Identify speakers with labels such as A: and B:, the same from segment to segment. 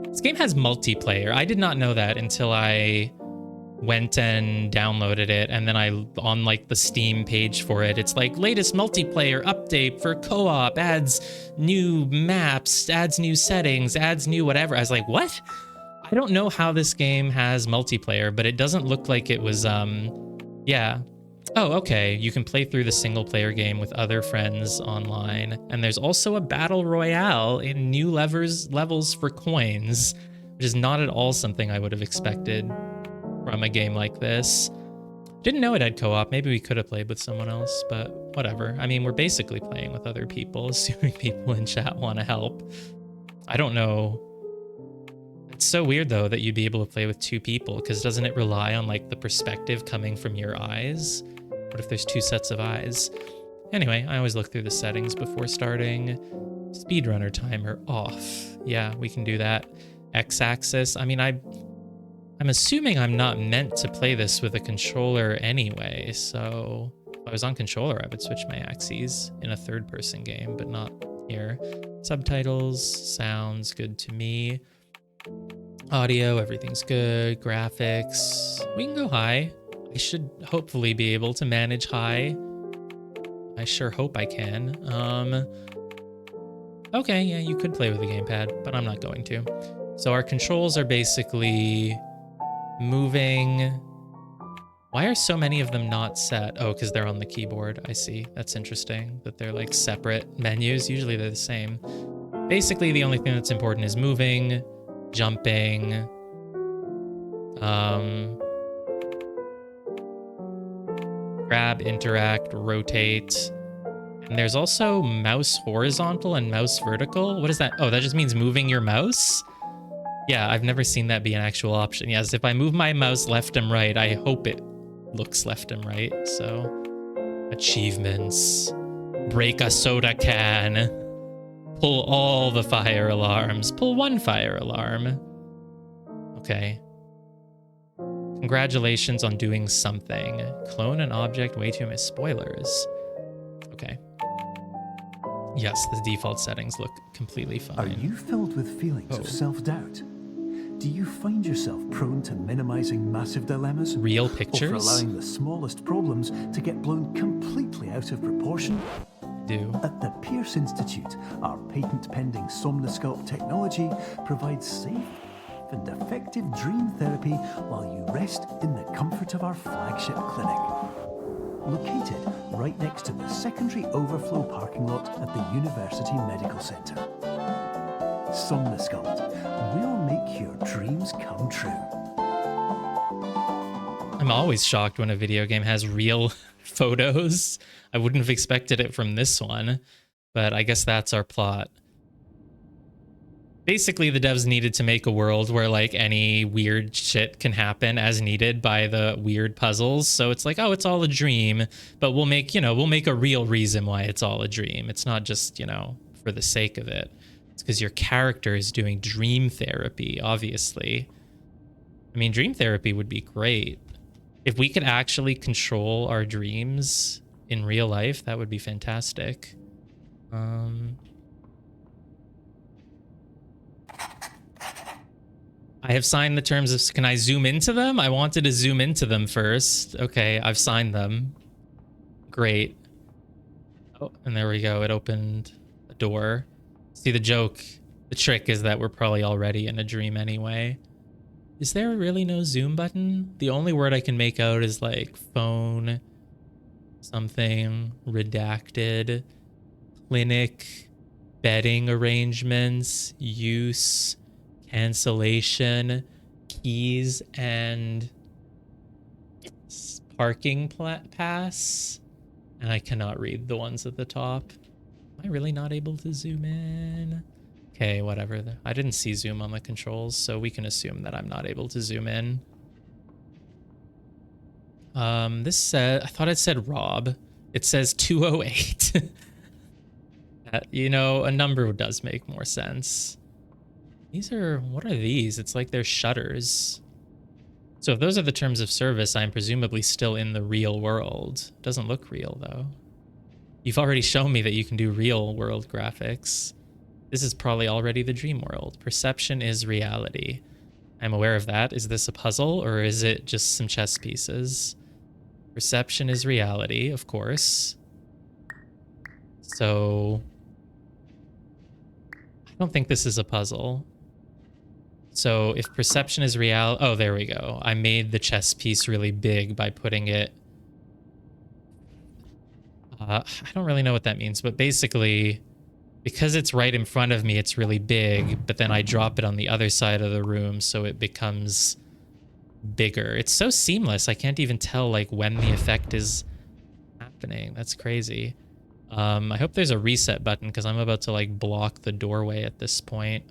A: This game has multiplayer. I did not know that until I went and downloaded it, and then I on like the Steam page for it, it's like latest multiplayer update for co-op, adds new maps, adds new settings, adds new whatever. I was like, what? I don't know how this game has multiplayer, but it doesn't look like it was yeah. Oh, okay. You can play through the single player game with other friends online, and there's also a battle royale in new levels for coins, which is not at all something I would have expected from a game like this. Didn't know it had co-op. Maybe we could have played with someone else, but whatever. I mean, we're basically playing with other people, assuming people in chat want to help. I don't know. It's so weird though that you'd be able to play with two people, because doesn't it rely on like the perspective coming from your eyes? What if there's two sets of eyes? Anyway, I always look through the settings before starting. Speedrunner timer off. Yeah, we can do that. X-axis. I mean, I'm assuming I'm not meant to play this with a controller anyway, so if I was on controller, I would switch my axes in a third-person game, but not here. Subtitles, sounds good to me. Audio, everything's good. Graphics, we can go high. I should hopefully be able to manage high. I sure hope I can. Okay, yeah, you could play with a gamepad, but I'm not going to. So our controls are basically moving. Why are so many of them not set? Oh, because they're on the keyboard. I see. That's interesting that they're like separate menus. Usually they're the same. Basically, the only thing that's important is moving, jumping, grab, interact, rotate. And there's also mouse horizontal and mouse vertical. What is that? Oh, that just means moving your mouse? Yeah, I've never seen that be an actual option. Yes, if I move my mouse left and right, I hope it looks left and right. So, achievements. Break a soda can. Pull all the fire alarms. Pull one fire alarm. Okay. Congratulations on doing something. Clone an object, way too many spoilers. Okay. Yes, the default settings look completely fine.
B: Are you filled with feelings of self-doubt? Do you find yourself prone to minimizing massive dilemmas?
A: Real
B: Or for
A: pictures?
B: allowing the smallest problems to get blown completely out of proportion?
A: Do.
B: At the Pierce Institute, our patent-pending Somnosculpt technology provides safe and effective dream therapy while you rest in the comfort of our flagship clinic. Located right next to the secondary overflow parking lot at the University Medical Center. Somnosculpt will make your dreams come true.
A: I'm always shocked when a video game has real photos. I wouldn't have expected it from this one, but I guess that's our plot. Basically, the devs needed to make a world where like any weird shit can happen as needed by the weird puzzles. So it's like, oh, it's all a dream, but we'll make a real reason why it's all a dream. It's not just, for the sake of it. It's because your character is doing dream therapy, obviously. I mean, dream therapy would be great. If we could actually control our dreams in real life, that would be fantastic. I have signed the terms of... Can I zoom into them? I wanted to zoom into them first. Okay, I've signed them. Great. Oh, and there we go. It opened a door. See, the trick is that we're probably already in a dream anyway. Is there really no zoom button? The only word I can make out is like phone, something, redacted, clinic, bedding arrangements, use, cancellation, keys, and parking pass. And I cannot read the ones at the top. Am I really not able to zoom in? Okay, whatever. I didn't see zoom on the controls, so we can assume that I'm not able to zoom in. This said, I thought it said Rob. It says 208. A number does make more sense. What are these? It's like they're shutters. So if those are the terms of service, I'm presumably still in the real world. Doesn't look real though. You've already shown me that you can do real world graphics. This is probably already the dream world. Perception is reality. I'm aware of that. Is this a puzzle or is it just some chess pieces? Perception is reality, of course. So I don't think this is a puzzle. So if perception is real, oh, there we go. I made the chess piece really big by putting it. I don't really know what that means, but basically, because it's right in front of me, it's really big, but then I drop it on the other side of the room, so it becomes bigger. It's so seamless. I can't even tell like when the effect is happening. That's crazy. I hope there's a reset button because I'm about to like block the doorway at this point.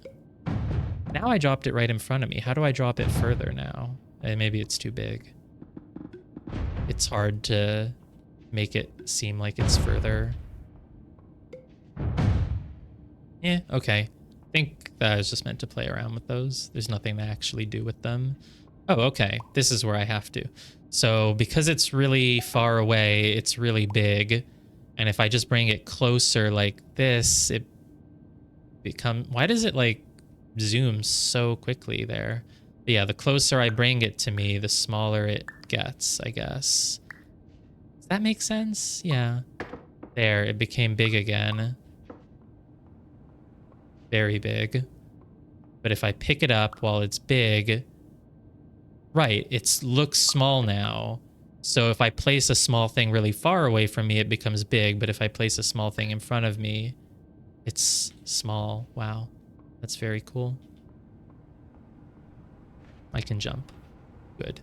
A: Now I dropped it right in front of me. How do I drop it further now? Maybe it's too big. It's hard to make it seem like it's further. Yeah, okay. I think that I was just meant to play around with those. There's nothing to actually do with them. Oh, okay. This is where I have to. So because it's really far away, it's really big. And if I just bring it closer like this, it becomes... Why does it like zoom so quickly there? But yeah, the closer I bring it to me, the smaller it gets, I guess. Does that make sense? Yeah. There, it became big again. Very big. But if I pick it up while it's big... Right, it looks small now. So if I place a small thing really far away from me, it becomes big. But if I place a small thing in front of me, it's small. Wow, that's very cool. I can jump. Good.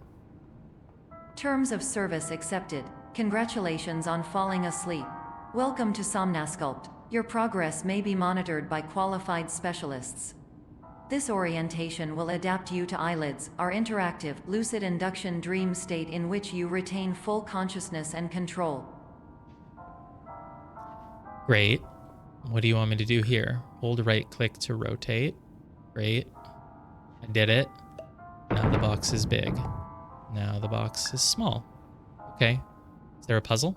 C: Terms of service accepted. Congratulations on falling asleep. Welcome to Somnasculpt. Your progress may be monitored by qualified specialists. This orientation will adapt you to eyelids, our interactive, lucid induction dream state in which you retain full consciousness and control.
A: Great. What do you want me to do here? Hold right click to rotate. Great. I did it. Now the box is big. Now the box is small. Okay. Is there a puzzle?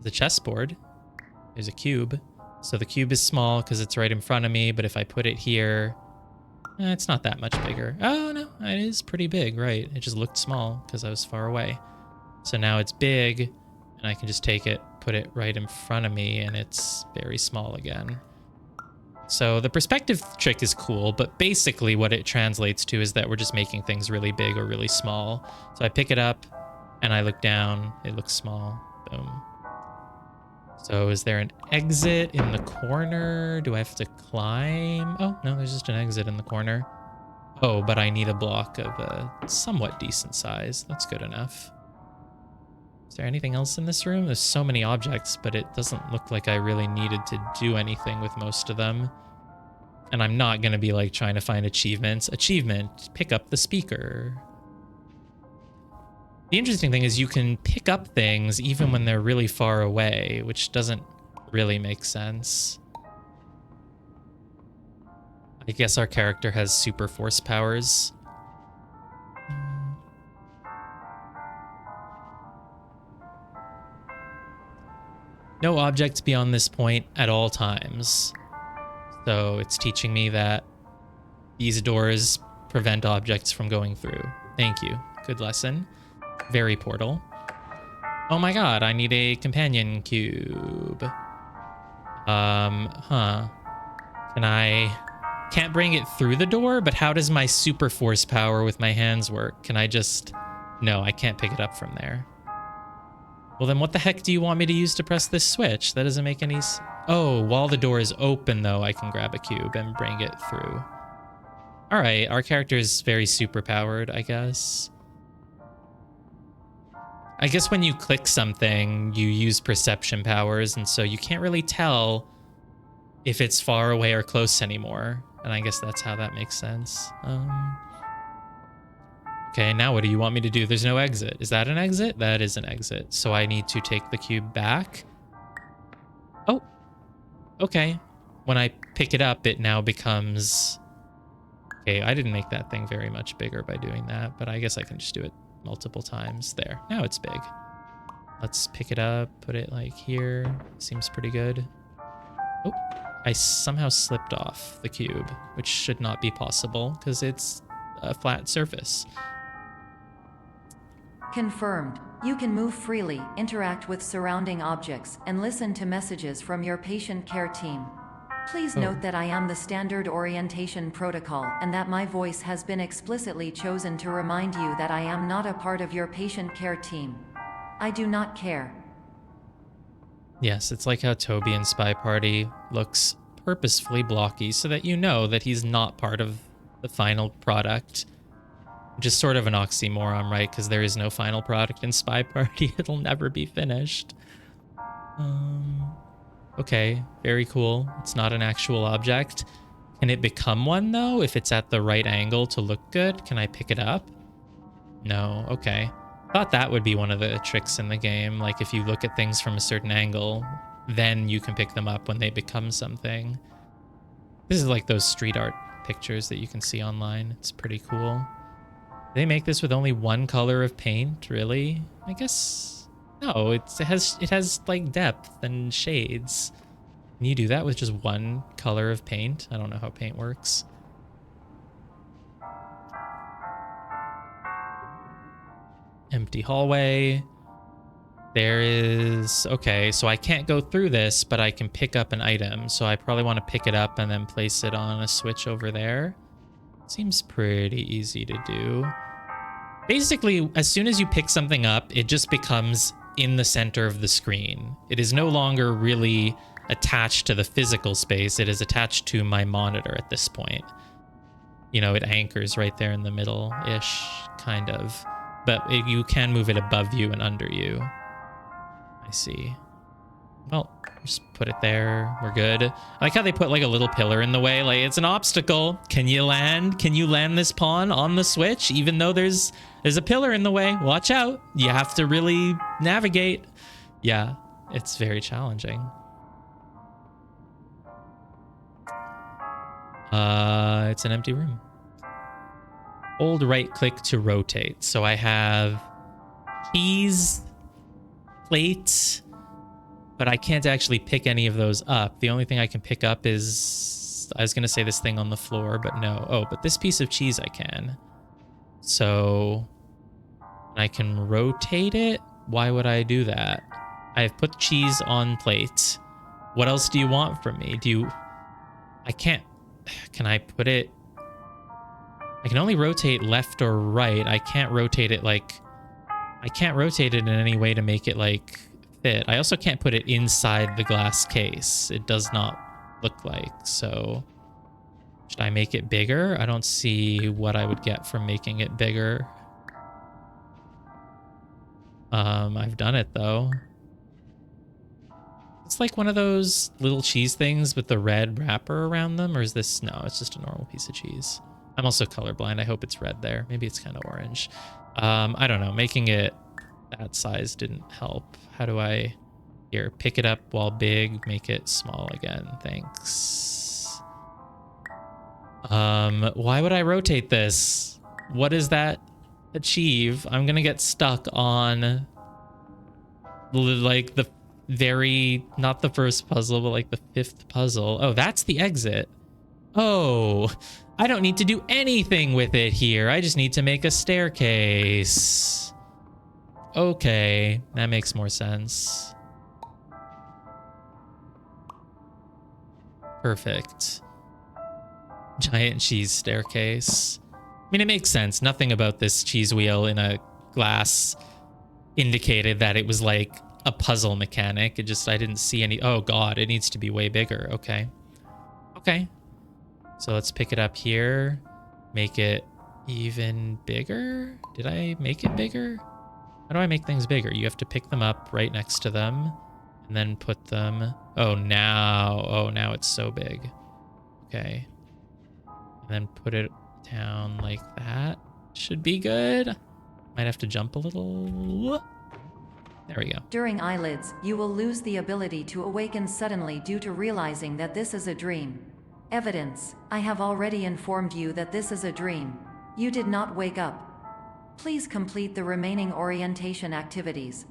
A: The chessboard. There's a cube. So the cube is small because it's right in front of me, but if I put it here, it's not that much bigger. Oh, no, it is pretty big, right? It just looked small because I was far away. So now it's big, and I can just take it, put it right in front of me, and it's very small again. So the perspective trick is cool, but basically what it translates to is that we're just making things really big or really small. So I pick it up, and I look down, it looks small, boom. So is there an exit in the corner? Do I have to climb? Oh, no, there's just an exit in the corner. Oh, but I need a block of a somewhat decent size. That's good enough. Is there anything else in this room? There's so many objects, but it doesn't look like I really needed to do anything with most of them. And I'm not going to be like trying to find achievements. Achievement, pick up the speaker. The interesting thing is you can pick up things even when they're really far away, which doesn't really make sense. I guess our character has super force powers. No objects beyond this point at all times. So it's teaching me that these doors prevent objects from going through. Thank you. Good lesson. Very Portal. Oh my god, I need a companion cube. Can't bring it through the door, but how does my super force power with my hands work? Can I just... No, I can't pick it up from there. Well, then what the heck do you want me to use to press this switch? That doesn't make any... Oh, while the door is open, though, I can grab a cube and bring it through. All right, our character is very super powered, I guess. I guess when you click something, you use perception powers, and so you can't really tell if it's far away or close anymore. And I guess that's how that makes sense. Okay, now what do you want me to do? There's no exit. Is that an exit? That is an exit. So I need to take the cube back. Oh, okay. When I pick it up, it now becomes... Okay, I didn't make that thing very much bigger by doing that, but I guess I can just do it multiple times. There, now it's big. Let's pick it up, put it like here. Seems pretty good. Oh, I somehow slipped off the cube, which should not be possible because it's a flat surface.
C: Confirmed. You can move freely, interact with surrounding objects, and listen to messages from your patient care team. Please note that I am the standard orientation protocol and that my voice has been explicitly chosen to remind you that I am not a part of your patient care team. I do not care.
A: Yes, it's like how Toby in Spy Party looks purposefully blocky so that you know that he's not part of the final product. Which is sort of an oxymoron, right? Because there is no final product in Spy Party. It'll never be finished. Okay, very cool. It's not an actual object. Can it become one, though, if it's at the right angle to look good? Can I pick it up? No, okay. Thought that would be one of the tricks in the game. Like, if you look at things from a certain angle, then you can pick them up when they become something. This is like those street art pictures that you can see online. It's pretty cool. They make this with only one color of paint, really? I guess no. It has like depth and shades. Can you do that with just one color of paint? I don't know how paint works. Empty hallway. There is... Okay, so I can't go through this, but I can pick up an item. So I probably want to pick it up and then place it on a switch over there. Seems pretty easy to do. Basically, as soon as you pick something up, it just becomes in the center of the screen. It is no longer really attached to the physical space. It is attached to my monitor at this point. You know, it anchors right there in the middle-ish, kind of. But you can move it above you and under you. I see. Well, just put it there. We're good. I like how they put like a little pillar in the way. Like, it's an obstacle. Can you land? Can you land this pawn on the switch? Even though there's a pillar in the way. Watch out. You have to really navigate. Yeah, it's very challenging. It's an empty room. Hold right click to rotate. So I have keys, plates, but I can't actually pick any of those up. The only thing I can pick up is... I was going to say this thing on the floor, but no. Oh, but this piece of cheese I can. So I can rotate it. Why would I do that? I've put cheese on plate. What else do you want from me? I can't... Can I put it... I can only rotate left or right. I can't rotate it like... I can't rotate it in any way to make it like... fit. I also can't put it inside the glass case. It does not look like. So should I make it bigger? I don't see what I would get from making it bigger. I've done it though. It's like one of those little cheese things with the red wrapper around them, or is this... No, it's just a normal piece of cheese. I'm also colorblind. I hope it's red there. Maybe it's kind of orange. I don't know. Making it that size didn't help. How do I... Here, pick it up while big, make it small again. Thanks. Why would I rotate this? What does that achieve? I'm gonna get stuck on like the very... Not the first puzzle, but like the 5th puzzle. Oh, that's the exit. Oh, I don't need to do anything with it here. I just need to make a staircase. Okay, that makes more sense. Perfect. Giant cheese staircase. I mean, it makes sense. Nothing about this cheese wheel in a glass indicated that it was like a puzzle mechanic. It just, I didn't see any... Oh god, it needs to be way bigger. Okay. Okay. So let's pick it up here. Make it even bigger? Did I make it bigger? How do I make things bigger? You have to pick them up right next to them and then put them... Oh, now it's so big. Okay. And then put it down like that. Should be good. Might have to jump a little. There we go.
C: During eyelids, you will lose the ability to awaken suddenly due to realizing that this is a dream. Evidence: I have already informed you that this is a dream. You did not wake up. Please complete the remaining orientation activities.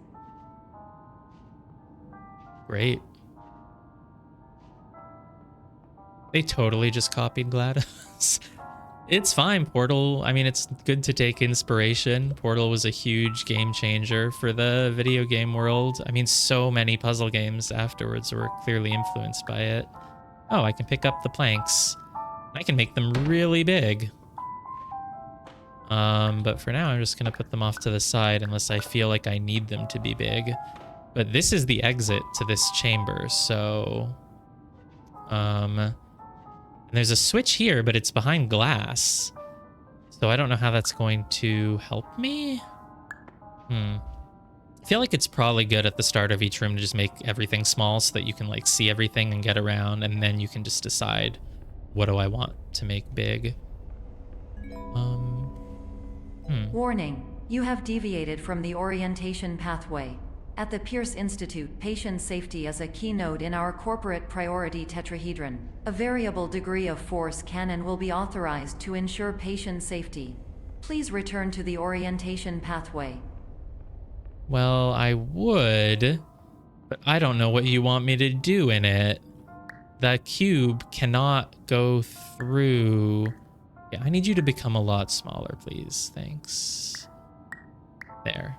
A: Great. They totally just copied GLaDOS. It's fine, Portal. I mean, it's good to take inspiration. Portal was a huge game changer for the video game world. I mean, so many puzzle games afterwards were clearly influenced by it. Oh, I can pick up the planks. I can make them really big. But for now, I'm just gonna put them off to the side unless I feel like I need them to be big. But this is the exit to this chamber, so... And there's a switch here, but it's behind glass. So I don't know how that's going to help me. I feel like it's probably good at the start of each room to just make everything small so that you can like see everything and get around, and then you can just decide, what do I want to make big?
C: Warning, you have deviated from the orientation pathway. At the Pierce Institute, patient safety is a keynote in our corporate priority tetrahedron. A variable degree of force can and will be authorized to ensure patient safety. Please return to the orientation pathway.
A: Well, I would, but I don't know what you want me to do in it. That cube cannot go through. Yeah, I need you to become a lot smaller, please. Thanks. There.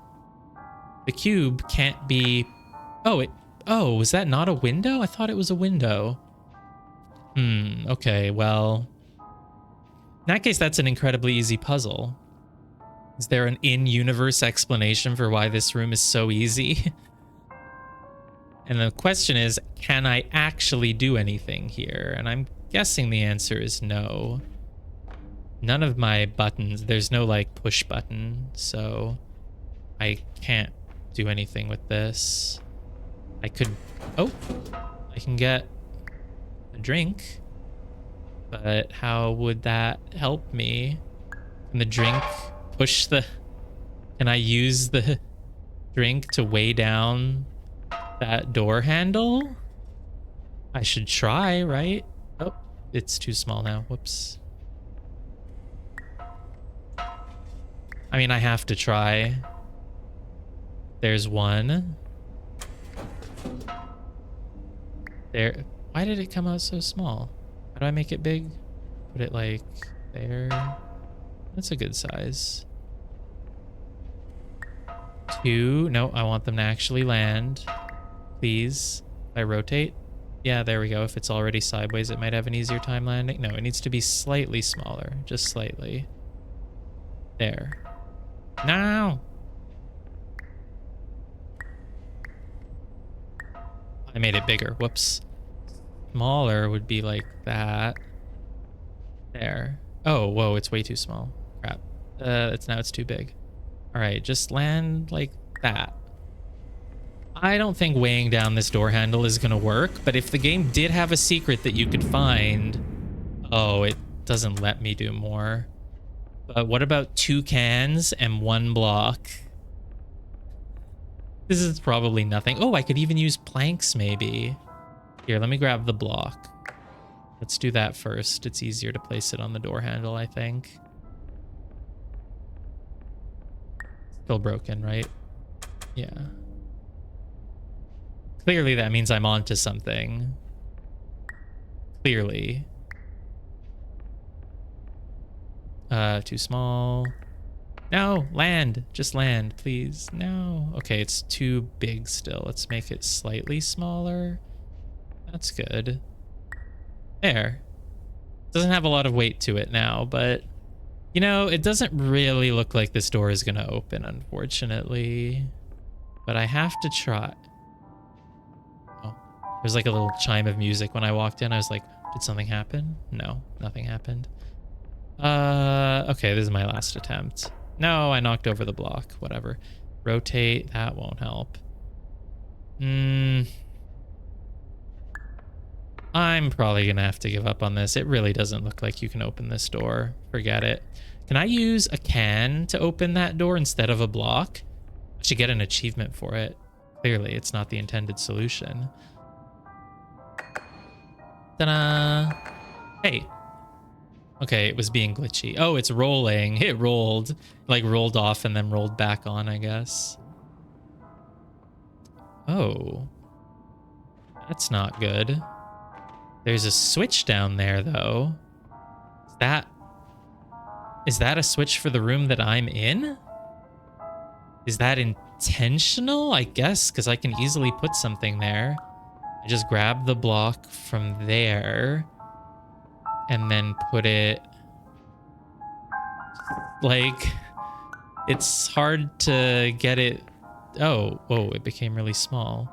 A: The cube can't be... Oh, was that not a window? I thought it was a window. Okay, well... In that case, that's an incredibly easy puzzle. Is there an in-universe explanation for why this room is so easy? And the question is, can I actually do anything here? And I'm guessing the answer is no. None of my buttons, there's no like push button, so I can't do anything with this. I could, I can get a drink, but how would that help me? Can the drink push the, can I use the drink to weigh down that door handle? I should try, right? Oh, it's too small now, whoops. I mean, I have to try. There's one. There. Why did it come out so small? How do I make it big? Put it like there. That's a good size. 2. No, I want them to actually land. Please. If I rotate. Yeah, there we go. If it's already sideways, it might have an easier time landing. No, it needs to be slightly smaller. Just slightly. There. No! I made it bigger. Whoops. Smaller would be like that. There. Oh, whoa, it's way too small. Crap. It's too big. All right, just land like that. I don't think weighing down this door handle is gonna work, but if the game did have a secret that you could find... Oh, it doesn't let me do more. But what about 2 cans and 1 block? This is probably nothing. Oh, I could even use planks maybe. Here, let me grab the block. Let's do that first. It's easier to place it on the door handle, I think. Still broken, right? Yeah. Clearly that means I'm onto something. Clearly. Too small. No, land. Just land, please. No. Okay, it's too big still. Let's make it slightly smaller. That's good. There. Doesn't have a lot of weight to it now, but... You know, it doesn't really look like this door is gonna open, unfortunately. But I have to try. Oh, there's like a little chime of music when I walked in. I was like, did something happen? No, nothing happened. Okay, this is my last attempt. No, I knocked over the block. Whatever. Rotate. That won't help. I'm probably gonna have to give up on this. It really doesn't look like you can open this door. Forget it. Can I use a can to open that door instead of a block? I should get an achievement for it. Clearly, it's not the intended solution. Ta-da! Hey. Okay, it was being glitchy. Oh, it's rolling. It rolled. Like, rolled off and then rolled back on, I guess. Oh. That's not good. There's a switch down there, though. Is that a switch for the room that I'm in? Is that intentional? I guess, because I can easily put something there. I just grab the block from there and then put it... Like, it's hard to get it... Oh, whoa, it became really small.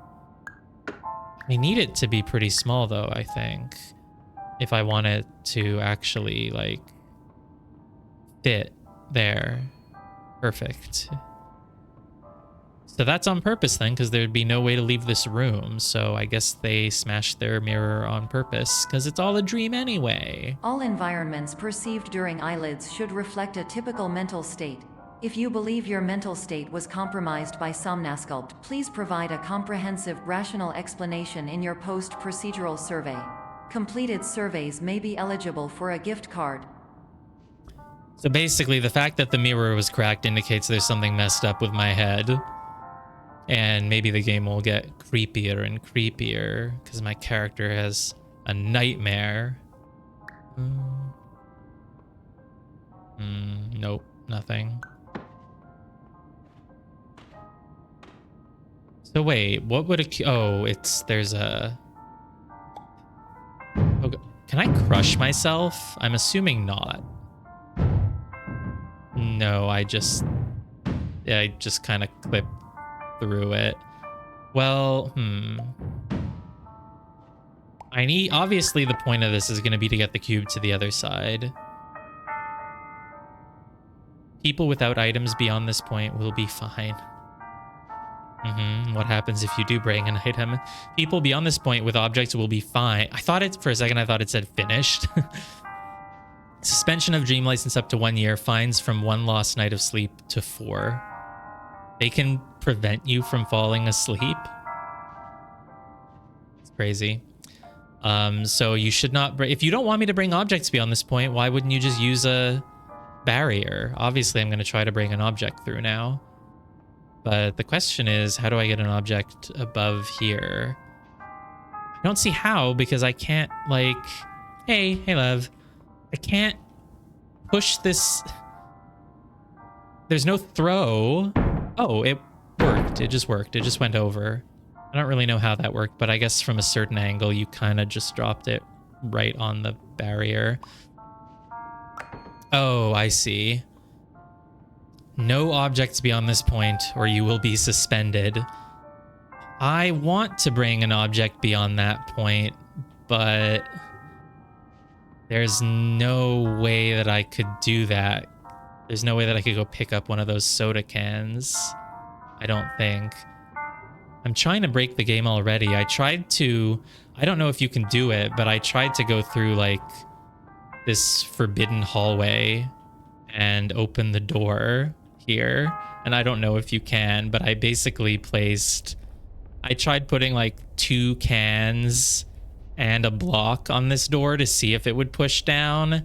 A: I need it to be pretty small, though, I think. If I want it to actually, like, fit there. Perfect. So that's on purpose, then, because there'd be no way to leave this room. So I guess they smashed their mirror on purpose, because it's all a dream anyway.
C: All environments perceived during eyelids should reflect a typical mental state. If you believe your mental state was compromised by Somnasculpt, please provide a comprehensive, rational explanation in your post-procedural survey. Completed surveys may be eligible for a gift card.
A: So basically, the fact that the mirror was cracked indicates there's something messed up with my head. And maybe the game will get creepier and creepier, because my character has a nightmare. Nope, nothing. So wait, what would a... Oh, there's a... Oh, can I crush myself? I'm assuming not. No, I just kind of clip through it. Well, obviously the point of this is going to be to get the cube to the other side. People without items beyond this point will be fine. What happens if you do bring an item? People beyond this point with objects will be fine. For a second, I thought it said finished. Suspension of dream license up to 1 year. Fines from 1 lost night of sleep to 4. They can prevent you from falling asleep. It's crazy. So you should not... If you don't want me to bring objects beyond this point, why wouldn't you just use a barrier? Obviously, I'm going to try to bring an object through now. But the question is, how do I get an object above here? I don't see how, because I can't, like... Hey, love. I can't push this... There's no throw. Oh, it worked. It just worked. It just went over. I don't really know how that worked, but I guess from a certain angle, you kind of just dropped it right on the barrier. Oh, I see. No objects beyond this point, or you will be suspended. I want to bring an object beyond that point, but there's no way that I could do that. There's no way that I could go pick up one of those soda cans. I don't think. I'm trying to break the game already. I don't know if you can do it, but I tried to go through like this forbidden hallway and open the door here. And I don't know if you can, but I basically I tried putting like 2 cans and a block on this door to see if it would push down,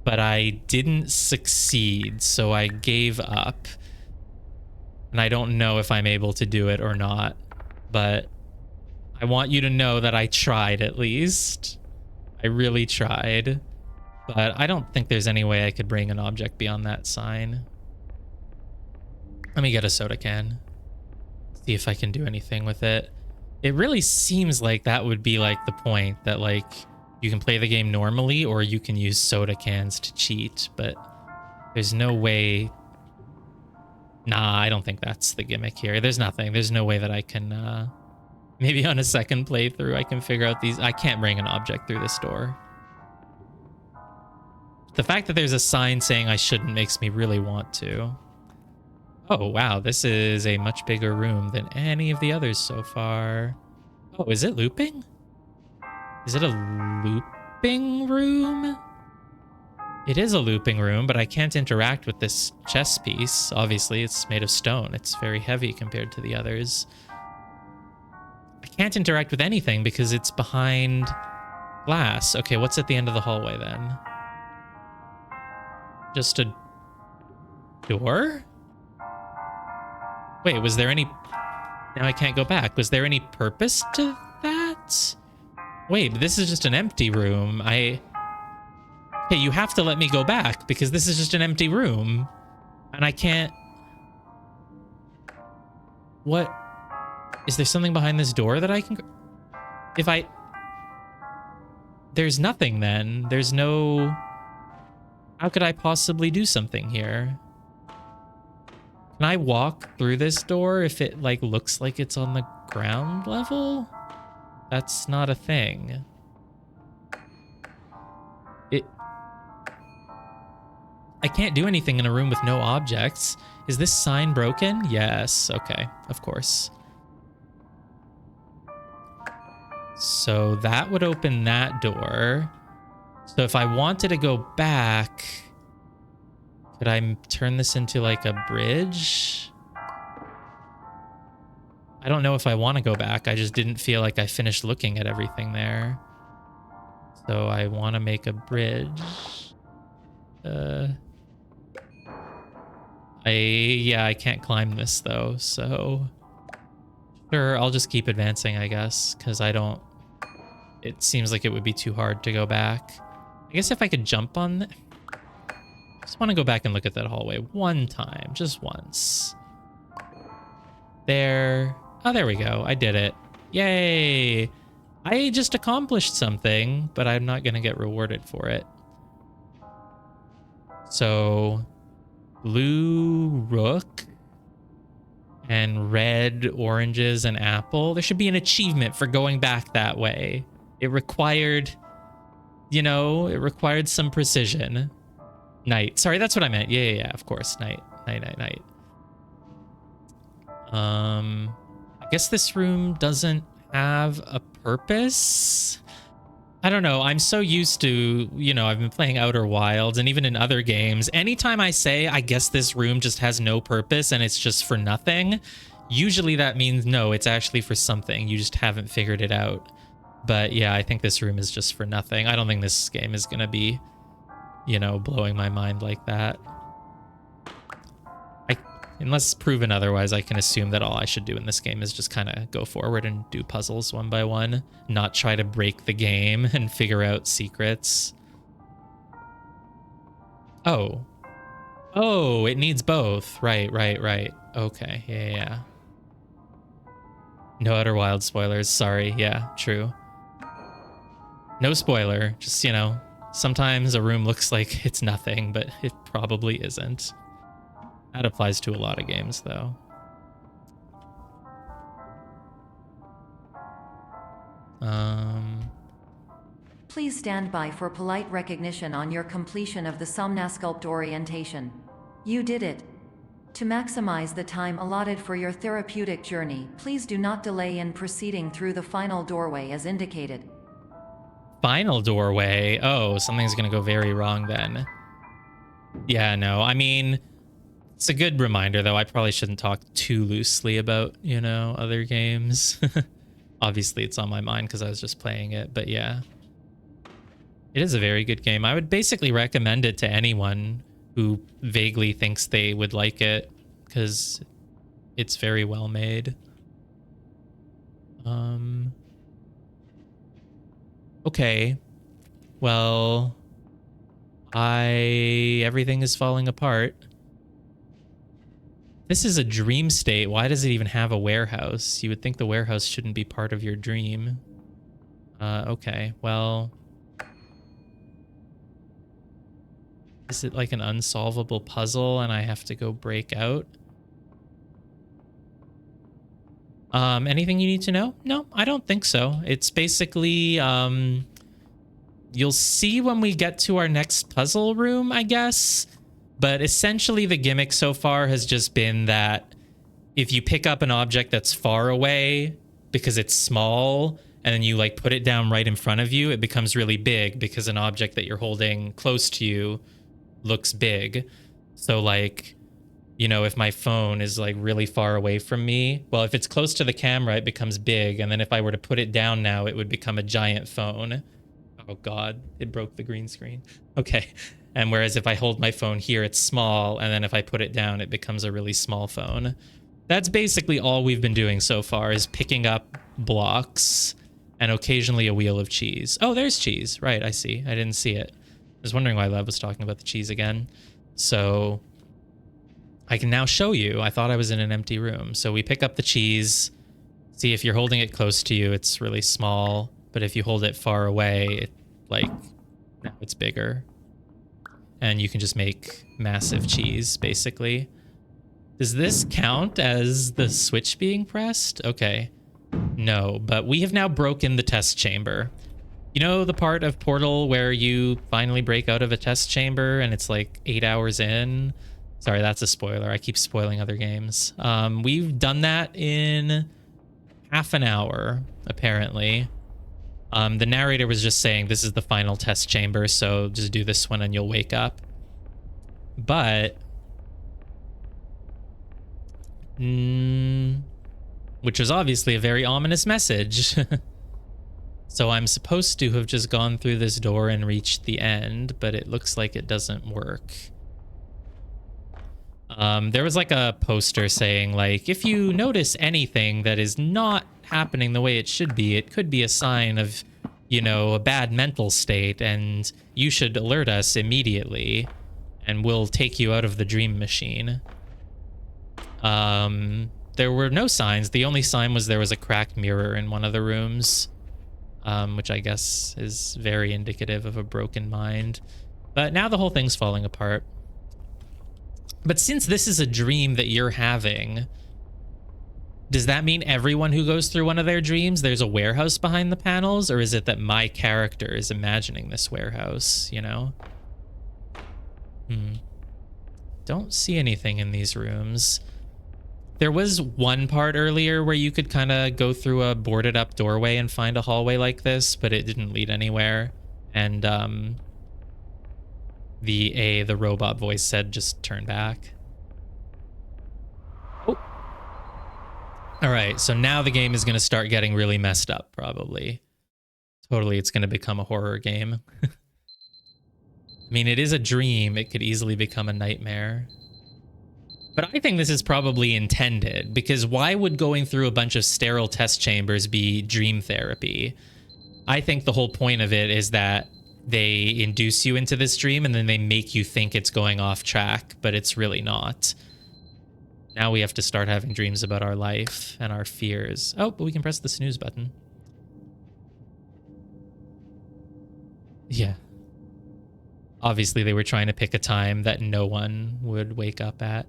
A: but I didn't succeed, so I gave up. And I don't know if I'm able to do it or not, but I want you to know that I tried at least. I really tried, but I don't think there's any way I could bring an object beyond that sign. Let me get a soda can. See if I can do anything with it. It really seems like that would be like the point, that like you can play the game normally or you can use soda cans to cheat, but there's no way. Nah, I don't think that's the gimmick here. There's nothing. There's no way that I can, maybe on a second playthrough, I can figure out these. I can't bring an object through this door. The fact that there's a sign saying I shouldn't makes me really want to. Oh, wow. This is a much bigger room than any of the others so far. Oh, is it looping? Is it a looping room? It is a looping room, but I can't interact with this chess piece. Obviously, it's made of stone. It's very heavy compared to the others. I can't interact with anything because it's behind glass. Okay, what's at the end of the hallway then? Just a door? Wait, was there any... Now I can't go back. Was there any purpose to that? Wait, this is just an empty room. Okay, you have to let me go back because this is just an empty room. And I can't... What? Is there something behind this door that I can... If I... There's nothing then. There's no... How could I possibly do something here? Can I walk through this door if it, like, looks like it's on the ground level? That's not a thing. I can't do anything in a room with no objects. Is this sign broken? Yes. Okay. Of course. So that would open that door. So if I wanted to go back, could I turn this into like a bridge? I don't know if I want to go back. I just didn't feel like I finished looking at everything there. So I want to make a bridge. I can't climb this though, so sure, I'll just keep advancing, I guess, because it seems like it would be too hard to go back. I guess if I could jump on just want to go back and look at that hallway one time, just once. There. Oh, there we go. I did it. Yay! I just accomplished something, but I'm not going to get rewarded for it. So, blue rook and red oranges and apple. There should be an achievement for going back that way. It required, it required some precision. Night. Sorry, that's what I meant. Yeah, of course. Night. Night. I guess this room doesn't have a purpose. I don't know. I'm so used to, I've been playing Outer Wilds and even in other games. Anytime I say, I guess this room just has no purpose and it's just for nothing, usually that means no, it's actually for something. You just haven't figured it out. But yeah, I think this room is just for nothing. I don't think this game is going to be, blowing my mind like that. Unless proven otherwise, I can assume that all I should do in this game is just kind of go forward and do puzzles one by one, not try to break the game and figure out secrets. Oh, it needs both. Right. Okay, yeah. No Outer Wild spoilers, sorry. Yeah, true. No spoiler, just, sometimes a room looks like it's nothing, but it probably isn't. That applies to a lot of games, though.
C: Please stand by for polite recognition on your completion of the Somnasculpt orientation. You did it. To maximize the time allotted for your therapeutic journey, please do not delay in proceeding through the final doorway as indicated.
A: Final doorway? Oh, something's gonna go very wrong then. Yeah, no, I mean... It's a good reminder, though. I probably shouldn't talk too loosely about, other games. Obviously, it's on my mind because I was just playing it, but yeah. It is a very good game. I would basically recommend it to anyone who vaguely thinks they would like it because it's very well made. Okay. Well, everything is falling apart. This is a dream state. Why does it even have a warehouse? You would think the warehouse shouldn't be part of your dream. Okay, well... Is it like an unsolvable puzzle and I have to go break out? Anything you need to know? No, I don't think so. It's basically, you'll see when we get to our next puzzle room, I guess. But essentially the gimmick so far has just been that if you pick up an object that's far away because it's small and then you like put it down right in front of you, it becomes really big because an object that you're holding close to you looks big. So like, if my phone is like really far away from me, well, if it's close to the camera, it becomes big. And then if I were to put it down now, it would become a giant phone. Oh God, it broke the green screen. Okay. And whereas if I hold my phone here, it's small. And then if I put it down, it becomes a really small phone. That's basically all we've been doing so far is picking up blocks and occasionally a wheel of cheese. Oh, there's cheese. Right, I see. I didn't see it. I was wondering why Lev was talking about the cheese again. So I can now show you. I thought I was in an empty room. So we pick up the cheese. See, if you're holding it close to you, it's really small. But if you hold it far away, now it's bigger. And you can just make massive cheese, basically. Does this count as the switch being pressed? Okay. No, but we have now broken the test chamber. You know the part of Portal where you finally break out of a test chamber and it's like 8 hours in? Sorry, that's a spoiler. I keep spoiling other games. We've done that in half an hour, apparently. The narrator was just saying this is the final test chamber, so just do this one and you'll wake up. But... which was obviously a very ominous message. So I'm supposed to have just gone through this door and reached the end, but it looks like it doesn't work. There was like a poster saying, like, if you notice anything that is not happening the way it should be, it could be a sign of, you know, a bad mental state, and you should alert us immediately, and we'll take you out of the dream machine. There were no signs. The only sign was there was a cracked mirror in one of the rooms, which I guess is very indicative of a broken mind. But now the whole thing's falling apart. But since this is a dream that you're having, does that mean everyone who goes through one of their dreams, there's a warehouse behind the panels? Or is it that my character is imagining this warehouse, you know? Don't see anything in these rooms. There was one part earlier where you could kind of go through a boarded up doorway and find a hallway like this, but it didn't lead anywhere. And the robot voice said just turn back. Oh. All right, so now the game is going to start getting really messed up, probably. Totally, it's going to become a horror game. I mean, it is a dream. It could easily become a nightmare. But I think this is probably intended, because why would going through a bunch of sterile test chambers be dream therapy? I think the whole point of it is that they induce you into this dream and then they make you think it's going off track, but it's really not. Now we have to start having dreams about our life and our fears. Oh, but we can press the snooze button. Yeah. Obviously, they were trying to pick a time that no one would wake up at.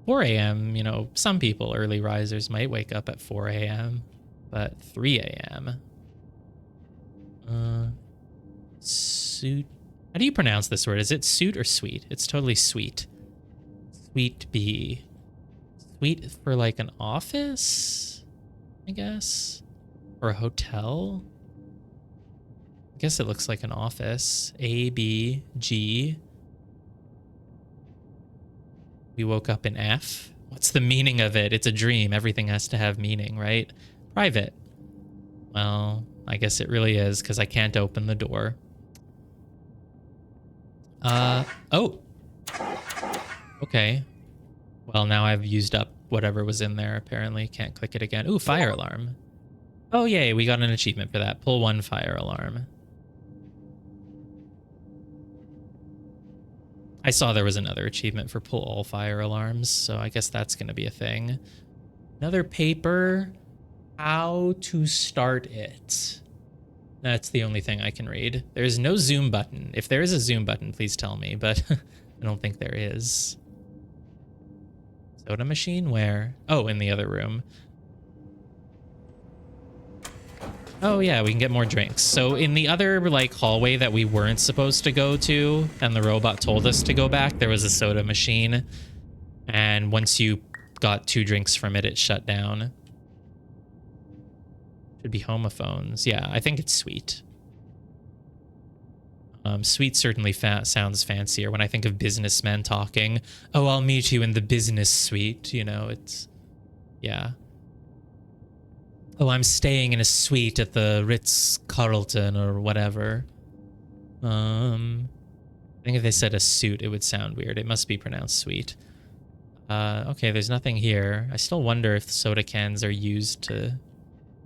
A: 4 a.m., you know, some people, early risers, might wake up at 4 a.m., but 3 a.m. Suit. How do you pronounce this word? Is it suit or sweet? It's totally sweet. Sweet bee. Sweet for like an office, I guess? Or a hotel? I guess it looks like an office. A, B, G. We woke up in F. What's the meaning of it? It's a dream. Everything has to have meaning, right? Private. Well, I guess it really is, because I can't open the door. Oh. Okay. Well, now I've used up whatever was in there, apparently. Can't click it again. Ooh, fire alarm. Oh, yay, we got an achievement for that. Pull 1 fire alarm. I saw there was another achievement for pull all fire alarms, so I guess that's going to be a thing. Another paper. How to start it. That's the only thing I can read. There's no zoom button. If there is a zoom button, please tell me, but I don't think there is. Soda machine? Where? Oh, in the other room. Oh yeah, we can get more drinks. So in the other like hallway that we weren't supposed to go to, and the robot told us to go back, there was a soda machine. And once you got 2 drinks from it, it shut down. Should be homophones. Yeah, I think it's sweet. Sweet certainly sounds fancier when I think of businessmen talking. Oh, I'll meet you in the business suite. You know, it's... Yeah. Oh, I'm staying in a suite at the Ritz-Carlton or whatever. I think if they said a suit, it would sound weird. It must be pronounced sweet. Okay, there's nothing here. I still wonder if the soda cans are used to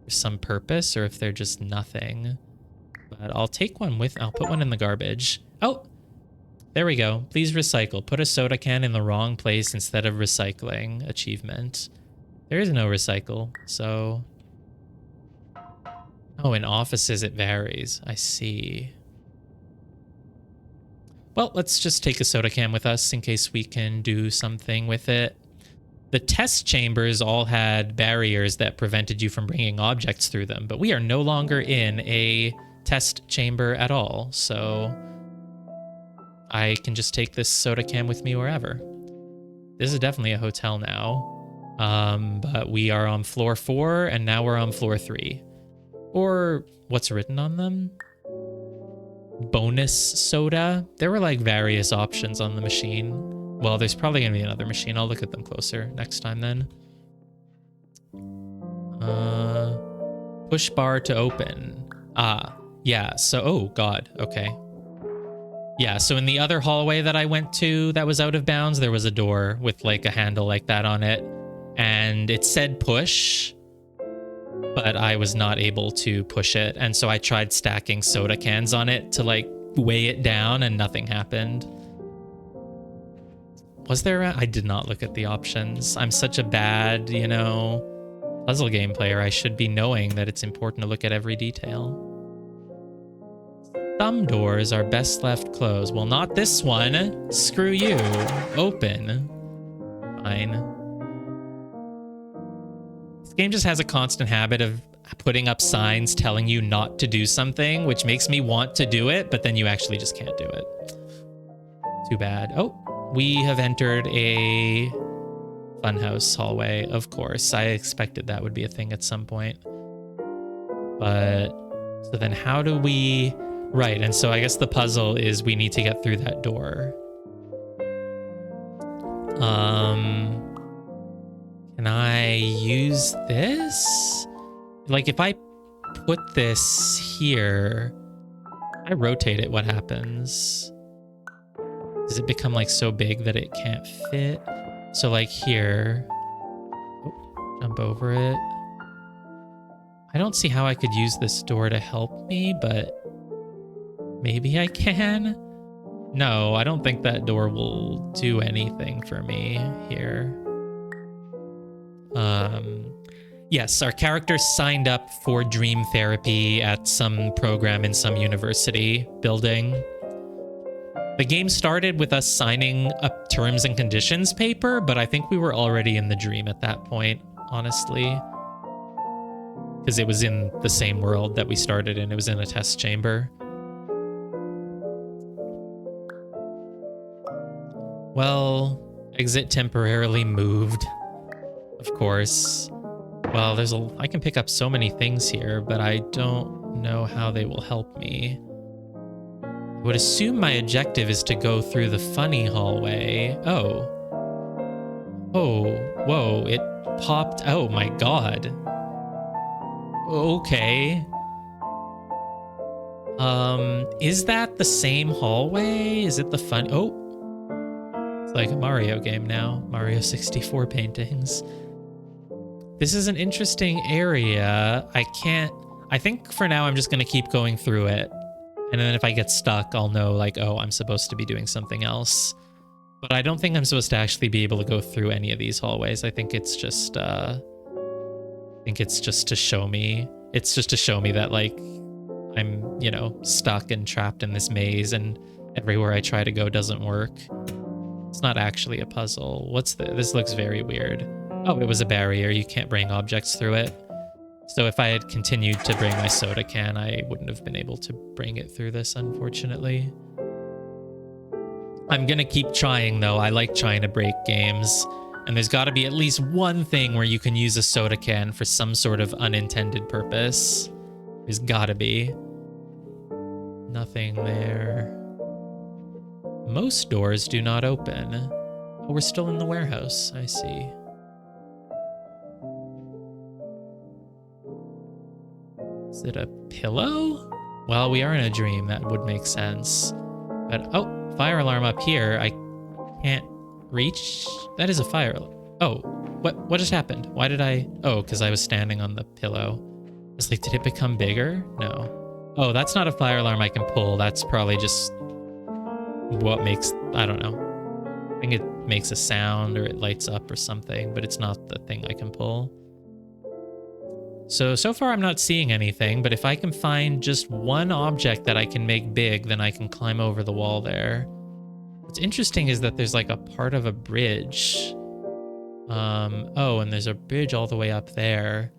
A: for some purpose or if they're just nothing. But I'll take one with, I'll put one in the garbage. Oh, there we go. Please recycle. Put a soda can in the wrong place instead of recycling. Achievement. There is no recycle, so... Oh, in offices it varies. I see. Well, let's just take a soda can with us in case we can do something with it. The test chambers all had barriers that prevented you from bringing objects through them, but we are no longer in a test chamber at all, so I can just take this soda can with me wherever. This is definitely a hotel now, but we are on floor 4 and now we're on floor 3. Or what's written on them? Bonus soda. There were like various options on the machine. Well, there's probably gonna be another machine. I'll look at them closer next time then. Push bar to open. Ah, yeah. So, oh god. Okay. Yeah, so in the other hallway that I went to that was out of bounds, there was a door with like a handle like that on it. And it said push, but I was not able to push it. And so I tried stacking soda cans on it to like weigh it down and nothing happened. Was there I did not look at the options. I'm such a bad, you know, puzzle game player. I should be knowing that it's important to look at every detail. Some doors are best left closed. Well, not this one. Screw you. Open. Fine. This game just has a constant habit of putting up signs telling you not to do something, which makes me want to do it, but then you actually just can't do it. Too bad. Oh, we have entered a funhouse hallway. Of course, I expected that would be a thing at some point. But, so then how do we... Right, and so I guess the puzzle is we need to get through that door. Can I use this? Like, if I put this here, I rotate it, what happens? Does it become, like, so big that it can't fit? So, like, here. Oh, jump over it. I don't see how I could use this door to help me, but... maybe I can? No, I don't think that door will do anything for me here. Yes, our character signed up for dream therapy at some program in some university building. The game started with us signing a terms and conditions paper, but I think we were already in the dream at that point, honestly. Because it was in the same world that we started in. It was in a test chamber. Well, exit temporarily moved, of course. Well, I can pick up so many things here, but I don't know how they will help me. I would assume my objective is to go through the funny hallway. Oh. Oh, whoa, it popped. Oh my god. Okay. Is that the same hallway? Is it the fun? Oh. It's like a Mario game now. Mario 64 paintings. This is an interesting area. I think for now I'm just going to keep going through it. And then if I get stuck, I'll know like, oh, I'm supposed to be doing something else. But I don't think I'm supposed to actually be able to go through any of these hallways. I think it's just to show me. It's just to show me that like I'm, you know, stuck and trapped in this maze and everywhere I try to go doesn't work. It's not actually a puzzle. This looks very weird. Oh, it was a barrier. You can't bring objects through it. So if I had continued to bring my soda can, I wouldn't have been able to bring it through this, unfortunately. I'm gonna keep trying, though. I like trying to break games. And there's gotta be at least one thing where you can use a soda can for some sort of unintended purpose. There's gotta be. Nothing there. Most doors do not open. Oh, we're still in the warehouse. I see. Is it a pillow? Well, we are in a dream. That would make sense. But, oh, fire alarm up here. I can't reach. That is a fire alarm. Oh, what just happened? Why did I... Oh, because I was standing on the pillow. It's like, did it become bigger? No. Oh, that's not a fire alarm I can pull. That's probably just what makes, I don't know. I think it makes a sound or it lights up or something, but it's not the thing I can pull. So far I'm not seeing anything, but if I can find just one object that I can make big, then I can climb over the wall there. What's interesting is that there's like a part of a bridge. Oh, and there's a bridge all the way up there.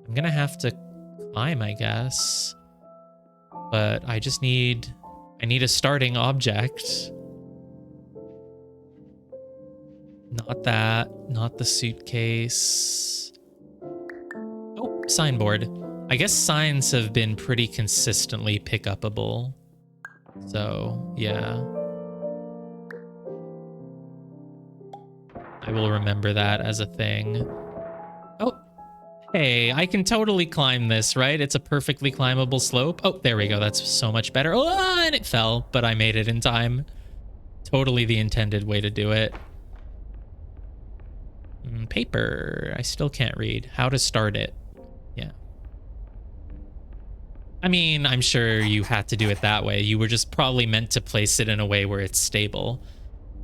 A: I'm gonna have to climb, I guess. But I need a starting object. Not that, not the suitcase. Oh, signboard. I guess signs have been pretty consistently pick-upable. So, yeah. I will remember that as a thing. Oh, hey, I can totally climb this, right? It's a perfectly climbable slope. Oh, there we go. That's so much better. Oh, and it fell, but I made it in time. Totally the intended way to do it. Paper. I still can't read. How to start it. Yeah. I mean, I'm sure you had to do it that way. You were just probably meant to place it in a way where it's stable.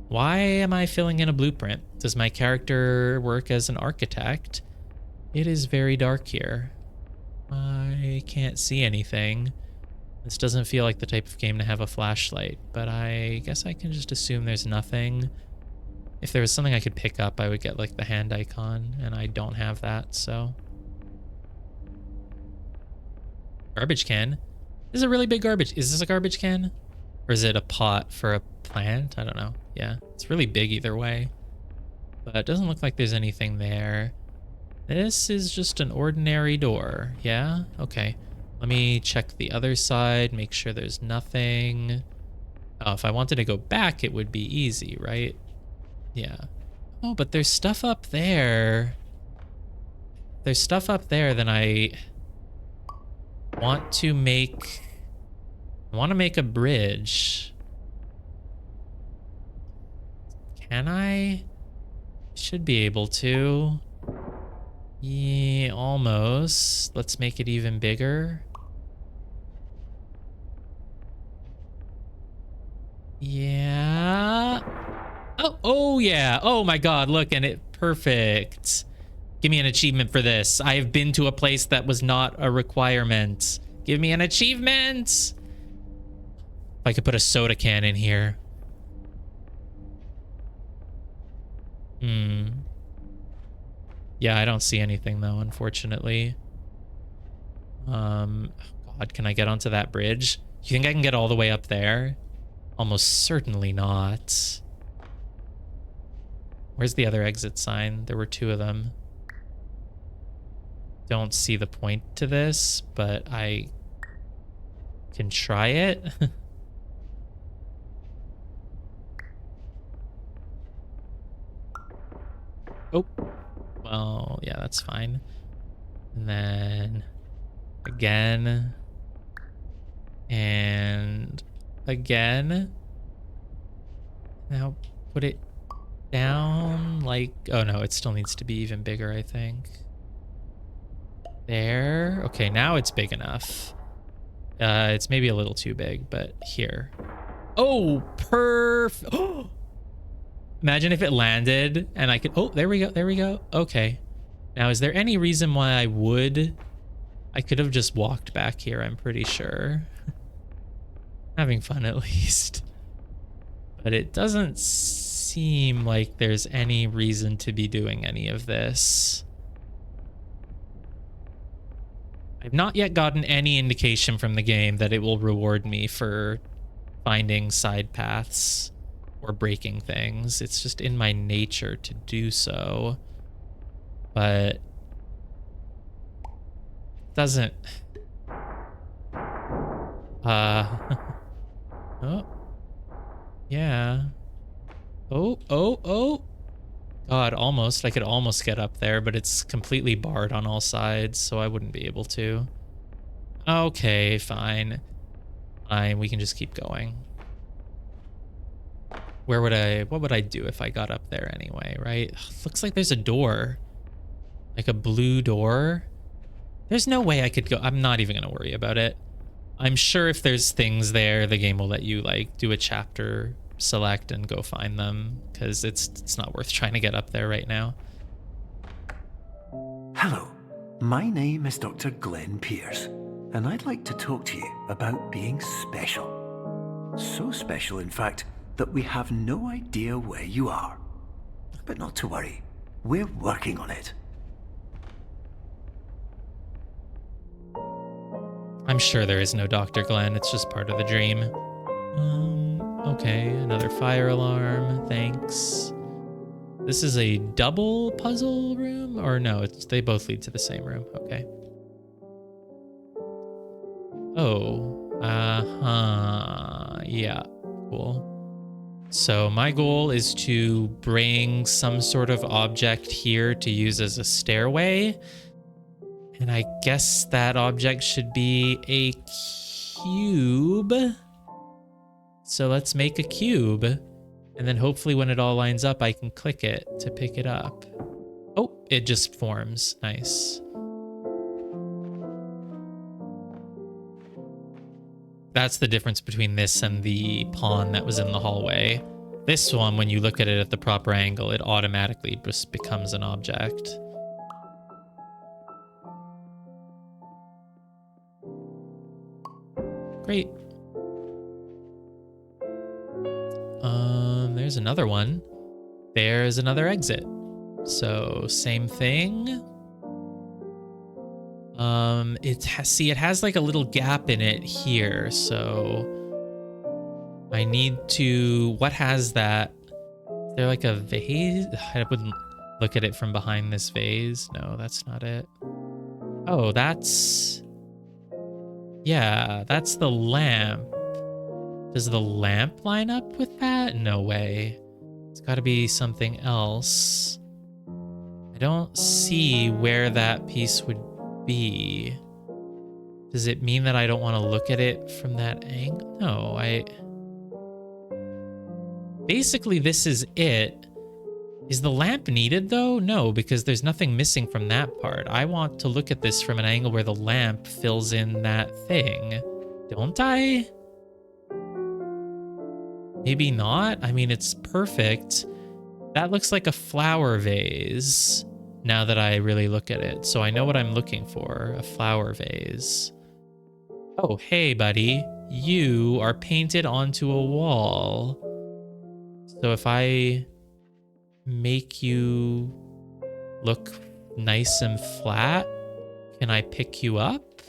A: Why am I filling in a blueprint? Does my character work as an architect? It is very dark here. I can't see anything. This doesn't feel like the type of game to have a flashlight, but I guess I can just assume there's nothing. If there was something I could pick up, I would get like the hand icon, and I don't have that, so. Garbage can. This is a really big garbage. Is this a garbage can? Or is it a pot for a plant? I don't know. Yeah, it's really big either way. But it doesn't look like there's anything there. This is just an ordinary door. Yeah? Okay. Let me check the other side, make sure there's nothing. Oh, if I wanted to go back, it would be easy, right? Yeah. Oh, but there's stuff up there. There's stuff up there that I want to make. I want to make a bridge. Can I? Should be able to. Yeah, almost. Let's make it even bigger. Yeah. Oh yeah. Oh my God, look, and it perfect. Give me an achievement for this. I have been to a place that was not a requirement. Give me an achievement. If I could put a soda can in here. Yeah, I don't see anything though, unfortunately. God, can I get onto that bridge? You think I can get all the way up there? Almost certainly not. Where's the other exit sign? There were two of them. Don't see the point to this, but I can try it. Oh, well, yeah, that's fine. And then again and again. Now put it down like, oh no, it still needs to be even bigger, I think. There. Okay, now it's big enough. It's maybe a little too big, but here. Oh, perfect. Imagine if it landed and I could, oh, there we go, there we go. Okay. Now, is there any reason why I could have just walked back here, I'm pretty sure. Having fun at least. But it doesn't seem like there's any reason to be doing any of this. I've not yet gotten any indication from the game that it will reward me for finding side paths or breaking things. It's just in my nature to do so. But doesn't oh yeah. Oh God, almost. I could almost get up there, but it's completely barred on all sides, so I wouldn't be able to. Okay, fine. We can just keep going. What would I do if I got up there anyway, right? Looks like there's a door. Like a blue door. There's no way I could go. I'm not even going to worry about it. I'm sure if there's things there, the game will let you like do a chapter select and go find them, because it's not worth trying to get up there right now.
B: Hello, my name is Dr. Glenn Pierce, and I'd like to talk to you about being special. So special, in fact, that we have no idea where you are. But not to worry, we're working on it.
A: I'm sure there is no Dr. Glenn. It's just part of the dream. Okay, another fire alarm. Thanks. This is a double puzzle room? Or no, they both lead to the same room. Okay. Oh. Yeah, cool. So my goal is to bring some sort of object here to use as a stairway. And I guess that object should be a cube. So let's make a cube. And then hopefully when it all lines up, I can click it to pick it up. Oh, it just forms. Nice. That's the difference between this and the pawn that was in the hallway. This one, when you look at it at the proper angle, it automatically just becomes an object. Great. There's another one. There's another exit. So same thing. It has like a little gap in it here, so I need to, what has that? Is there like a vase? I wouldn't look at it from behind this vase. No, that's not it. Oh, yeah, that's the lamp. Does the lamp line up with that? No way. It's got to be something else. I don't see where that piece would be. Does it mean that I don't want to look at it from that angle? No, Basically, this is it. Is the lamp needed, though? No, because there's nothing missing from that part. I want to look at this from an angle where the lamp fills in that thing. Don't I? Maybe not? I mean, it's perfect. That looks like a flower vase now that I really look at it. So I know what I'm looking for, a flower vase. Oh, hey, buddy. You are painted onto a wall. So if I make you look nice and flat, can I pick you up?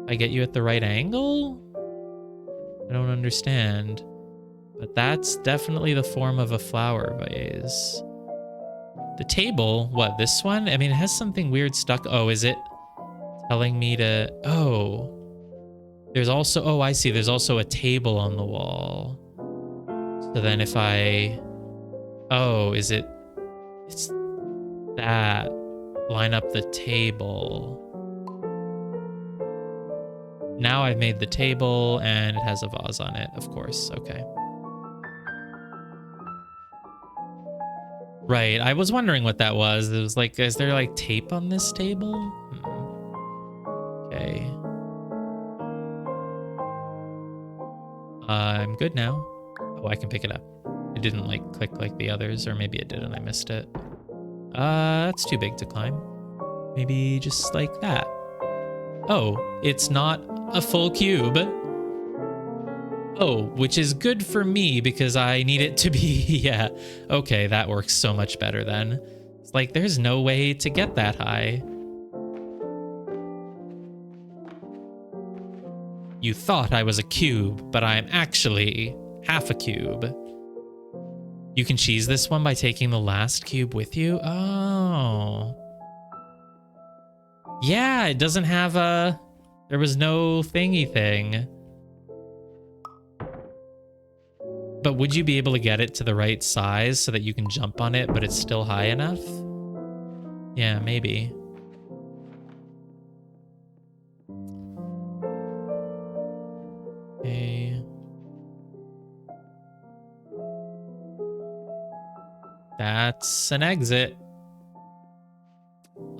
A: I get you at the right angle? I don't understand. But that's definitely the form of a flower vase. The table, what, this one? I mean, it has something weird stuck. Oh, is it telling me to... Oh. There's also... Oh, I see. There's also a table on the wall. So then if I... Oh, is it... It's that. Line up the table. Now I've made the table, and it has a vase on it, of course. Okay. Right, I was wondering what that was. It was like, is there like tape on this table? Okay. I'm good now. Oh, I can pick it up. It didn't like click like the others, or maybe it did and I missed it. That's too big to climb. Maybe just like that. Oh, it's not a full cube. Oh, which is good for me because I need it to be, yeah. Okay, that works so much better then. It's like there's no way to get that high. You thought I was a cube, but I'm actually half a cube. You can cheese this one by taking the last cube with you? Oh. Yeah, it doesn't have a... There was no thingy thing. But would you be able to get it to the right size so that you can jump on it, but it's still high enough? Yeah, maybe. Okay. That's an exit.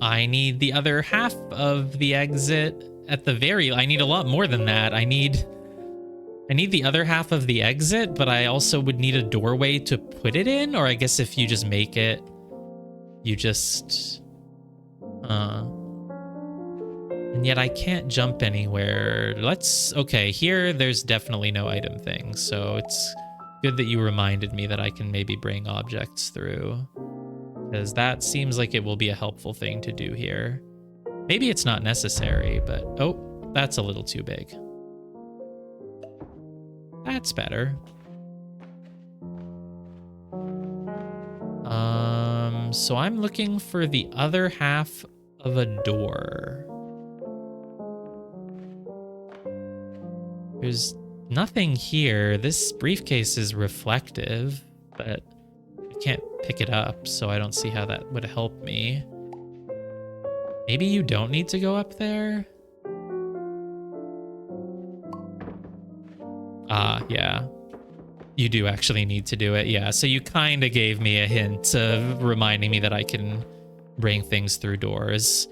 A: I need the other half of the exit at the very... I need a lot more than that. I need the other half of the exit, but I also would need a doorway to put it in. Or I guess if you just make it, you just... And yet I can't jump anywhere. Okay, here there's definitely no item thing, so it's good that you reminded me that I can maybe bring objects through, because that seems like it will be a helpful thing to do here. Maybe it's not necessary, but oh, that's a little too big. That's better. So I'm looking for the other half of a door. There's nothing here. This briefcase is reflective, but I can't pick it up, so I don't see how that would help me. Maybe you don't need to go up there? Yeah. You do actually need to do it, yeah. So you kind of gave me a hint of reminding me that I can bring things through doors.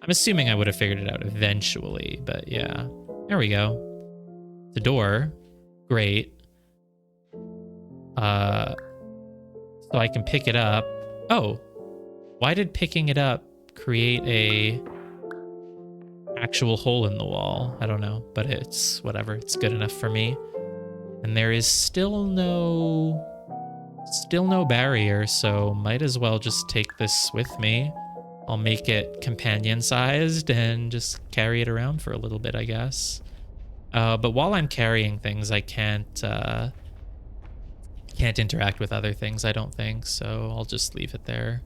A: I'm assuming I would have figured it out eventually, but yeah. There we go. The door. Great. So I can pick it up. Oh. Why did picking it up create a actual hole in the wall? I don't know, but it's whatever. It's good enough for me. And there is still no barrier, so might as well just take this with me. I'll make it companion-sized and just carry it around for a little bit, I guess. But while I'm carrying things, I can't interact with other things, I don't think, so I'll just leave it there.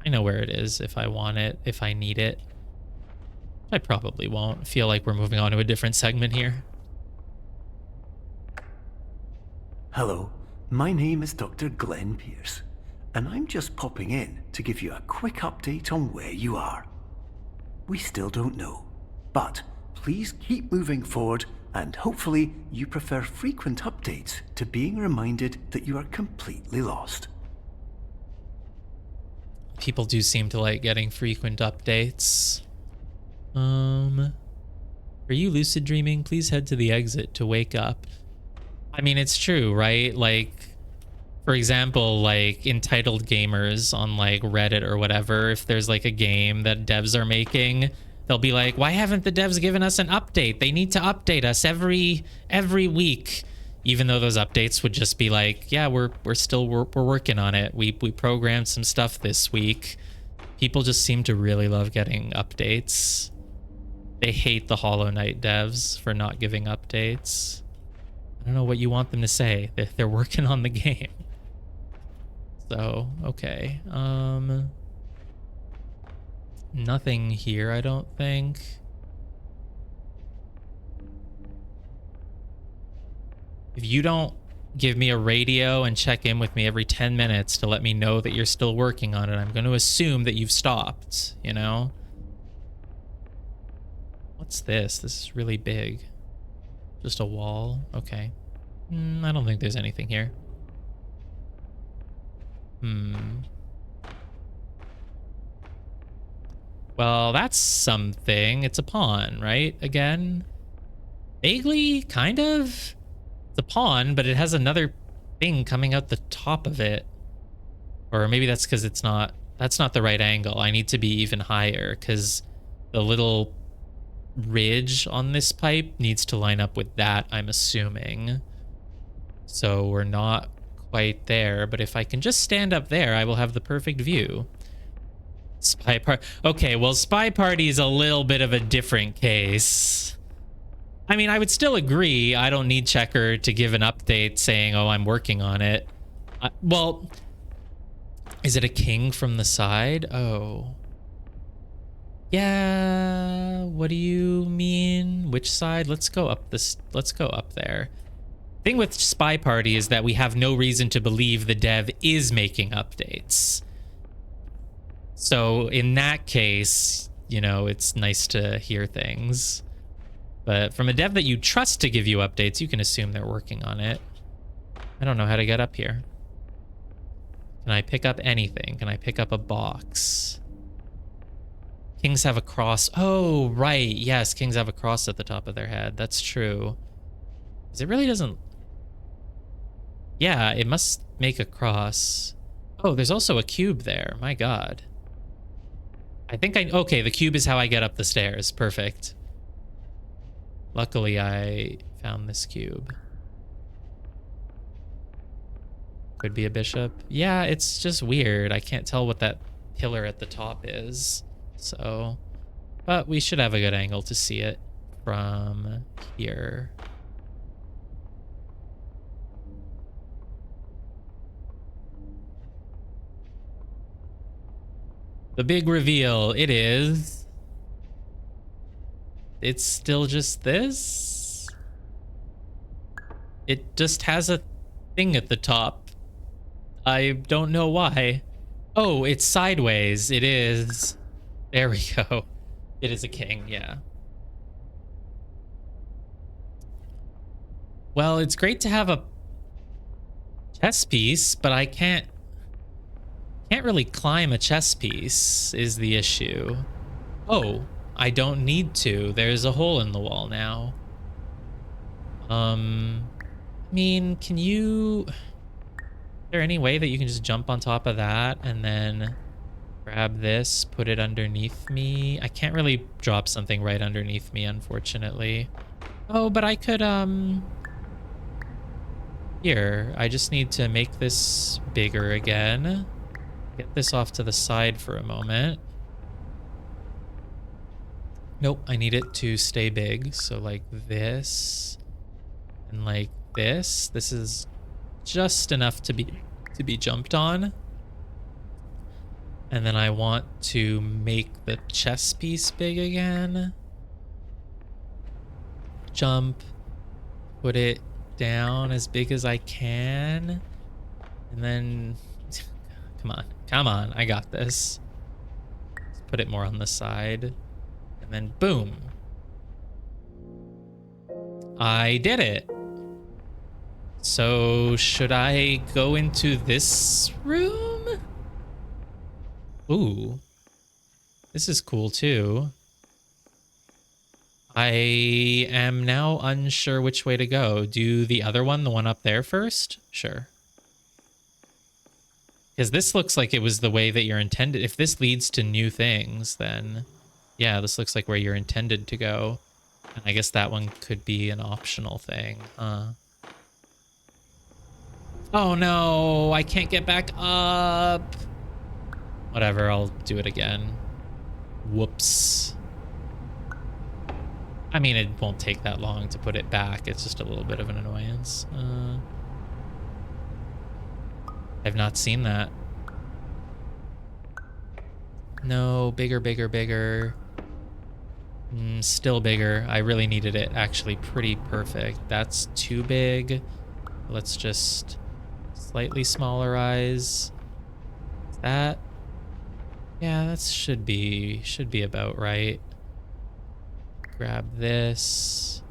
A: I know where it is if I want it, if I need it. I probably won't. Feel like we're moving on to a different segment here.
B: Hello, my name is Dr. Glenn Pierce, and I'm just popping in to give you a quick update on where you are. We still don't know, but please keep moving forward, and hopefully you prefer frequent updates to being reminded that you are completely lost.
A: People do seem to like getting frequent updates. Are you lucid dreaming? Please head to the exit to wake up. I mean, it's true, right? Like, for example, like entitled gamers on like Reddit or whatever, if there's like a game that devs are making, they'll be like, why haven't the devs given us an update? They need to update us every week. Even though those updates would just be like, yeah, we're working on it. We programmed some stuff this week. People just seem to really love getting updates. They hate the Hollow Knight devs for not giving updates. I don't know what you want them to say. They're working on the game. So, okay. Nothing here, I don't think. If you don't give me a radio and check in with me every 10 minutes to let me know that you're still working on it, I'm going to assume that you've stopped, you know? What's this? This is really big. Just a wall? Okay. I don't think there's anything here. Well, that's something. It's a pawn, right? Again? Vaguely? Kind of? It's a pawn, but it has another thing coming out the top of it. Or maybe that's because that's not the right angle. I need to be even higher because the little ridge on this pipe needs to line up with that, I'm assuming. So we're not quite there, but if I can just stand up there, I will have the perfect view. Spy party. Okay, well, spy party is a little bit of a different case. I mean, I would still agree. I don't need Checker to give an update saying, oh, I'm working on it. Well, is it a king from the side? Oh. Yeah, what do you mean? Which side? Let's go up there. Thing with Spy Party is that we have no reason to believe the dev is making updates. So in that case, you know, it's nice to hear things. But from a dev that you trust to give you updates, you can assume they're working on it. I don't know how to get up here. Can I pick up anything? Can I pick up a box? Kings have a cross. Oh, right. Yes, kings have a cross at the top of their head. That's true. 'Cause it really doesn't... Yeah, it must make a cross. Oh, there's also a cube there. My God. I think I... Okay, the cube is how I get up the stairs. Perfect. Luckily, I found this cube. Could be a bishop. Yeah, it's just weird. I can't tell what that pillar at the top is. So... But we should have a good angle to see it from here. The big reveal, it is... It's still just this? It just has a thing at the top. I don't know why. Oh, it's sideways. It is. There we go. It is a king, yeah. Well, it's great to have a chess piece, but I can't really climb a chess piece is the issue. Oh, I don't need to. There's a hole in the wall now. I mean, can you... Is there any way that you can just jump on top of that and then grab this, put it underneath me? I can't really drop something right underneath me, unfortunately. Oh, but I could, Here, I just need to make this bigger again. Get this off to the side for a moment. Nope, I need it to stay big. So like this and like this. This is just enough to be jumped on. And then I want to make the chess piece big again. Jump, put it down as big as I can. And then come on, I got this. Let's put it more on the side. And then boom. I did it. So should I go into this room? Ooh. This is cool too. I am now unsure which way to go. Do the other one, the one up there first? Sure. Because this looks like it was the way that you're intended. If this leads to new things, then yeah, this looks like where you're intended to go. And I guess that one could be an optional thing. Oh no, I can't get back up. Whatever, I'll do it again. Whoops. I mean, it won't take that long to put it back. It's just a little bit of an annoyance. I've not seen that. No, bigger, bigger, bigger. Still bigger. I really needed it actually pretty perfect. That's too big. Let's just slightly smallerize. That. Yeah, that should be about right. Grab this.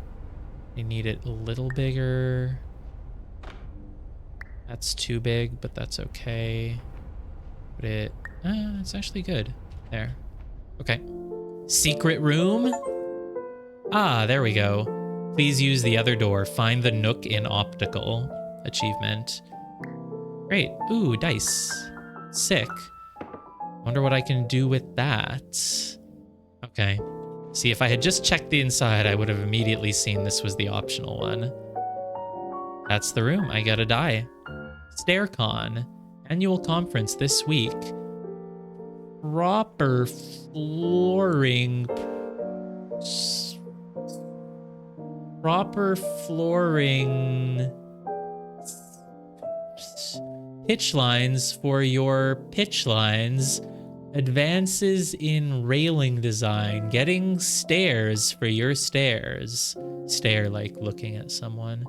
A: I need it a little bigger. That's too big, but that's okay. Put it... it's actually good. There. Okay. Secret room? Ah, there we go. Please use the other door. Find the nook in optical. Achievement. Great. Ooh, dice. Sick. Wonder what I can do with that. Okay. See, if I had just checked the inside, I would have immediately seen this was the optional one. That's the room. I gotta die. StairCon. Annual conference this week. Proper flooring. Proper flooring. Pitch lines for your pitch lines. Advances in railing design. Getting stairs for your stairs. Stare like looking at someone.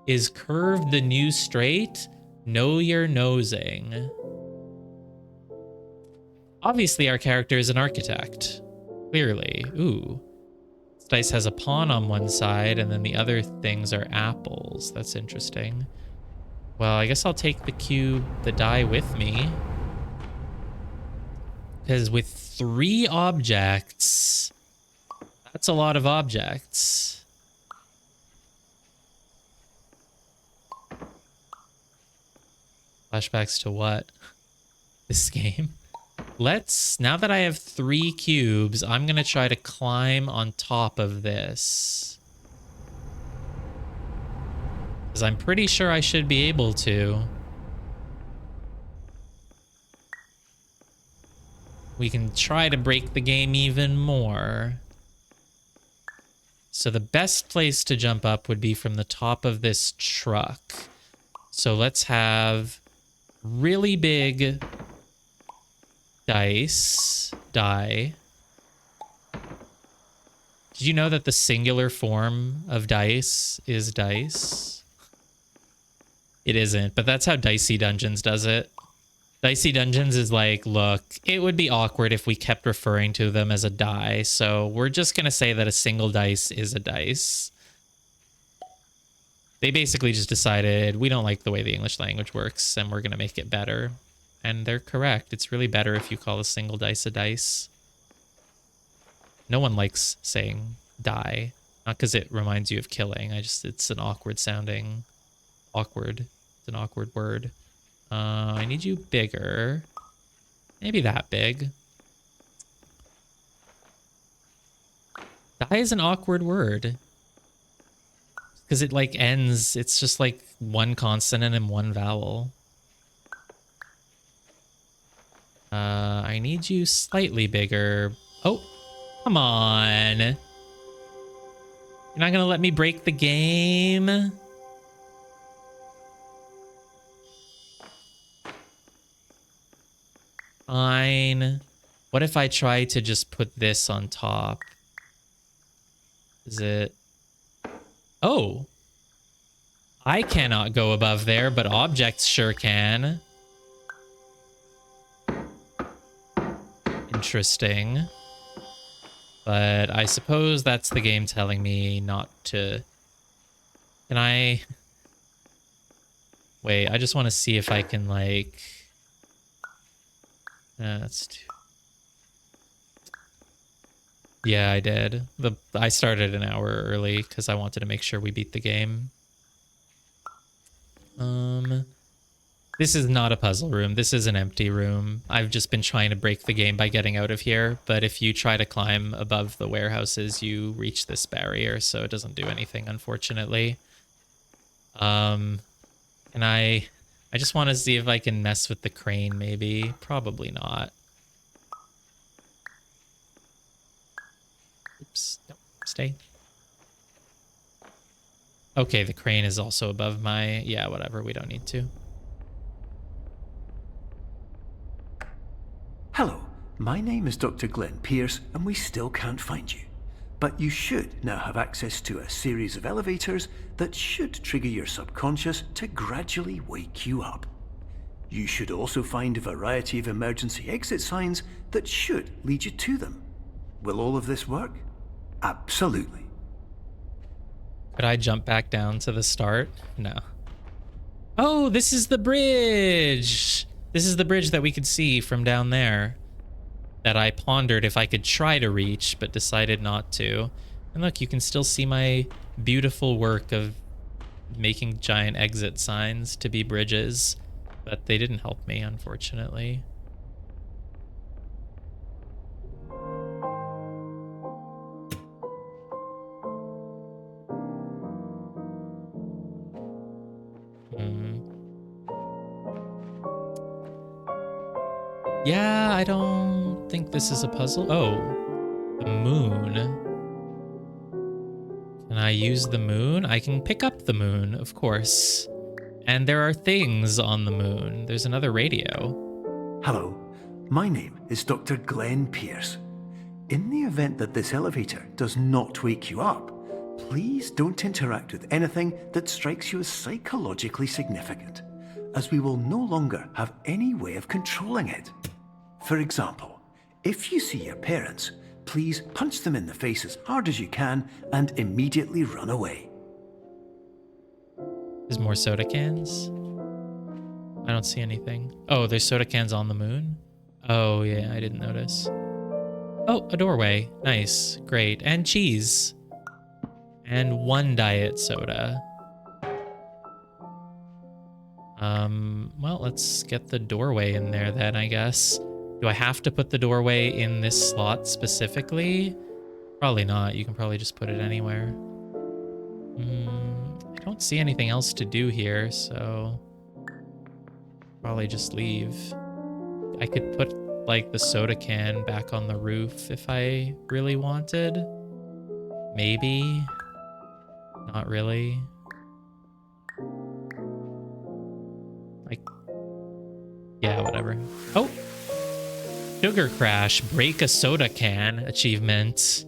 A: Is curved the new straight? Know your nosing. Obviously, our character is an architect. Clearly. Ooh. This dice has a pawn on one side, and then the other things are apples. That's interesting. Well, I guess I'll take the cube, the die with me. Because with 3 objects, that's a lot of objects. Flashbacks to what? This game? Now that I have 3 cubes, I'm gonna try to climb on top of this. Because I'm pretty sure I should be able to. We can try to break the game even more. So the best place to jump up would be from the top of this truck. So let's have really big die. Did you know that the singular form of dice is dice? It isn't, but that's how Dicey Dungeons does it. Dicey Dungeons is like, look, it would be awkward if we kept referring to them as a die, so we're just going to say that a single dice is a dice. They basically just decided we don't like the way the English language works, and we're going to make it better. And they're correct. It's really better if you call a single dice a dice. No one likes saying die. Not because it reminds you of killing. It's an awkward sounding. Awkward. It's an awkward word. I need you bigger. Maybe that big. Die is an awkward word. Because it like ends, it's just like one consonant and one vowel. I need you slightly bigger. Oh, come on. You're not gonna let me break the game? Fine. What if I try to just put this on top? Is it... Oh. I cannot go above there, but objects sure can. Interesting. But I suppose that's the game telling me not to... Can I... Wait, I just want to see if I can, like... That's too... Yeah, I did. I started an hour early because I wanted to make sure we beat the game. This is not a puzzle room. This is an empty room. I've just been trying to break the game by getting out of here, but if you try to climb above the warehouses, you reach this barrier, so it doesn't do anything, unfortunately. And I just want to see if I can mess with the crane, maybe. Probably not. Oops. No, stay. Okay, the crane is also above my... Yeah, whatever. We don't need to.
B: Hello, my name is Dr. Glenn Pierce, and we still can't find you. But you should now have access to a series of elevators that should trigger your subconscious to gradually wake you up. You should also find a variety of emergency exit signs that should lead you to them. Will all of this work? Absolutely.
A: Could I jump back down to the start? No. Oh, this is the bridge! This is the bridge that we could see from down there. That I pondered if I could try to reach, but decided not to. And look, you can still see my beautiful work of making giant exit signs to be bridges. But they didn't help me, unfortunately. Yeah, I don't think this is a puzzle. Oh, the moon. Can I use the moon? I can pick up the moon, of course. And there are things on the moon. There's another radio.
B: Hello, my name is Dr. Glenn Pierce. In the event that this elevator does not wake you up, please don't interact with anything that strikes you as psychologically significant, as we will no longer have any way of controlling it. For example, if you see your parents, please punch them in the face as hard as you can and immediately run away.
A: There's more soda cans? I don't see anything. Oh, there's soda cans on the moon? Oh, yeah, I didn't notice. Oh, a doorway. Nice. Great. And cheese. And 1 diet soda. Well, let's get the doorway in there then, I guess. Do I have to put the doorway in this slot specifically? Probably not. You can probably just put it anywhere. I don't see anything else to do here, so probably just leave. I could put, like, the soda can back on the roof if I really wanted. Maybe. Not really. Like, yeah, whatever. Oh! Sugar Crash, break a soda can achievement.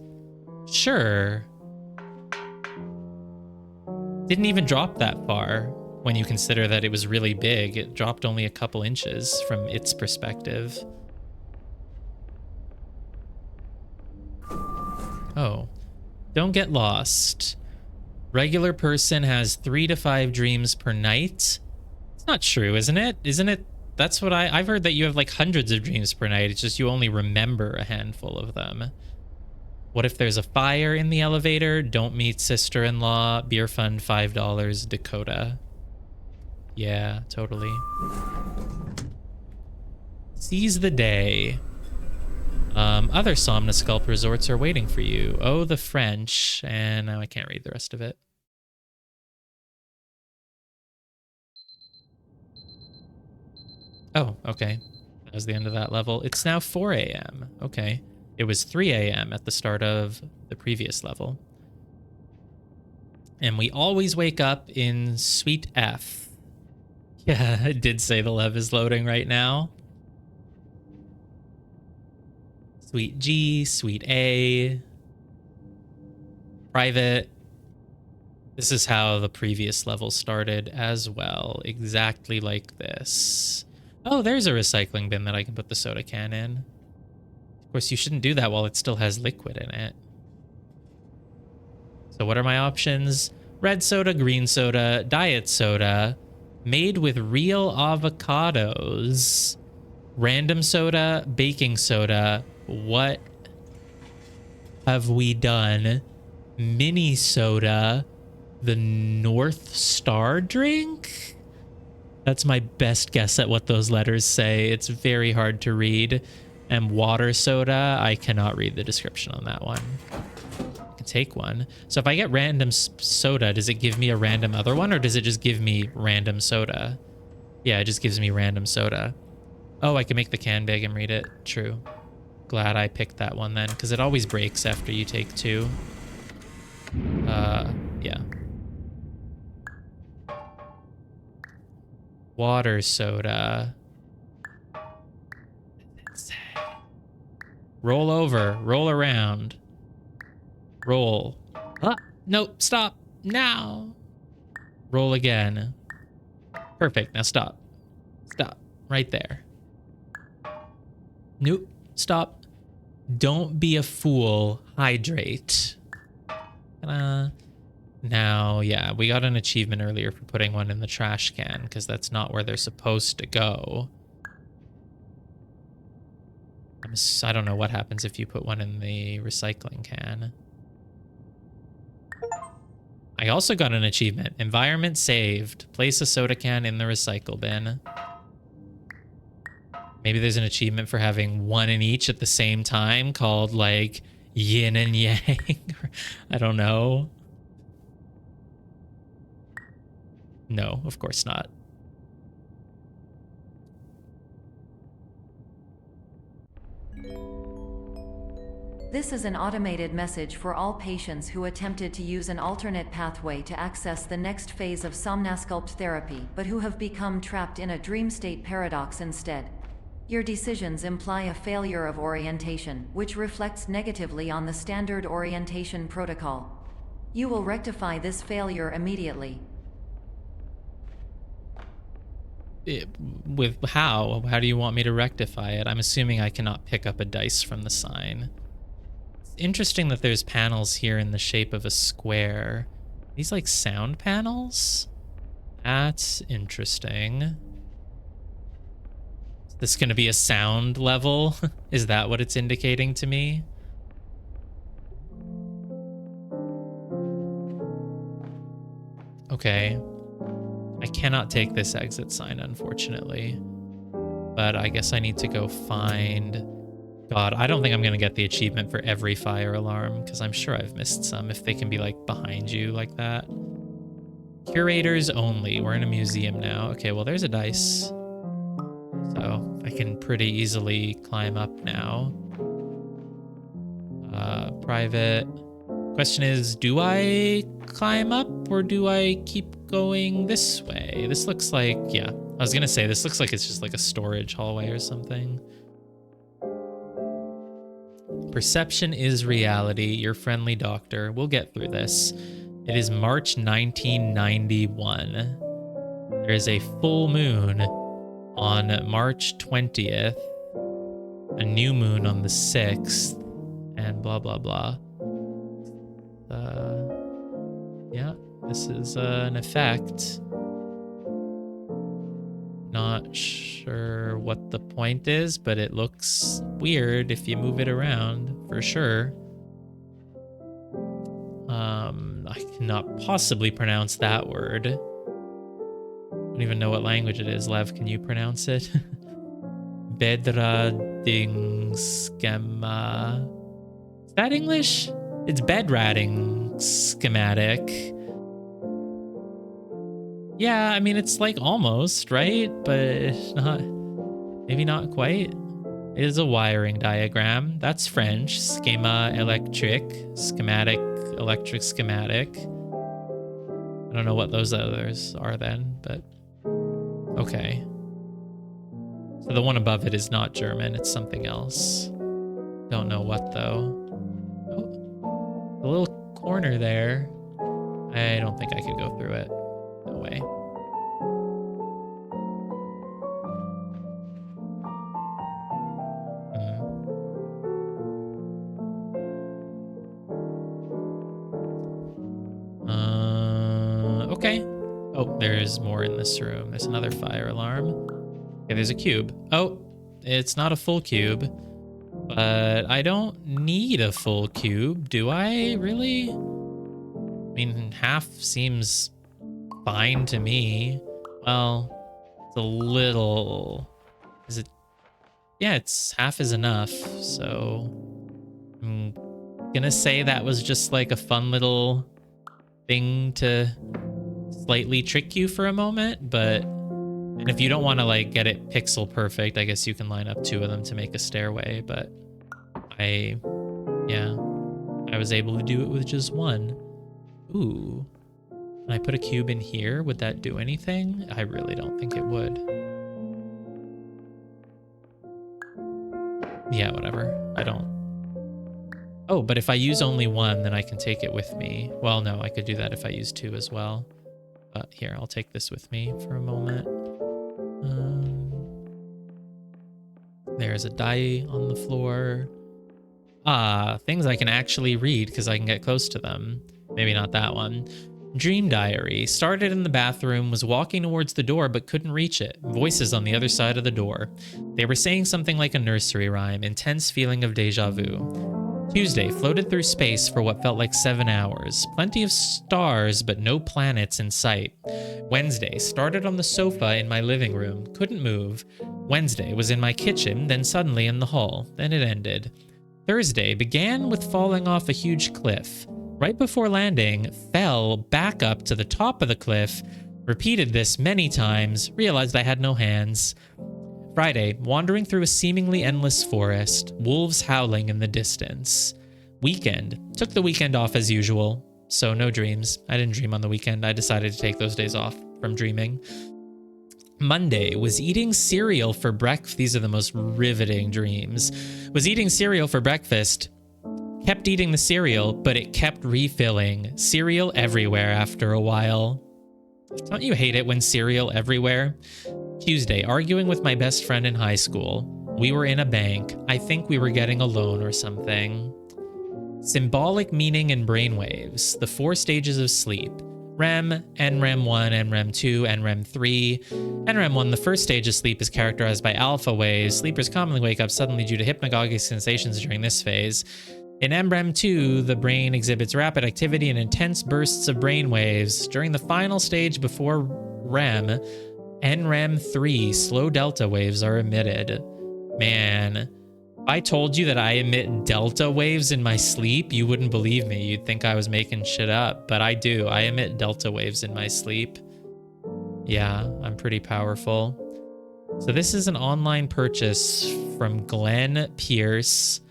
A: Sure. Didn't even drop that far when you consider that it was really big. It dropped only a couple inches from its perspective. Oh. Don't get lost. Regular person has 3 to 5 dreams per night. It's not true, isn't it? Isn't it? That's what I've heard, that you have like hundreds of dreams per night. It's just you only remember a handful of them. What if there's a fire in the elevator? Don't meet sister-in-law. Beer fund $5. Dakota. Yeah, totally. Seize the day. Other Somnasculpt resorts are waiting for you. Oh, the French. And now I can't read the rest of it. Oh, okay. That was the end of that level. It's now 4 a.m. Okay. It was 3 a.m. at the start of the previous level. And we always wake up in Suite F. Yeah, it did say the lev is loading right now. Suite G, Suite A, private. This is how the previous level started as well. Exactly like this. Oh, there's a recycling bin that I can put the soda can in. Of course, you shouldn't do that while it still has liquid in it. So what are my options? Red soda, green soda, diet soda, made with real avocados, random soda, baking soda. What have we done? Mini soda, the North Star drink? That's my best guess at what those letters say. It's very hard to read. And water soda, I cannot read the description on that one. I can take one. So if I get random soda, does it give me a random other one, or does it just give me random soda? Yeah, it just gives me random soda. Oh, I can make the can big and read it. True. Glad I picked that one then, because it always breaks after you take 2. Yeah. Water soda. Roll over. Roll around. Roll. Ah, nope. Stop. Now. Roll again. Perfect. Now stop. Stop. Right there. Nope. Stop. Don't be a fool. Hydrate. Now, yeah, we got an achievement earlier for putting one in the trash can, because that's not where they're supposed to go. I don't know what happens if you put one in the recycling can. I also got an achievement. Environment saved. Place a soda can in the recycle bin. Maybe there's an achievement for having one in each at the same time called, like, yin and yang. I don't know. No, of course not.
C: This is an automated message for all patients who attempted to use an alternate pathway to access the next phase of Somnasculpt therapy, but who have become trapped in a dream state paradox instead. Your decisions imply a failure of orientation, which reflects negatively on the standard orientation protocol. You will rectify this failure immediately.
A: With how? How do you want me to rectify it? I'm assuming I cannot pick up a dice from the sign. It's interesting that there's panels here in the shape of a square. These like sound panels? That's interesting. This going to be a sound level? Is that what it's indicating to me? Okay. I cannot take this exit sign, unfortunately. But I guess I need to go find... God, I don't think I'm going to get the achievement for every fire alarm, because I'm sure I've missed some if they can be, like, behind you like that. Curators only. We're in a museum now. Okay, well, there's a dice. So I can pretty easily climb up now. Private. Question is, do I climb up or do I keep going this way? This looks like, yeah, I was gonna say, this looks like it's just like a storage hallway or something. Perception is reality. Your friendly doctor. We'll get through this. It is March 1991. There is a full moon on March 20th, a new moon on the 6th, and blah, blah, blah. Yeah, this is an effect. Not sure what the point is, but it looks weird if you move it around, for sure. I cannot possibly pronounce that word. I don't even know what language it is. Lev, can you pronounce it? Bedradingschema. Is that English? It's bedratting schematic. Yeah, I mean, it's like almost, right? But it's not, maybe not quite. It is a wiring diagram. That's French. Schema electric. Schematic, electric schematic. I don't know what those others are then, but okay. So the one above it is not German, it's something else. Don't know what though. Oh, the little corner there. I don't think I could go through it. No way. Okay. Oh, there's more in this room. There's another fire alarm. Okay, there's a cube. Oh, it's not a full cube. But I don't need a full cube, do I? Really? I mean, half seems fine to me. Well, it's a little... Is it... Yeah, it's half is enough, so... I'm gonna say that was just like a fun little thing to slightly trick you for a moment, but... And if you don't want to, like, get it pixel perfect, I guess you can line up two of them to make a stairway, but... I was able to do it with just one. Ooh. Can I put a cube in here? Would that do anything? I really don't think it would. Yeah, whatever. I don't... Oh, but if I use only one, then I can take it with me. Well, no, I could do that if I use two as well. But here, I'll take this with me for a moment. There's a die on the floor. Ah, things I can actually read because I can get close to them. Maybe not that one. Dream diary. Started in the bathroom, was walking towards the door but couldn't reach it. Voices on the other side of the door. They were saying something like a nursery rhyme. Intense feeling of deja vu. Tuesday. Floated through space for what felt like 7 hours. Plenty of stars but no planets in sight. Wednesday. Started on the sofa in my living room. Couldn't move. Wednesday. Was in my kitchen, then suddenly in the hall. Then it ended. Thursday. Began with falling off a huge cliff. Right before landing, fell back up to the top of the cliff, repeated this many times, realized I had no hands. Friday, wandering through a seemingly endless forest, wolves howling in the distance. Weekend, took the weekend off as usual, so no dreams. I didn't dream on the weekend. I decided to take those days off from dreaming. Monday, was eating cereal for breakfast. These are the most riveting dreams. Was eating cereal for breakfast. Kept eating the cereal, but it kept refilling. Cereal everywhere after a while. Don't you hate it when cereal everywhere? Tuesday, arguing with my best friend in high school. We were in a bank. I think we were getting a loan or something. Symbolic meaning in brainwaves. The 4 stages of sleep. REM, NREM 1, NREM 2, NREM 3. NREM 1, the first stage of sleep, is characterized by alpha waves. Sleepers commonly wake up suddenly due to hypnagogic sensations during this phase. In NREM 2, the brain exhibits rapid activity and intense bursts of brain waves. During the final stage before REM, NREM 3, slow delta waves are emitted. Man, if I told you that I emit delta waves in my sleep, you wouldn't believe me. You'd think I was making shit up, but I do. I emit delta waves in my sleep. Yeah, I'm pretty powerful. So this is an online purchase from Glenn Pierce.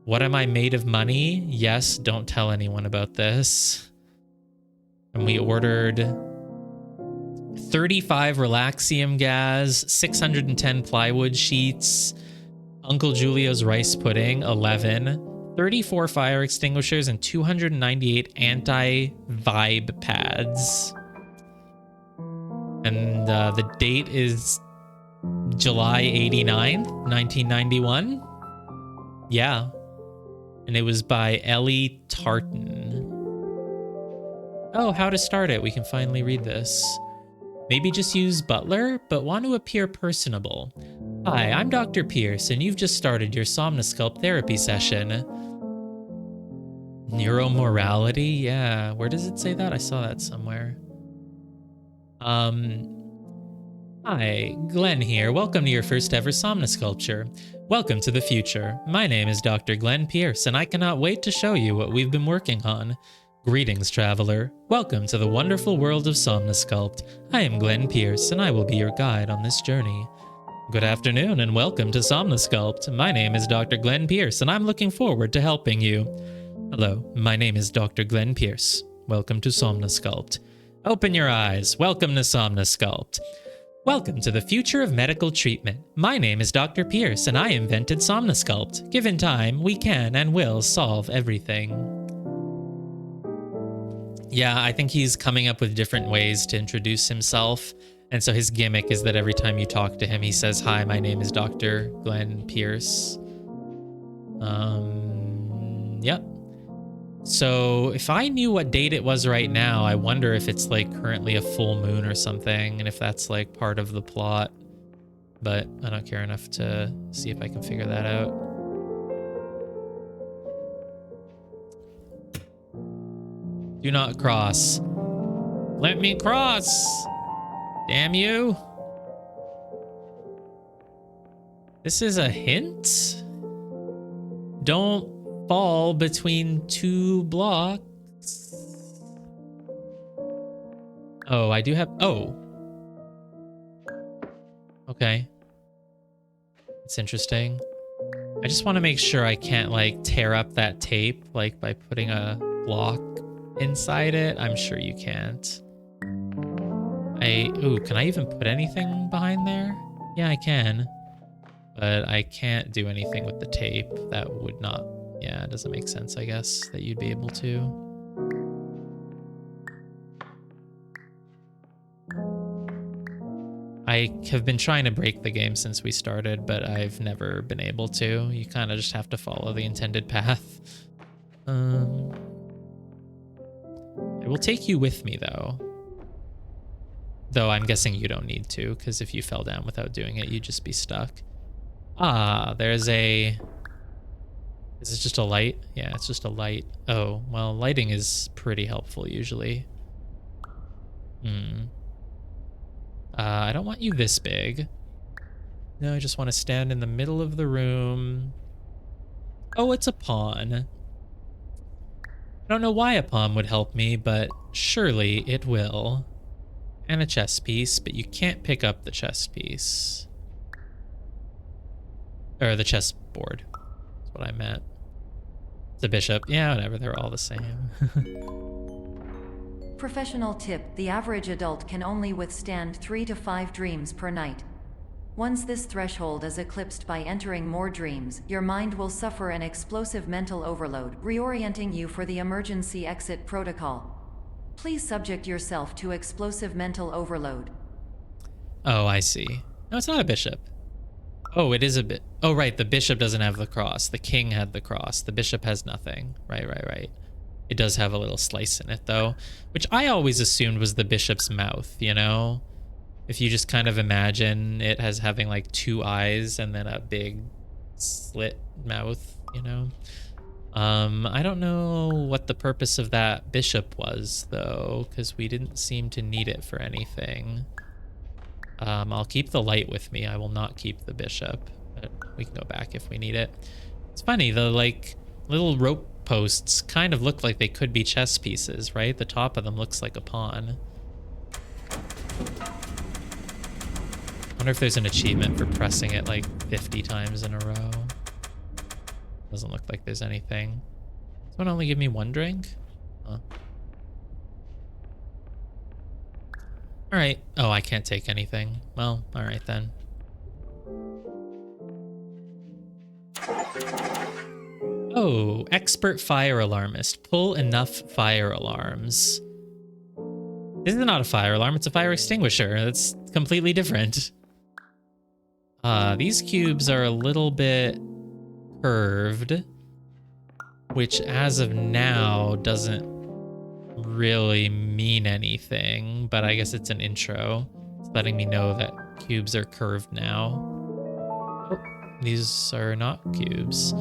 A: What am I made of money? Yes, don't tell anyone about this. And we ordered 35 Relaxium gas, 610 plywood sheets, Uncle Julio's rice pudding, 11, 34 fire extinguishers, and 298 anti-vibe pads. And the date is July 89th, 1991. Yeah. And it was by Ellie Tartan. Oh, how to start it. We can finally read this. Maybe just use Butler, but want to appear personable. Hi, I'm Dr. Pierce, and you've just started your Somnosculpt therapy session. Neuromorality? Yeah. Where does it say that? I saw that somewhere. Hi, Glenn here. Welcome to your first ever Somnosculpture. Welcome to the future. My name is Dr. Glenn Pierce, and I cannot wait to show you what we've been working on. Greetings, traveler. Welcome to the wonderful world of Somnosculpt. I am Glenn Pierce, and I will be your guide on this journey. Good afternoon, and welcome to Somnosculpt. My name is Dr. Glenn Pierce, and I'm looking forward to helping you. Hello, my name is Dr. Glenn Pierce. Welcome to Somnosculpt. Open your eyes. Welcome to Somnosculpt. Welcome to the future of medical treatment. My name is Dr. Pierce, and I invented Somnosculpt. Given time, we can and will solve everything. Yeah, I think he's coming up with different ways to introduce himself. And so his gimmick is that every time you talk to him, he says, "Hi, my name is Dr. Glenn Pierce." Yep. So if I knew what date it was right now, I wonder if it's like currently a full moon or something, and if that's like part of the plot. But I don't care enough to see if I can figure that out. Do not cross. Let me cross! Damn you. This is a hint? Don't fall between two blocks. Oh, I do have... Oh. Okay. It's interesting. I just want to make sure I can't, like, tear up that tape, like, by putting a block inside it. I'm sure you can't. Ooh, can I even put anything behind there? Yeah, I can. But I can't do anything with the tape. That would not... Yeah, it doesn't make sense, I guess, that you'd be able to. I have been trying to break the game since we started, but I've never been able to. You kind of just have to follow the intended path. I will take you with me, though. Though I'm guessing you don't need to, because if you fell down without doing it, you'd just be stuck. Ah, there's a... Is it just a light? Yeah, it's just a light. Oh, well, lighting is pretty helpful usually. I don't want you this big. No, I just want to stand in the middle of the room. Oh, it's a pawn. I don't know why a pawn would help me, but surely it will. And a chess piece, but you can't pick up the chess piece. Or the chess board. That's what I meant. The bishop. Yeah, whatever. They're all the same.
C: Professional tip: the average adult can only withstand 3 to 5 dreams per night. Once this threshold is eclipsed by entering more dreams, your mind will suffer an explosive mental overload, reorienting you for the emergency exit protocol. Please subject yourself to explosive mental overload.
A: Oh, I see. No, it's not a bishop. Oh, it is a bit. Oh, right. The bishop doesn't have the cross. The king had the cross. The bishop has nothing. Right. It does have a little slice in it, though, which I always assumed was the bishop's mouth, you know? If you just kind of imagine it as having like 2 eyes and then a big slit mouth, you know? I don't know what the purpose of that bishop was, though, because we didn't seem to need it for anything. I'll keep the light with me. I will not keep the bishop, but we can go back if we need it. It's funny, the like little rope posts kind of look like they could be chess pieces, right? The top of them looks like a pawn. Wonder if there's an achievement for pressing it like 50 times in a row. Doesn't look like there's anything. This one only give me 1 drink? Huh. All right. Oh, I can't take anything. Well, all right then. Oh, expert fire alarmist. Pull enough fire alarms. This is not a fire alarm, it's a fire extinguisher. That's completely different. These cubes are a little bit curved, which as of now doesn't really mean anything, but I guess it's an intro. It's letting me know that cubes are curved now. Oh, these are not cubes.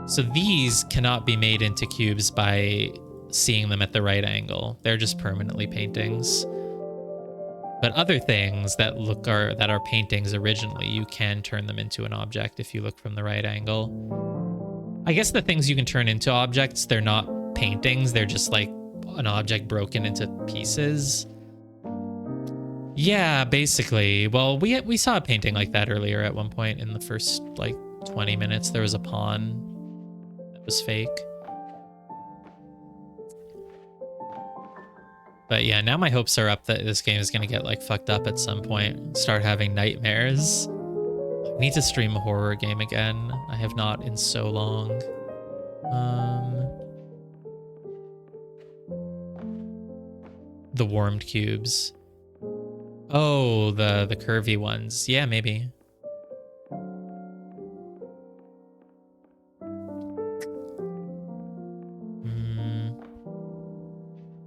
A: So these cannot be made into cubes by seeing them at the right angle. They're just permanently paintings. But other things that are paintings originally, you can turn them into an object if you look from the right angle. I guess the things you can turn into objects, they're not paintings, they're just like an object broken into pieces. Yeah, basically. Well, we saw a painting like that earlier at one point in the first like 20 minutes. There was a pawn that was fake. But yeah, now my hopes are up that this game is going to get like fucked up at some point. Start having nightmares. I need to stream a horror game again. I have not in so long. The warmed cubes. Oh, the curvy ones. Yeah, maybe.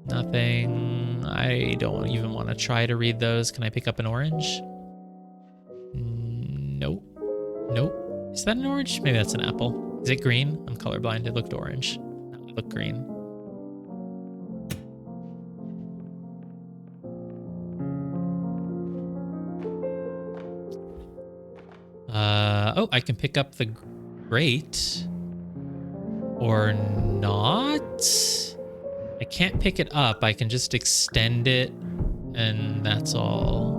A: Nothing. I don't even want to try to read those. Can I pick up an orange? Nope. Nope. Is that an orange? Maybe that's an apple. Is it green? I'm colorblind. It looked orange. No, it looked green. Oh, I can pick up the grate. Or not? I can't pick it up. I can just extend it, and that's all.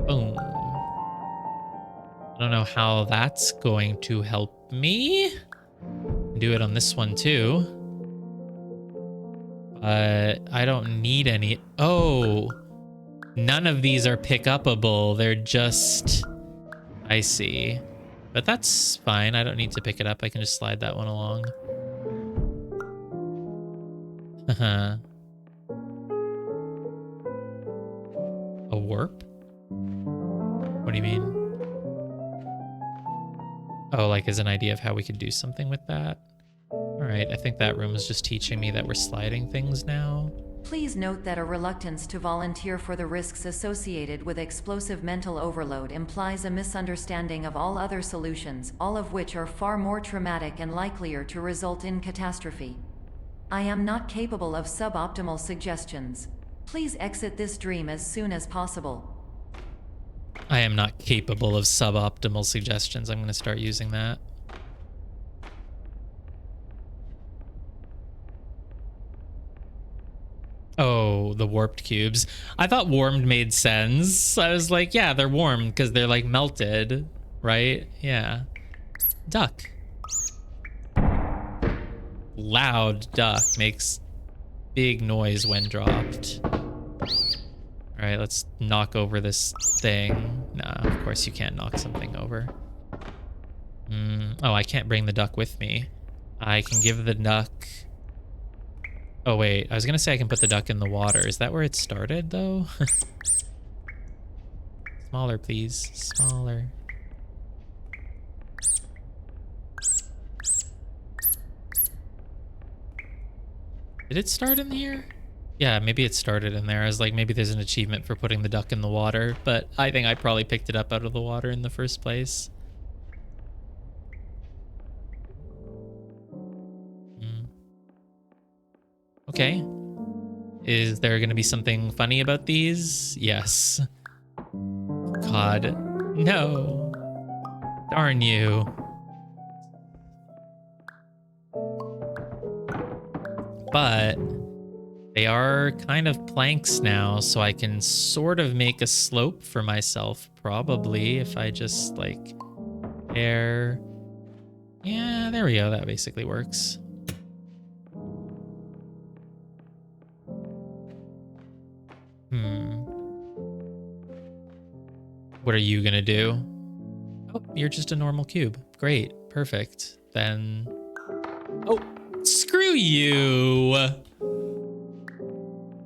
A: Boom. I don't know how that's going to help me. Do it on this one too. But I don't need any. Oh, none of these are pick-upable. They're just... I see. But that's fine. I don't need to pick it up. I can just slide that one along. A warp? What do you mean? Oh, like as an idea of how we could do something with that? Alright, I think that room is just teaching me that we're sliding things now.
C: Please note that a reluctance to volunteer for the risks associated with explosive mental overload implies a misunderstanding of all other solutions, all of which are far more traumatic and likelier to result in catastrophe. I am not capable of suboptimal suggestions. Please exit this dream as soon as possible.
A: I am not capable of suboptimal suggestions. I'm going to start using that. Oh, the warped cubes. I thought warmed made sense. I was like, yeah, they're warmed because they're like melted, right? Yeah. Duck. Loud duck makes big noise when dropped. All right, let's knock over this thing. Nah, of course you can't knock something over. Oh, I can't bring the duck with me. I can give the duck... Oh, wait. I was going to say I can put the duck in the water. Is that where it started, though? Smaller, please. Smaller. Did it start in here? Yeah, maybe it started in there. I was like, maybe there's an achievement for putting the duck in the water, but I think I probably picked it up out of the water in the first place. Okay. Is there going to be something funny about these? Yes. God. No. Darn you. But they are kind of planks now, so I can sort of make a slope for myself, probably, if I just, like, there. Yeah, there we go. That basically works. What are you gonna do? Oh, you're just a normal cube. Great. Perfect. Then... Oh, screw you!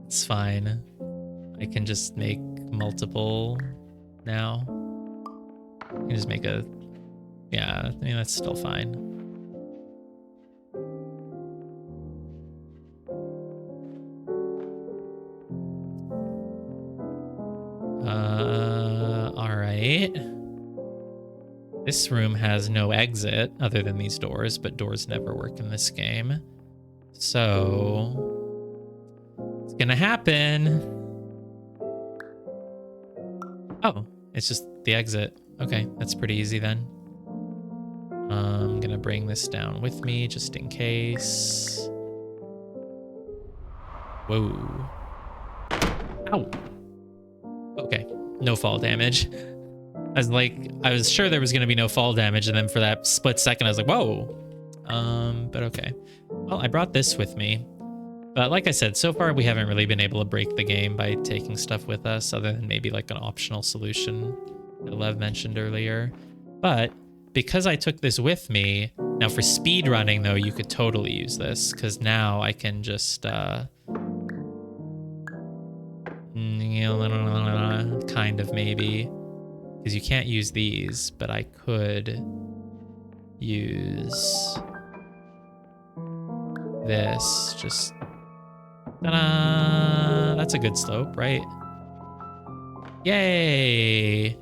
A: It's fine. I can just make multiple now. I can just make a... Yeah, I mean, that's still fine. Alright. This room has no exit other than these doors, but doors never work in this game. So... it's gonna happen. Oh, it's just the exit. Okay, that's pretty easy then. I'm gonna bring this down with me just in case. Whoa. Ow. Okay, no fall damage. I was sure there was gonna be no fall damage, and then for that split second I was like, whoa. But okay. Well, I brought this with me. But like I said, so far we haven't really been able to break the game by taking stuff with us, other than maybe like an optional solution that Lev mentioned earlier. But because I took this with me, now for speed running though, you could totally use this, because now I can just kind of maybe, because you can't use these, but I could use this. Just ta-da! That's a good slope, right? Yay!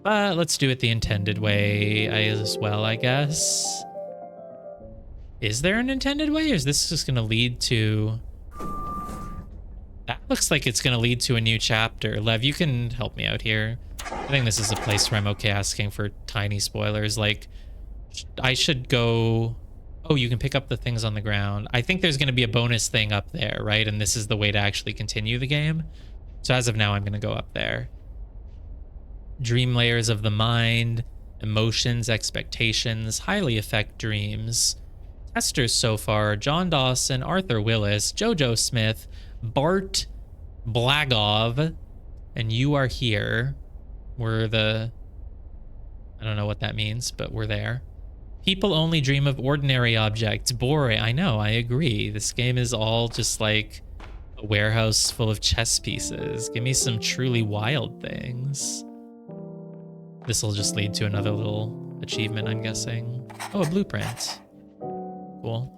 A: But let's do it the intended way as well, I guess. Is there an intended way, or is this just gonna lead to... That looks like it's gonna lead to a new chapter. Lev, you can help me out here. I think this is a place where I'm okay asking for tiny spoilers. Like, I should go... Oh, you can pick up the things on the ground. I think there's gonna be a bonus thing up there, right? And this is the way to actually continue the game. So as of now, I'm gonna go up there. Dream layers of the mind, emotions, expectations, highly affect dreams. Testers so far, John Dawson, Arthur Willis, Jojo Smith, Bart Blagov, and you are here. We're the... I don't know what that means, but we're there. People only dream of ordinary objects. Boring. I know, I agree. This game is all just like a warehouse full of chess pieces. Give me some truly wild things. This will just lead to another little achievement, I'm guessing. Oh, a blueprint. Cool.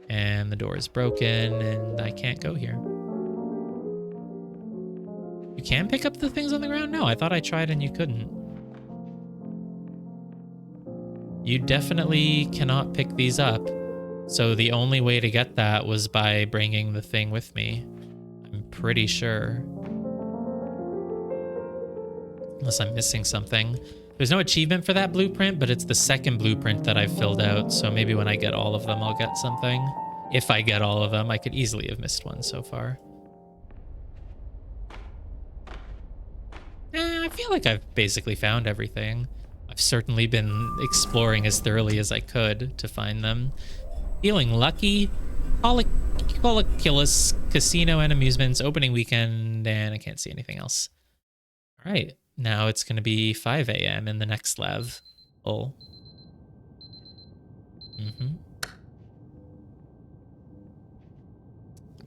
A: And the door is broken, and I can't go here. You can pick up the things on the ground? No, I thought I tried and you couldn't. You definitely cannot pick these up. So the only way to get that was by bringing the thing with me. I'm pretty sure. Unless I'm missing something. There's no achievement for that blueprint, but it's the second blueprint that I've filled out. So maybe when I get all of them, I'll get something. If I get all of them, I could easily have missed one so far. I feel like I've basically found everything. I've certainly been exploring as thoroughly as I could to find them. Feeling lucky. Coliculus Casino and Amusements opening weekend, and I can't see anything else. All right. Now it's going to be 5 a.m. in the next lev. Oh.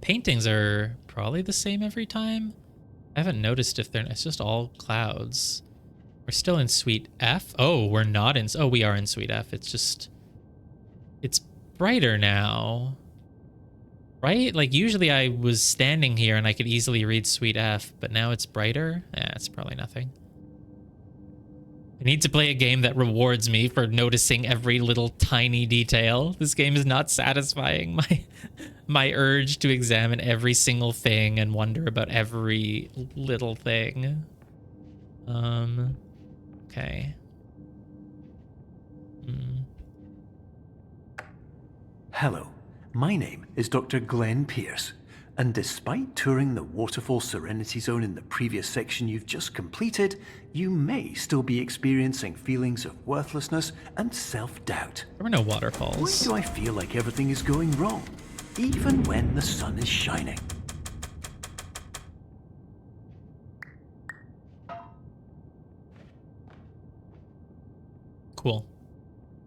A: Paintings are probably the same every time. I haven't noticed if they're... It's just all clouds. We're still in Suite F. Oh, we're not in... Oh, we are in Suite F. It's just... It's brighter now. Right? Like, usually I was standing here and I could easily read Sweet F, but now it's brighter? Eh, it's probably nothing. I need to play a game that rewards me for noticing every little tiny detail. This game is not satisfying my urge to examine every single thing and wonder about every little thing. Okay.
B: Hello, my name is Dr. Glenn Pierce, and despite touring the Waterfall Serenity Zone in the previous section you've just completed, you may still be experiencing feelings of worthlessness and self-doubt.
A: There were no
B: Why
A: waterfalls.
B: do I feel like everything is going wrong, even when the sun is shining?
A: Cool.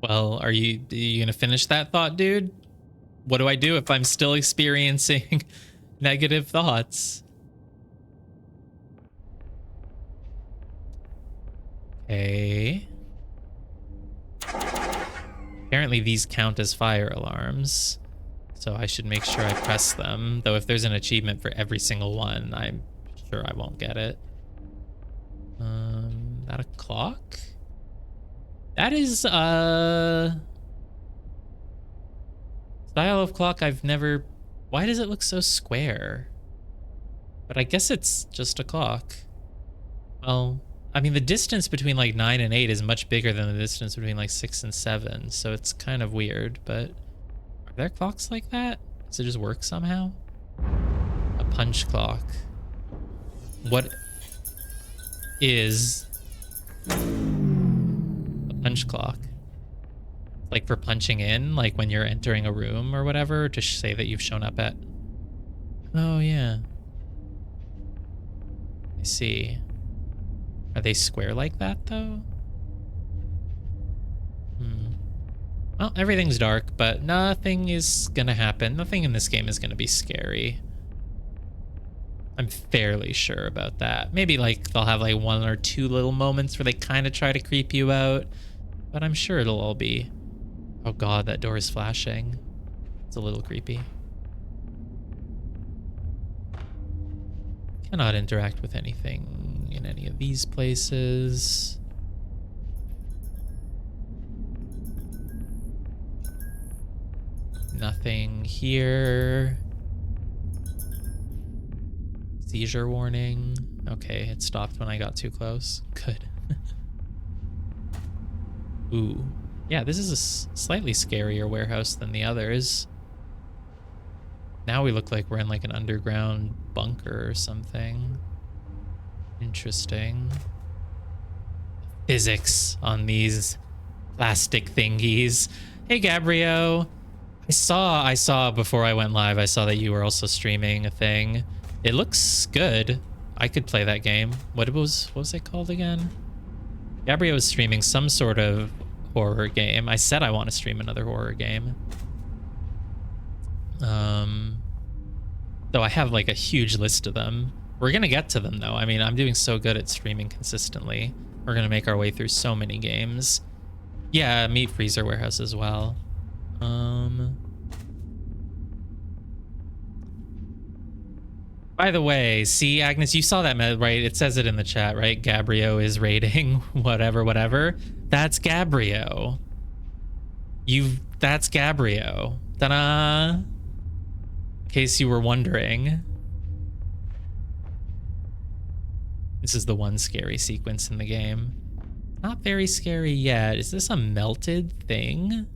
A: Well, are you gonna finish that thought, dude? What do I do if I'm still experiencing negative thoughts? Okay. Apparently these count as fire alarms, so I should make sure I press them. Though if there's an achievement for every single one, I'm sure I won't get it. That a clock? That is style of clock I've never... Why does it look so square? But I guess it's just a clock. Well, I mean, the distance between like 9 and 8 is much bigger than the distance between like 6 and 7, so it's kind of weird, but are there clocks like that? Does it just work somehow? A punch clock. What is a punch clock? Like for punching in, like when you're entering a room or whatever, to say that you've shown up at... Oh, yeah. I see. Are they square like that, though? Well, everything's dark, but nothing is gonna happen. Nothing in this game is gonna be scary. I'm fairly sure about that. Maybe, like, they'll have, like, 1 or 2 little moments where they kind of try to creep you out, but I'm sure it'll all be... Oh god, that door is flashing. It's a little creepy. Cannot interact with anything in any of these places. Nothing here. Seizure warning. Okay, it stopped when I got too close. Good. Ooh. Yeah, this is a slightly scarier warehouse than the others. Now we look like we're in like an underground bunker or something. Interesting. Physics on these plastic thingies. Hey, Gabriel. I saw before I went live, I saw that you were also streaming a thing. It looks good. I could play that game. What was it called again? Gabriel was streaming some sort of horror game. I said I want to stream another horror game. Though I have like a huge list of them. We're gonna get to them though. I mean, I'm doing so good at streaming consistently. We're gonna make our way through so many games. Yeah, Meat Freezer Warehouse as well. By the way, see, Agnes, you saw that, right? It says it in the chat, right? Gabriel is rating whatever. That's Gabriel. That's Gabriel. Ta-da! In case you were wondering. This is the one scary sequence in the game. Not very scary yet. Is this a melted thing?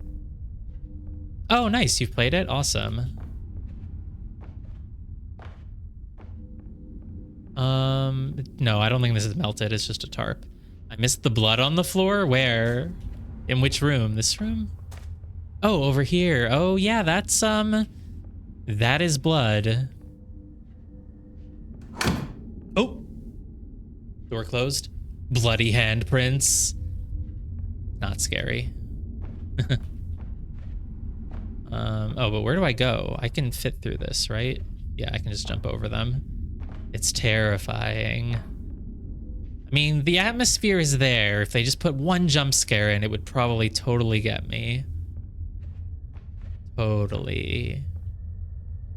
A: Oh, nice. You've played it? Awesome. No, I don't think this is melted. It's just a tarp. I missed the blood on the floor. Where? In which room? This room? Oh, over here. Oh, yeah, that's, that is blood. Oh! Door closed. Bloody handprints. Not scary. Oh, but where do I go? I can fit through this, right? Yeah, I can just jump over them. It's terrifying. I mean, the atmosphere is there. If they just put one jump scare in, it would probably totally get me. Totally.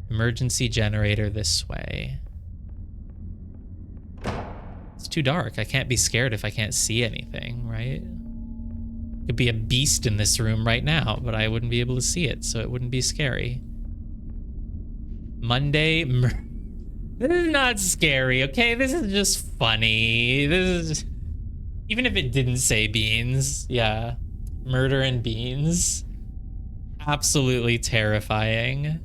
A: Emergency generator this way. It's too dark. I can't be scared if I can't see anything, right? Could be a beast in this room right now, but I wouldn't be able to see it, so it wouldn't be scary. Monday. This is not scary, okay? This is just funny. This is... Even if it didn't say beans, yeah. Murder and beans. Absolutely terrifying.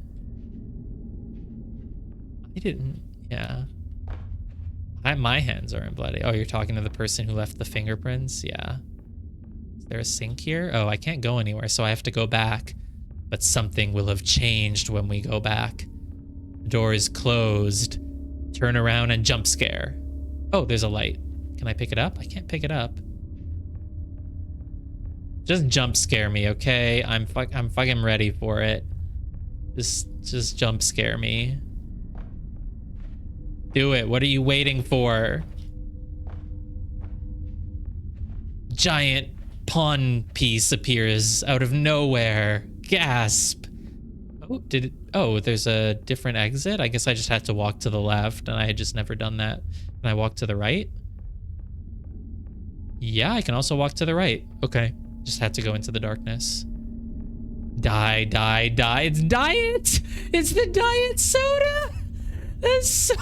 A: I didn't... Yeah. My hands aren't bloody. Oh, you're talking to the person who left the fingerprints? Yeah. Is there a sink here? Oh, I can't go anywhere, so I have to go back. But something will have changed when we go back. The door is closed. Turn around and jump scare. Oh, there's a light. Can I pick it up? I can't pick it up. Just jump scare me, okay? I'm fucking ready for it. Just jump scare me. Do it. What are you waiting for? Giant pawn piece appears out of nowhere. Gasp. Oh, did it? Oh, there's a different exit? I guess I just had to walk to the left, and I had just never done that. Can I walk to the right? Yeah, I can also walk to the right. Okay. Just had to go into the darkness. Die, die, die. It's diet! It's the diet soda! That's so...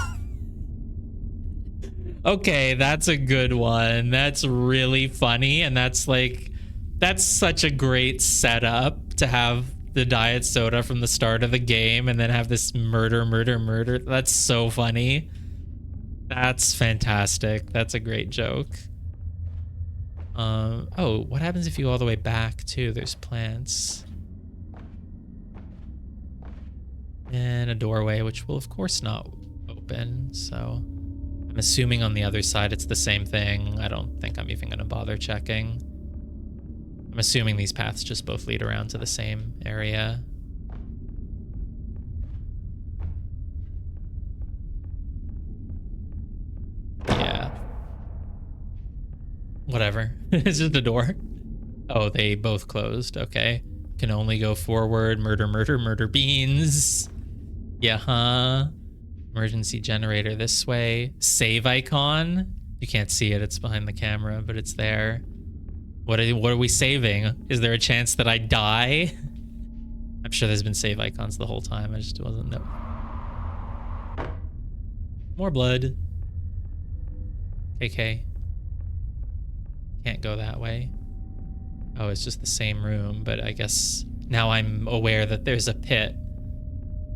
A: Okay, that's a good one. That's really funny, and that's such a great setup to have the diet soda from the start of the game and then have this murder. That's so funny. That's fantastic. That's a great joke. Oh, what happens if you go all the way back too? There's plants. And a doorway, which will of course not open, so... I'm assuming on the other side it's the same thing. I don't think I'm even going to bother checking. I'm assuming these paths just both lead around to the same area. Yeah. Whatever. It's just a door. Oh, they both closed. Okay. Can only go forward. Murder beans. Yeah, huh? Emergency generator this way. Save icon. You can't see it. It's behind the camera, but it's there. What are we saving? Is there a chance that I die? I'm sure there's been save icons the whole time. I just wasn't know. More blood. KK. Can't go that way. Oh, it's just the same room, but I guess now I'm aware that there's a pit.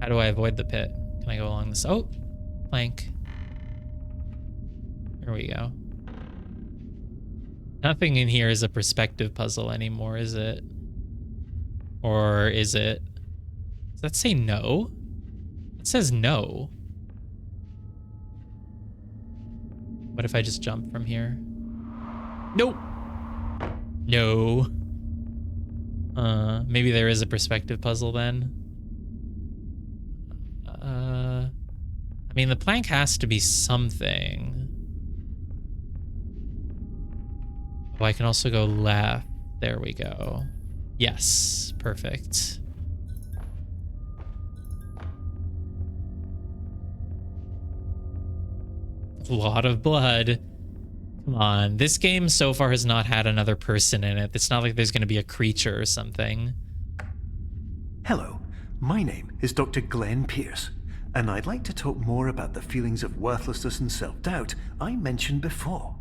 A: How do I avoid the pit? Can I go along this? Oh, plank. There we go. Nothing in here is a perspective puzzle anymore, is it? Or is it? Does that say no? It says no. What if I just jump from here? Nope. No. Maybe there is a perspective puzzle then. I mean, the plank has to be something. Oh, I can also go left. There we go. Yes, perfect. A lot of blood. Come on. This game so far has not had another person in it. It's not like there's going to be a creature or something.
B: Hello, my name is Dr. Glenn Pierce, and I'd like to talk more about the feelings of worthlessness and self-doubt I mentioned before.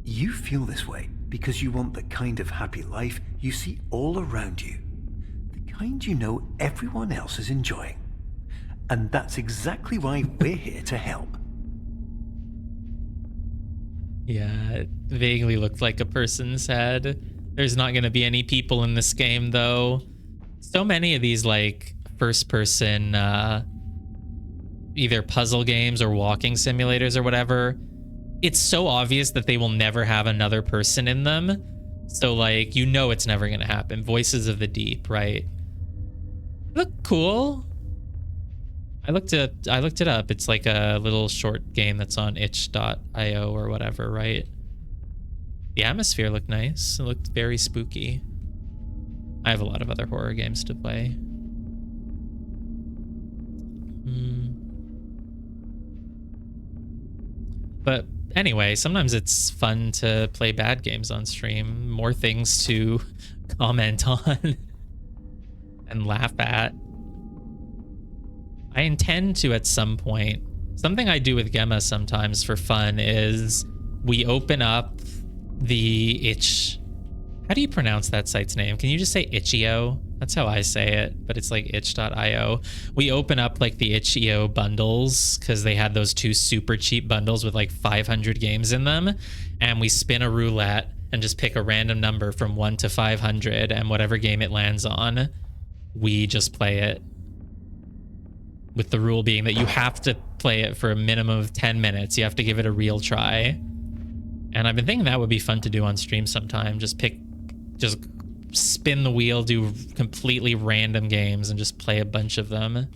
B: You feel this way because you want the kind of happy life you see all around you, the kind you know everyone else is enjoying. And that's exactly why we're here to help.
A: Yeah, it vaguely looked like a person's head. There's not going to be any people in this game, though. So many of these, like, first-person, either puzzle games or walking simulators or whatever, it's so obvious that they will never have another person in them. So, like, you know it's never going to happen. Voices of the Deep, right? Look cool. I looked it up. It's like a little short game that's on itch.io or whatever, right? The atmosphere looked nice. It looked very spooky. I have a lot of other horror games to play. But anyway, sometimes it's fun to play bad games on stream. More things to comment on and laugh at. I intend to at some point. Something I do with Gemma sometimes for fun is we open up the itch. How do you pronounce that site's name? Can you just say itch.io? That's how I say it, but it's like itch.io. We open up like the itch.io bundles because they had those 2 super cheap bundles with like 500 games in them. And we spin a roulette and just pick a random number from 1 to 500, and whatever game it lands on, we just play it. With the rule being that you have to play it for a minimum of 10 minutes. You have to give it a real try. And I've been thinking that would be fun to do on stream sometime. Just spin the wheel, do completely random games, and just play a bunch of them.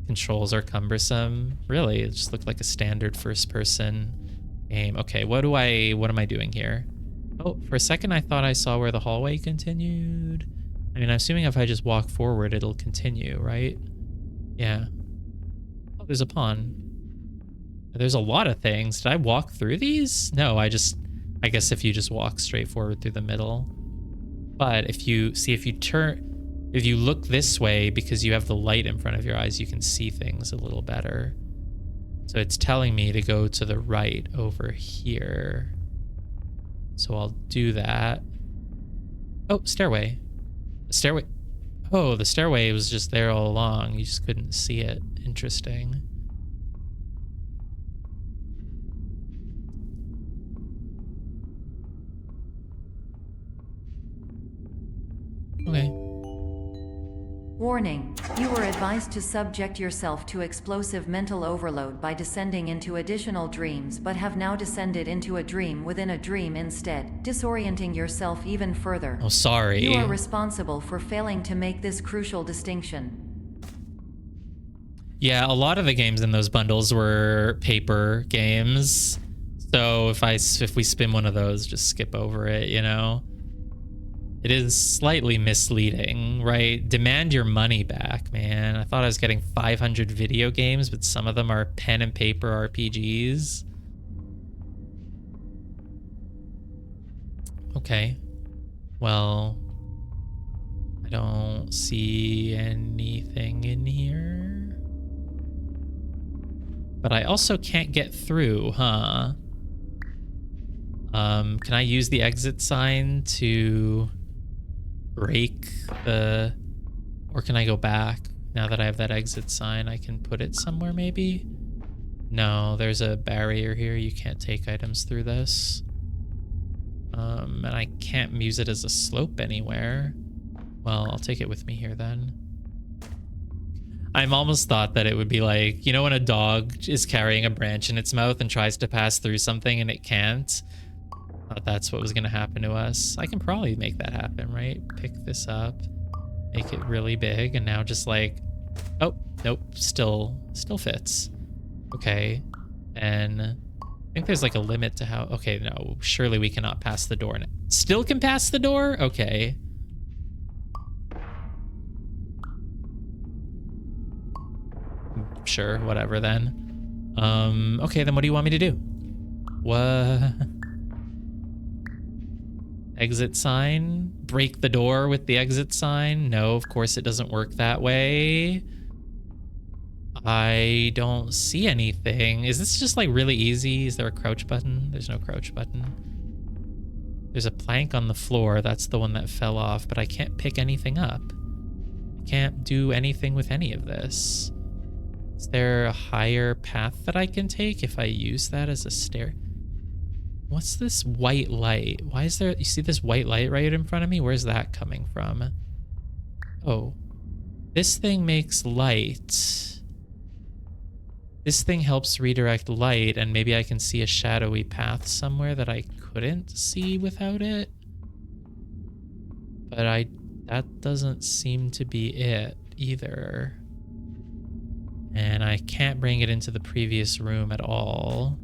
A: Controls are cumbersome. Really, it just looked like a standard first-person game. Okay, what am I doing here? Oh, for a second I thought I saw where the hallway continued. I mean, I'm assuming if I just walk forward, it'll continue, right? Yeah. Oh, there's a pond. There's a lot of things. Did I walk through these? No, I guess if you just walk straight forward through the middle. But if you look this way, because you have the light in front of your eyes, you can see things a little better. So it's telling me to go to the right over here. So I'll do that. Oh, stairway. Stairway. Oh, the stairway was just there all along. You just couldn't see it. Interesting. Okay.
C: Warning. You were advised to subject yourself to explosive mental overload by descending into additional dreams, but have now descended into a dream within a dream instead, disorienting yourself even further.
A: Oh, sorry.
C: You are responsible for failing to make this crucial distinction.
A: Yeah, a lot of the games in those bundles were paper games. So if we spin one of those, just skip over it, you know? It is slightly misleading, right? Demand your money back, man. I thought I was getting 500 video games, but some of them are pen and paper RPGs. Okay. Well, I don't see anything in here. But I also can't get through, huh? Can I use the exit sign to break the... Or can I go back? Now that I have that exit sign, I can put it somewhere maybe? No, there's a barrier here. You can't take items through this. And I can't use it as a slope anywhere. Well, I'll take it with me here then. I'm almost thought that it would be like, you know when a dog is carrying a branch in its mouth and tries to pass through something and it can't? Thought that's what was going to happen to us. I can probably make that happen, right? Pick this up, make it really big, and now just like, oh, nope, still fits. Okay, and I think there's like a limit to how, okay, no, surely we cannot pass the door. Still can pass the door? Okay. Sure, whatever then. Okay, then what do you want me to do? What? Exit sign? Break the door with the exit sign? No, of course it doesn't work that way. I don't see anything. Is this just like really easy? Is there a crouch button? There's no crouch button. There's a plank on the floor. That's the one that fell off, but I can't pick anything up. I can't do anything with any of this. Is there a higher path that I can take if I use that as a stair? What's this white light? Why is there, you see this white light right in front of me? Where's that coming from? Oh, this thing makes light. This thing helps redirect light, and maybe I can see a shadowy path somewhere that I couldn't see without it. But that doesn't seem to be it either. And I can't bring it into the previous room at all.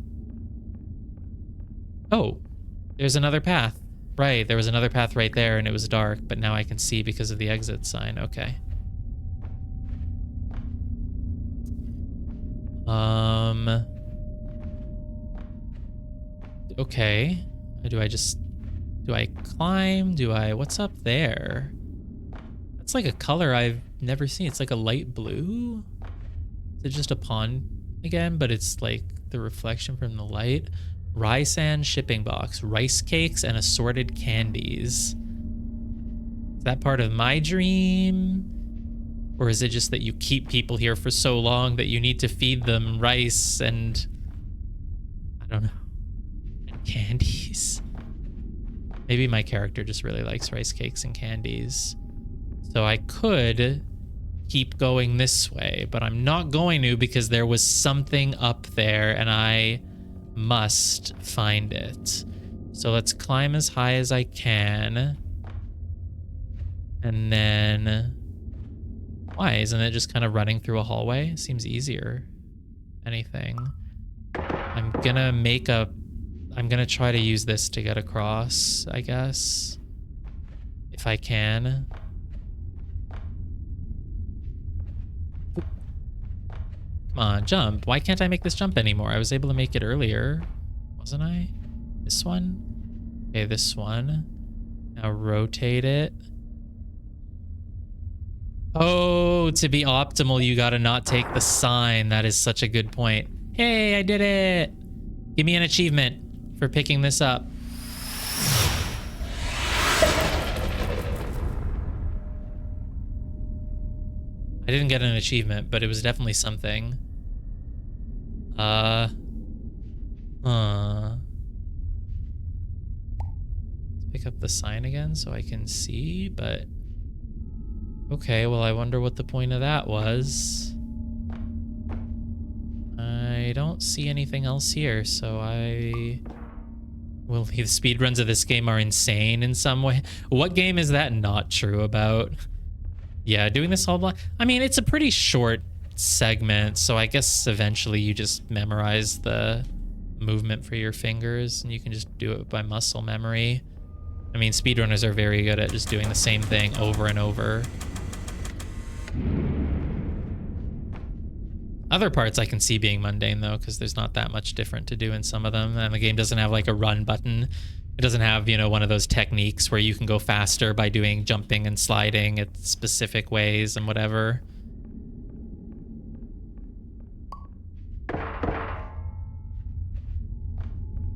A: Oh, there's another path. Right, there was another path right there and it was dark, but now I can see because of the exit sign. Okay. Okay. Do I climb? What's up there? That's like a color I've never seen. It's like a light blue. Is it just a pond again? But it's like the reflection from the light. Rye sand shipping box, rice cakes, and assorted candies. Is that part of my dream? Or is it just that you keep people here for so long that you need to feed them rice and... I don't know. And candies. Maybe my character just really likes rice cakes and candies. So I could keep going this way, but I'm not going to because there was something up there and I must find it. So let's climb as high as I can. And then... Why? Isn't it just kind of running through a hallway? Seems easier. Anything. I'm gonna try to use this to get across, I guess. If I can. Come on, jump. Why can't I make this jump anymore? I was able to make it earlier, wasn't I? This one? Okay, this one. Now rotate it. Oh, to be optimal, you gotta not take the sign. That is such a good point. Hey, I did it! Give me an achievement for picking this up. I didn't get an achievement, but it was definitely something. Let's pick up the sign again so I can see, but... Okay, well, I wonder what the point of that was. I don't see anything else here, so I... Well, the speedruns of this game are insane in some way. What game is that not true about? Yeah, doing this all blind. I mean, it's a pretty short segment, so I guess eventually you just memorize the movement for your fingers, and you can just do it by muscle memory. I mean, speedrunners are very good at just doing the same thing over and over. Other parts I can see being mundane, though, because there's not that much different to do in some of them, and the game doesn't have like a run button. It doesn't have, you know, one of those techniques where you can go faster by doing jumping and sliding at specific ways and whatever.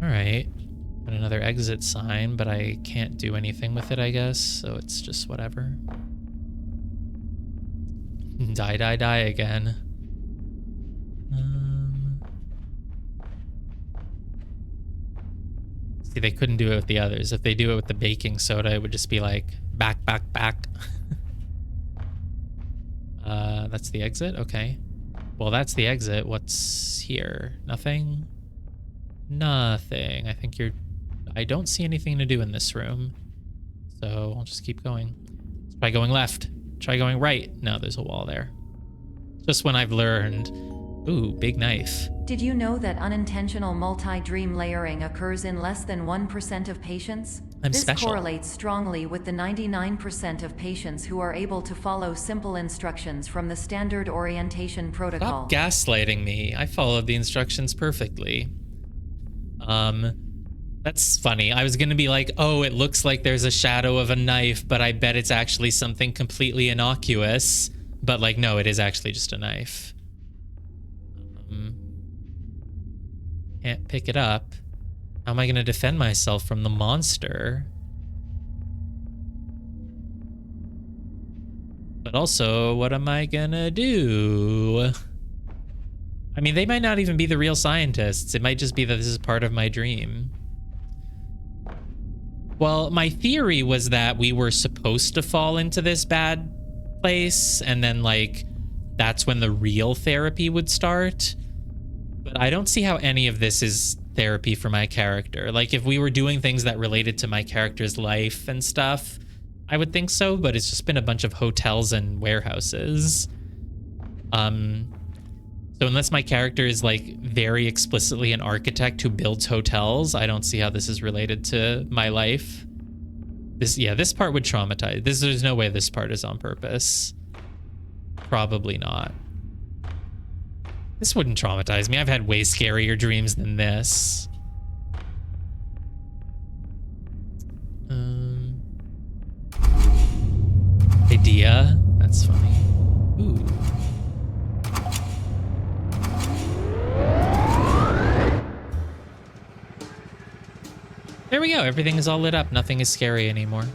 A: All right. And another exit sign, but I can't do anything with it, I guess, so it's just whatever. Die, die, die again. See, they couldn't do it with the others. If they do it with the baking soda, it would just be like, back, back, back. That's the exit? Okay. Well, that's the exit. What's here? Nothing? Nothing. I don't see anything to do in this room. So I'll just keep going. Let's try going left. Try going right. No, there's a wall there. Just when I've learned. Ooh, big knife.
C: Did you know that unintentional multi-dream layering occurs in less than 1% of patients? This
A: special.
C: correlates strongly with the 99% of patients who are able to follow simple instructions from the standard orientation protocol.
A: Stop gaslighting me. I followed the instructions perfectly. That's funny. I was gonna be like, oh, it looks like there's a shadow of a knife, but I bet it's actually something completely innocuous. But like, no, it is actually just a knife. Can't pick it up. How am I gonna defend myself from the monster? But also, what am I gonna do? I mean, they might not even be the real scientists. It might just be that this is part of my dream. Well, my theory was that we were supposed to fall into this bad place, and then, like, that's when the real therapy would start. But I don't see how any of this is therapy for my character. Like, if we were doing things that related to my character's life and stuff, I would think so, but it's just been a bunch of hotels and warehouses. So unless my character is like very explicitly an architect who builds hotels, I don't see how this is related to my life. This part would traumatize. There's no way this part is on purpose. Probably not. This wouldn't traumatize me. I've had way scarier dreams than this. Idea? That's funny. Ooh. There we go. Everything is all lit up. Nothing is scary anymore.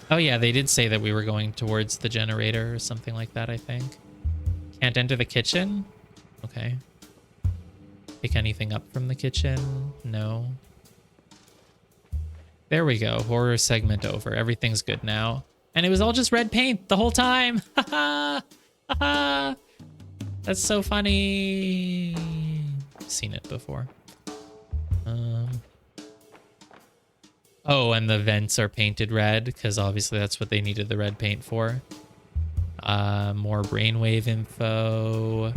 A: Oh yeah, they did say that we were going towards the generator or something like that, I think. Can't enter the kitchen? Okay. Pick anything up from the kitchen? No. There we go. Horror segment over. Everything's good now. And it was all just red paint the whole time. Ha ha! That's so funny. I've seen it before. Oh, and the vents are painted red because obviously that's what they needed the red paint for. More brainwave info.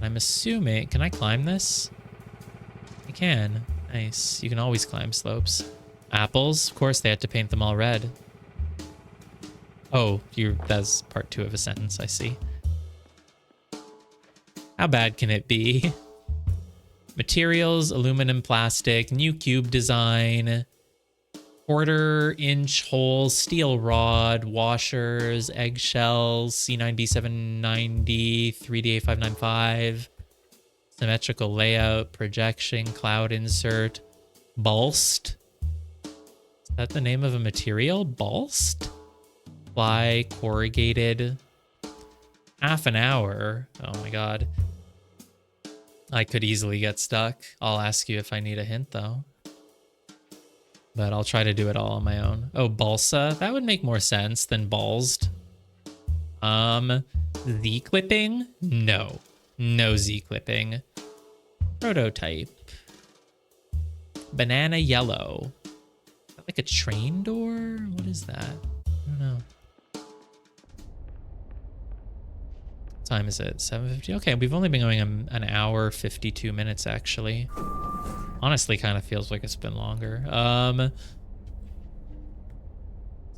A: I'm assuming... Can I climb this? I can. Nice. You can always climb slopes. Apples. Of course, they had to paint them all red. Oh, that's part 2 of a sentence, I see. How bad can it be? Materials, aluminum, plastic, new cube design, 1/4-inch hole, steel rod, washers, eggshells, C9B790, 3D8595, symmetrical layout, projection, cloud insert, balst. Is that the name of a material? Balst? Ply, corrugated. Half an hour. Oh my god. I could easily get stuck. I'll ask you if I need a hint though. But I'll try to do it all on my own. Oh, balsa. That would make more sense than balsed. Z-clipping? No. No Z-clipping. Prototype. Banana yellow. Is that like a train door? What is that? I don't know. What time is it? 7:50? Okay, we've only been going an hour, 52 minutes actually. Honestly, kind of feels like it's been longer.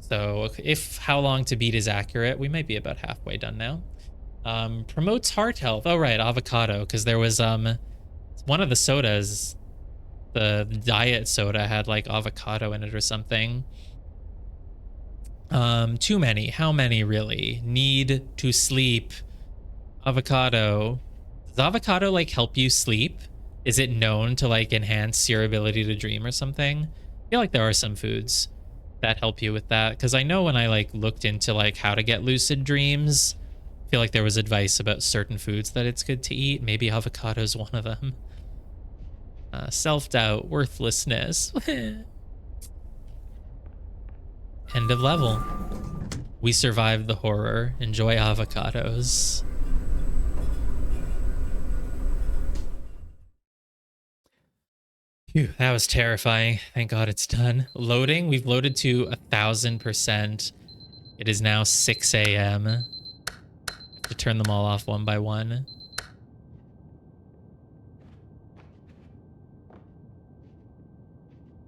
A: So if how long to beat is accurate, we might be about halfway done now. Promotes heart health. Oh, right, avocado, because there was one of the sodas, the diet soda had like avocado in it or something. Too many. How many really? Need to sleep. Avocado. Does avocado like help you sleep? Is it known to like enhance your ability to dream or something? I feel like there are some foods that help you with that, because I know when I like looked into like how to get lucid dreams, I feel like there was advice about certain foods that it's good to eat. Maybe avocado is one of them. Self-doubt, worthlessness. End of level. We survived the horror. Enjoy avocados. Phew, that was terrifying. Thank God it's done. Loading. We've loaded to 1000%. It is now 6 a.m. I have to turn them all off one by one.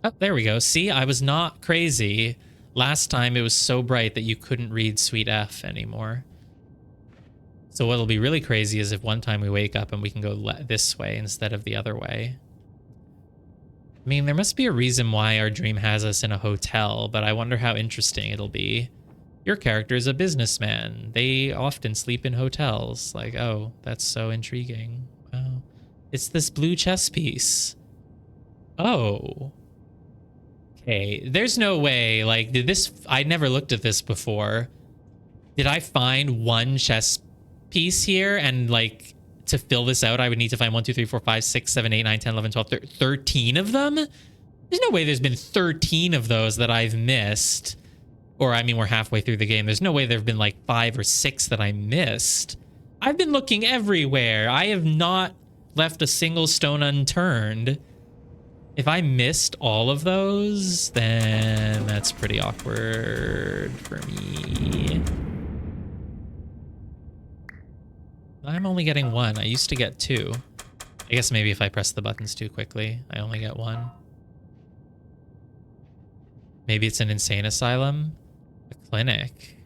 A: Oh, there we go. See, I was not crazy. Last time it was so bright that you couldn't read Sweet F anymore. So what'll be really crazy is if one time we wake up and we can go this way instead of the other way. I mean, there must be a reason why our dream has us in a hotel, but I wonder how interesting it'll be. Your character is a businessman. They often sleep in hotels. Like, oh, that's so intriguing. Wow. It's this blue chess piece. Oh. Okay, there's no way, like, did this... I never looked at this before. Did I find one chess piece here and, like... To fill this out, I would need to find 1, 2, 3, 4, 5, 6, 7, 8, 9, 10, 11, 12, 13 of them? There's no way there's been 13 of those that I've missed. Or, I mean, we're halfway through the game. There's no way there have been like 5 or 6 that I missed. I've been looking everywhere. I have not left a single stone unturned. If I missed all of those, then that's pretty awkward for me. I'm only getting 1. I used to get 2. I guess maybe if I press the buttons too quickly, I only get 1. Maybe it's an insane asylum? A clinic?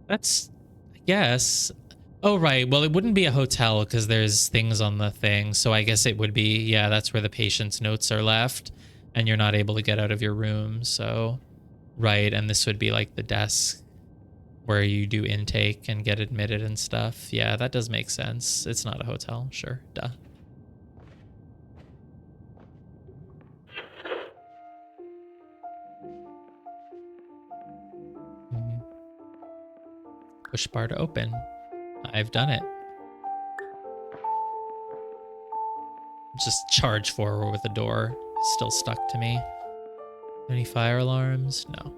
A: That's guess. Oh, right. Well, it wouldn't be a hotel because there's things on the thing. So I guess it would be, yeah, that's where the patient's notes are left and you're not able to get out of your room. So, right. And this would be like the desk where you do intake and get admitted and stuff. Yeah, that does make sense. It's not a hotel. Sure. Duh. Push bar to open. I've done it. Just charge forward with the door. Still stuck to me. Any fire alarms? No.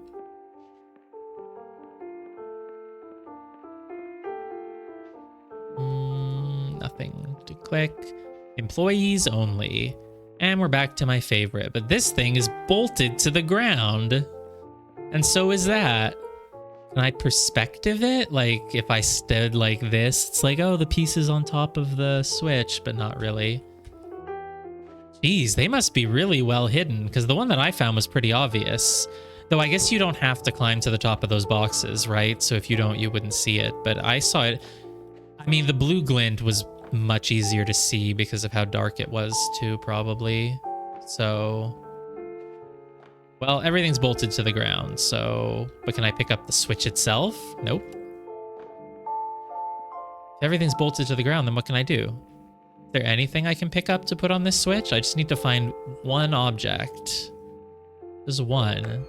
A: Nothing to click. Employees only. And we're back to my favorite. But this thing is bolted to the ground. And so is that. Can I perspective it? Like, if I stood like this, it's like, oh, the piece is on top of the switch, but not really. Jeez, they must be really well hidden, because the one that I found was pretty obvious. Though I guess you don't have to climb to the top of those boxes, right? So if you don't, you wouldn't see it. But I saw it. I mean, the blue glint was much easier to see because of how dark it was, too, probably. So... well, everything's bolted to the ground, so... but can I pick up the switch itself? Nope. If everything's bolted to the ground, then what can I do? Is there anything I can pick up to put on this switch? I just need to find one object. There's one.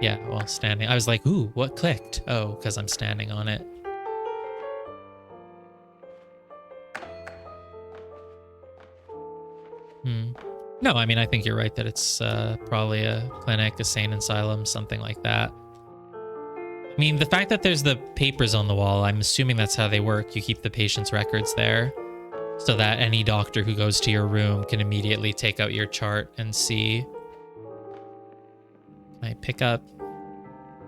A: Yeah, well, standing. I was like, ooh, what clicked? Oh, because I'm standing on it. No, I mean, I think you're right that it's probably a clinic, a sane asylum, something like that. I mean, the fact that there's the papers on the wall, I'm assuming that's how they work. You keep the patient's records there so that any doctor who goes to your room can immediately take out your chart and see. Can I pick up?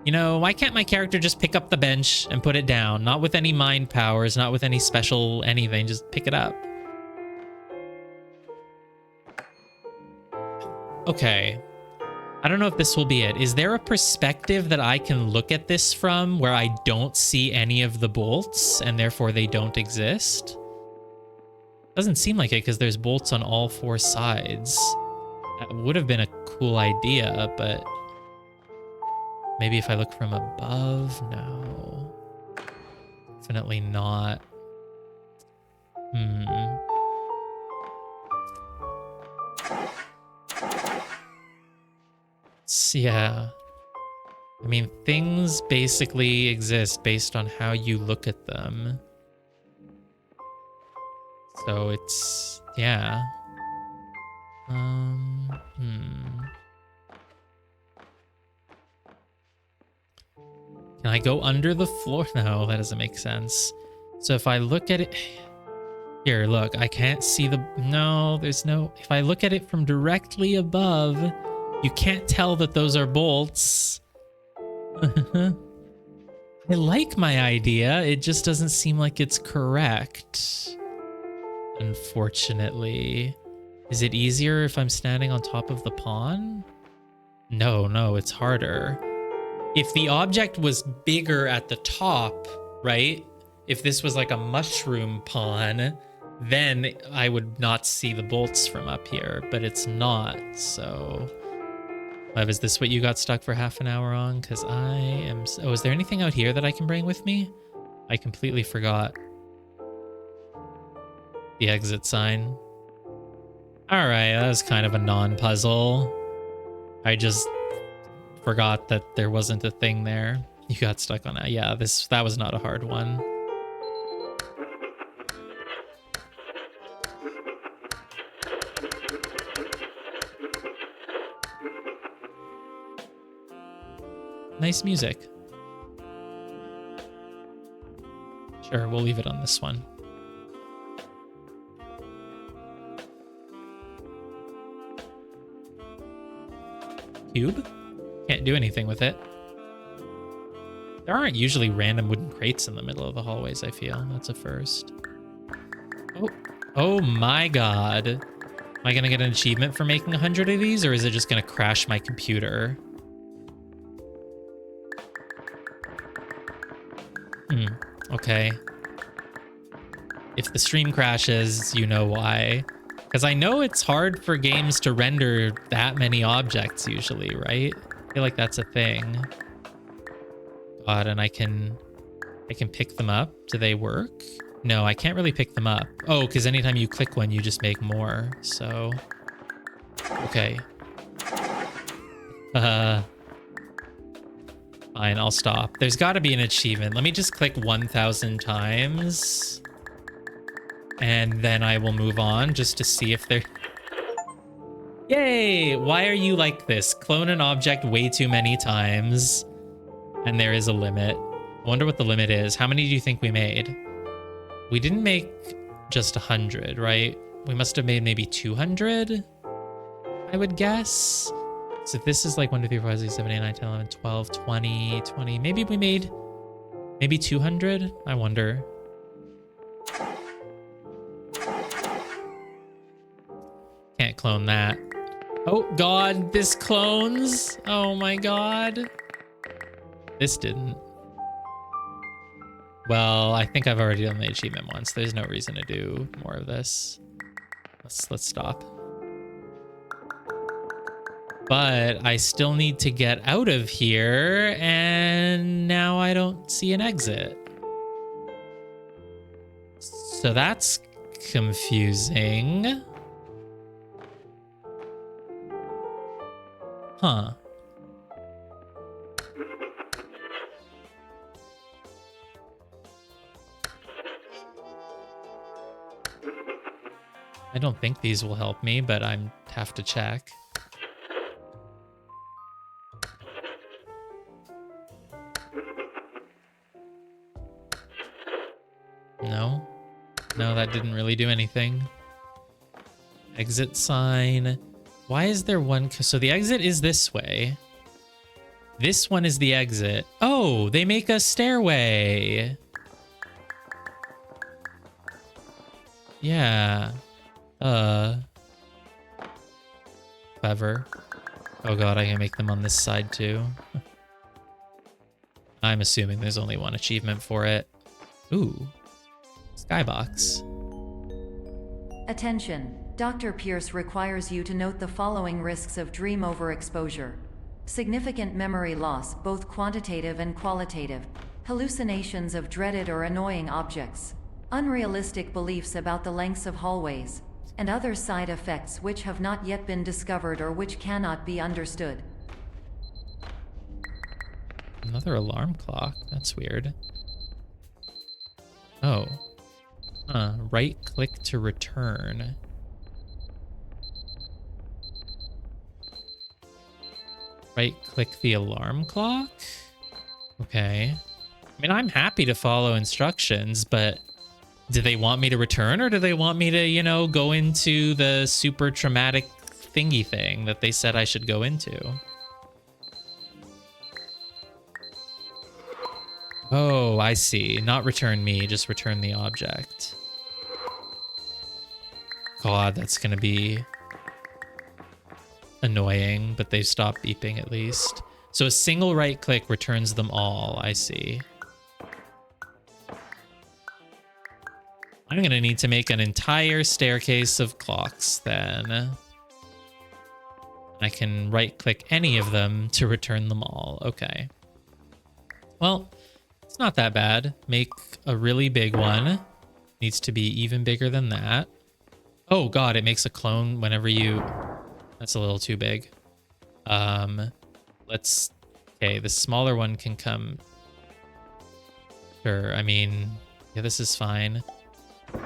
A: You know, why can't my character just pick up the bench and put it down? Not with any mind powers, not with any special anything, just pick it up. Okay, I don't know if this will be it. Is there a perspective that I can look at this from where I don't see any of the bolts and therefore they don't exist? Doesn't seem like it because there's bolts on all four sides. That would have been a cool idea, but maybe if I look from above? No. Definitely not. Yeah. I mean, things basically exist based on how you look at them. So it's, yeah. Can I go under the floor? No, that doesn't make sense. So if I look at it... here, look, I can't see the... no, there's no... if I look at it from directly above... you can't tell that those are bolts. I like my idea. It just doesn't seem like it's correct. Unfortunately. Is it easier if I'm standing on top of the pawn? No, it's harder. If the object was bigger at the top, right? If this was like a mushroom pawn, then I would not see the bolts from up here, but it's not, so... Lev, is this what you got stuck for half an hour on? Because I am... oh, is there anything out here that I can bring with me? I completely forgot. The exit sign. Alright, that was kind of a non-puzzle. I just forgot that there wasn't a thing there. You got stuck on that. Yeah, that was not a hard one. Nice music. Sure, we'll leave it on this one. Cube? Can't do anything with it. There aren't usually random wooden crates in the middle of the hallways, I feel. That's a first. Oh my god. Am I gonna get an achievement for making 100 of these, or is it just gonna crash my computer? Okay. If the stream crashes, you know why. Because I know it's hard for games to render that many objects usually, right? I feel like that's a thing. God, and I can pick them up. Do they work? No, I can't really pick them up. Oh, because anytime you click one, you just make more. So, okay. Fine, I'll stop. There's got to be an achievement. Let me just click 1,000 times. And then I will move on just to see if there... Yay! Why are you like this? Clone an object way too many times. And there is a limit. I wonder what the limit is. How many do you think we made? We didn't make just 100, right? We must have made maybe 200, I would guess. So this is like 1, 2, 3, 4, 5, 6, 7, 8, 9, 10, 11, 12, 20, 20. Maybe we made maybe 200? I wonder. Can't clone that. Oh God, this clones. Oh my God. This didn't. Well, I think I've already done the achievement once. There's no reason to do more of this. Let's stop. But I still need to get out of here, and now I don't see an exit. So that's confusing. Huh. I don't think these will help me, but I have to check. No. No, that didn't really do anything. Exit sign. Why is there one? So the exit is this way. This one is the exit. Oh, they make a stairway. Yeah. Clever. Oh God, I can make them on this side too. I'm assuming there's only one achievement for it. Ooh. Skybox.
C: Attention. Dr. Pierce requires you to note the following risks of dream overexposure. Significant memory loss, both quantitative and qualitative. Hallucinations of dreaded or annoying objects. Unrealistic beliefs about the lengths of hallways. And other side effects which have not yet been discovered or which cannot be understood.
A: Another alarm clock. That's weird. Oh. Right click to return. Right click the alarm clock? Okay. I mean, I'm happy to follow instructions, but do they want me to return, or do they want me to, you know, go into the super traumatic thingy thing that they said I should go into? Oh, I see. Not return me, just return the object. God, that's gonna be annoying, but they've stopped beeping at least. So a single right click returns them all, I see. I'm gonna need to make an entire staircase of clocks then. I can right click any of them to return them all. Okay. Well, it's not that bad. Make a really big one. Needs to be even bigger than that. Oh God, it makes a clone whenever you... That's a little too big. Let's... Okay, the smaller one can come... Sure, I mean... Yeah, this is fine.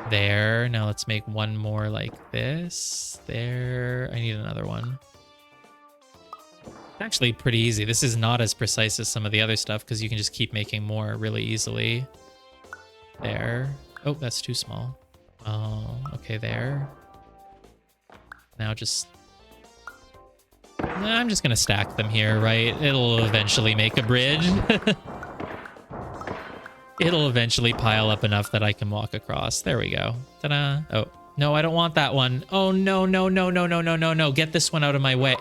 A: There. Now let's make one more like this. There. I need another one. It's actually pretty easy. This is not as precise as some of the other stuff because you can just keep making more really easily. There. Oh, that's too small. Oh, okay, there. Now just... I'm just gonna stack them here, right? It'll eventually make a bridge. It'll eventually pile up enough that I can walk across. There we go. Ta-da. Oh, no, I don't want that one. Oh, no, no, no, no, no, no, no, no. Get this one out of my way.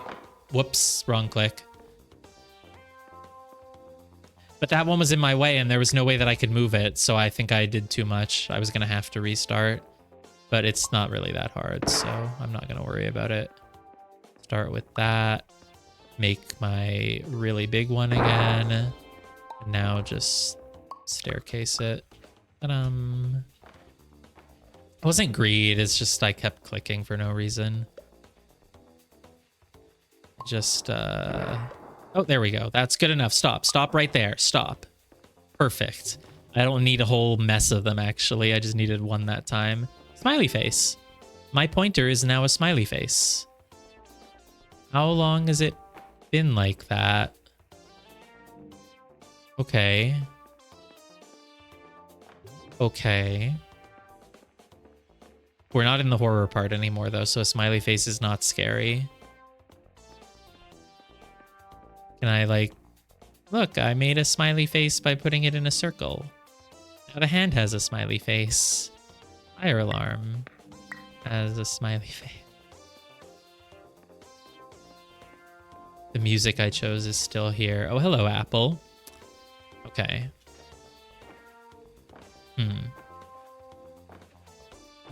A: Whoops, wrong click. But that one was in my way and there was no way that I could move it. So I think I did too much. I was going to have to restart. But it's not really that hard, so I'm not going to worry about it. Start with that. Make my really big one again. And now just staircase it. It wasn't greed, it's just I kept clicking for no reason. Just, oh, there we go. That's good enough. Stop. Stop right there. Stop. Perfect. I don't need a whole mess of them, actually. I just needed one that time. Smiley face. My pointer is now a smiley face. How long has it been like that? Okay. Okay. We're not in the horror part anymore, though, so a smiley face is not scary. Can I, like... Look, I made a smiley face by putting it in a circle. Now the hand has a smiley face. Fire alarm has a smiley face. The music I chose is still here. Oh, hello, Apple. Okay.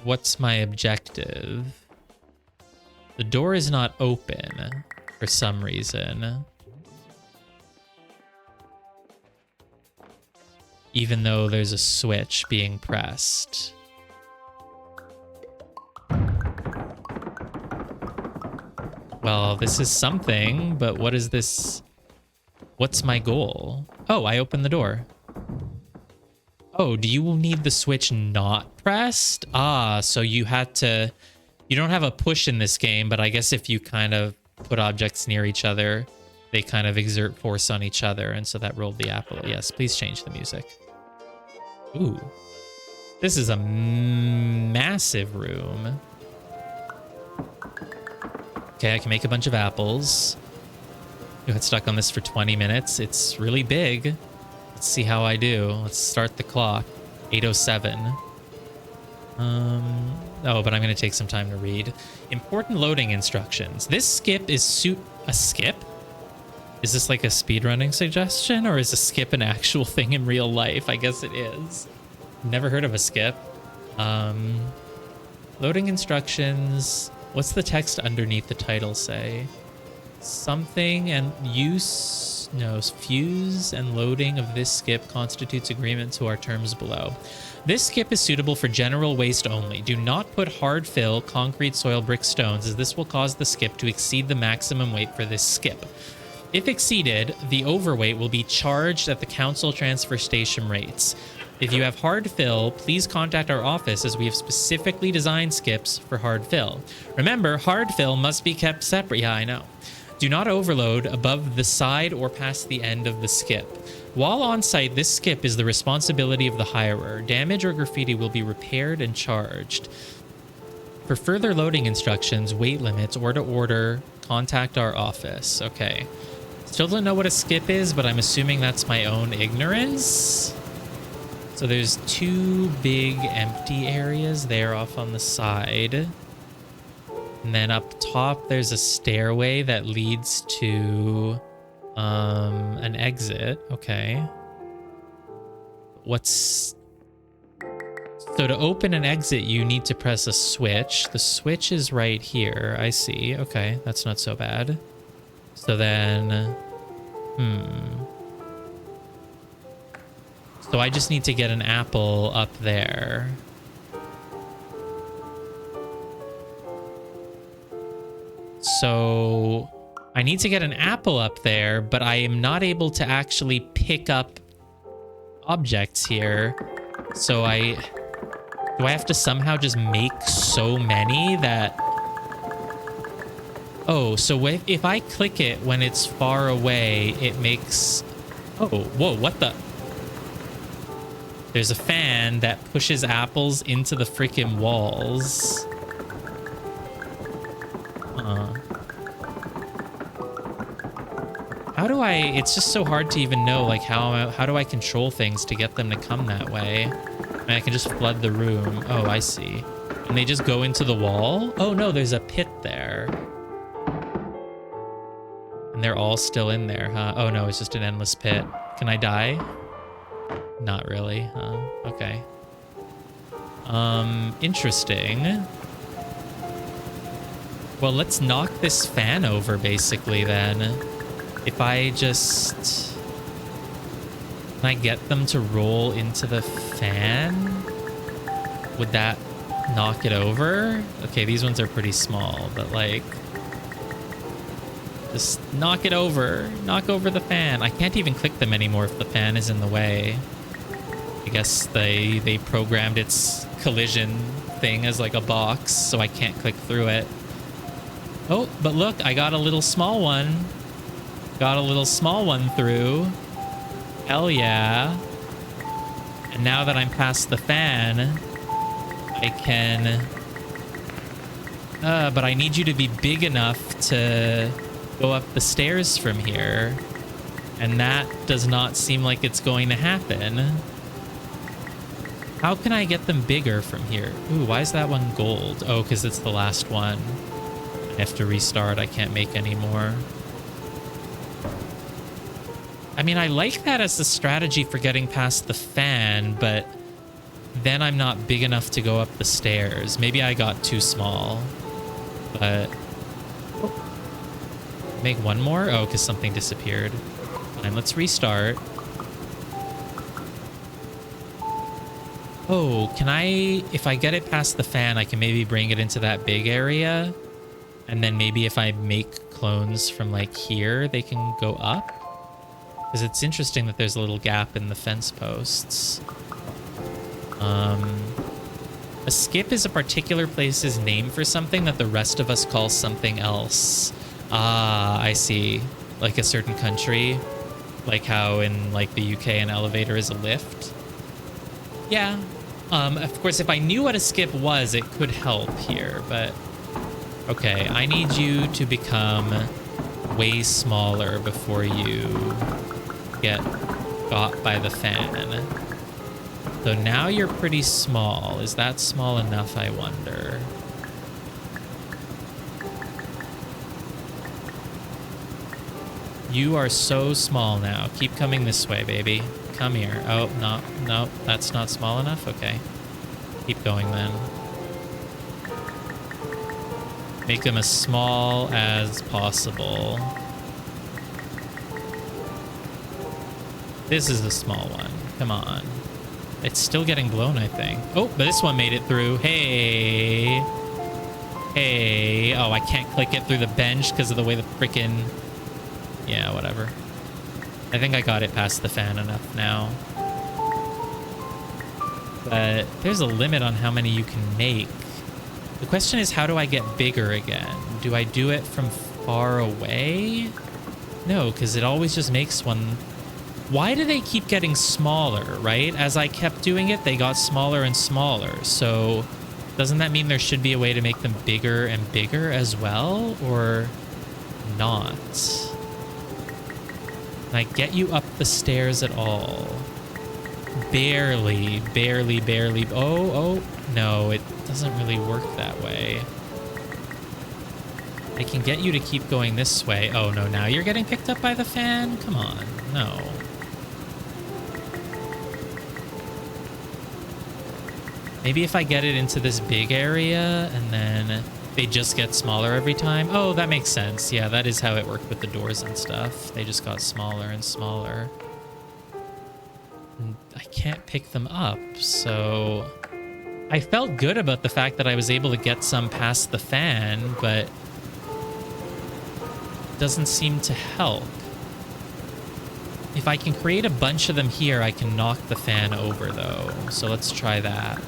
A: What's my objective? The door is not open for some reason. Even though there's a switch being pressed. Well, this is something, but what is this? What's my goal? Oh, I opened the door. Oh, do you need the switch not pressed? Ah, so you had to... You don't have a push in this game, but I guess if you kind of put objects near each other, they kind of exert force on each other, and so that rolled the apple. Yes, please change the music. Ooh. This is a massive room. Okay, I can make a bunch of apples. You got stuck on this for 20 minutes. It's really big. Let's see how I do. Let's start the clock. 8:07. Oh, but I'm going to take some time to read. Important loading instructions. This skip is a skip? Is this like a speedrunning suggestion, or is a skip an actual thing in real life? I guess it is. Never heard of a skip. Loading instructions. What's the text underneath the title say? Something and use, no, fuse and loading of this skip constitutes agreement to our terms below. This skip is suitable for general waste only. Do not put hard fill, concrete, soil, brick, stones, as this will cause the skip to exceed the maximum weight for this skip. If exceeded, the overweight will be charged at the council transfer station rates. If you have hard fill, please contact our office as we have specifically designed skips for hard fill. Remember, hard fill must be kept separate. Yeah, I know. Do not overload above the side or past the end of the skip. While on site, this skip is the responsibility of the hirer. Damage or graffiti will be repaired and charged. For further loading instructions, weight limits, or to order, contact our office. Okay. Still don't know what a skip is, but I'm assuming that's my own ignorance. So there's two big empty areas there off on the side. And then up top, there's a stairway that leads to an exit. Okay. So to open an exit, you need to press a switch. The switch is right here. I see. Okay, that's not so bad. So then... So I just need to get an apple up there. So I need to get an apple up there, but I am not able to actually pick up objects here. So do I have to somehow just make so many that... Oh, so if I click it when it's far away, it makes... Oh, whoa, what the... There's a fan that pushes apples into the freaking walls. How do I... It's just so hard to even know, like, how do I control things to get them to come that way? I mean, I can just flood the room. Oh, I see. And they just go into the wall? Oh, no, there's a pit there. And they're all still in there, huh? Oh, no, it's just an endless pit. Can I die? Not really, huh? Okay. Interesting. Well, let's knock this fan over, basically, then. If I just... Can I get them to roll into the fan? Would that knock it over? Okay, these ones are pretty small, but, like... Just knock it over. Knock over the fan. I can't even click them anymore if the fan is in the way. I guess they programmed its collision thing as like a box, so I can't click through it. Oh, but look, I got a little small one. Got a little small one through. Hell yeah. And now that I'm past the fan, I can... but I need you to be big enough to go up the stairs from here. And that does not seem like it's going to happen. How can I get them bigger from here? Ooh, why is that one gold? Oh, because it's the last one. I have to restart. I can't make any more. I mean, I like that as a strategy for getting past the fan, but then I'm not big enough to go up the stairs. Maybe I got too small, but... Make one more? Oh, because something disappeared. Fine, let's restart. Oh, can I... If I get it past the fan, I can maybe bring it into that big area. And then maybe if I make clones from, like, here, they can go up. Because it's interesting that there's a little gap in the fence posts. A skip is a particular place's name for something that the rest of us call something else. Ah, I see. Like a certain country. Like how in, like, the UK an elevator is a lift. Yeah. Of course, if I knew what a skip was, it could help here, but... Okay, I need you to become way smaller before you get got by the fan. So now you're pretty small. Is that small enough, I wonder? You are so small now. Keep coming this way, baby. Come here. Oh, no, that's not small enough? Okay. Keep going then. Make them as small as possible. This is the small one. Come on. It's still getting blown, I think. Oh, but this one made it through. Hey. Hey. Oh, I can't click it through the bench because of the way the frickin'... Yeah, whatever. I think I got it past the fan enough now. But there's a limit on how many you can make. The question is, how do I get bigger again? Do I do it from far away? No, because it always just makes one... Why do they keep getting smaller, right? As I kept doing it, they got smaller and smaller. So doesn't that mean there should be a way to make them bigger and bigger as well? Or not? Can I get you up the stairs at all? Barely, barely, barely. Oh, no, it doesn't really work that way. I can get you to keep going this way. Oh, no, now you're getting picked up by the fan? Come on, no. Maybe if I get it into this big area and then they just get smaller every time. Oh, that makes sense. Yeah, that is how it worked with the doors and stuff. They just got smaller and smaller. And I can't pick them up, so... I felt good about the fact that I was able to get some past the fan, but... it doesn't seem to help. If I can create a bunch of them here, I can knock the fan over, though. So let's try that.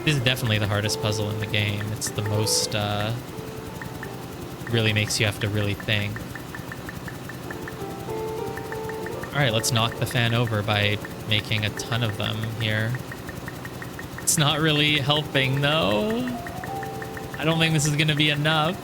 A: This is definitely the hardest puzzle in the game. It's the most, really makes you have to really think. Alright, let's knock the fan over by making a ton of them here. It's not really helping, though. I don't think this is gonna be enough.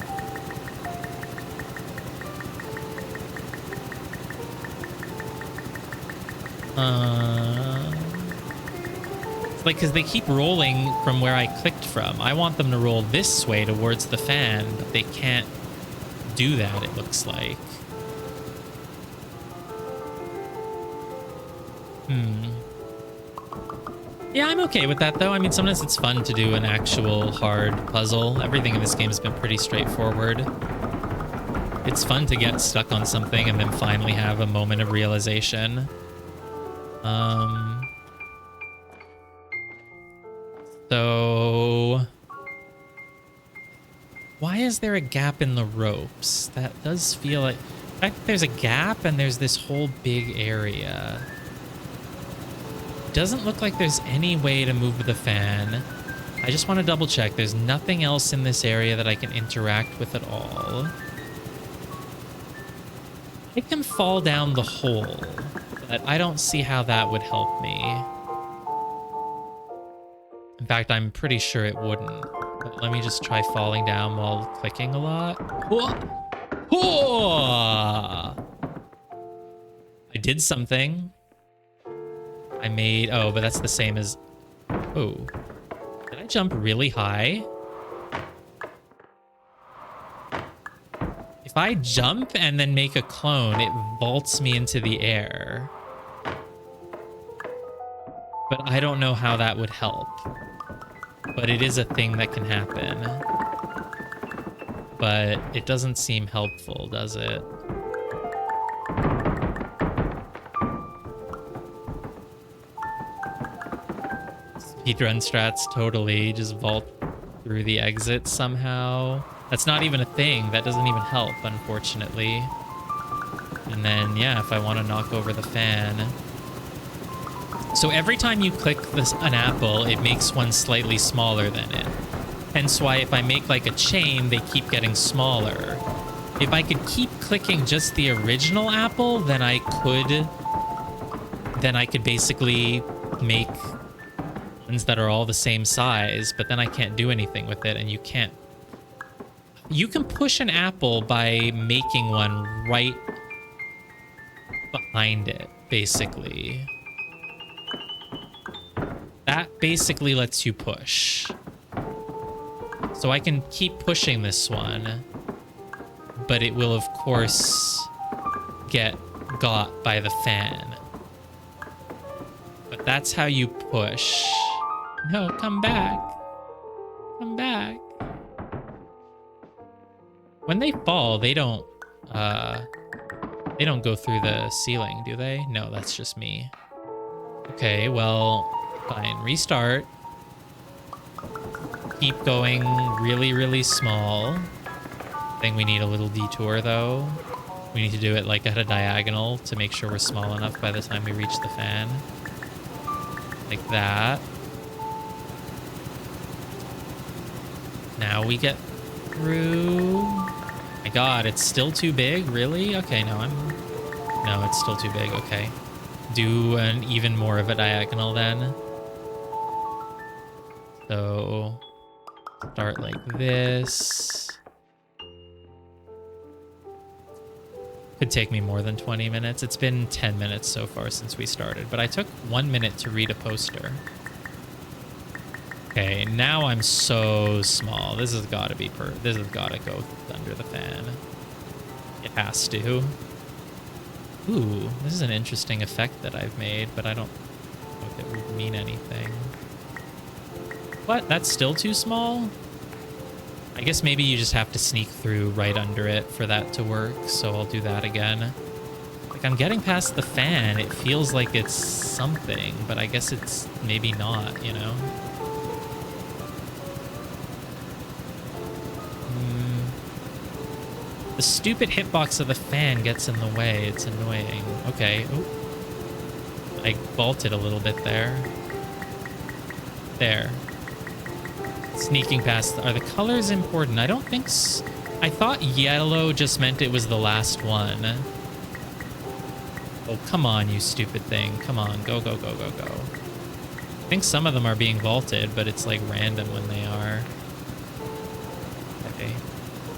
A: It's like, because they keep rolling from where I clicked from. I want them to roll this way towards the fan, but they can't do that, it looks like. Yeah, I'm okay with that, though. I mean, sometimes it's fun to do an actual hard puzzle. Everything in this game has been pretty straightforward. It's fun to get stuck on something and then finally have a moment of realization. So... why is there a gap in the ropes? That does feel like... in fact, there's a gap and there's this whole big area. Doesn't look like there's any way to move the fan. I just want to double check. There's nothing else in this area that I can interact with at all. I can fall down the hole, but I don't see how that would help me. In fact, I'm pretty sure it wouldn't. But let me just try falling down while clicking a lot. Whoa! Whoa! I did something. I made... oh, but that's the same as... oh. Did I jump really high? If I jump and then make a clone, it vaults me into the air. But I don't know how that would help. But it is a thing that can happen. But it doesn't seem helpful, does it? Speedrun strats, totally. Just vault through the exit somehow. That's not even a thing. That doesn't even help, unfortunately. And then, yeah, if I want to knock over the fan. So every time you click an apple, it makes one slightly smaller than it. Hence why if I make like a chain, they keep getting smaller. If I could keep clicking just the original apple, then I could basically make ones that are all the same size, but then I can't do anything with it, and you can't. You can push an apple by making one right behind it, basically. That basically lets you push. So I can keep pushing this one, but it will, of course, get got by the fan. But that's how you push. No, come back. Come back. When they fall, they don't go through the ceiling, do they? No, that's just me. Okay, well, fine. Restart. Keep going really, really small. I think we need a little detour, though. We need to do it like at a diagonal to make sure we're small enough by the time we reach the fan. Like that. Now we get through. My God, it's still too big? Really? Okay, no, it's still too big. Okay. Do an even more of a diagonal then. So start like this. Could take me more than 20 minutes. It's been 10 minutes so far since we started, but I took 1 minute to read a poster. Okay, now I'm so small. This has got to be this has got to go under the fan. It has to. Ooh, this is an interesting effect that I've made, but I don't know if it would mean anything. What? That's still too small? I guess maybe you just have to sneak through right under it for that to work, so I'll do that again. Like, I'm getting past the fan. It feels like it's something, but I guess it's maybe not, you know? The stupid hitbox of the fan gets in the way. It's annoying. Okay. Ooh. I vaulted a little bit there. There. Sneaking past. Are the colors important? I don't think so. I thought yellow just meant it was the last one. Oh, come on, you stupid thing. Come on. Go, go, go, go, go. I think some of them are being vaulted, but it's like random when they are. Okay.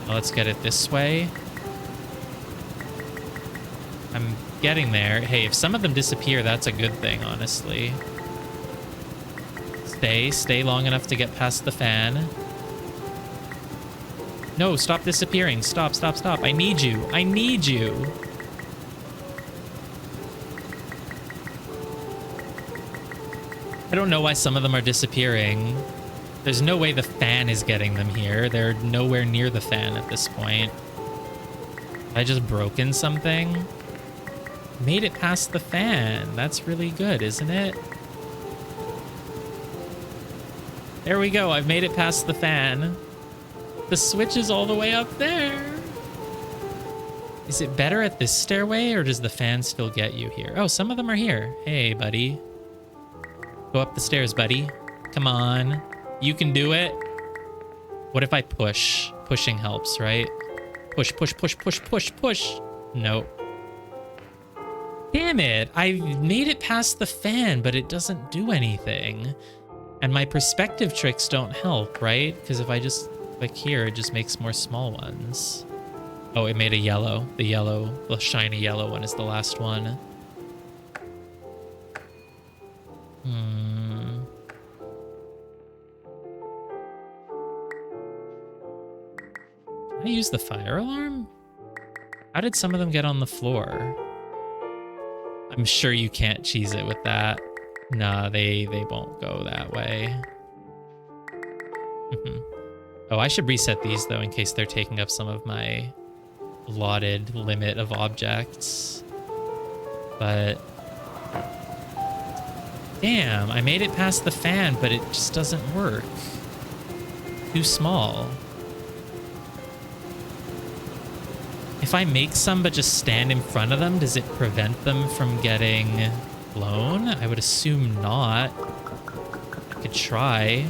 A: Now let's get it this way. I'm getting there. Hey, if some of them disappear, that's a good thing, honestly. Stay long enough to get past the fan. No, stop disappearing. Stop. I need you. I need you. I don't know why some of them are disappearing. There's no way the fan is getting them here. They're nowhere near the fan at this point. Have I just broken something? Made it past the fan. That's really good, isn't it? There we go. I've made it past the fan. The switch is all the way up there. Is it better at this stairway, or does the fan still get you here? Oh, some of them are here. Hey, buddy. Go up the stairs, buddy. Come on. You can do it. What if I push? Pushing helps, right? Push, push, push, push, push, push. Nope. Damn it. I made it past the fan, but it doesn't do anything. And my perspective tricks don't help, right? Because if I just click here, it just makes more small ones. Oh, it made a yellow. The shiny yellow one is the last one. Can I use the fire alarm? How did some of them get on the floor? I'm sure you can't cheese it with that. Nah, they won't go that way. Oh, I should reset these, though, in case they're taking up some of my allotted limit of objects. But... damn, I made it past the fan, but it just doesn't work. Too small. If I make some but just stand in front of them, does it prevent them from getting blown? I would assume not. I could try.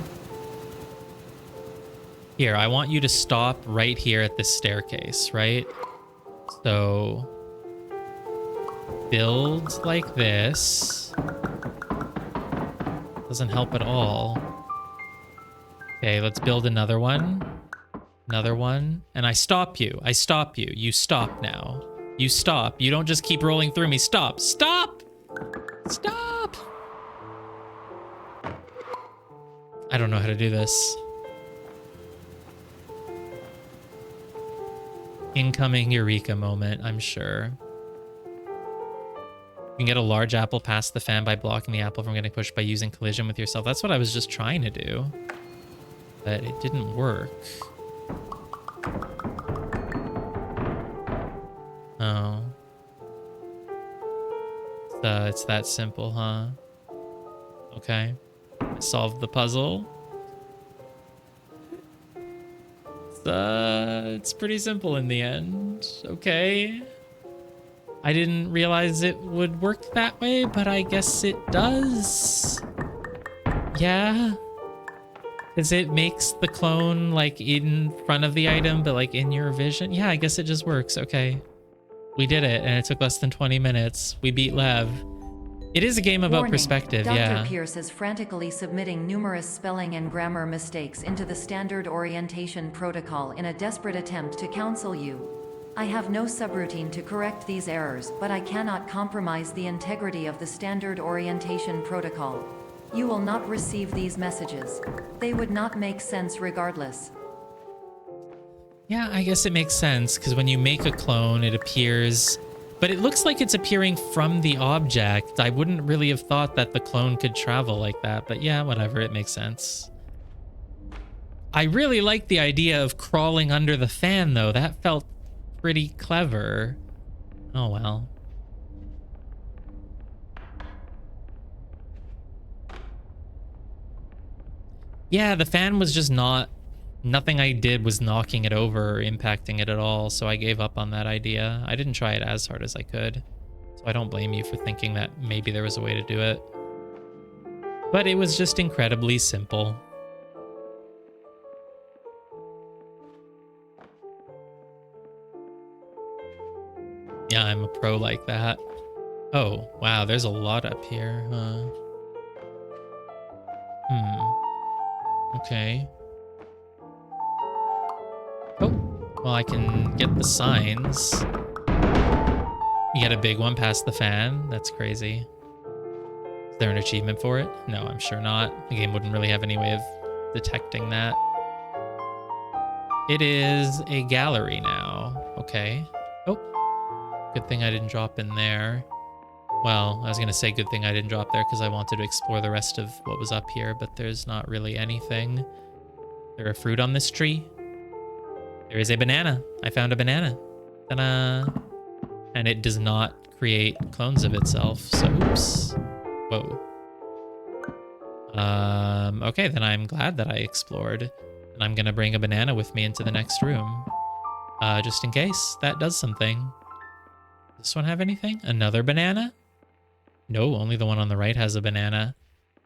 A: Here, I want you to stop right here at this staircase, right? So, build like this. Doesn't help at all. Okay, let's build another one. Another one. And I stop you. I stop you. You stop now. You stop. You don't just keep rolling through me. Stop. Stop! Stop! I don't know how to do this. Incoming Eureka moment, I'm sure. You can get a large apple past the fan by blocking the apple from getting pushed by using collision with yourself. That's what I was just trying to do. But it didn't work. Oh. So it's that simple, huh? Okay. I solved the puzzle. It's pretty simple in the end. Okay. I didn't realize it would work that way, but I guess it does. Yeah. Because it makes the clone, like, in front of the item, but, like, in your vision. Yeah, I guess it just works. Okay. We did it, and it took less than 20 minutes. We beat Lev. It is a game about perspective, yeah.
C: Dr. Pierce is frantically submitting numerous spelling and grammar mistakes into the standard orientation protocol in a desperate attempt to counsel you. I have no subroutine to correct these errors, but I cannot compromise the integrity of the standard orientation protocol. You will not receive these messages. They would not make sense regardless.
A: Yeah, I guess it makes sense, because when you make a clone, it appears... But it looks like it's appearing from the object. I wouldn't really have thought that the clone could travel like that, but yeah, whatever, it makes sense. I really like the idea of crawling under the fan, though. That felt pretty clever. Oh, well. Yeah, the fan was just not... Nothing I did was knocking it over or impacting it at all, so I gave up on that idea. I didn't try it as hard as I could, so I don't blame you for thinking that maybe there was a way to do it. But it was just incredibly simple. Yeah, I'm a pro like that. Oh, wow, there's a lot up here, huh? Okay. Oh, well, I can get the signs. You get a big one past the fan. That's crazy. Is there an achievement for it? No, I'm sure not. The game wouldn't really have any way of detecting that. It is a gallery now. Okay. Oh, good thing I didn't drop in there. Well, I was going to say good thing I didn't drop there because I wanted to explore the rest of what was up here, but there's not really anything. There a fruit on this tree? There is a banana. I found a banana. Ta-da! And it does not create clones of itself, so oops. Whoa. Okay, then I'm glad that I explored. And I'm gonna bring a banana with me into the next room. Just in case that does something. Does this one have anything? Another banana? No, only the one on the right has a banana.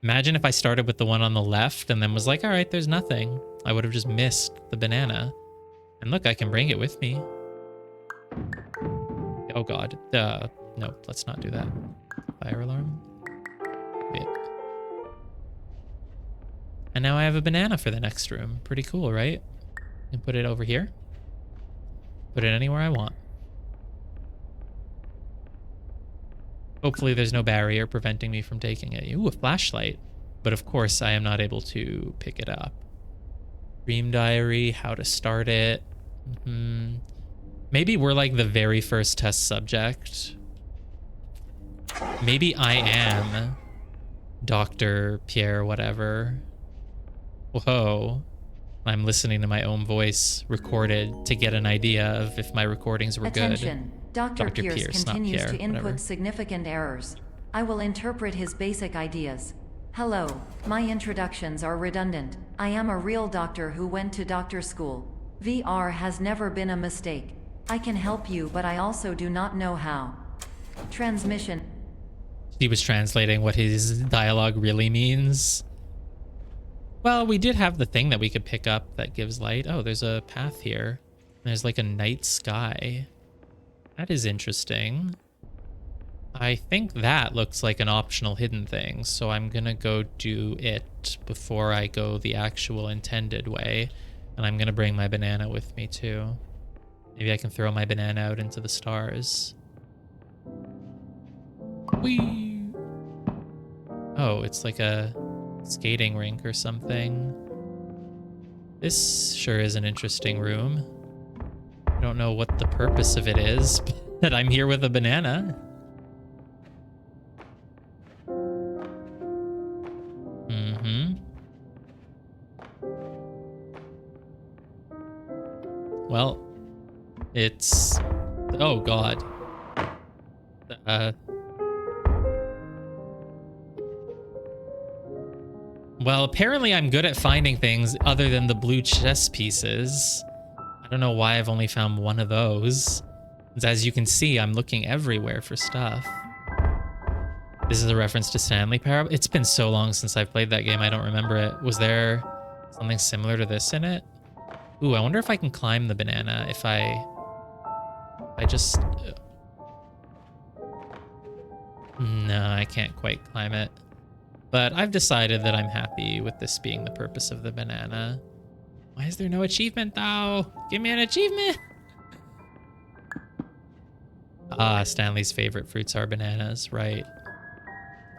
A: Imagine if I started with the one on the left and then was like, all right, there's nothing. I would have just missed the banana. And look, I can bring it with me. Oh god. No, let's not do that. Fire alarm. Wait. And now I have a banana for the next room. Pretty cool, right? I can put it over here. Put it anywhere I want. Hopefully there's no barrier preventing me from taking it. Ooh, a flashlight. But of course I am not able to pick it up. Dream diary, how to start it. Maybe we're like the very first test subject. Maybe I am Dr. Pierre whatever. Whoa. I'm listening to my own voice recorded to get an idea of if my recordings were
C: Attention.
A: good.
C: Dr. Pierce continues
A: Pierre,
C: to input
A: whatever.
C: significant errors. I will interpret his basic ideas. Hello, my introductions are redundant. I am a real doctor who went to doctor school. VR has never been a mistake. I can help you, but I also do not know how. Transmission.
A: He was translating what his dialogue really means. Well, we did have the thing that we could pick up that gives light. Oh, there's a path here. There's like a night sky. That is interesting. I think that looks like an optional hidden thing, so I'm gonna go do it before I go the actual intended way. And I'm gonna bring my banana with me too. Maybe I can throw my banana out into the stars. Whee! Oh, it's like a skating rink or something. This sure is an interesting room. I don't know what the purpose of it is, but I'm here with a banana. Well, it's... Oh, God. Well, apparently I'm good at finding things other than the blue chess pieces. I don't know why I've only found one of those. As you can see, I'm looking everywhere for stuff. This is a reference to Stanley Parable. It's been so long since I've played that game, I don't remember it. Was there something similar to this in it? Ooh, I wonder if I can climb the banana if I just... No, I can't quite climb it. But I've decided that I'm happy with this being the purpose of the banana. Why is there no achievement, though? Give me an achievement! Ah, Stanley's favorite fruits are bananas, right.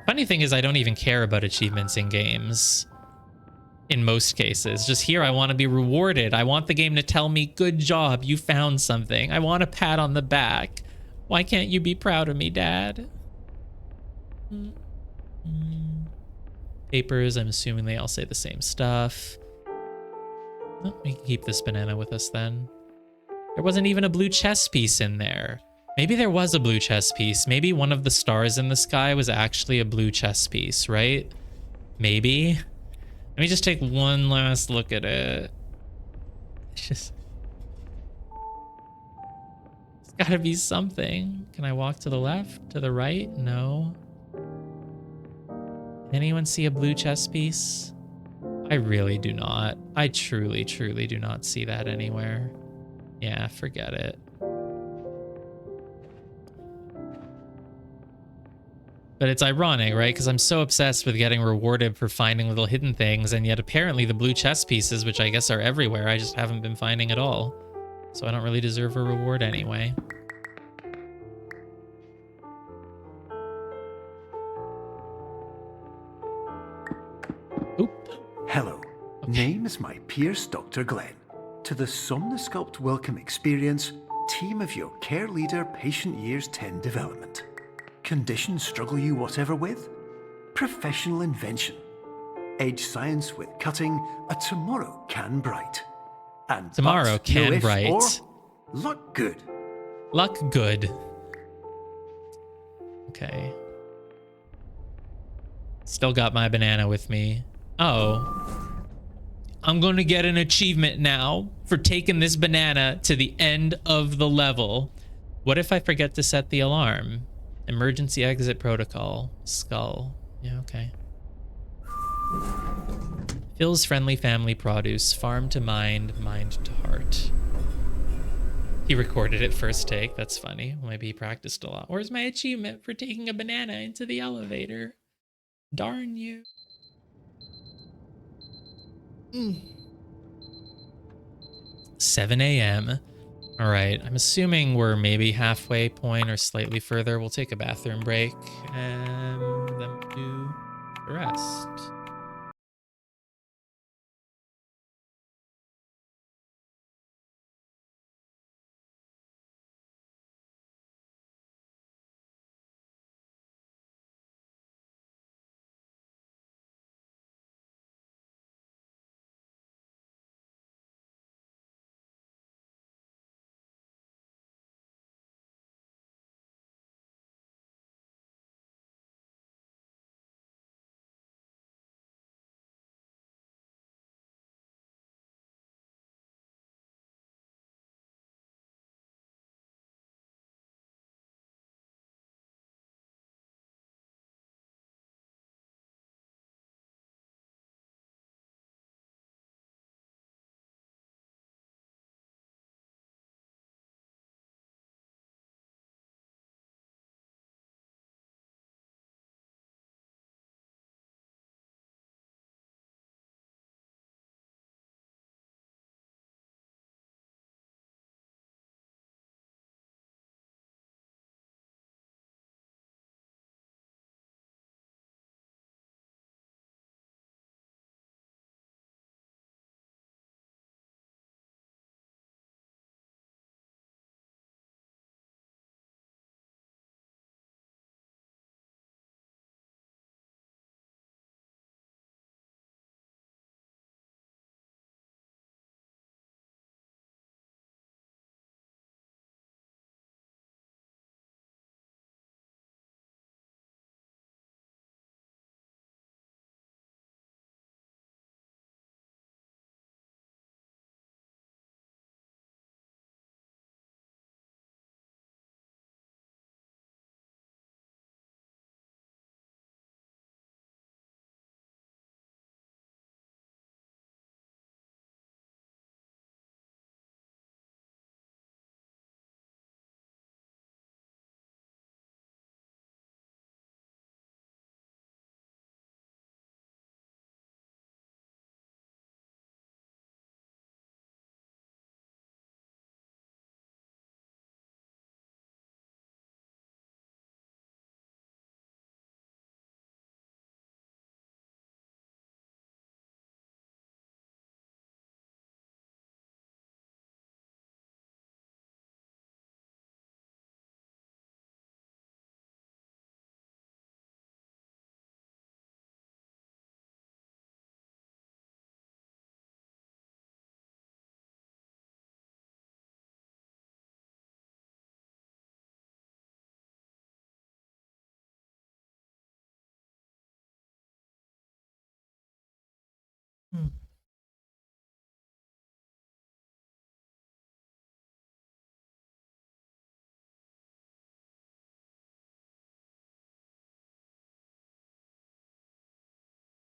A: Funny thing is, I don't even care about achievements in games. In most cases. Just here, I want to be rewarded. I want the game to tell me, good job, you found something. I want a pat on the back. Why can't you be proud of me, Dad? Papers, I'm assuming they all say the same stuff. Oh, we can keep this banana with us then. There wasn't even a blue chess piece in there. Maybe there was a blue chess piece. Maybe one of the stars in the sky was actually a blue chess piece, right? Maybe. Let me just take one last look at it. It's gotta be something. Can I walk to the left? To the right? No. Anyone see a blue chess piece? I really do not. I truly, truly do not see that anywhere. Yeah, forget it. But it's ironic, right? Because I'm so obsessed with getting rewarded for finding little hidden things, and yet apparently the blue chess pieces, which I guess are everywhere, I just haven't been finding at all. So I don't really deserve a reward anyway. Oop.
B: Hello, name is my Pierce Dr. Glenn. To the Somnosculpt Welcome Experience, team of your care leader patient years 10 development. condition struggle you whatever with? Professional invention. Edge science with cutting a tomorrow can bright. And
A: Tomorrow
B: but, no
A: can
B: ifs
A: bright.
B: or luck good.
A: Luck good. Okay. Still got my banana with me. Oh. I'm going to get an achievement now for taking this banana to the end of the level. What if I forget to set the alarm? Emergency exit protocol. Skull. Yeah, okay. Phil's friendly family produce. Farm to mind, mind to heart. He recorded it first take. That's funny. Well, maybe he practiced a lot. Where's my achievement for taking a banana into the elevator? Darn you. 7 a.m. All right, I'm assuming we're maybe halfway point or slightly further. We'll take a bathroom break and then we'll do the rest.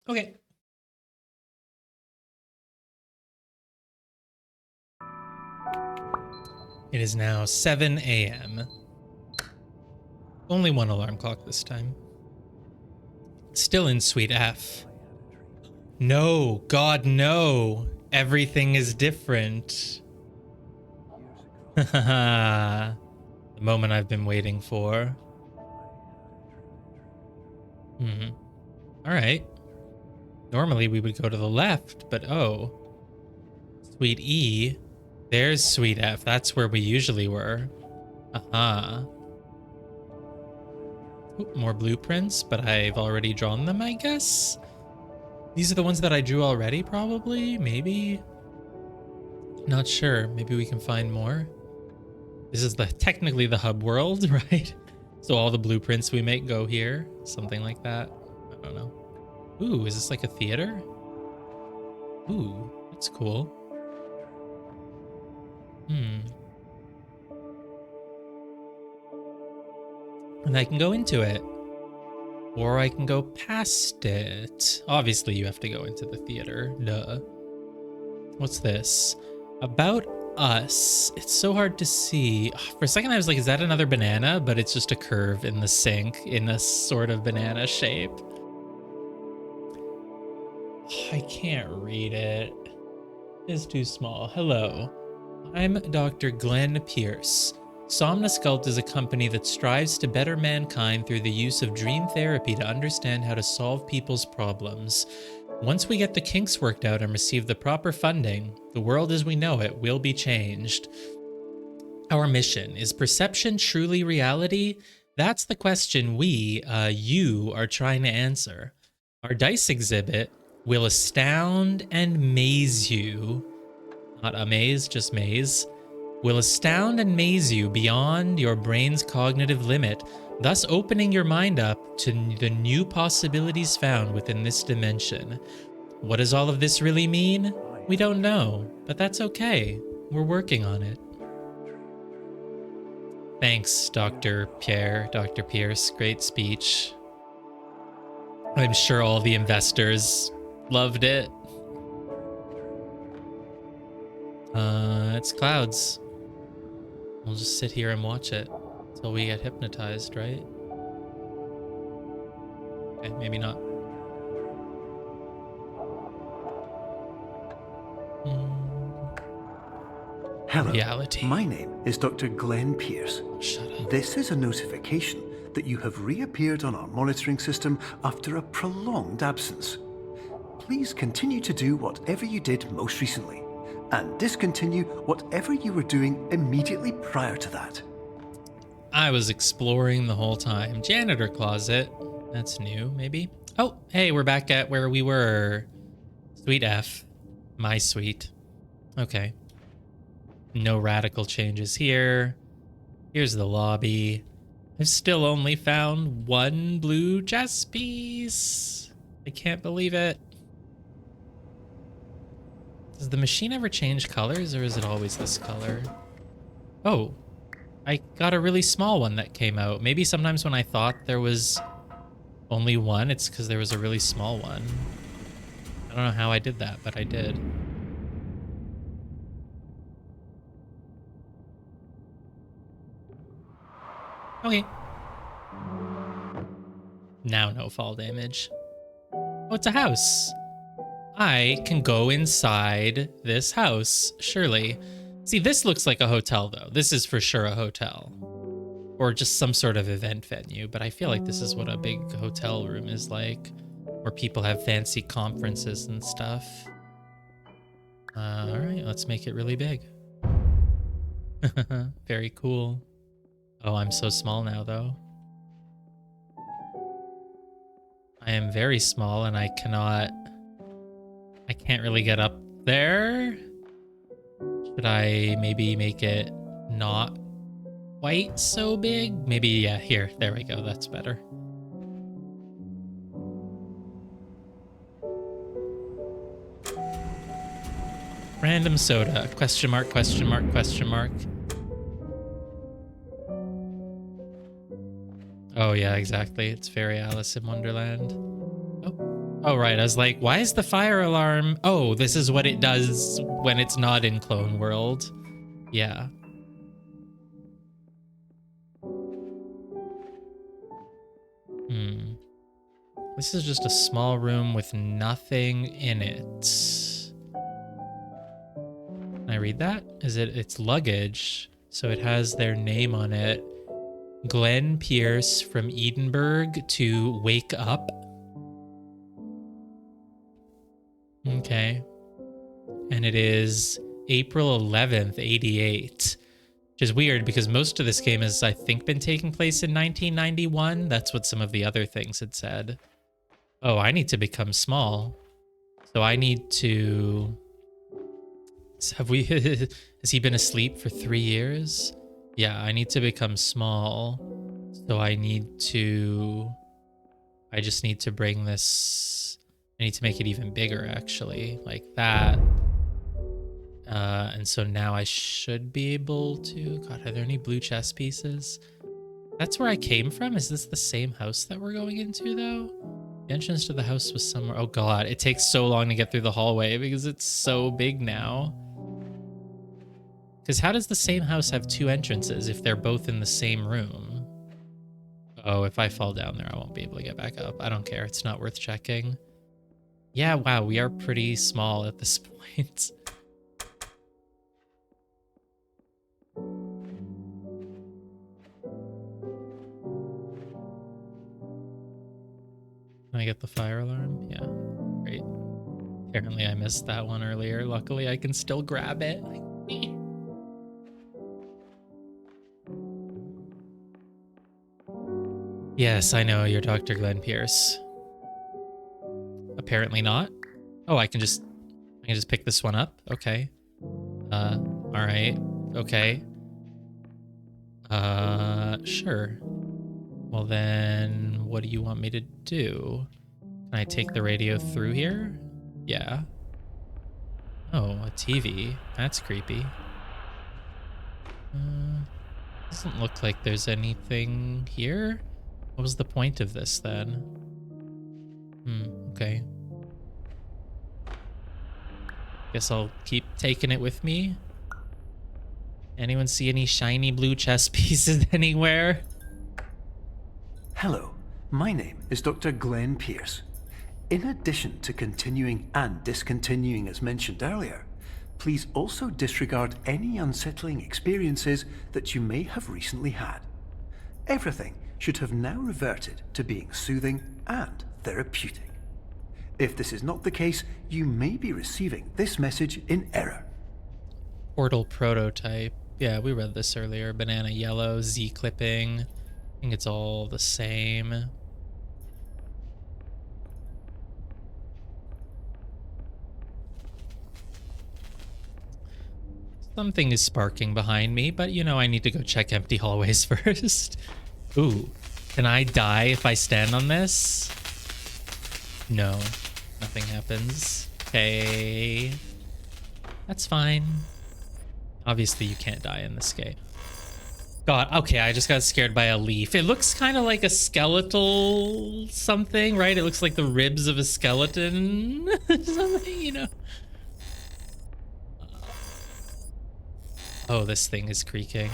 A: Okay. It is now 7 a.m. Only one alarm clock this time. Still in Suite F. No, God, no. Everything is different. The moment I've been waiting for. All right. Normally we would go to the left, but oh. Suite E. There's Suite F. That's where we usually were. Ooh, more blueprints, but I've already drawn them, I guess. These are the ones that I drew already, probably? Maybe? Not sure. Maybe we can find more. This is technically the hub world, right? So all the blueprints we make go here. Something like that. I don't know. Ooh, is this like a theater? Ooh, that's cool. And I can go into it. Or I can go past it. Obviously, you have to go into the theater. Duh. What's this? About us. It's so hard to see. For a second, I was like, is that another banana? But it's just a curve in the sink in a sort of banana shape. I can't read it. It's too small. Hello. I'm Dr. Glenn Pierce. Somnosculpt is a company that strives to better mankind through the use of dream therapy to understand how to solve people's problems. Once we get the kinks worked out and receive the proper funding, the world as we know it will be changed. Our mission, is perception truly reality? That's the question you are trying to answer. Our dice exhibit will astound and maze you. Not amaze, just maze. Will astound and maze you beyond your brain's cognitive limit, thus opening your mind up to the new possibilities found within this dimension. What does all of this really mean? We don't know, but that's okay. We're working on it. Thanks, Dr. Pierce. Great speech. I'm sure all the investors loved it. It's clouds. We'll just sit here and watch it until we get hypnotized, right? Okay, maybe not.
B: Hello.
A: Reality.
B: My name is Dr. Glenn Pierce.
A: Shut up.
B: This is a notification that you have reappeared on our monitoring system after a prolonged absence. Please continue to do whatever you did most recently, and discontinue whatever you were doing immediately prior to that.
A: I was exploring the whole time. Janitor closet. That's new, maybe. Oh, hey, we're back at where we were. Suite F. My suite. Okay. No radical changes here. Here's the lobby. I've still only found one blue chess piece. I can't believe it. Does the machine ever change colors, or is it always this color? Oh, I got a really small one that came out. Maybe sometimes when I thought there was only one, it's because there was a really small one. I don't know how I did that, but I did. Okay. Now no fall damage. Oh, it's a house. I can go inside this house, surely. See, this looks like a hotel, though. This is for sure a hotel. Or just some sort of event venue, but I feel like this is what a big hotel room is like, where people have fancy conferences and stuff. All right, let's make it really big. Very cool. Oh, I'm so small now, though. I am very small, and I can't really get up there. Should I maybe make it not quite so big? Maybe, yeah, here. There we go. That's better. Random soda. Question mark, question mark, question mark. Oh, yeah, exactly. It's very Alice in Wonderland. Oh, right. I was like, why is the fire alarm? Oh, this is what it does when it's not in Clone World. Yeah. This is just a small room with nothing in it. Can I read that? It's luggage, so it has their name on it. Glenn Pierce from Edinburgh to Wake Up. Okay. And it is April 11th, 88. Which is weird because most of this game has, I think, been taking place in 1991. That's what some of the other things had said. Oh, I need to become small. So I need to... Have we... Has he been asleep for 3 years? Yeah, I need to become small. So I need to... I just need to bring this... I need to make it even bigger, actually. Like that. And so now I should be able to... God, are there any blue chess pieces? That's where I came from? Is this the same house that we're going into, though? The entrance to the house was somewhere... Oh, God. It takes so long to get through the hallway because it's so big now. Because how does the same house have 2 entrances if they're both in the same room? Oh, if I fall down there, I won't be able to get back up. I don't care. It's not worth checking. Yeah, wow. We are pretty small at this point. Can I get the fire alarm? Yeah, great. Apparently I missed that one earlier. Luckily I can still grab it. Yes, I know, you're Dr. Glenn Pierce. Apparently not. Oh, I can just pick this one up? Okay. Alright. Okay. Sure. Well then, what do you want me to do? Can I take the radio through here? Yeah. Oh, a TV. That's creepy. Doesn't look like there's anything here. What was the point of this then? Okay. Guess I'll keep taking it with me. Anyone see any shiny blue chess pieces anywhere?
B: Hello, my name is Dr. Glenn Pierce. In addition to continuing and discontinuing as mentioned earlier, please also disregard any unsettling experiences that you may have recently had. Everything should have now reverted to being soothing and therapeutic. If this is not the case, you may be receiving this message in error.
A: Portal prototype. Yeah, we read this earlier. Banana yellow, Z clipping. I think it's all the same. Something is sparking behind me, but you know I need to go check empty hallways first. Ooh, can I die if I stand on this? No, nothing happens. Okay, that's fine. Obviously you can't die in this game. God, okay, I just got scared by a leaf. It looks kind of like a skeletal something, right? It looks like the ribs of a skeleton. Something, you know. Oh, this thing is creaking.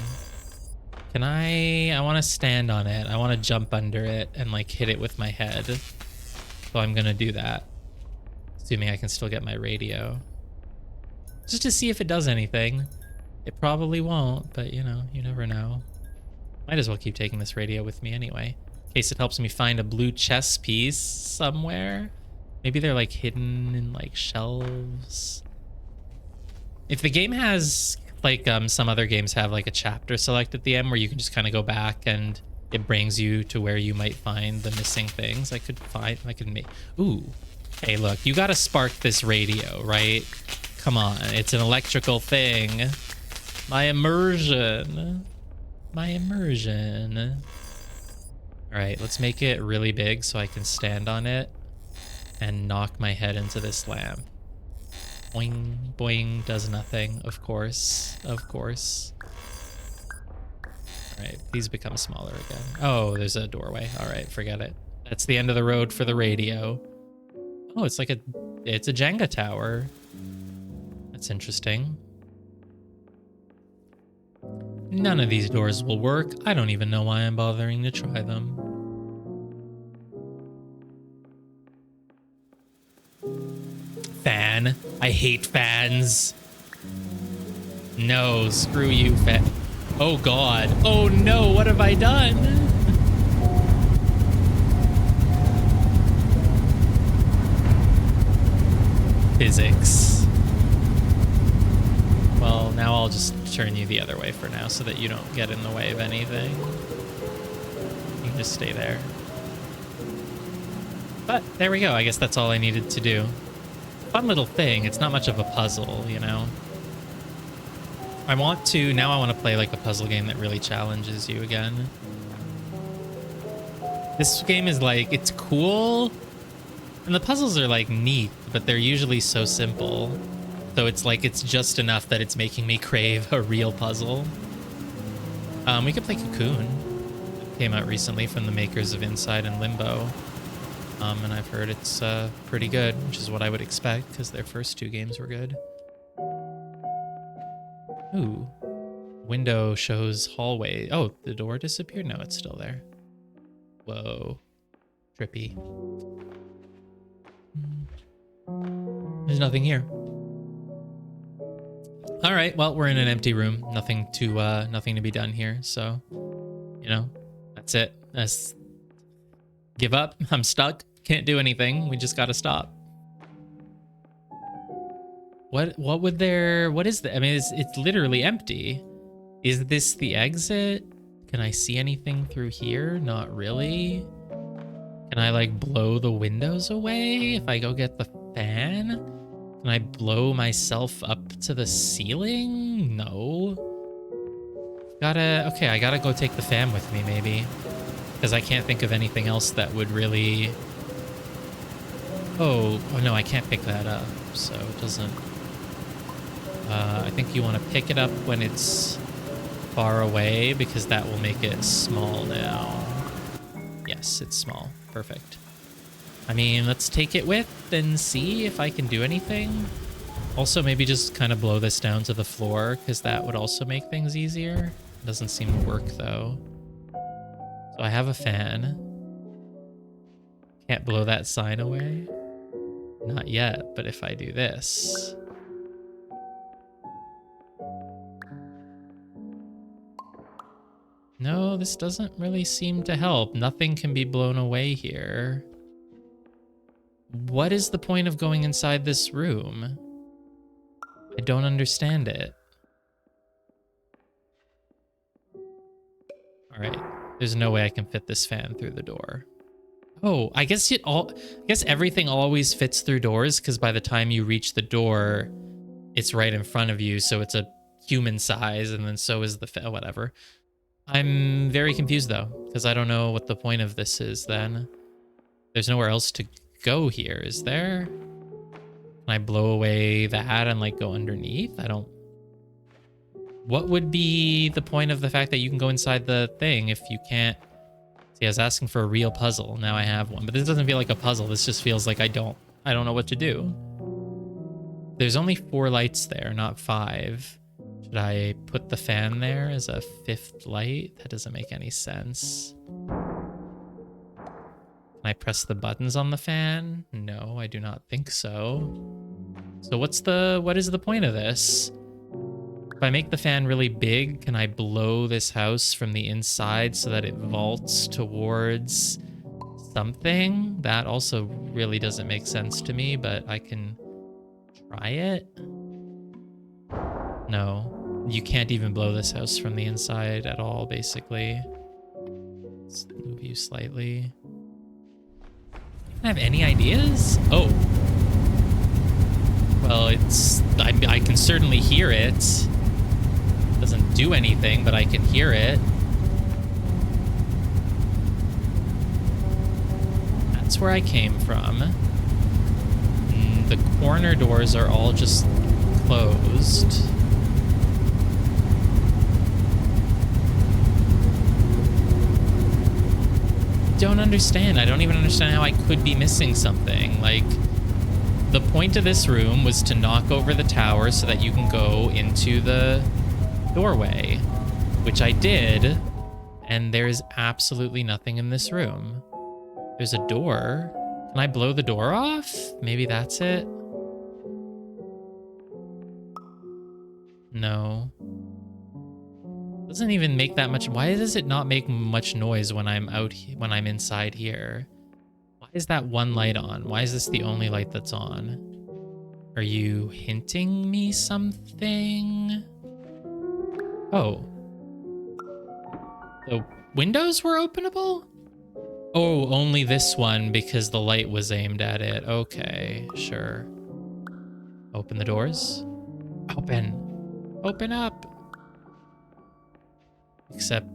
A: Can I want to stand on it. I want to jump under it and like hit it with my head. So I'm gonna do that. Assuming I can still get my radio. Just to see if it does anything. It probably won't, but you know, you never know. Might as well keep taking this radio with me anyway. In case it helps me find a blue chess piece somewhere. Maybe they're like hidden in like shelves. If the game has like some other games have like a chapter select at the end where you can just kind of go back and it brings you to where you might find the missing things. I could make, ooh. Hey, look, you gotta spark this radio, right? Come on, it's an electrical thing. My immersion. My immersion. All right, let's make it really big so I can stand on it and knock my head into this lamp. Boing, boing, does nothing, of course, of course. All right, these become smaller again. Oh, there's a doorway. All right, forget it. That's the end of the road for the radio. Oh, it's like it's a Jenga tower. That's interesting. None of these doors will work. I don't even know why I'm bothering to try them. Fan. I hate fans. No, screw you, fan. Oh God. Oh no, what have I done? Physics. Well, now I'll just turn you the other way for now so that you don't get in the way of anything. You can just stay there. But there we go. I guess that's all I needed to do. Fun little thing. It's not much of a puzzle, you know? I want to play like a puzzle game that really challenges you again. This game is like, it's cool. And the puzzles are like neat, but they're usually so simple. So it's like, it's just enough that it's making me crave a real puzzle. We could play Cocoon. It came out recently from the makers of Inside and Limbo. And I've heard it's pretty good, which is what I would expect because their first two games were good. Ooh. Window shows hallway. Oh, the door disappeared? No, it's still there. Whoa. Trippy. There's nothing here. All right, well, we're in an empty room. Nothing to be done here. So, you know, that's it. That's give up. I'm stuck. Can't do anything. We just got to stop. What is that? I mean, it's literally empty. Is this the exit? Can I see anything through here? Not really. Can I like blow the windows away if I go get the fan? Can I blow myself up to the ceiling? No. Okay, I gotta go take the fan with me maybe. Because I can't think of anything else that would really... Oh no, I can't pick that up, so it doesn't... I think you want to pick it up when it's far away, because that will make it small now. Yes, it's small. Perfect. I mean, let's take it with and see if I can do anything. Also, maybe just kind of blow this down to the floor, because that would also make things easier. Doesn't seem to work, though. So I have a fan. Can't blow that sign away. Not yet, but if I do this... No, this doesn't really seem to help. Nothing can be blown away here. What is the point of going inside this room? I don't understand it. All right. There's no way I can fit this fan through the door. Oh, I guess everything always fits through doors because by the time you reach the door, it's right in front of you, so it's a human size, and then so is the whatever. I'm very confused though, because I don't know what the point of this is then. There's nowhere else to go here, is there? Can I blow away that and like go underneath? I don't... What would be the point of the fact that you can go inside the thing if you can't... See, I was asking for a real puzzle. Now I have one, but this doesn't feel like a puzzle. This just feels like I don't know what to do. There's only 4 lights there, not 5. Should I put the fan there as a 5th light? That doesn't make any sense. Can I press the buttons on the fan? No, I do not think so. So what is the point of this? If I make the fan really big, can I blow this house from the inside so that it vaults towards something? That also really doesn't make sense to me, but I can try it. No. You can't even blow this house from the inside at all, basically. Let's move you slightly. Can I have any ideas? Oh. Well, I can certainly hear it. Doesn't do anything, but I can hear it. That's where I came from. The corner doors are all just closed. Don't understand. I don't even understand how I could be missing something. Like, the point of this room was to knock over the tower so that you can go into the doorway, which I did, and there's absolutely nothing in this room. There's a door. Can I blow the door off? Maybe that's it. No. Doesn't even make that much. Why does it not make much noise when I'm when I'm inside here? Why is that one light on? Why is this the only light that's on? Are you hinting me something? Oh. The windows were openable? Oh, only this one because the light was aimed at it. Okay, sure. Open the doors. Open. Open up. Except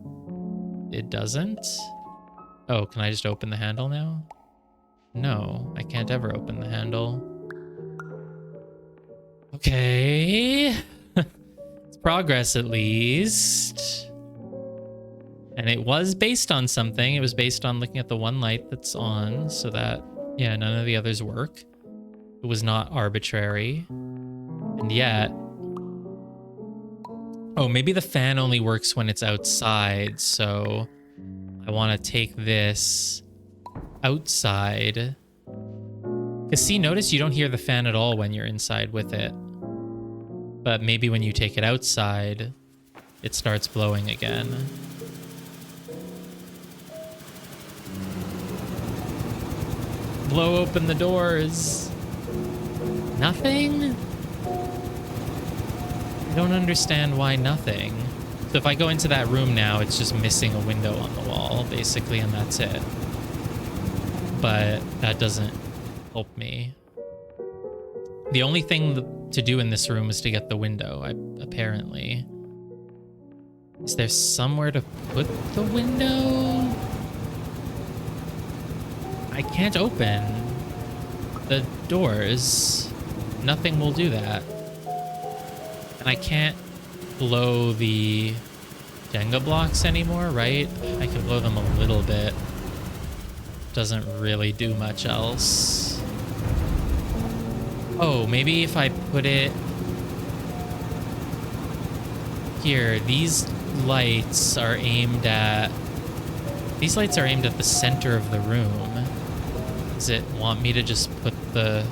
A: it doesn't. Oh, can I just open the handle now? No, I can't ever open the handle. Okay. It's progress at least. And it was based on something. It was based on looking at the one light that's on so that, yeah, none of the others work. It was not arbitrary. And yet... Oh, maybe the fan only works when it's outside, so I want to take this outside. Because see, notice you don't hear the fan at all when you're inside with it. But maybe when you take it outside, it starts blowing again. Blow open the doors. Nothing? I don't understand why nothing. So if I go into that room now, it's just missing a window on the wall, basically, and that's it. But that doesn't help me. The only thing to do in this room is to get the window, apparently. Is there somewhere to put the window? I can't open the doors. Nothing will do that. And I can't blow the Jenga blocks anymore, right? I can blow them a little bit. Doesn't really do much else. Oh, maybe if I put it here, these lights are aimed at... These lights are aimed at the center of the room. Does it want me to just put the...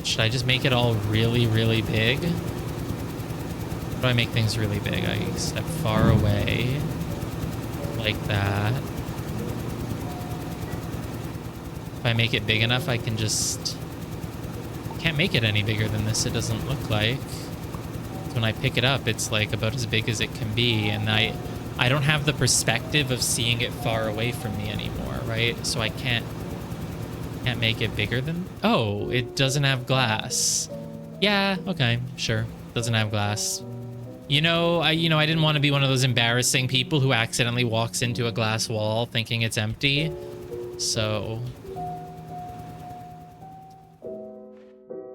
A: Should I just make it all really, really big? How do I make things really big? I step far away. Like that. If I make it big enough, I can just... Can't make it any bigger than this, it doesn't look like. So when I pick it up, it's like about as big as it can be, and I don't have the perspective of seeing it far away from me anymore, right? So I can't make it bigger than... Oh, it doesn't have glass. Yeah, okay, sure. Doesn't have glass. I didn't want to be one of those embarrassing people who accidentally walks into a glass wall thinking it's empty. So...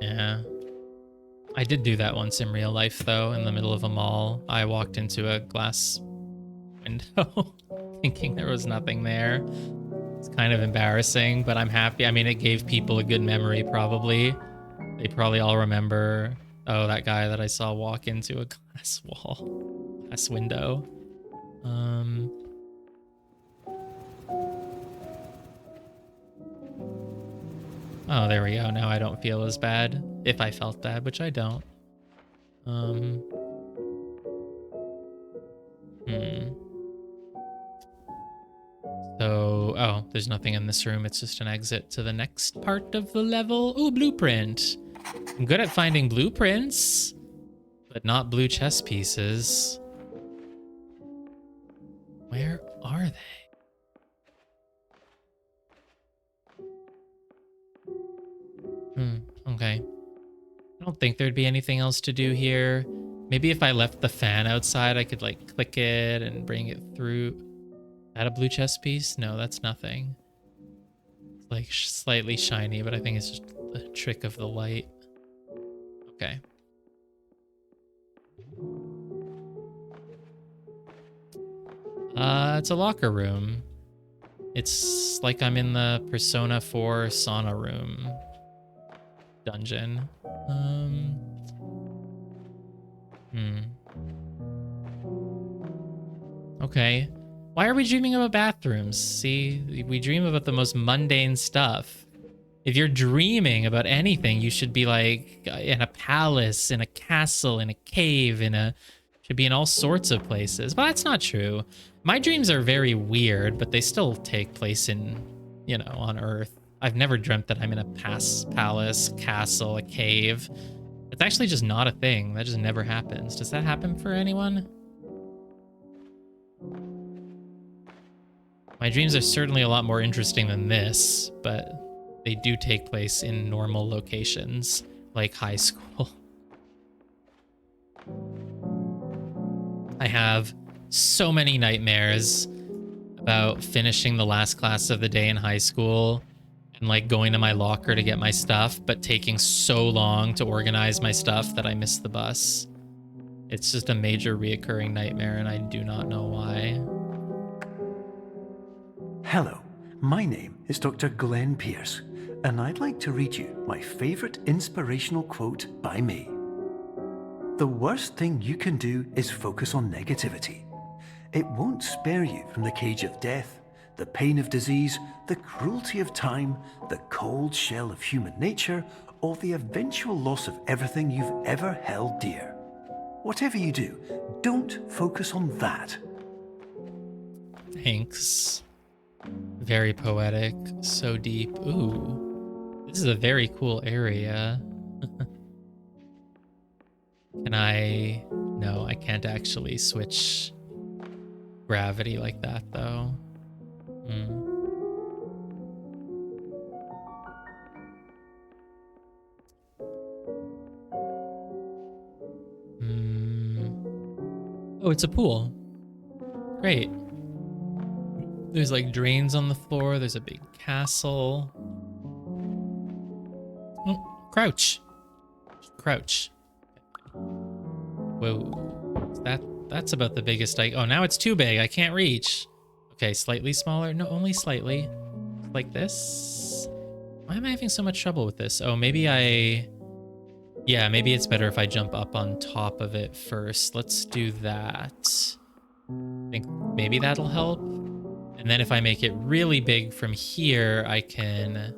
A: Yeah. I did do that once in real life, though, in the middle of a mall. I walked into a glass window thinking there was nothing there. It's kind of embarrassing, but I'm happy. I mean, it gave people a good memory, probably. They probably all remember, oh, that guy that I saw walk into a glass window. Oh, there we go. Now I don't feel as bad. If I felt bad, which I don't. So, oh, there's nothing in this room. It's just an exit to the next part of the level. Ooh, blueprint. I'm good at finding blueprints, but not blue chess pieces. Where are they? Okay. I don't think there'd be anything else to do here. Maybe if I left the fan outside, I could like click it and bring it through. Is that a blue chess piece? No, that's nothing. It's like slightly shiny, but I think it's just the trick of the light. Okay. It's a locker room. It's like I'm in the Persona 4 sauna room dungeon. Okay. Why are we dreaming about bathrooms? See, we dream about the most mundane stuff. If you're dreaming about anything, you should be like in a palace, in a castle, in a cave, should be in all sorts of places. But that's not true. My dreams are very weird, but they still take place in, on Earth. I've never dreamt that I'm in a palace, castle, a cave. It's actually just not a thing. That just never happens. Does that happen for anyone? My dreams are certainly a lot more interesting than this, but they do take place in normal locations, like high school. I have so many nightmares about finishing the last class of the day in high school and like going to my locker to get my stuff, but taking so long to organize my stuff that I miss the bus. It's just a major reoccurring nightmare, and I do not know why.
B: Hello, my name is Dr. Glenn Pierce, and I'd like to read you my favourite inspirational quote by me. The worst thing you can do is focus on negativity. It won't spare you from the cage of death, the pain of disease, the cruelty of time, the cold shell of human nature, or the eventual loss of everything you've ever held dear. Whatever you do, don't focus on that.
A: Thanks. Very poetic, so deep. Ooh, this is a very cool area. Can I... No, I can't actually switch gravity like that, though. Oh, it's a pool. Great. There's like drains on the floor. There's a big castle. Oh, crouch. Crouch. Whoa. That's about the biggest I... Oh, now it's too big. I can't reach. Okay, slightly smaller. No, only slightly. Like this. Why am I having so much trouble with this? Oh, maybe I... Yeah, maybe it's better if I jump up on top of it first. Let's do that. I think maybe that'll help. And then if I make it really big from here, I can...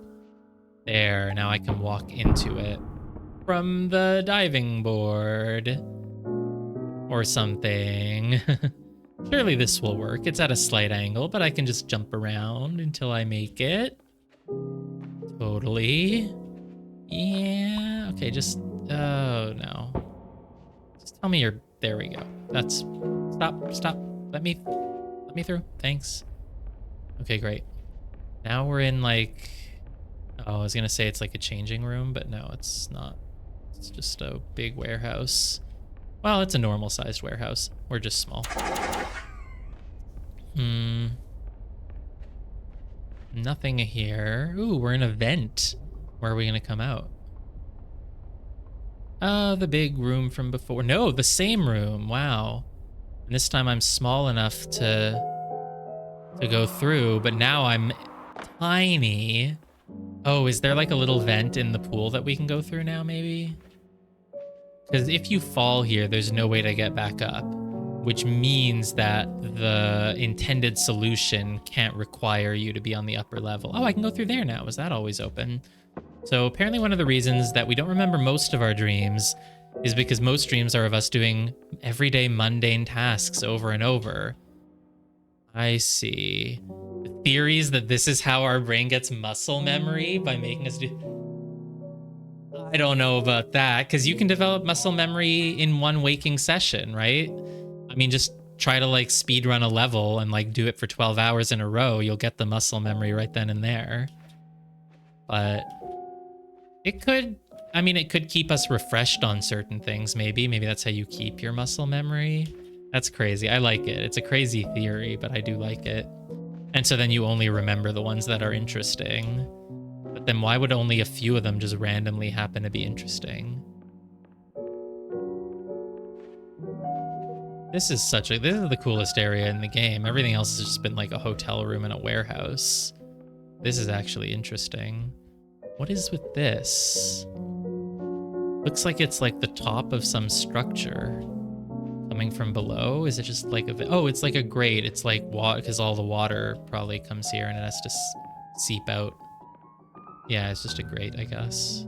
A: There, now I can walk into it from the diving board. Or something. Surely this will work. It's at a slight angle, but I can just jump around until I make it. Totally. Yeah, okay, just... Oh, no. Just tell me you're... There we go. That's... Stop. Let me through. Thanks. Okay, great. Now we're in, like... Oh, I was gonna say it's like a changing room, but no, it's not. It's just a big warehouse. Well, it's a normal-sized warehouse. We're just small. Nothing here. Ooh, we're in a vent. Where are we gonna come out? The big room from before. No, the same room. Wow. And this time I'm small enough to go through, but now I'm tiny. Oh, is there like a little vent in the pool that we can go through now, maybe? Because if you fall here, there's no way to get back up, which means that the intended solution can't require you to be on the upper level. Oh, I can go through there now. Was that always open? So apparently one of the reasons that we don't remember most of our dreams is because most dreams are of us doing everyday mundane tasks over and over. I see. The theories that this is how our brain gets muscle memory by making us do... I don't know about that, because you can develop muscle memory in one waking session, right? I mean, just try to like speed run a level and like do it for 12 hours in a row. You'll get the muscle memory right then and there. But it could, I mean, it could keep us refreshed on certain things, maybe. Maybe that's how you keep your muscle memory. That's crazy. I like it. It's a crazy theory, but I do like it. And so then you only remember the ones that are interesting. But then why would only a few of them just randomly happen to be interesting? This is the coolest area in the game. Everything else has just been like a hotel room and a warehouse. This is actually interesting. What is with this? Looks like it's like the top of some structure coming from below. Is it just like oh, it's like a grate. It's like water, because all the water probably comes here and it has to seep out. Yeah, it's just a grate, I guess.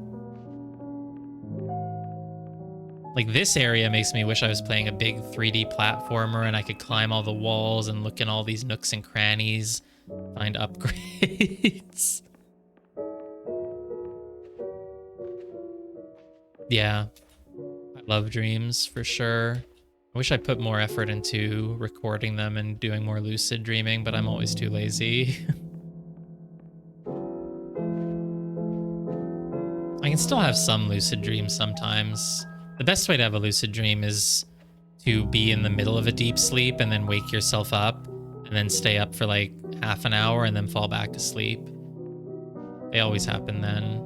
A: Like this area makes me wish I was playing a big 3D platformer and I could climb all the walls and look in all these nooks and crannies, find upgrades. Yeah, I love dreams for sure. I wish I put more effort into recording them and doing more lucid dreaming, but I'm always too lazy. I can still have some lucid dreams sometimes. The best way to have a lucid dream is to be in the middle of a deep sleep and then wake yourself up and then stay up for like half an hour and then fall back asleep. They always happen then.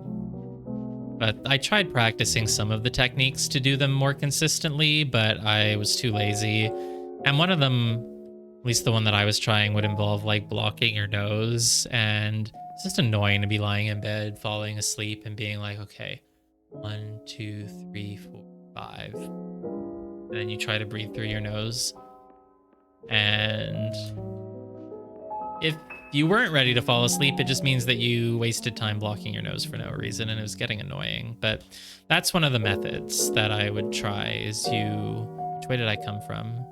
A: But I tried practicing some of the techniques to do them more consistently, but I was too lazy. And one of them, at least the one that I was trying, would involve like blocking your nose, and it's just annoying to be lying in bed, falling asleep, and being like, okay, 1, 2, 3, 4, 5. And then you try to breathe through your nose. And if you weren't ready to fall asleep, it just means that you wasted time blocking your nose for no reason, and it was getting annoying. But that's one of the methods that I would try is which way did I come from?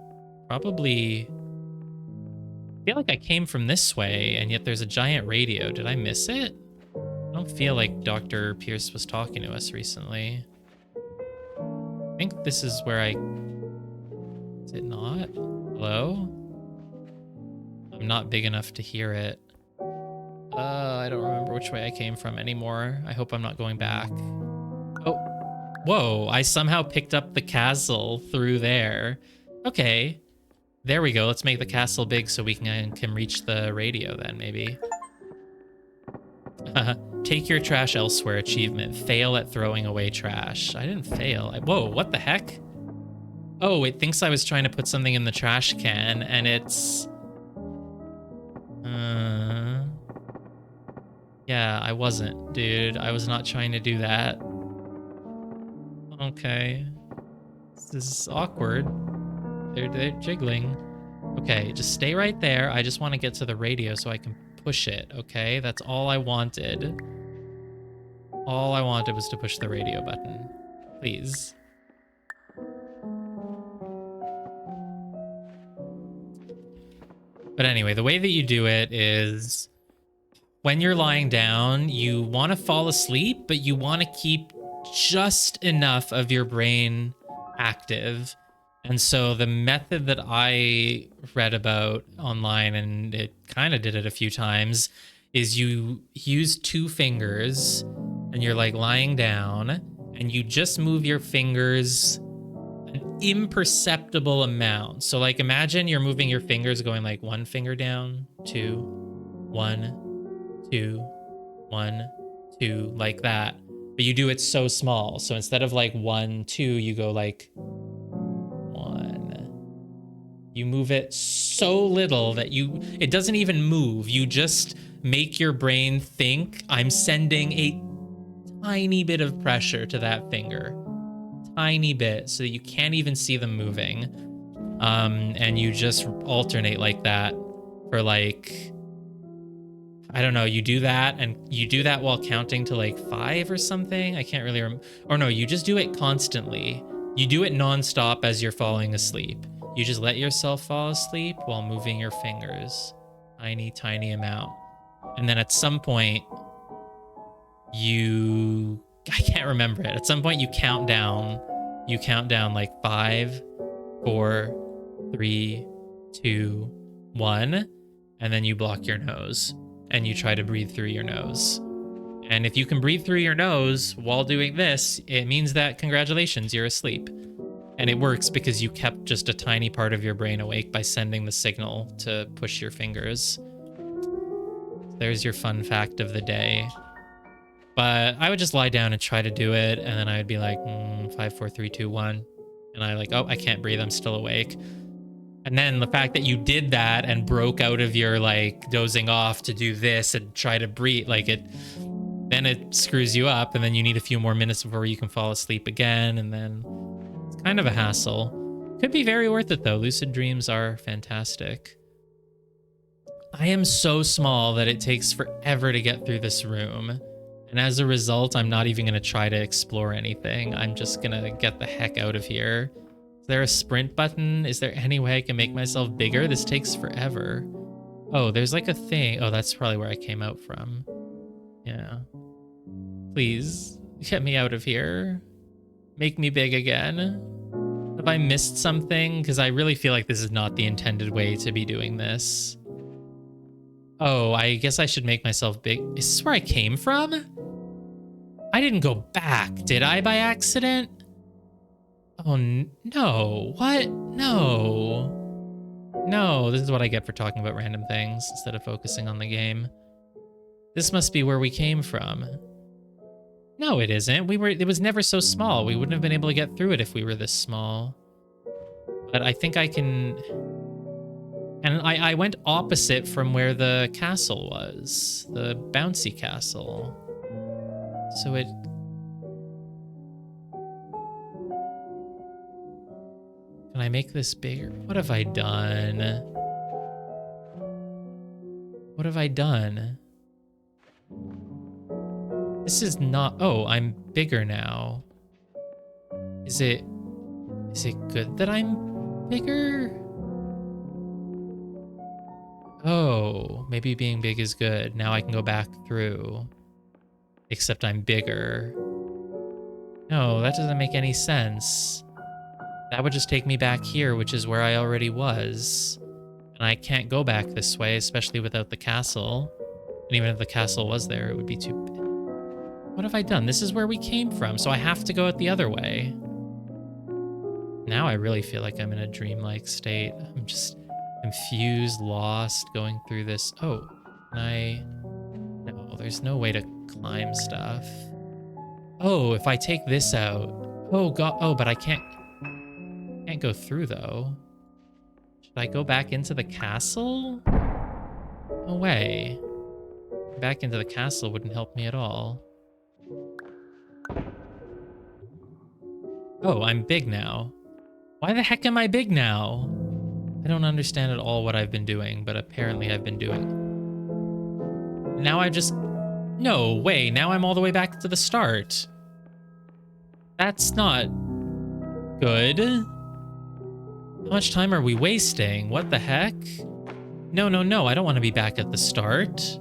A: Probably, I feel like I came from this way, and yet there's a giant radio. Did I miss it? I don't feel like Dr. Pierce was talking to us recently. I think this is where is it not? Hello? I'm not big enough to hear it. I don't remember which way I came from anymore. I hope I'm not going back. Oh, whoa, I somehow picked up the castle through there. Okay, there we go. Let's make the castle big so we can reach the radio then, maybe. Take your trash elsewhere achievement. Fail at throwing away trash. I didn't fail. Whoa, what the heck? Oh, it thinks I was trying to put something in the trash can, and it's... yeah, I wasn't, dude. I was not trying to do that. Okay. This is awkward. They're jiggling. Okay, just stay right there. I just want to get to the radio so I can push it, okay? That's all I wanted. All I wanted was to push the radio button. Please. But anyway, the way that you do it is when you're lying down, you want to fall asleep, but you want to keep just enough of your brain active. And so the method that I read about online, and it kind of did it a few times, is you use 2 fingers and you're like lying down and you just move your fingers an imperceptible amount. So like imagine you're moving your fingers going like 1 finger down, 2, 1, 2, 1, 2, like that. But you do it so small. So instead of like 1, 2, you go like 1. You move it so little that it doesn't even move. You just make your brain think I'm sending a tiny bit of pressure to that finger. Tiny bit, so that you can't even see them moving. And you just alternate like that for like, I don't know, you do that and you do that while counting to like 5 or something. I can't really remember. Or no, you just do it constantly. You do it nonstop as you're falling asleep. You just let yourself fall asleep while moving your fingers. Tiny, tiny amount. And then at some point, I can't remember it. At some point you count down like 5, 4, 3, 2, 1, and then you block your nose and you try to breathe through your nose. And if you can breathe through your nose while doing this, it means that congratulations, you're asleep. And it works because you kept just a tiny part of your brain awake by sending the signal to push your fingers. There's your fun fact of the day. But I would just lie down and try to do it, and then I'd be like, 5, 4, 3, 2, 1. And I like, oh, I can't breathe, I'm still awake. And then the fact that you did that and broke out of your like dozing off to do this and try to breathe, like then it screws you up, and then you need a few more minutes before you can fall asleep again, and then it's kind of a hassle. Could be very worth it though. Lucid dreams are fantastic. I am so small that it takes forever to get through this room. And as a result, I'm not even going to try to explore anything. I'm just going to get the heck out of here. Is there a sprint button? Is there any way I can make myself bigger? This takes forever. Oh, there's like a thing. Oh, that's probably where I came out from. Yeah. Please, get me out of here. Make me big again. Have I missed something? Because I really feel like this is not the intended way to be doing this. Oh, I guess I should make myself big. Is this where I came from? I didn't go back, did I, by accident? Oh, no. What? No. No, this is what I get for talking about random things instead of focusing on the game. This must be where we came from. No, it isn't. It was never so small. We wouldn't have been able to get through it if we were this small. But I think I can... And I went opposite from where the castle was. The bouncy castle. So it... Can I make this bigger? What have I done? What have I done? This is not... Oh, I'm bigger now. Is it good that I'm bigger? Oh, maybe being big is good. Now I can go back through. Except I'm bigger. No, that doesn't make any sense. That would just take me back here, which is where I already was. And I can't go back this way, especially without the castle. And even if the castle was there, it would be too big. What have I done? This is where we came from, so I have to go out the other way. Now I really feel like I'm in a dreamlike state. I'm just confused, lost, going through this. Oh, can I... No, there's no way to climb stuff. Oh, if I take this out... Oh, God. Oh, but I can't go through, though. Should I go back into the castle? No way. Back into the castle wouldn't help me at all. Oh, I'm big now. Why the heck am I big now? I don't understand at all what I've been doing, but apparently I've been doing. Now I just... No way, now I'm all the way back to the start. That's not good. How much time are we wasting? What the heck? No, no, no, I don't want to be back at the start.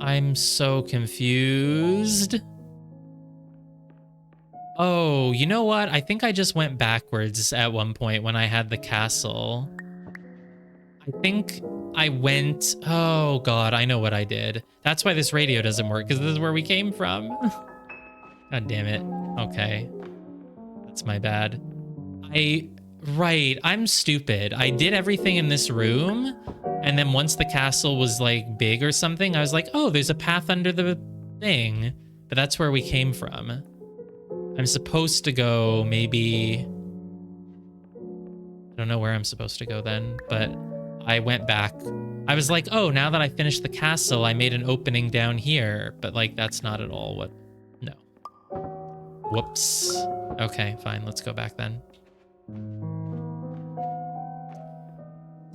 A: I'm so confused. Oh, you know what? I think I just went backwards at one point when I had the castle. I think I went... Oh, God, I know what I did. That's why this radio doesn't work, because this is where we came from. God damn it. Okay. That's my bad. Right, I'm stupid. I did everything in this room, and then once the castle was, like, big or something, I was like, oh, there's a path under the thing. But that's where we came from. I'm supposed to go, maybe... I don't know where I'm supposed to go then, but I went back. I was like, oh, now that I finished the castle, I made an opening down here. But, like, that's not at all what... No. Whoops. Okay, fine, let's go back then.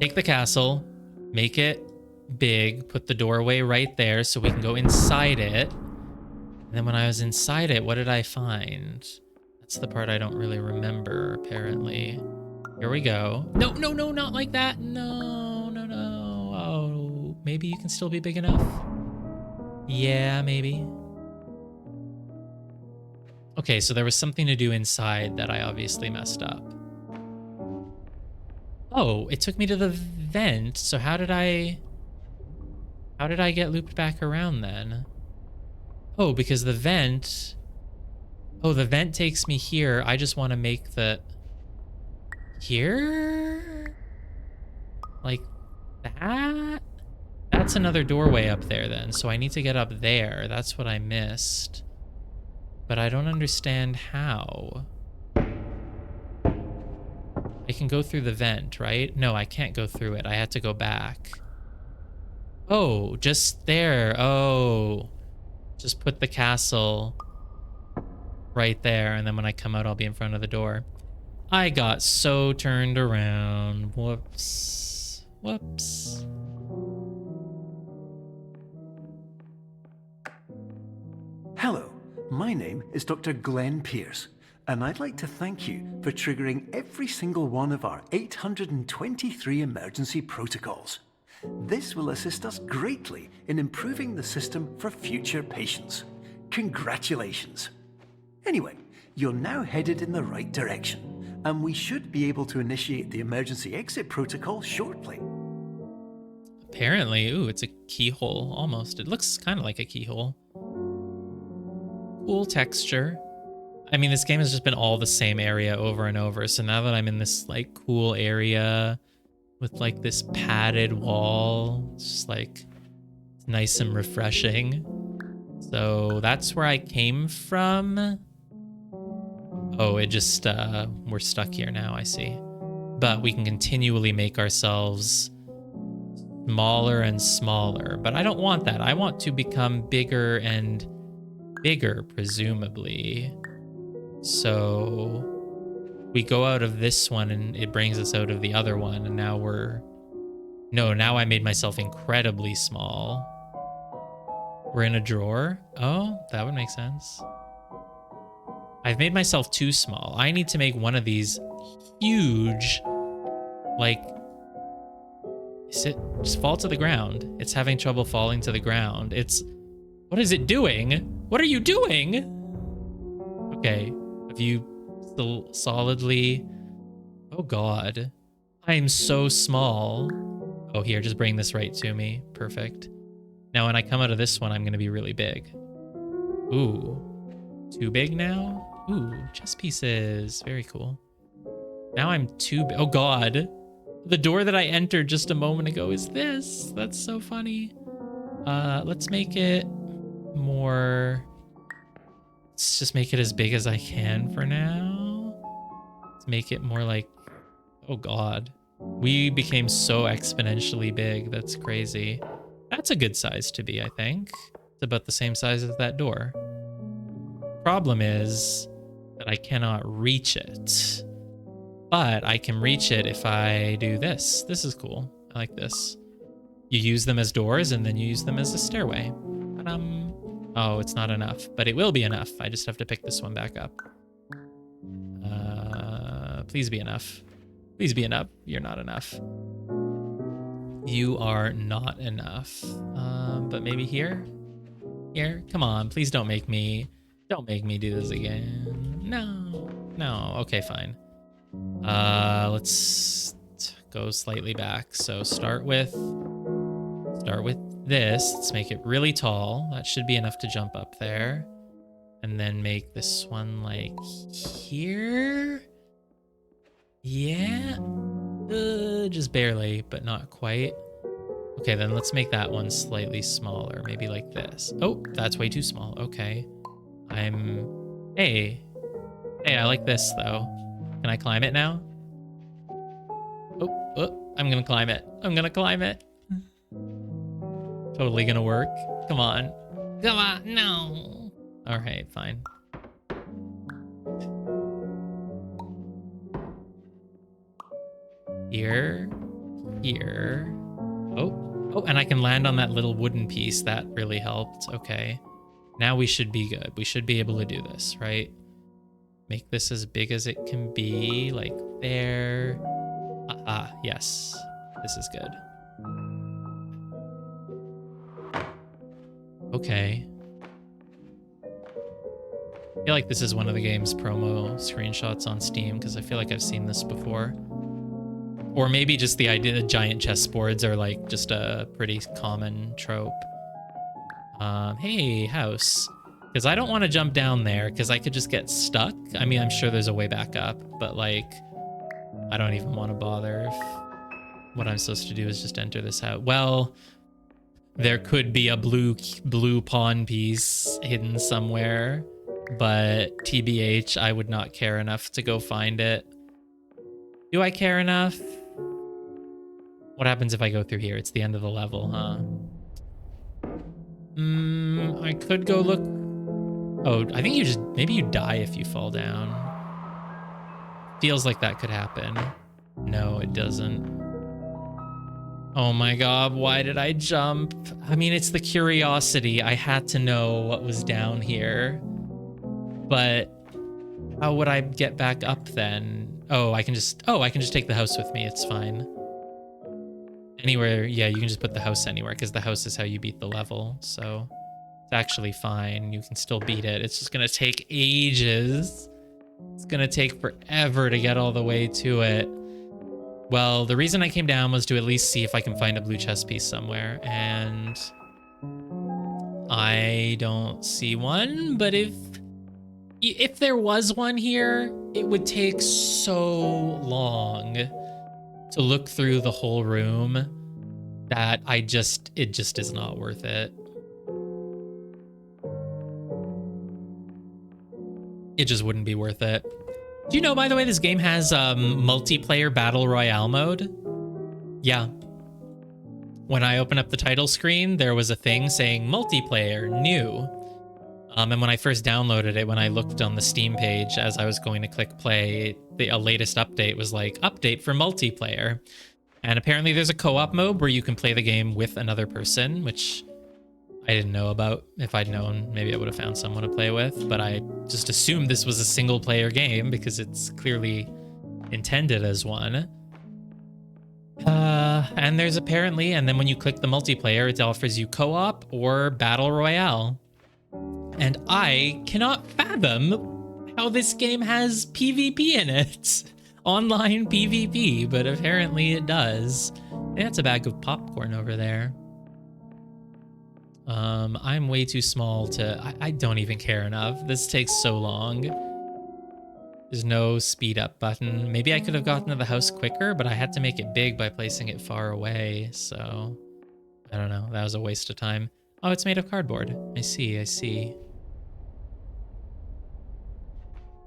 A: Take the castle, make it big, put the doorway right there so we can go inside it. And then when I was inside it, what did I find? That's the part I don't really remember, apparently. Here we go. No, no, no, not like that. No, no, no. Oh, maybe you can still be big enough. Yeah, maybe. Okay, so there was something to do inside that I obviously messed up. Oh, it took me to the vent. So how did I get looped back around then? Oh, because the vent... Oh, the vent takes me here. I just want to make the... Here? Like that? That's another doorway up there then. So I need to get up there. That's what I missed. But I don't understand how. I can go through the vent, right? No, I can't go through it. I had to go back. Oh, just there. Oh. Just put the castle right there, and then when I come out, I'll be in front of the door. I got so turned around. Whoops. Whoops.
B: Hello, my name is Dr. Glenn Pierce, and I'd like to thank you for triggering every single one of our 823 emergency protocols. This will assist us greatly in improving the system for future patients. Congratulations. Anyway, you're now headed in the right direction, and we should be able to initiate the emergency exit protocol shortly.
A: Apparently, ooh, it's a keyhole, almost. It looks kind of like a keyhole. Cool texture. I mean, this game has just been all the same area over and over, so now that I'm in this, like, cool area with, like, this padded wall, it's just, like, nice and refreshing. So that's where I came from. Oh, it just, we're stuck here now, I see. But we can continually make ourselves smaller and smaller. But I don't want that. I want to become bigger and bigger, presumably. So we go out of this one and it brings us out of the other one. And now we're... No, now I made myself incredibly small. We're in a drawer. Oh, that would make sense. I've made myself too small. I need to make one of these huge, like, just fall to the ground. It's having trouble falling to the ground. What is it doing? What are you doing? Okay, have you still solidly, oh God, I am so small. Oh, here, just bring this right to me. Perfect. Now, when I come out of this one, I'm gonna be really big. Ooh, too big now? Ooh, chess pieces. Very cool. Now I'm too big. Oh God. The door that I entered just a moment ago is this. That's so funny. Let's make it more... Let's just make it as big as I can for now. Let's make it more like... Oh God. We became so exponentially big. That's crazy. That's a good size to be, I think. It's about the same size as that door. Problem is that I cannot reach it. But I can reach it if I do this. This is cool. I like this. You use them as doors and then you use them as a stairway. But, oh, it's not enough, but it will be enough. I just have to pick this one back up. Please be enough. Please be enough. You're not enough. You are not enough. But maybe here? Here? Come on, please don't make me do this again. No. Okay, fine. Let's go slightly back. So start with this. Let's make it really tall. That should be enough to jump up there. And then make this one like here. Yeah. Just barely, but not quite. Okay, then let's make that one slightly smaller. Maybe like this. Oh, that's way too small. Okay. Hey, I like this though. Can I climb it now? Oh, I'm gonna climb it. Totally gonna work. Come on, no. All right, fine. Here. Oh, and I can land on that little wooden piece. That really helped. Okay. Now we should be good. We should be able to do this, right? Make this as big as it can be, like there. Yes. This is good. Okay. I feel like this is one of the game's promo screenshots on Steam, because I feel like I've seen this before. Or maybe just the idea that giant chessboards are like just a pretty common trope. Hey, house. Because I don't want to jump down there because I could just get stuck. I mean, I'm sure there's a way back up, but like, I don't even want to bother if what I'm supposed to do is just enter this house. Well, there could be a blue pawn piece hidden somewhere, but TBH, I would not care enough to go find it. Do I care enough? What happens if I go through here? It's the end of the level, huh? I could go look. Oh, I think maybe you die if you fall down. Feels like that could happen. No, it doesn't. Oh my God, why did I jump? I mean, it's the curiosity. I had to know what was down here. But how would I get back up then? Oh, I can just take the house with me. It's fine. Anywhere, yeah, you can just put the house anywhere because the house is how you beat the level. So it's actually fine. You can still beat it. It's just gonna take ages. It's gonna take forever to get all the way to it. Well, the reason I came down was to at least see if I can find a blue chess piece somewhere, and I don't see one, but if there was one here, it would take so long to look through the whole room that it just is not worth it. It just wouldn't be worth it. Do you know, by the way, this game has multiplayer battle royale mode? Yeah. When I open up the title screen, there was a thing saying multiplayer, new. And when I first downloaded it, when I looked on the Steam page as I was going to click play, a latest update was like, update for multiplayer. And apparently there's a co-op mode where you can play the game with another person, which I didn't know about. If I'd known, maybe I would have found someone to play with, but I just assumed this was a single player game because it's clearly intended as one. And there's apparently, and then when you click the multiplayer, it offers you co-op or battle royale. And I cannot fathom how this game has PvP in it. Online PvP, but apparently it does. That's a bag of popcorn over there. I'm way too small to... I don't even care enough. This takes so long. There's no speed up button. Maybe I could have gotten to the house quicker, but I had to make it big by placing it far away, so... I don't know. That was a waste of time. Oh, it's made of cardboard. I see, I see.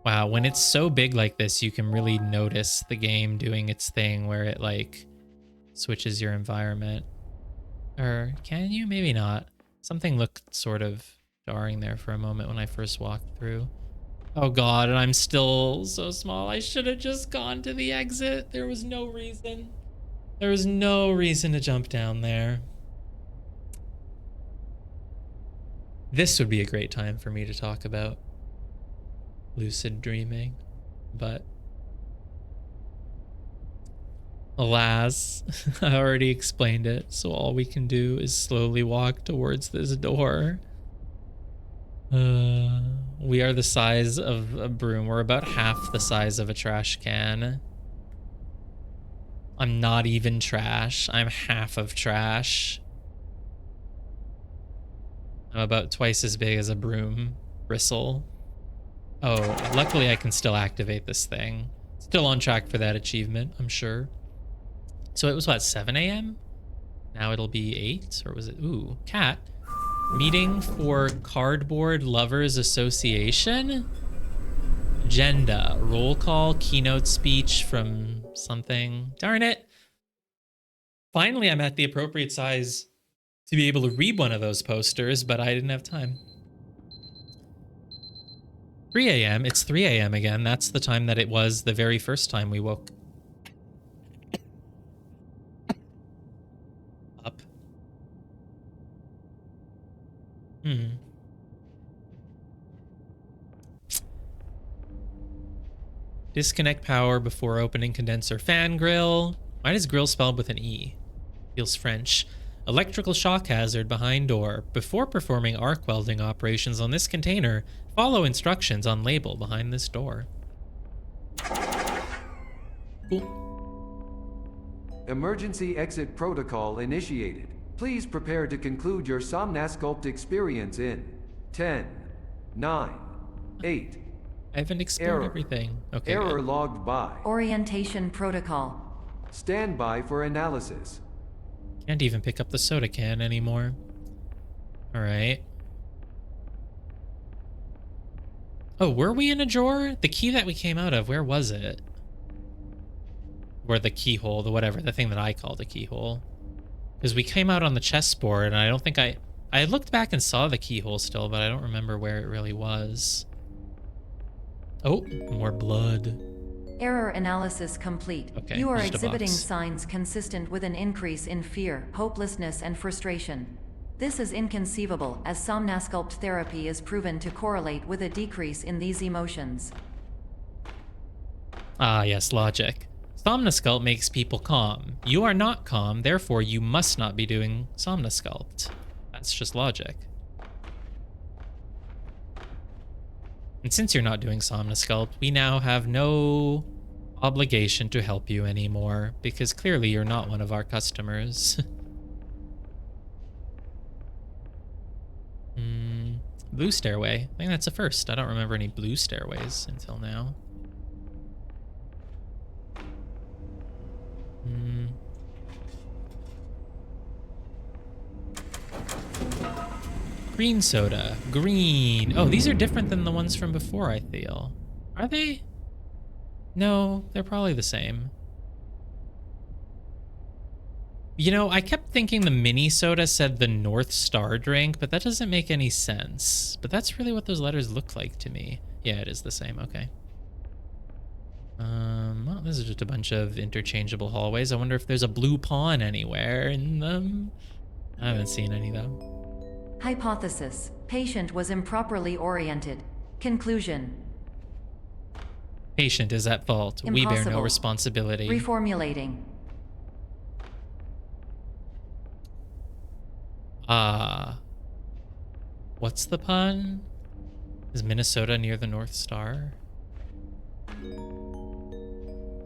A: Wow, when it's so big like this, you can really notice the game doing its thing where it, like, switches your environment. Or can you? Maybe not. Something looked sort of jarring there for a moment when I first walked through. Oh god, and I'm still so small. I should have just gone to the exit. There was no reason. There was no reason to jump down there. This would be a great time for me to talk about lucid dreaming, but alas, I already explained it, so all we can do is slowly walk towards this door. We are the size of a broom. We're about half the size of a trash can. I'm not even trash. I'm half of trash. I'm about twice as big as a broom bristle. Oh, luckily I can still activate this thing. Still on track for that achievement, I'm sure. So it was what, 7 a.m.? Now it'll be 8, or was it? Ooh, cat. Meeting for Cardboard Lovers Association? Agenda. Roll call, keynote speech from something. Darn it. Finally, I'm at the appropriate size to be able to read one of those posters, but I didn't have time. 3 a.m. It's 3 a.m. again. That's the time that it was the very first time we woke up. Disconnect power before opening condenser fan grill. Why is grill spelled with an E? Feels French. Electrical shock hazard behind door. Before performing arc welding operations on this container, follow instructions on label behind this door. Cool.
D: Emergency exit protocol initiated. Please prepare to conclude your Somnasculpt experience in 10, 9, 8.
A: I haven't explored everything. Okay.
D: Error
A: good.
D: logged by.
C: Orientation protocol.
D: Stand by for analysis.
A: Can't even pick up the soda can anymore. All right. Oh, were we in a drawer? The key that we came out of, where was it? Or the keyhole, the whatever, the thing that I called a keyhole. Because we came out on the chessboard, and I don't think I looked back and saw the keyhole still, but I don't remember where it really was. Oh, more blood.
C: Error analysis complete.
A: Okay,
C: you are
A: just a
C: exhibiting
A: box.
C: signs consistent with an increase in fear, hopelessness, and frustration. This is inconceivable, as Somnasculpt therapy is proven to correlate with a decrease in these emotions.
A: Ah, yes, logic. Somnosculpt makes people calm. You are not calm, therefore you must not be doing Somnosculpt. That's just logic. And since you're not doing Somnosculpt, we now have no obligation to help you anymore, because clearly you're not one of our customers. Blue stairway. I think that's a first. I don't remember any blue stairways until now. Green soda. Green. Oh, these are different than the ones from before, I feel. Are they? No, they're probably the same. You know, I kept thinking the mini soda said the North Star drink, but that doesn't make any sense. But that's really what those letters look like to me. Yeah, it is the same. Okay. Well, this is just a bunch of interchangeable hallways. I wonder if there's a blue pawn anywhere in them. I haven't seen any, though.
C: Hypothesis. Patient was improperly oriented. Conclusion.
A: Patient is at fault.
C: Impossible.
A: We bear no responsibility.
C: Reformulating.
A: What's the pun? Is Minnesota near the North Star?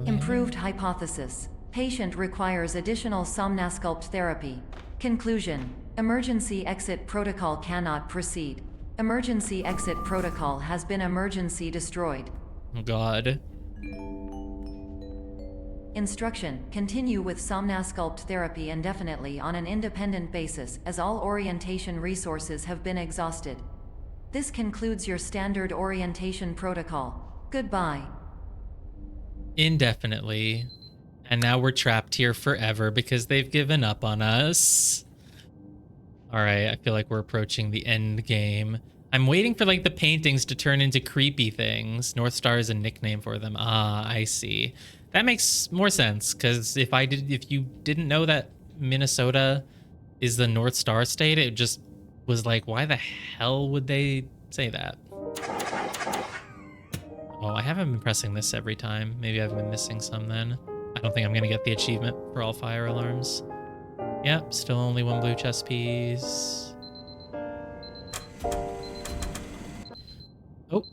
C: Improved hypothesis. Patient requires additional Somnosculpt therapy. Conclusion. Emergency exit protocol cannot proceed. Emergency exit protocol has been emergency destroyed.
A: Oh God.
C: Instruction. Continue with Somnosculpt therapy indefinitely on an independent basis, as all orientation resources have been exhausted. This concludes your standard orientation protocol. Goodbye.
A: Indefinitely. And now we're trapped here forever because they've given up on us. Alright, I feel like we're approaching the end game. I'm waiting for like the paintings to turn into creepy things. North Star is a nickname for them. Ah, I see. That makes more sense, because if you didn't know that Minnesota is the North Star state, it just was like, why the hell would they say that? Oh, I haven't been pressing this every time. Maybe I've been missing some then. I don't think I'm gonna get the achievement for all fire alarms. Yep, still only one blue chess piece. Oh.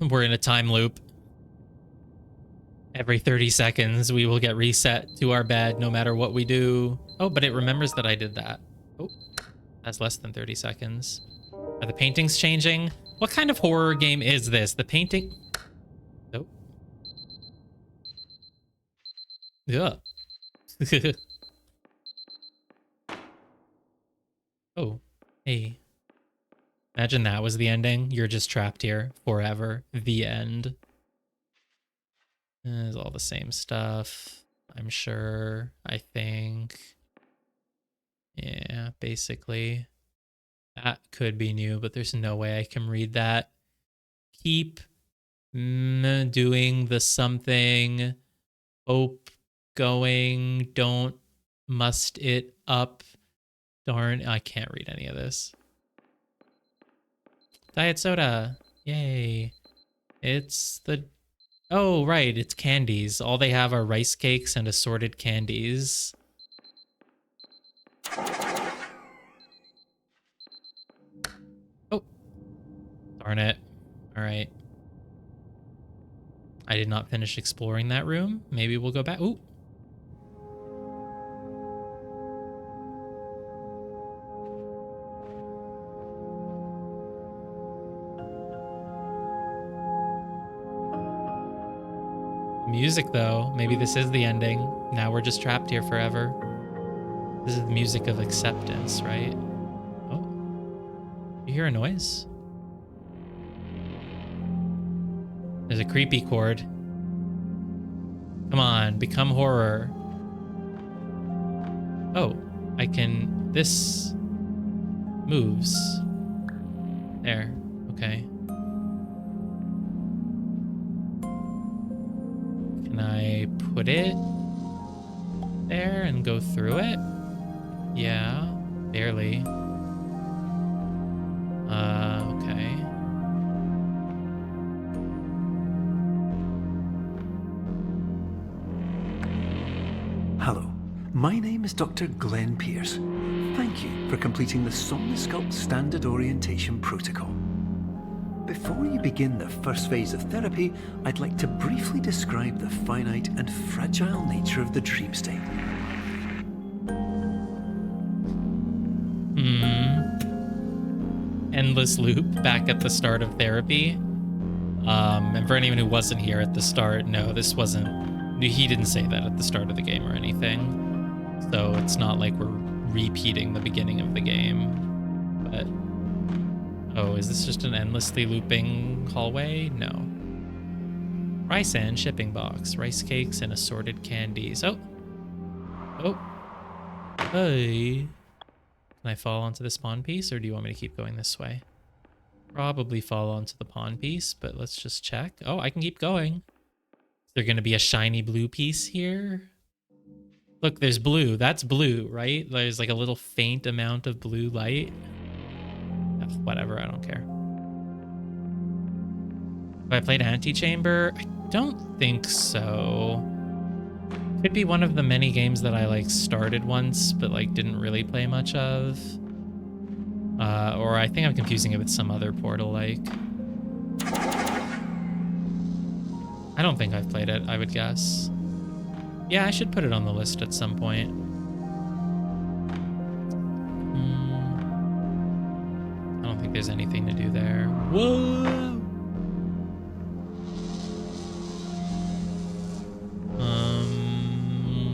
A: We're in a time loop. Every 30 seconds, we will get reset to our bed no matter what we do. Oh, but it remembers that I did that. Oh, that's less than 30 seconds. Are the paintings changing? What kind of horror game is this? The painting... Oh. Yeah. Oh, hey. Imagine that was the ending. You're just trapped here forever. The end. It's all the same stuff, I'm sure, I think. Yeah, basically. That could be new, but there's no way I can read that. Keep doing the something. Hope going. Don't must it up. Darn, I can't read any of this. Diet soda. Yay. It's the... Oh, right, it's candies. All they have are rice cakes and assorted candies. Oh. Darn it. All right. I did not finish exploring that room. Maybe we'll go back. Ooh. Music, though. Maybe this is the ending. Now we're just trapped here forever. This is the music of acceptance, right? Oh. You hear a noise? There's a creepy chord. Come on, become horror. Oh, I can... This moves. There. Okay. Can I put it there and go through it? Yeah, barely. Okay.
B: My name is Dr. Glenn Pierce. Thank you for completing the Somnosculpt Standard Orientation Protocol. Before you begin the first phase of therapy, I'd like to briefly describe the finite and fragile nature of the dream state.
A: Endless loop back at the start of therapy. And for anyone who wasn't here at the start, no, this wasn't, he didn't say that at the start of the game or anything. So it's not like we're repeating the beginning of the game. But, oh, is this just an endlessly looping hallway? No. Rice and shipping box, rice cakes and assorted candies. Oh. Hey. Can I fall onto the spawn piece, or do you want me to keep going this way? Probably fall onto the pawn piece, but let's just check. Oh, I can keep going. Is there going to be a shiny blue piece here? Look, there's blue. That's blue, right? There's like a little faint amount of blue light. Ugh, whatever, I don't care. Have I played Antechamber? I don't think so. Could be one of the many games that I like started once, but like didn't really play much of. Or I think I'm confusing it with some other Portal like. I don't think I've played it, I would guess. Yeah, I should put it on the list at some point. I don't think there's anything to do there. Whoa!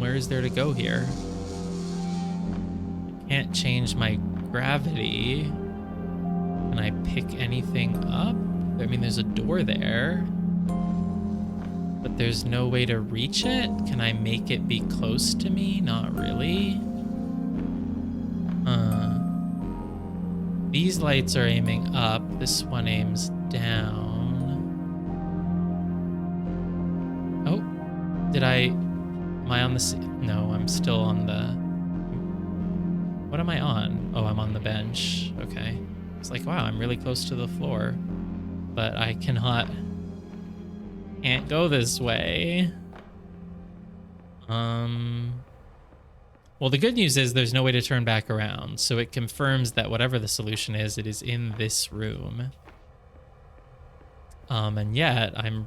A: Where is there to go here? Can't change my gravity. Can I pick anything up? I mean, there's a door there, but there's no way to reach it. Can I make it be close to me? Not really. These lights are aiming up. This one aims down. Oh, am I on the, no, I'm still on the, what am I on? Oh, I'm on the bench. Okay. It's like, wow, I'm really close to the floor, but I can't go this way. Well, the good news is there's no way to turn back around, so it confirms that whatever the solution is, it is in this room. And yet I'm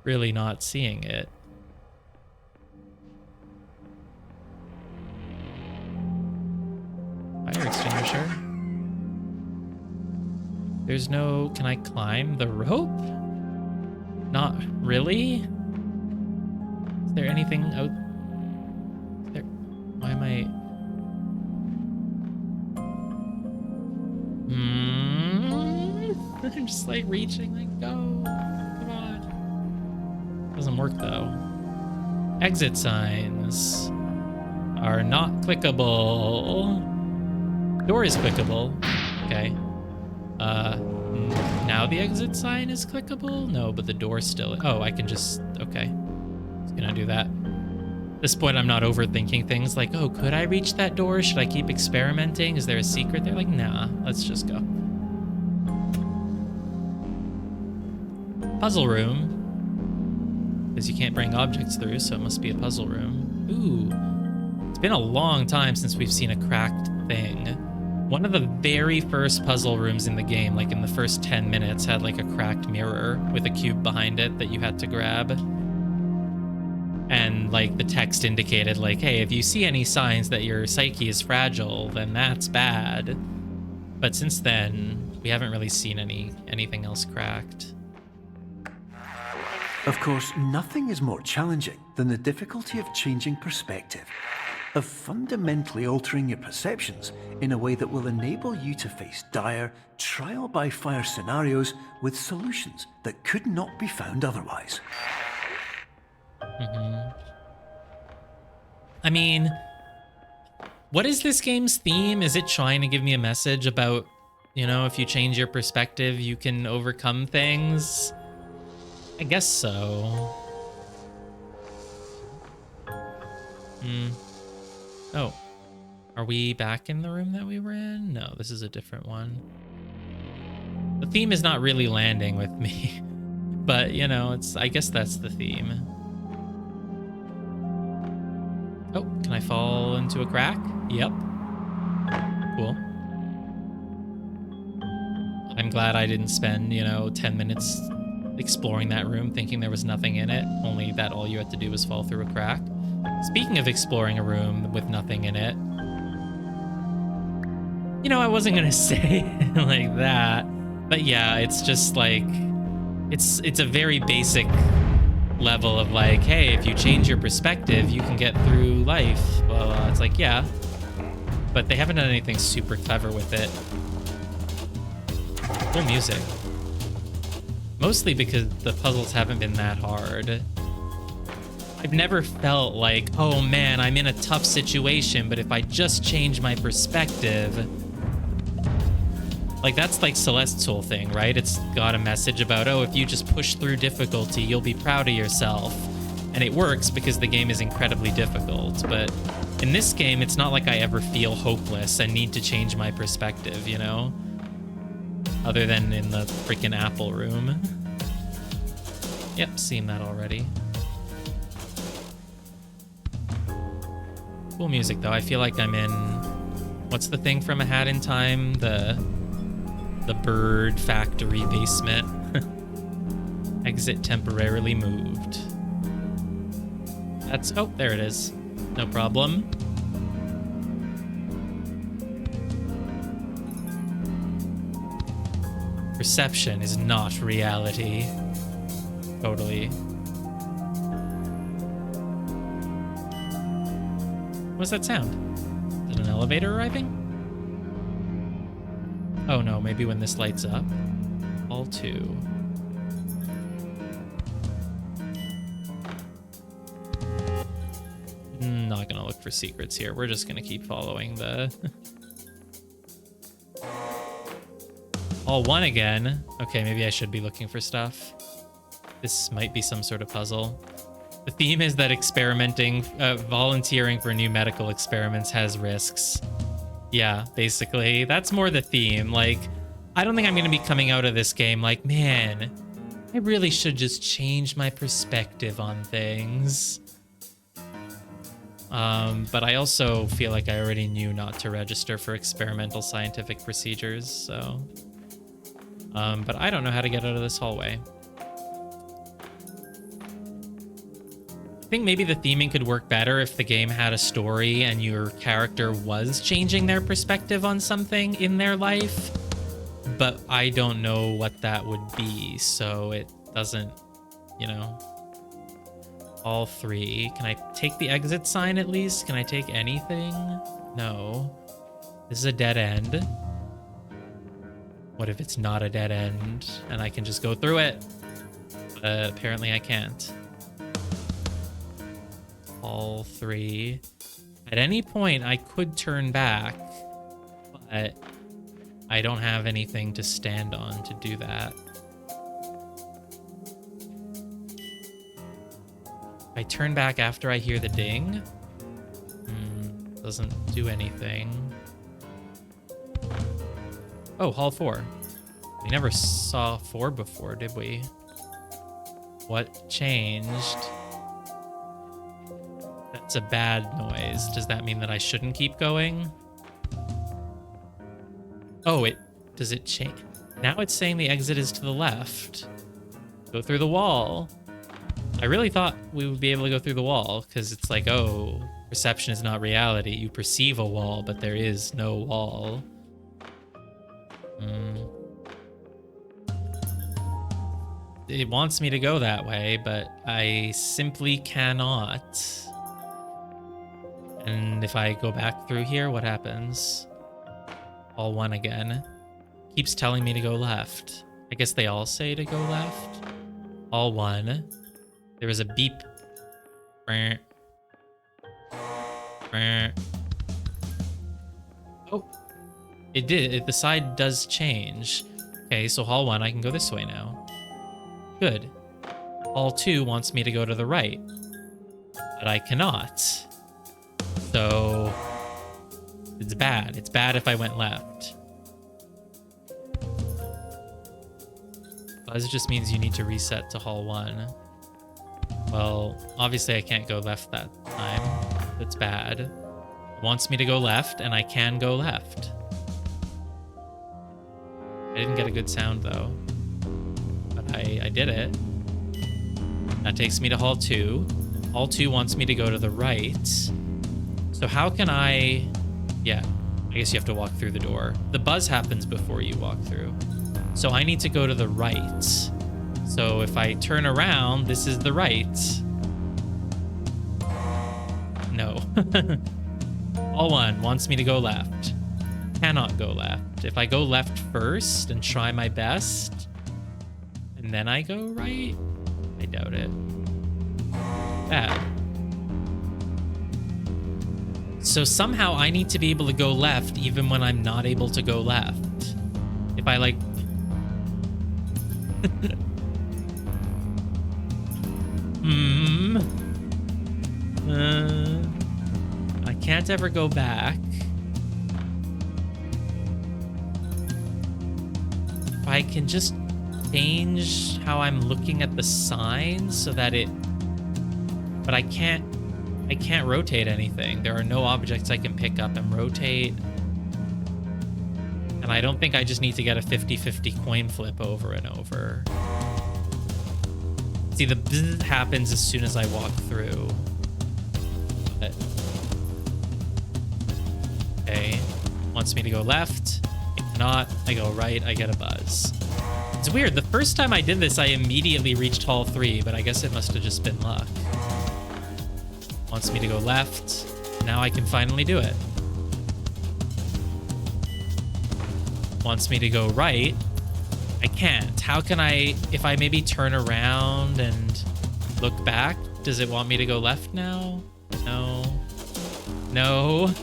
A: really not seeing it. Fire extinguisher. There's no... Can I climb the rope? Not really? Is there anything out there? Why am I... I'm just like reaching, like, go. Come on. Doesn't work though. Exit signs are not clickable. Door is clickable. Okay. Now the exit sign is clickable? No, but the door still... Oh, I can just... Okay. Just gonna do that. At this point, I'm not overthinking things like, oh, could I reach that door? Should I keep experimenting? Is there a secret there? Like, nah, let's just go. Puzzle room. Because you can't bring objects through, so it must be a puzzle room. Ooh. It's been a long time since we've seen a cracked thing. One of the very first puzzle rooms in the game, like in the first 10 minutes, had like a cracked mirror with a cube behind it that you had to grab. And like the text indicated like, hey, if you see any signs that your psyche is fragile, then that's bad. But since then, we haven't really seen anything else cracked.
B: Of course, nothing is more challenging than the difficulty of changing perspective, of fundamentally altering your perceptions in a way that will enable you to face dire, trial-by-fire scenarios with solutions that could not be found otherwise.
A: I mean, what is this game's theme? Is it trying to give me a message about, you know, if you change your perspective, you can overcome things? I guess so. Oh, are we back in the room that we were in? No, this is a different one. The theme is not really landing with me, but you know, I guess that's the theme. Oh, can I fall into a crack? Yep. Cool. I'm glad I didn't spend, 10 minutes exploring that room thinking there was nothing in it, only that all you had to do was fall through a crack. Speaking of exploring a room with nothing in it, I wasn't gonna say it like that, but yeah, it's just like, it's a very basic level of like, hey, if you change your perspective, you can get through life. Well, it's like, yeah, but they haven't done anything super clever with it. Cool music. Mostly because the puzzles haven't been that hard. I've never felt like, oh man, I'm in a tough situation, but if I just change my perspective... Like, that's like Celeste's whole thing, right? It's got a message about, oh, if you just push through difficulty, you'll be proud of yourself. And it works because the game is incredibly difficult. But in this game, it's not like I ever feel hopeless and need to change my perspective, Other than in the freaking Apple room. Yep, seen that already. Cool music, though. I feel like I'm in... What's the thing from A Hat in Time? The bird factory basement. Exit temporarily moved. That's... Oh, there it is. No problem. Perception is not reality. Totally. What's that sound? Is it an elevator arriving? Oh no, maybe when this lights up. All 2. Not gonna look for secrets here. We're just gonna keep following the... All 1 again. Okay, maybe I should be looking for stuff. This might be some sort of puzzle. The theme is that volunteering for new medical experiments has risks. Yeah, basically. That's more the theme. Like, I don't think I'm going to be coming out of this game like, man, I really should just change my perspective on things. But I also feel like I already knew not to register for experimental scientific procedures, so... but I don't know how to get out of this hallway. I think maybe the theming could work better if the game had a story and your character was changing their perspective on something in their life, but I don't know what that would be, so it doesn't, All 3. Can I take the exit sign at least? Can I take anything? No. This is a dead end. What if it's not a dead end and I can just go through it? Apparently I can't. All 3. At any point, I could turn back, but I don't have anything to stand on to do that. I turn back after I hear the ding. Doesn't do anything. Oh, Hall 4. We never saw 4 before, did we? What changed? That's a bad noise. Does that mean that I shouldn't keep going? Oh, does it change? Now it's saying the exit is to the left. Go through the wall. I really thought we would be able to go through the wall, because it's like, oh, perception is not reality. You perceive a wall, but there is no wall. It wants me to go that way, but I simply cannot. And if I go back through here, what happens? All 1 again. Keeps telling me to go left. I guess they all say to go left. All 1. There was a beep. Oh, it did. The side does change. Okay, so Hall 1, I can go this way now. Good. Hall 2 wants me to go to the right, but I cannot. So it's bad. It's bad if I went left. Buzz just means you need to reset to Hall 1. Well, obviously I can't go left that time. that's bad. It wants me to go left, and I can go left. I didn't get a good sound, though. But I did it. That takes me to Hall 2. Hall 2 wants me to go to the right. So how can I... Yeah, I guess you have to walk through the door. The buzz happens before you walk through. So I need to go to the right. So if I turn around, this is the right. No. Hall 1 wants me to go left. Cannot go left. If I go left first and try my best, and then I go right, I doubt it. Bad. So somehow I need to be able to go left even when I'm not able to go left. If I like... I can't ever go back. If I can just change how I'm looking at the sign so that it... But I can't rotate anything. There are no objects I can pick up and rotate. And I don't think I just need to get a 50-50 coin flip over and over. See, the bzzz happens as soon as I walk through. But... Okay. Wants me to go left. It cannot. I go right. I get a buzz. It's weird. The first time I did this, I immediately reached Hall 3, but I guess it must have just been luck. Wants me to go left. Now I can finally do it. Wants me to go right. I can't. How can I, if I maybe turn around and look back, does it want me to go left now? No. No.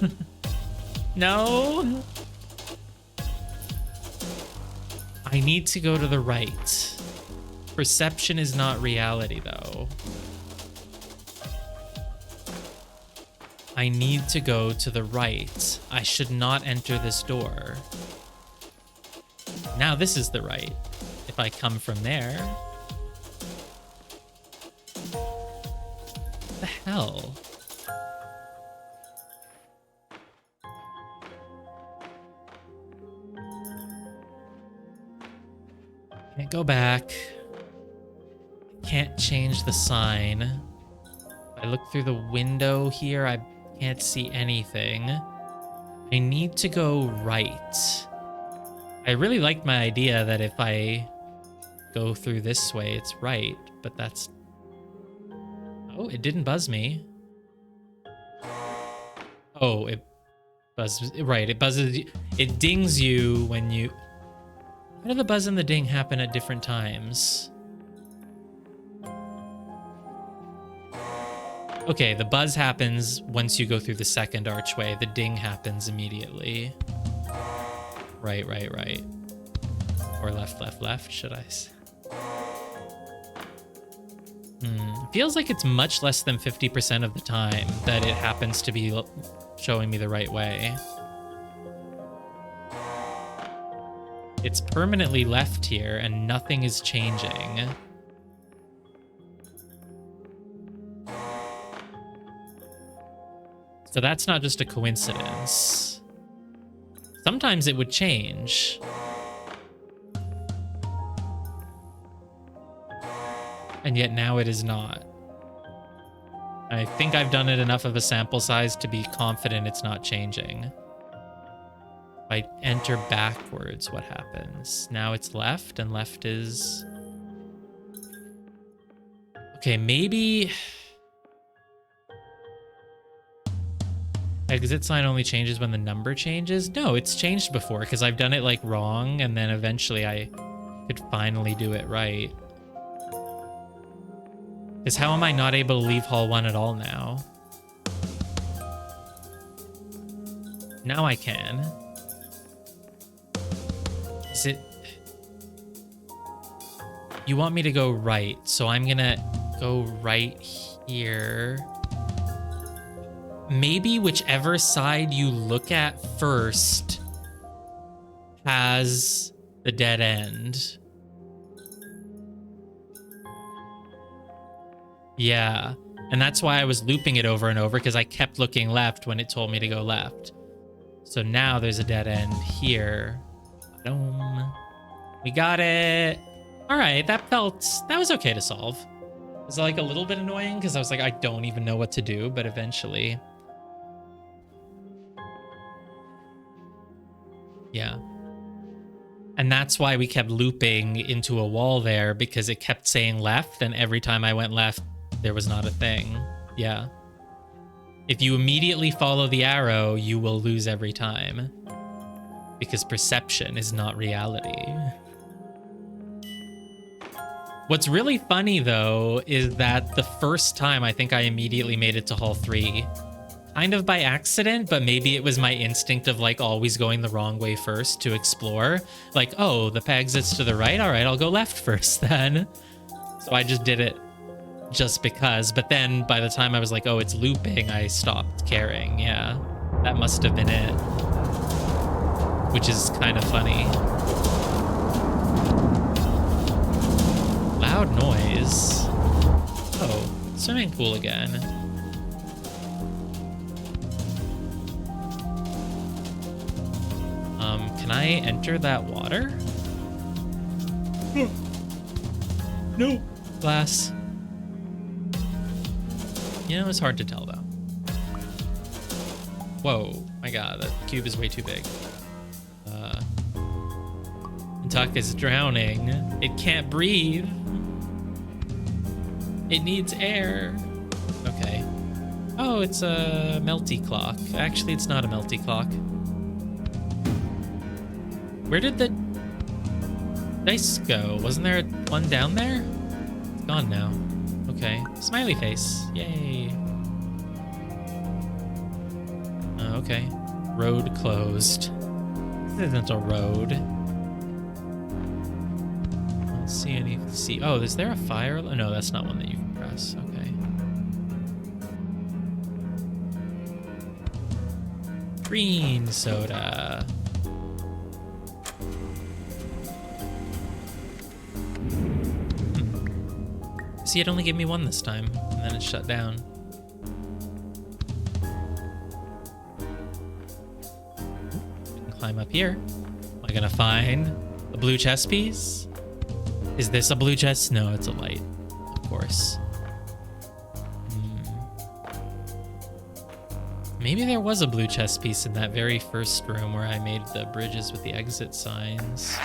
A: No. I need to go to the right. Perception is not reality, though. I need to go to the right. I should not enter this door. Now this is the right. If I come from there... What the hell? Can't go back. Can't change the sign. If I look through the window here, I can't see anything. I need to go right. I really liked my idea that if I go through this way, it's right, but that's... Oh, it didn't buzz me. Oh, it buzzes... Right, it buzzes... It dings you when you... Why do the buzz and the ding happen at different times? Okay, the buzz happens once you go through the second archway. The ding happens immediately. Right, right, right. Or left, left, left, should I say? Feels like it's much less than 50% of the time that it happens to be showing me the right way. It's permanently left here and nothing is changing. So that's not just a coincidence. Sometimes it would change. And yet now it is not. I think I've done it enough of a sample size to be confident it's not changing. If I enter backwards, what happens? Now it's left, and left is... Okay, maybe... Exit sign only changes when the number changes? No, it's changed before, because I've done it, like, wrong, and then eventually I could finally do it right. Because how am I not able to leave Hall 1 at all now? Now I can. Is it... You want me to go right, so I'm gonna go right here. Maybe whichever side you look at first has the dead end. Yeah, And that's why I was looping it over and over, because I kept looking left when it told me to go left. So now there's a dead end here. Boom. We got it. All right, that was okay to solve. It was like a little bit annoying because I was like, I don't even know what to do, but eventually. Yeah. And that's why we kept looping into a wall there, because it kept saying left, and every time I went left, there was not a thing. Yeah. If you immediately follow the arrow, you will lose every time. Because perception is not reality. What's really funny, though, is that the first time I think I immediately made it to Hall 3. Kind of by accident, but maybe it was my instinct of like always going the wrong way first to explore. Like, oh, the exit's to the right. All right, I'll go left first then. So I just did it just because. But then by the time I was like, oh, it's looping, I stopped caring. Yeah, that must have been it. Which is kind of funny. Loud noise. Oh, swimming pool again. Can I enter that water? No. Glass. You know, it's hard to tell, though. Whoa. My god, that cube is way too big. Tuck is drowning. It can't breathe. It needs air. Okay. Oh, it's a melty clock. Actually, it's not a melty clock. Where did the dice go? Wasn't there one down there? It's gone now. Okay. Smiley face. Yay. Okay. Road closed. This isn't a road. I don't see any. Oh, is there a fire? No, that's not one that you can press. Okay. Green soda. See, it only gave me one this time, and then it shut down. We can climb up here. Am I gonna find a blue chess piece? Is this a blue chest? No, it's a light, of course. Maybe there was a blue chess piece in that very first room where I made the bridges with the exit signs.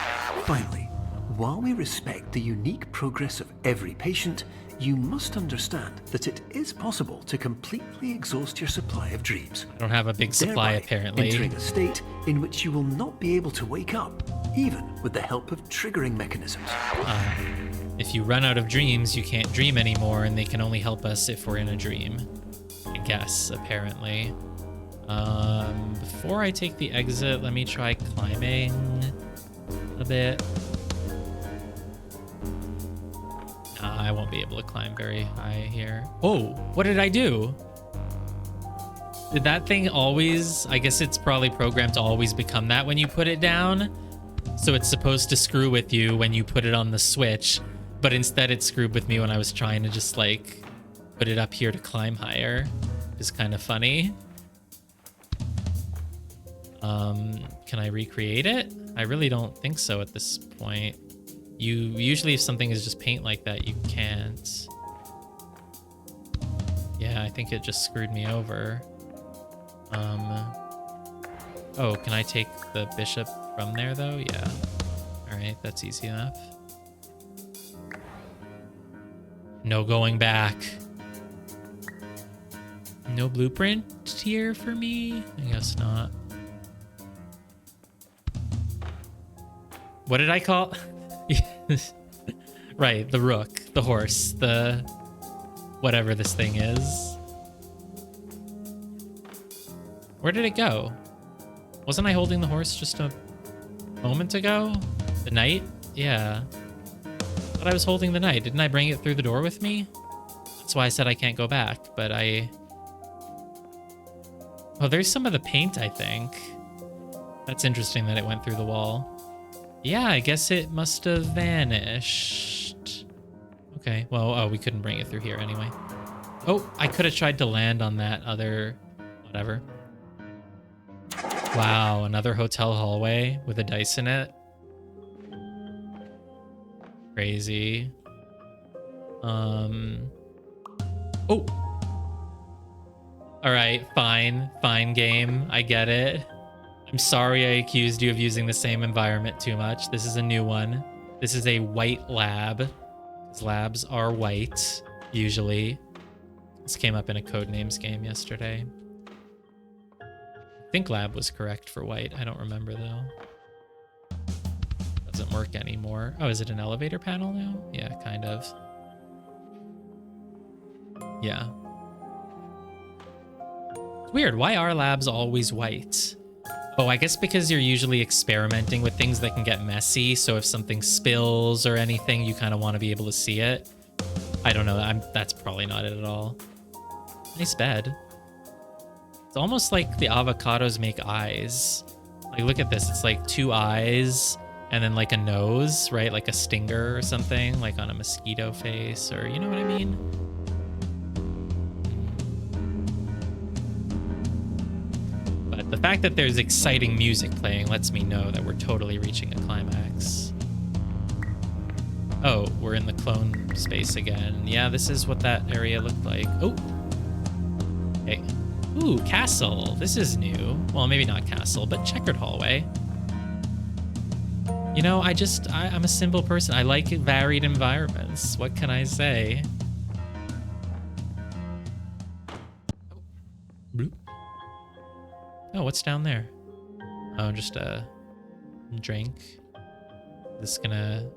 B: Finally, while we respect the unique progress of every patient, you must understand that it is possible to completely exhaust your supply of dreams.
A: I don't have a big supply,
B: thereby
A: apparently.
B: Entering a state in which you will not be able to wake up, even with the help of triggering mechanisms.
A: If you run out of dreams, you can't dream anymore, and they can only help us if we're in a dream. I guess, apparently. Before I take the exit, let me try climbing a bit. I won't be able to climb very high here. Oh, what did I do? Did that thing always... I guess it's probably programmed to always become that when you put it down. So it's supposed to screw with you when you put it on the switch. But instead it screwed with me when I was trying to just like put it up here to climb higher. It's kind of funny. Can I recreate it? I really don't think so at this point. Usually if something is just paint like that, you can't. Yeah, I think it just screwed me over. Oh, can I take the bishop from there though? Yeah. All right, that's easy enough. No going back. No blueprint here for me? I guess not. What did I call? Right, the rook, the horse, the whatever this thing is. Where did it go? Wasn't I holding the horse just a moment ago? The knight? Yeah. I thought I was holding the knight. Didn't I bring it through the door with me? That's why I said I can't go back, but I... Oh, there's some of the paint, I think. That's interesting that it went through the wall. Yeah, I guess it must have vanished. Okay, well, oh, we couldn't bring it through here anyway. Oh, I could have tried to land on that other... whatever. Wow, another hotel hallway with a dice in it. Crazy. Oh. All right, fine. Fine game. I get it. I'm sorry I accused you of using the same environment too much. This is a new one. This is a white lab. Because labs are white, usually. This came up in a Codenames game yesterday. I think lab was correct for white. I don't remember, though. Doesn't work anymore. Oh, is it an elevator panel now? Yeah, kind of. Yeah. It's weird. Why are labs always white? Oh, I guess because you're usually experimenting with things that can get messy. So if something spills or anything, you kind of want to be able to see it. I don't know. That's probably not it at all. Nice bed. It's almost like the avocados make eyes. Like, look at this. It's like 2 eyes and then like a nose, right? Like a stinger or something, like on a mosquito face, or you know what I mean? But the fact that there's exciting music playing lets me know that we're totally reaching a climax. Oh, we're in the clone space again. Yeah, this is what that area looked like. Oh. Okay. Ooh, castle. This is new. Well, maybe not castle, but checkered hallway. You know, I'm a simple person. I like varied environments. What can I say? Oh, what's down there? Oh, just a drink. This gonna...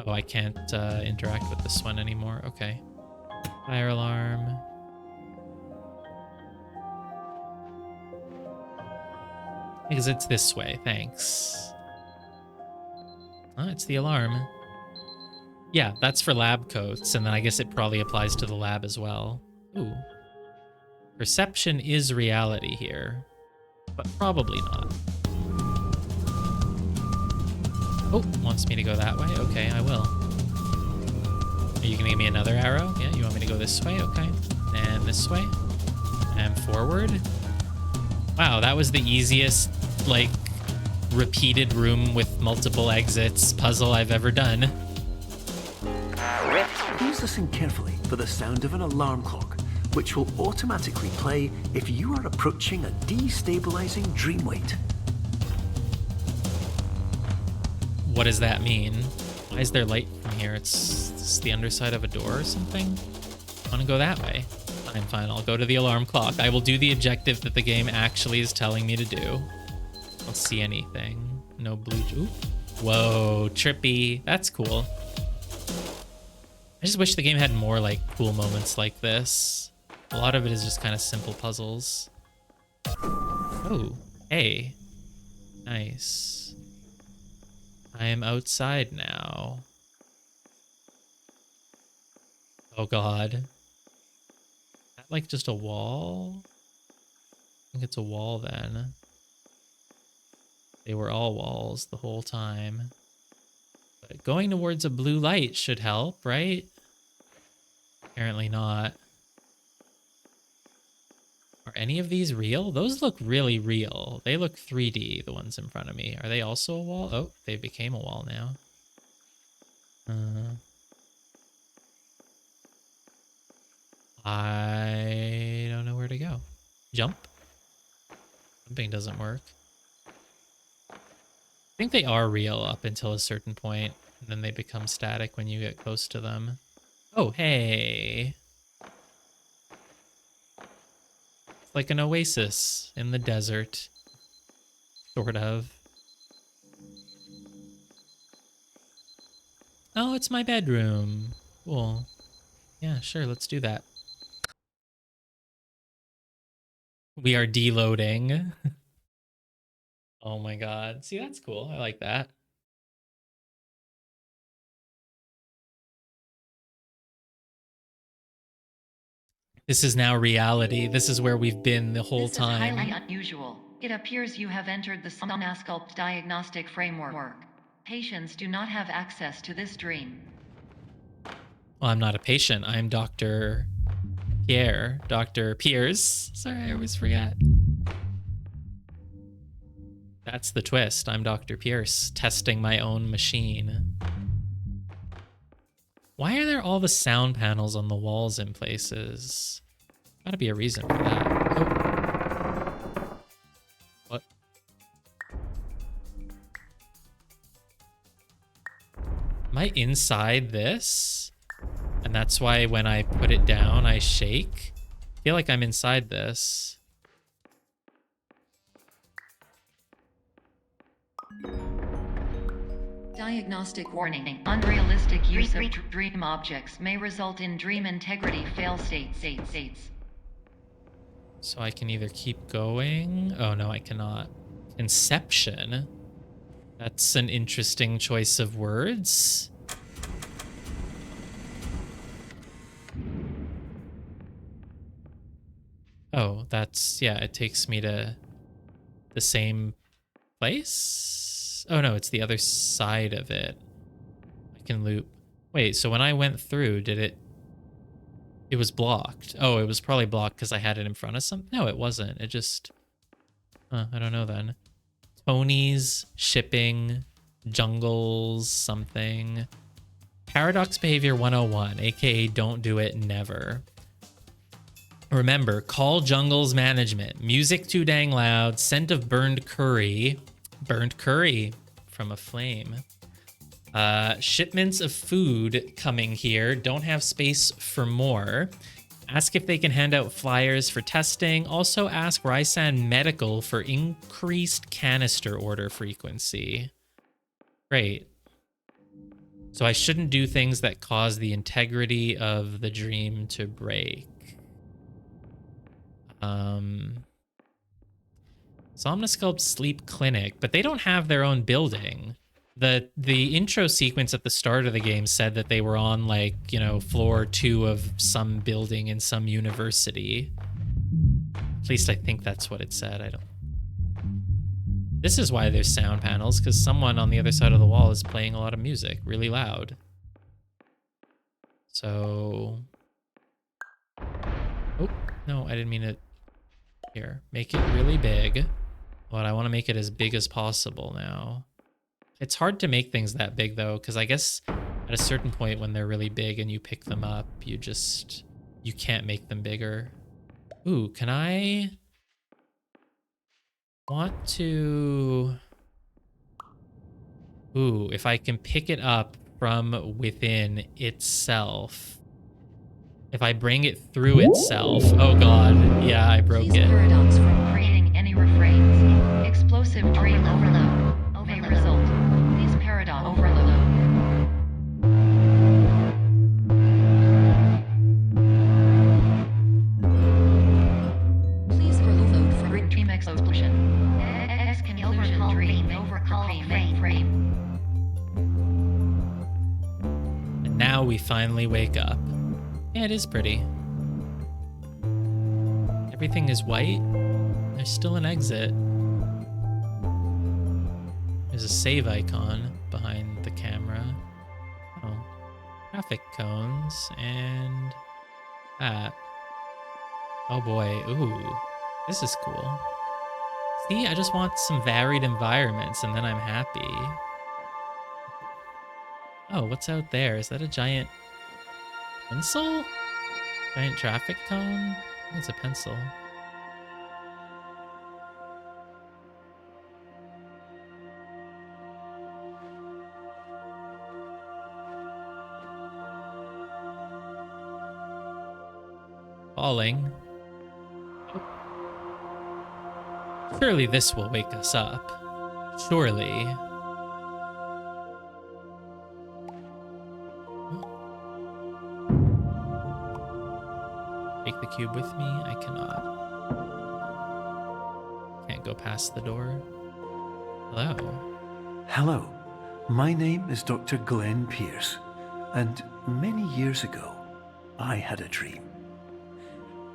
A: Oh, I can't interact with this one anymore. Okay. Fire alarm. Because it's this way, thanks. Oh, it's the alarm. Yeah, that's for lab coats, and then I guess it probably applies to the lab as well. Ooh. Perception is reality here, but probably not. Oh, wants me to go that way? Okay, I will. Are you gonna give me another arrow? Yeah, you want me to go this way? Okay. And this way. And forward. Wow, that was the easiest, like, repeated room with multiple exits puzzle I've ever done.
B: Please listen carefully for the sound of an alarm clock, which will automatically play if you are approaching a destabilizing dream weight.
A: What does that mean? Why is there light from here? It's the underside of a door or something? I want to go that way. Fine, I'll go to the alarm clock. I will do the objective that the game actually is telling me to do. I don't see anything. No blue... Ooh. Whoa, trippy. That's cool. I just wish the game had more, like, cool moments like this. A lot of it is just kind of simple puzzles. Oh, hey. Nice. I am outside now. Oh, God. Is that, like, just a wall? I think it's a wall, then. They were all walls the whole time. But going towards a blue light should help, right? Apparently not. Are any of these real? Those look really real. They look 3D, the ones in front of me. Are they also a wall? Oh, they became a wall now. I don't know where to go. Jump? Jumping doesn't work. I think they are real up until a certain point, and then they become static when you get close to them. Oh, hey. It's like an oasis in the desert. Sort of. Oh, it's my bedroom. Cool. Yeah, sure, let's do that. We are deloading. Oh my god. See, that's cool. I like that. This is now reality. This is where we've been the whole time.
C: This is highly unusual. It appears you have entered the Somnasculpt diagnostic framework. Patients do not have access to this dream.
A: Well, I'm not a patient. I'm Dr. Pierre, Dr. Pierce. Sorry, I always forget. That's the twist. I'm Dr. Pierce, testing my own machine. Why are there all the sound panels on the walls in places? Gotta be a reason for that. Oh. What? Am I inside this? And that's why when I put it down, I shake? I feel like I'm inside this.
C: Diagnostic warning. Unrealistic use of dream objects may result in dream integrity fail states.
A: So I can either keep going. Oh, no, I cannot. Inception. That's an interesting choice of words. Oh, that's, yeah, it takes me to the same place? Oh, no, it's the other side of it. I can loop. Wait, so when I went through, did it... It was blocked. Oh, it was probably blocked because I had it in front of something? No, it wasn't. It just... I don't know then. Tony's, shipping, jungles, something. Paradox Behavior 101, aka don't do it, never. Remember, call jungles management. Music too dang loud. Scent of burned curry. Burnt curry from a flame. Shipments of food coming here. Don't have space for more. Ask if they can hand out flyers for testing. Also ask Rysan Medical for increased canister order frequency. Great. So I shouldn't do things that cause the integrity of the dream to break. Somnosculpt Sleep Clinic, but they don't have their own building. The intro sequence at the start of the game said that they were on, like, you know, floor 2 of some building in some university. At least I think that's what it said. I don't... This is why there's sound panels, because someone on the other side of the wall is playing a lot of music, really loud. So... Oh, no, I didn't mean it. Here, make it really big. But I want to make it as big as possible now. It's hard to make things that big, though, because I guess at a certain point when they're really big and you pick them up, you can't make them bigger. Ooh, can I... want to... Ooh, if I can pick it up from within itself. If I bring it through itself. Oh god, yeah, I broke it.
C: Paradox from creating any refrains. Explosive dream overload may result. Please paradox overload. Please overload from dream explosion. S can overcall dream frame.
A: And now we finally wake up. Yeah, it is pretty. Everything is white. There's still an exit. There's a save icon behind the camera. Oh. Traffic cones and that. Oh boy. Ooh. This is cool. See, I just want some varied environments and then I'm happy. Oh, what's out there? Is that a giant pencil? Giant traffic cone? I think it's a pencil. Falling. Surely this will wake us up. Surely. Take the cube with me? I cannot. Can't go past the door. Hello.
B: Hello, my name is Dr. Glenn Pierce, and many years ago, I had a dream.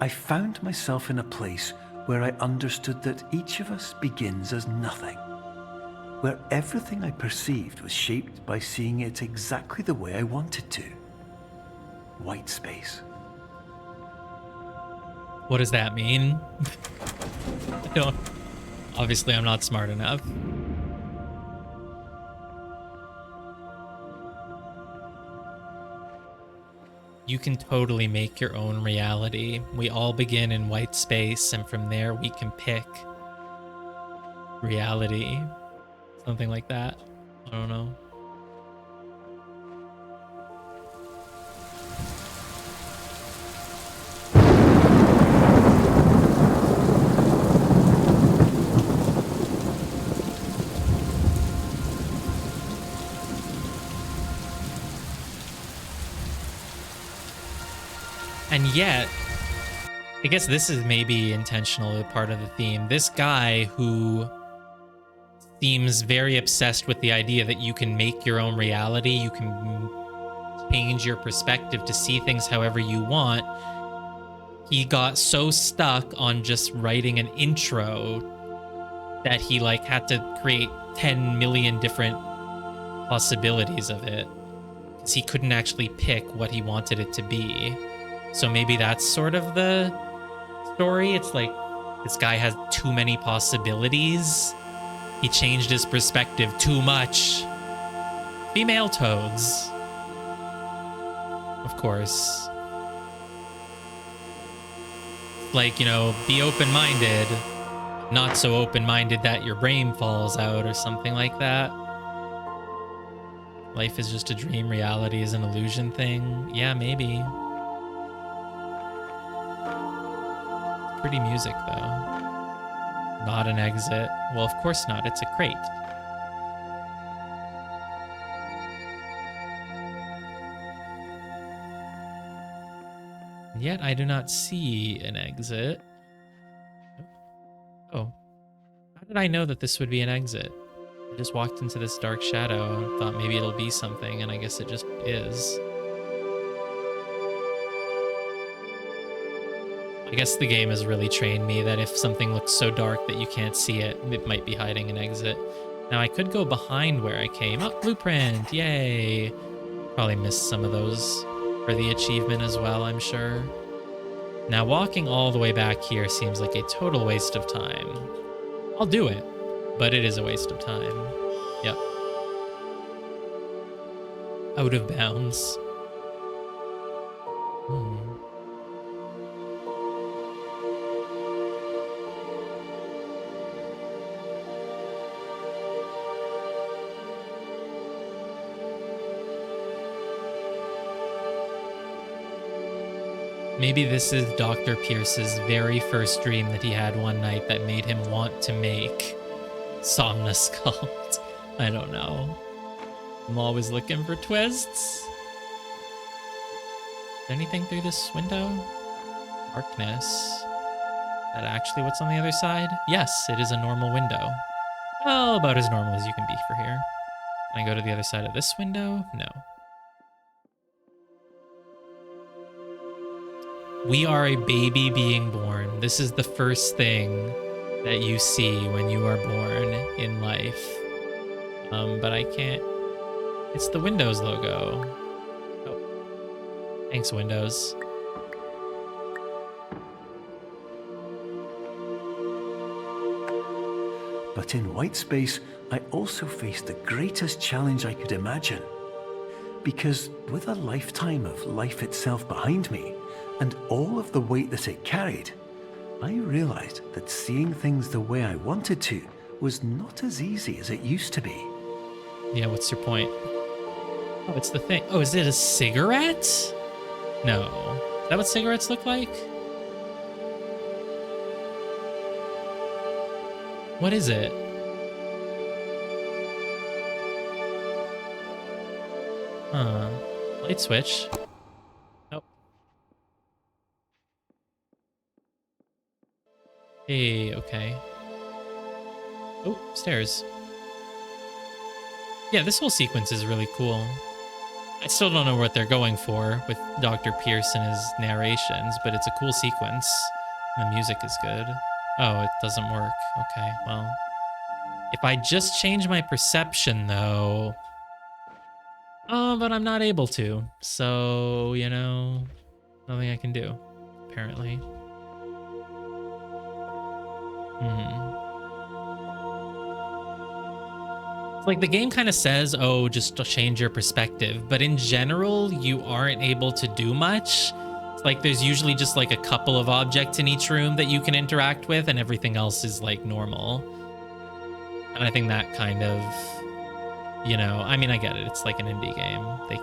B: I found myself in a place where I understood that each of us begins as nothing, where everything I perceived was shaped by seeing it exactly the way I wanted to. White space.
A: What does that mean? I don't. Obviously, I'm not smart enough. You can totally make your own reality. We all begin in white space, and from there we can pick reality. Something like that. I don't know. And yet, I guess this is maybe intentional part of the theme. This guy who seems very obsessed with the idea that you can make your own reality, you can change your perspective to see things however you want. He got so stuck on just writing an intro that he like had to create 10 million different possibilities of it because he couldn't actually pick what he wanted it to be. So maybe that's sort of the story. It's like this guy has too many possibilities. He changed his perspective too much. Female toads. Of course. Like, you know, be open-minded. Not so open-minded that your brain falls out or something like that. Life is just a dream, reality is an illusion thing. Yeah, maybe. Pretty music, though. Not an exit. Well, of course not. It's a crate. And yet, I do not see an exit. Oh. How did I know that this would be an exit? I just walked into this dark shadow and thought maybe it'll be something, and I guess it just is. I guess the game has really trained me that if something looks so dark that you can't see it, it might be hiding an exit. Now I could go behind where I came. Oh, blueprint, yay. Probably missed some of those for the achievement as well, I'm sure. Now walking all the way back here seems like a total waste of time. I'll do it, but it is a waste of time. Yep. Out of bounds. Maybe this is Dr. Pierce's very first dream that he had one night that made him want to make Somnosculpt. I don't know. I'm always looking for twists. Is there anything through this window? Darkness. Is that actually what's on the other side? Yes, it is a normal window. Well, about as normal as you can be for here. Can I go to the other side of this window? No. We are a baby being born. This is the first thing that you see when you are born in life. But I can't... It's the Windows logo. Oh. Thanks, Windows.
B: But in white space, I also faced the greatest challenge I could imagine. Because with a lifetime of life itself behind me, and all of the weight that it carried, I realized that seeing things the way I wanted to was not as easy as it used to be.
A: Yeah, what's your point? Oh, it's the thing. Oh, is it a cigarette? No. Is that what cigarettes look like? What is it? Huh. Light switch. Nope. Hey, okay. Oh, stairs. Yeah, this whole sequence is really cool. I still don't know what they're going for with Dr. Pierce and his narrations, but it's a cool sequence. The music is good. Oh, it doesn't work. Okay, well. If I just change my perception, though... Oh, but I'm not able to. So, you know, nothing I can do, apparently. It's like the game kind of says, oh, just to change your perspective. But in general, you aren't able to do much. It's like there's usually just like a couple of objects in each room that you can interact with, and everything else is like normal. And I think that kind of, you know, I mean, I get it. It's like an indie game. They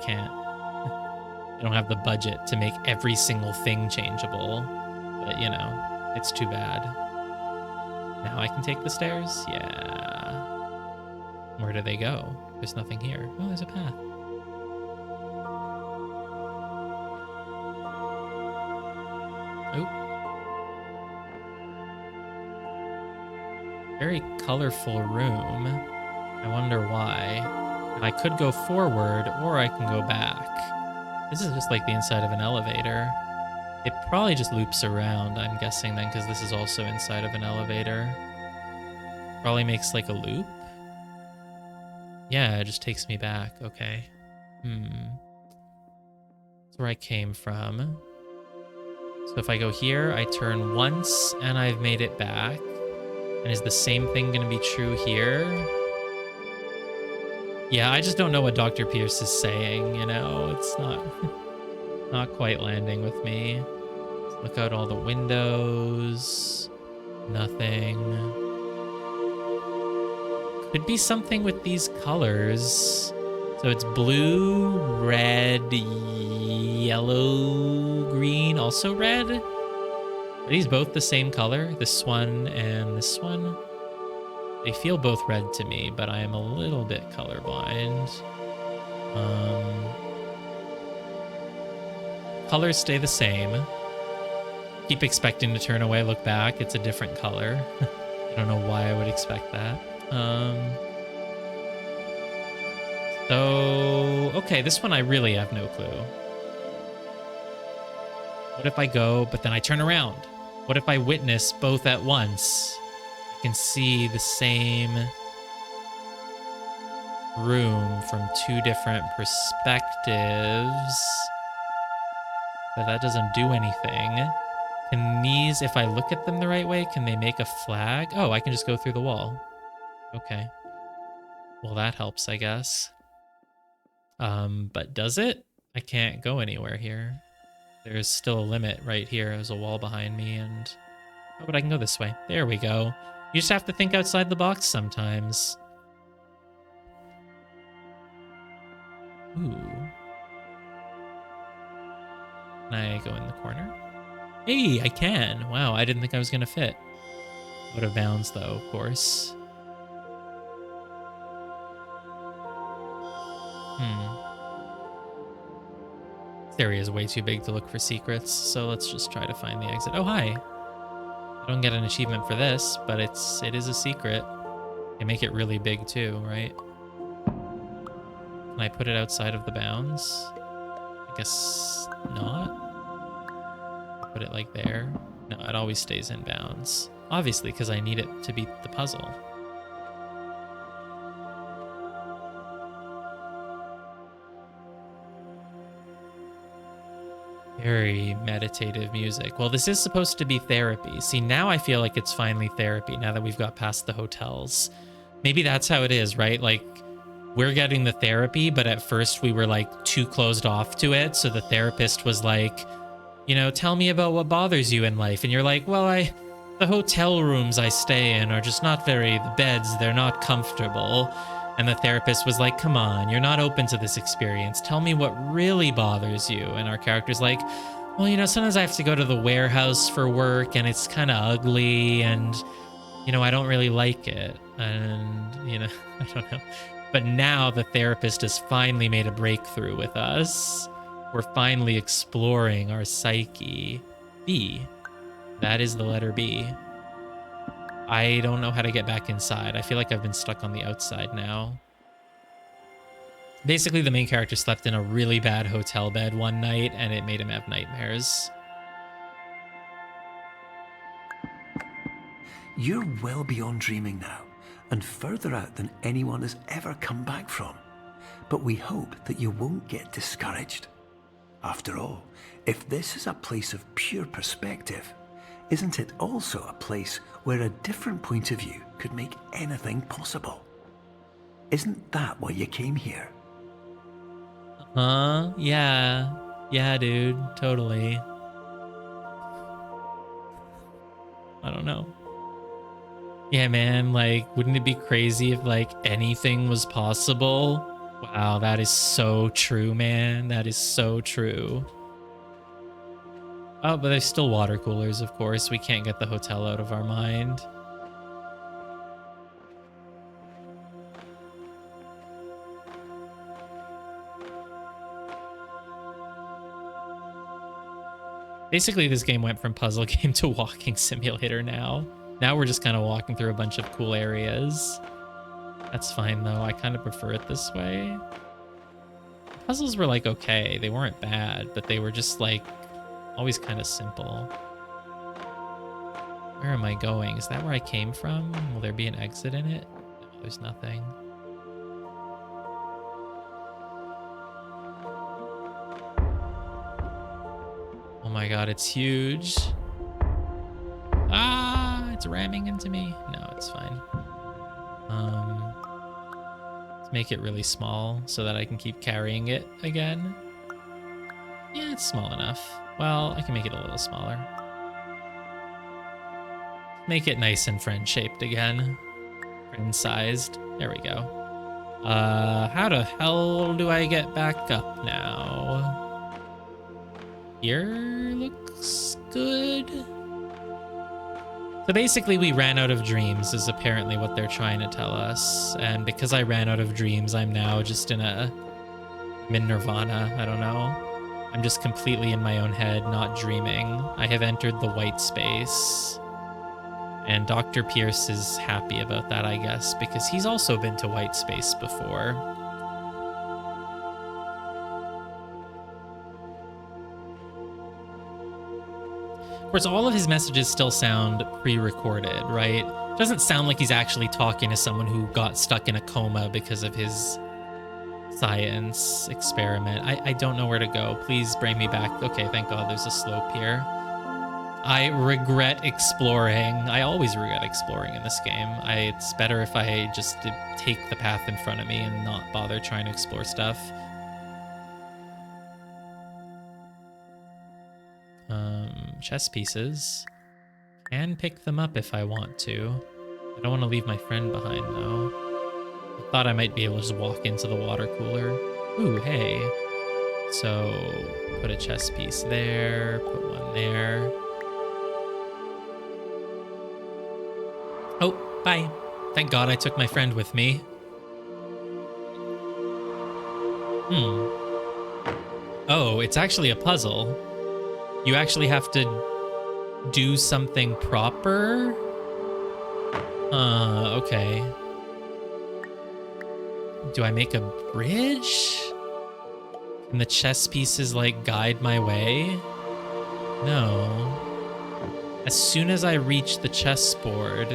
A: don't have the budget to make every single thing changeable. But, you know, it's too bad. Now I can take the stairs? Yeah. Where do they go? There's nothing here. Oh, there's a path. Oh. Very colorful room. I wonder why. I could go forward or I can go back. This is just like the inside of an elevator. It probably just loops around, I'm guessing then, because this is also inside of an elevator. Probably makes like a loop. Yeah, it just takes me back. Okay. That's where I came from. So if I go here, I turn once and I've made it back. And is the same thing going to be true here? Yeah, I just don't know what Dr. Pierce is saying, you know? It's not quite landing with me. Let's look out all the windows. Nothing. Could be something with these colors. So it's blue, red, yellow, green, also red. Are these both the same color? This one and this one? They feel both red to me, but I am a little bit colorblind. Colors stay the same. Keep expecting to turn away, look back. It's a different color. I don't know why I would expect that. So, okay, this one I really have no clue. What if I go, but then I turn around? What if I witness both at once? I can see the same room from two different perspectives. But that doesn't do anything. Can these, if I look at them the right way, can they make a flag? Oh, I can just go through the wall. Okay. Well, that helps, I guess. But does it? I can't go anywhere here. There's still a limit right here. There's a wall behind me and... Oh, but I can go this way. There we go. You just have to think outside the box sometimes. Ooh. Can I go in the corner? Hey, I can. Wow, I didn't think I was going to fit. Out of bounds, though, of course. This area is way too big to look for secrets, so let's just try to find the exit. Oh, hi. I don't get an achievement for this, but it is a secret. They make it really big too, right? Can I put it outside of the bounds? I guess not. Put it like there. No, it always stays in bounds. Obviously, because I need it to beat the puzzle. Very meditative music. Well, this is supposed to be therapy. See, now I feel like it's finally therapy now that we've got past the hotels. Maybe that's how it is, right? Like, we're getting the therapy, but at first we were like too closed off to it. So the therapist was like, you know, tell me about what bothers you in life. And you're like, well, the hotel rooms I stay in are just not the beds, they're not comfortable. And the therapist was like, come on, you're not open to this experience. Tell me what really bothers you. And our character's like, well, you know, sometimes I have to go to the warehouse for work and it's kind of ugly and, you know, I don't really like it. And, you know, I don't know. But now the therapist has finally made a breakthrough with us. We're finally exploring our psyche. B. That is the letter B. I don't know how to get back inside. I feel like I've been stuck on the outside now. Basically, the main character slept in a really bad hotel bed one night, and it made him have nightmares.
B: You're well beyond dreaming now, and further out than anyone has ever come back from. But we hope that you won't get discouraged. After all, if this is a place of pure perspective, Isn't it also a place where a different point of view could make anything possible? Isn't that why you came here?
A: Huh? Yeah. Yeah, dude. Totally. I don't know. Yeah, man, like, wouldn't it be crazy if, like, anything was possible? Wow, that is so true, man. That is so true. Oh, but there's still water coolers, of course. We can't get the hotel out of our mind. Basically, this game went from puzzle game to walking simulator now. Now we're just kind of walking through a bunch of cool areas. That's fine, though. I kind of prefer it this way. Puzzles were, like, okay. They weren't bad, but they were just, like, always kind of simple. Where am I going? Is that where I came from? Will there be an exit in it? No, there's nothing. Oh my god, it's huge. Ah, it's ramming into me. No, it's fine. Let's make it really small so that I can keep carrying it again. Yeah, it's small enough. Well, I can make it a little smaller. Make it nice and friend-shaped again. Friend-sized. There we go. How the hell do I get back up now? Here looks good. So basically we ran out of dreams is apparently what they're trying to tell us. And because I ran out of dreams, I'm now just I'm in nirvana. I don't know. I'm just completely in my own head, not dreaming. I have entered the white space. And Dr. Pierce is happy about that, I guess, because he's also been to white space before. Of course, all of his messages still sound pre-recorded, right? It doesn't sound like he's actually talking to someone who got stuck in a coma because of his science experiment. I don't know where to go. Please bring me back. Okay, thank God there's a slope here. I regret exploring. I always regret exploring in this game. It's better if I just take the path in front of me and not bother trying to explore stuff. Chess pieces. Can pick them up if I want to. I don't want to leave my friend behind, though. I thought I might be able to just walk into the water cooler. Ooh, hey. So, put a chess piece there, put one there. Oh, bye. Thank God I took my friend with me. Oh, it's actually a puzzle. You actually have to do something proper? Okay. Do I make a bridge? Can the chess pieces, like, guide my way? No. As soon as I reach the chessboard,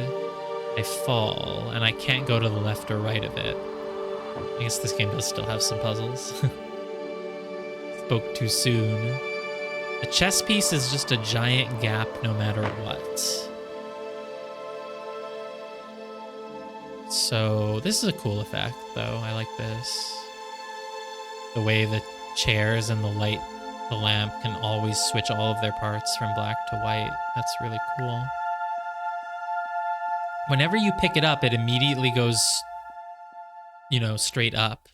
A: I fall, and I can't go to the left or right of it. I guess this game does still have some puzzles. Spoke too soon. The chess piece is just a giant gap no matter what. So this is a cool effect, though. I like this. The way the chairs and the lamp can always switch all of their parts from black to white. That's really cool. Whenever you pick it up, it immediately goes, you know, straight up.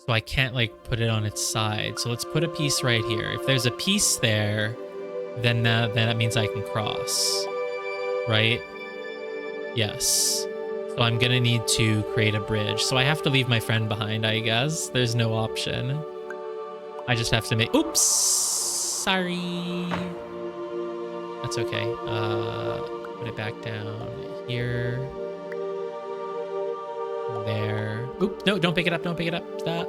A: So I can't, like, put it on its side. So let's put a piece right here. If there's a piece there, then that means I can cross. Right? Yes. So I'm gonna need to create a bridge. So I have to leave my friend behind, I guess. There's no option. I just have to make... Oops! Sorry. That's okay. Put it back down here. There. Oop, no, don't pick it up, don't pick it up. That.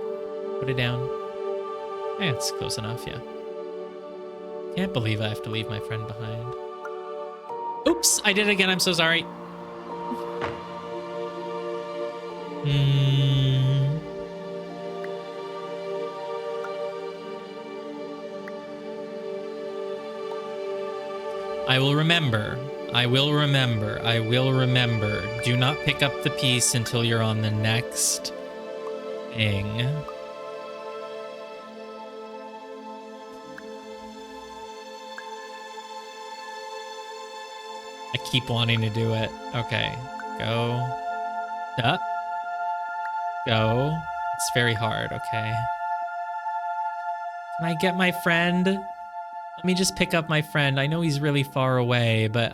A: Put it down. Yeah, it's close enough, yeah. Can't believe I have to leave my friend behind. Oops, I did it again, I'm so sorry. I will remember. I will remember. I will remember. Do not pick up the piece until you're on the next thing. I keep wanting to do it. Okay. Go. Up. Go. It's very hard, okay. Can I get my friend? Let me just pick up my friend. I know he's really far away, but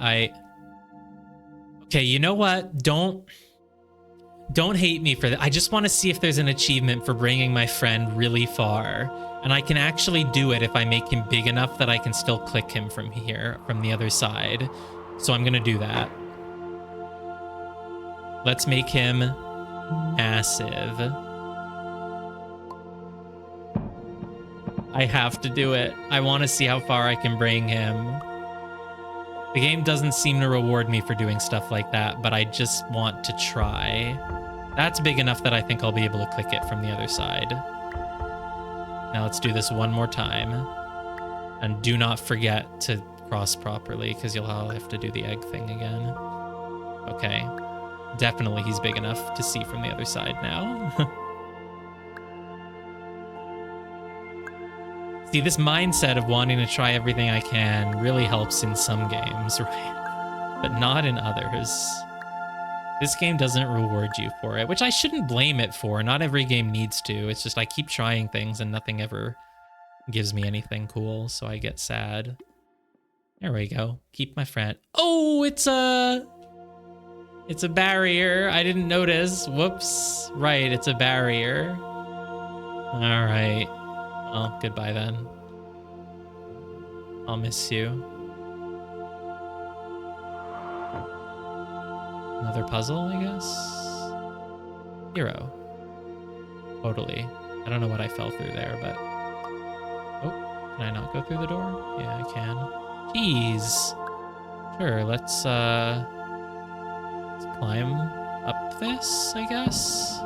A: okay, you know what? Don't hate me for that. I just want to see if there's an achievement for bringing my friend really far. And I can actually do it if I make him big enough that I can still click him from here, from the other side. So I'm going to do that. Let's make him massive. I have to do it. I want to see how far I can bring him. The game doesn't seem to reward me for doing stuff like that, but I just want to try. That's big enough that I think I'll be able to click it from the other side. Now let's do this one more time. And do not forget to cross properly, because you'll have to do the egg thing again. Okay. Definitely he's big enough to see from the other side now. See, this mindset of wanting to try everything I can really helps in some games, right? But not in others. This game doesn't reward you for it, which I shouldn't blame it for. Not every game needs to. It's just I keep trying things and nothing ever gives me anything cool, so I get sad. There we go. Keep my friend. Oh, it's a barrier. I didn't notice. Whoops. Right, it's a barrier. All right. Well, goodbye then. I'll miss you. Another puzzle, I guess? Hero. Totally. I don't know what I fell through there, but... Oh, can I not go through the door? Yeah, I can. Jeez. Sure, let's climb up this, I guess?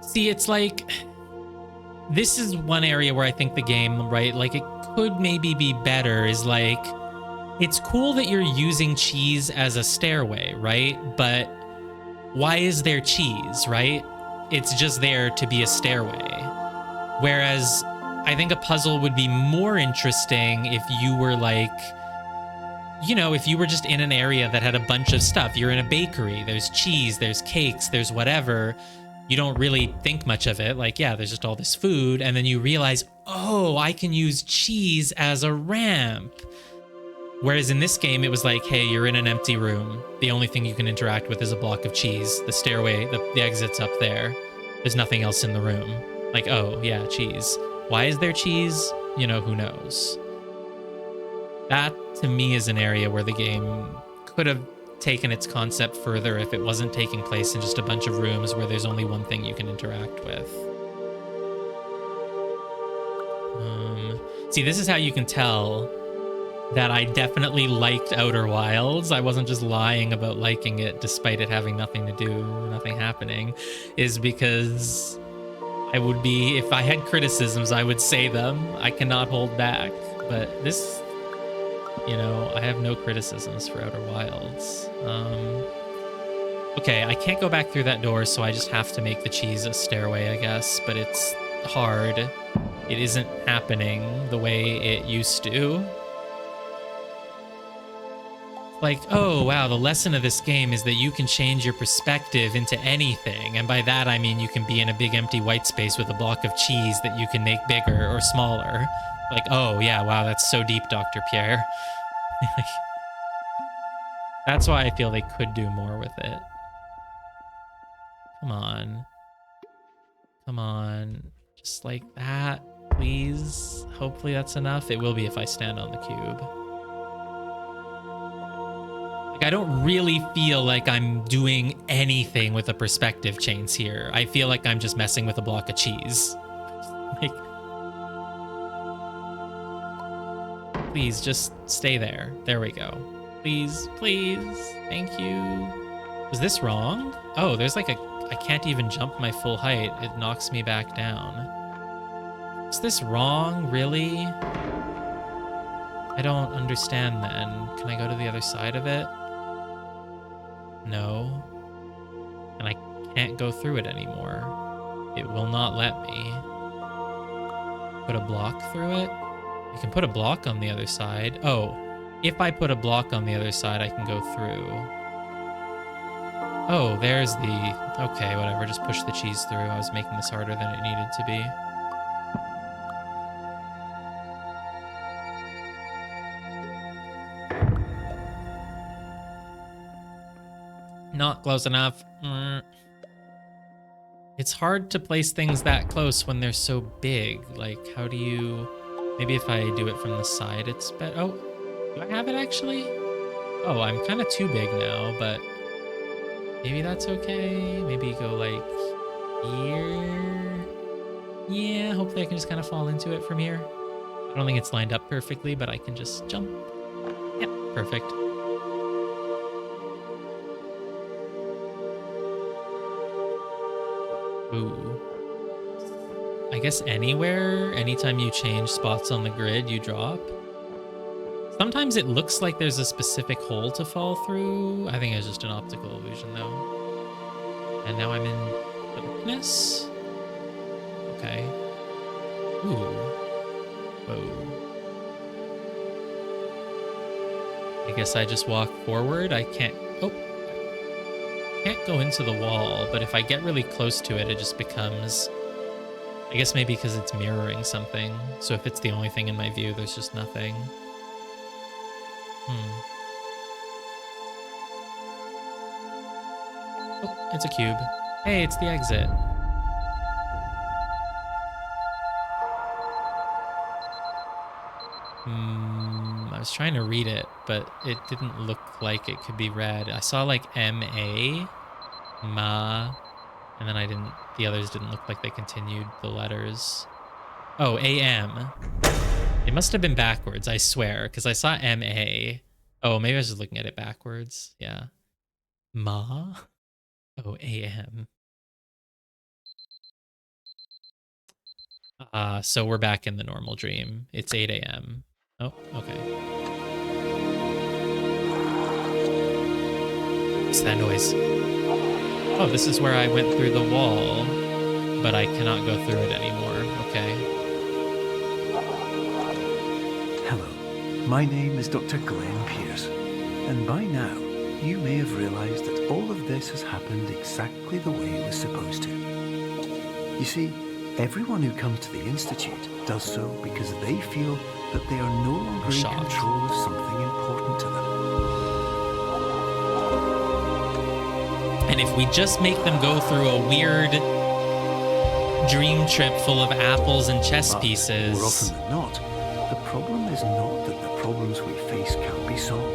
A: See, it's like, this is one area where I think the game, right, like it could maybe be better, is like, it's cool that you're using cheese as a stairway, right? But why is there cheese, right? It's just there to be a stairway. Whereas I think a puzzle would be more interesting if you were like, you know, if you were just in an area that had a bunch of stuff. You're in a bakery, there's cheese, there's cakes, there's whatever. You don't really think much of it. Like, yeah, there's just all this food. And then you realize, oh, I can use cheese as a ramp. Whereas in this game, it was like, hey, you're in an empty room. The only thing you can interact with is a block of cheese. The stairway, the exit's up there. There's nothing else in the room. Like, oh, yeah, cheese. Why is there cheese? You know, who knows? That, to me, is an area where the game could have taken its concept further if it wasn't taking place in just a bunch of rooms where there's only one thing you can interact with. See, this is how you can tell that I definitely liked Outer Wilds. I wasn't just lying about liking it despite it having nothing to do, nothing happening, is because I would be, if I had criticisms, I would say them. I cannot hold back. But this, you know, I have no criticisms for Outer Wilds. Okay, I can't go back through that door, so I just have to make the cheese a stairway, I guess. But it's hard. It isn't happening the way it used to. Like, oh, wow, the lesson of this game is that you can change your perspective into anything. And by that, I mean you can be in a big empty white space with a block of cheese that you can make bigger or smaller. Like, oh, yeah, wow, that's so deep, Dr. Pierre. That's why I feel they could do more with it. Come on. Come on. Just like that, please. Hopefully that's enough. It will be if I stand on the cube. Like, I don't really feel like I'm doing anything with the perspective chains here. I feel like I'm just messing with a block of cheese. Like, please, just stay there. There we go. Please, please. Thank you. Was this wrong? Oh, there's like a... I can't even jump my full height. It knocks me back down. Is this wrong? Really? I don't understand then. Can I go to the other side of it? No. And I can't go through it anymore. It will not let me. Put a block through it? I can put a block on the other side. Oh, if I put a block on the other side, I can go through. Oh, there's the... Okay, whatever. Just push the cheese through. I was making this harder than it needed to be. Not close enough. It's hard to place things that close when they're so big. Like, how do you... Maybe if I do it from the side, it's better. Oh, do I have it actually? Oh, I'm kind of too big now, but maybe that's okay. Maybe go like here. Yeah, hopefully I can just kind of fall into it from here. I don't think it's lined up perfectly, but I can just jump. Yep, perfect. Ooh. I guess anywhere, anytime you change spots on the grid, you drop. Sometimes it looks like there's a specific hole to fall through. I think it's just an optical illusion though. And now I'm in darkness. Okay. Ooh. Whoa. I guess I just walk forward. I can't... Oh. Can't go into the wall, but if I get really close to it, it just becomes... I guess maybe because it's mirroring something. So if it's the only thing in my view, there's just nothing. Oh, it's a cube. Hey, it's the exit. I was trying to read it, but it didn't look like it could be read. I saw like M-A, Ma, and then the others didn't look like they continued the letters. Oh, A-M. It must have been backwards, I swear, because I saw M-A. Oh, maybe I was just looking at it backwards. Yeah. Ma? Oh, A-M. So we're back in the normal dream. It's 8 a.m. Oh, okay. What's that noise? Oh, this is where I went through the wall, but I cannot go through it anymore. Okay.
B: Hello, my name is Dr. Glenn Pierce, and by now you may have realized that all of this has happened exactly the way it was supposed to. You see, everyone who comes to the Institute does so because they feel that they are no longer in control of something important to them.
A: And if we just make them go through a weird dream trip full of apples and chess pieces...
B: More often than not, the problem is not that the problems we face can't be solved.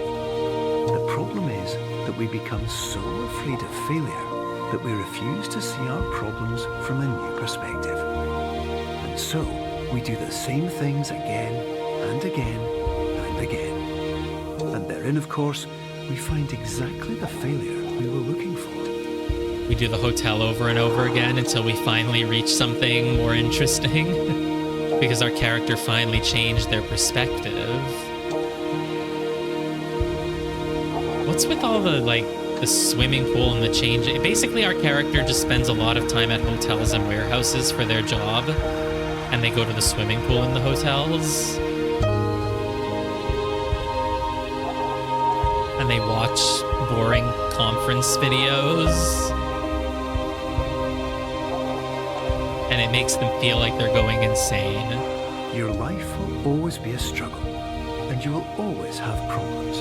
B: The problem is that we become so afraid of failure that we refuse to see our problems from a new perspective. And so, we do the same things again and again and again. And therein, of course, we find exactly the failure we were looking for.
A: We do the hotel over and over again until we finally reach something more interesting. Because our character finally changed their perspective. What's with all the, like, the swimming pool and the change? Basically, our character just spends a lot of time at hotels and warehouses for their job. And they go to the swimming pool in the hotels. And they watch boring conference videos. And it makes them feel like they're going insane.
B: Your life will always be a struggle, and you will always have problems.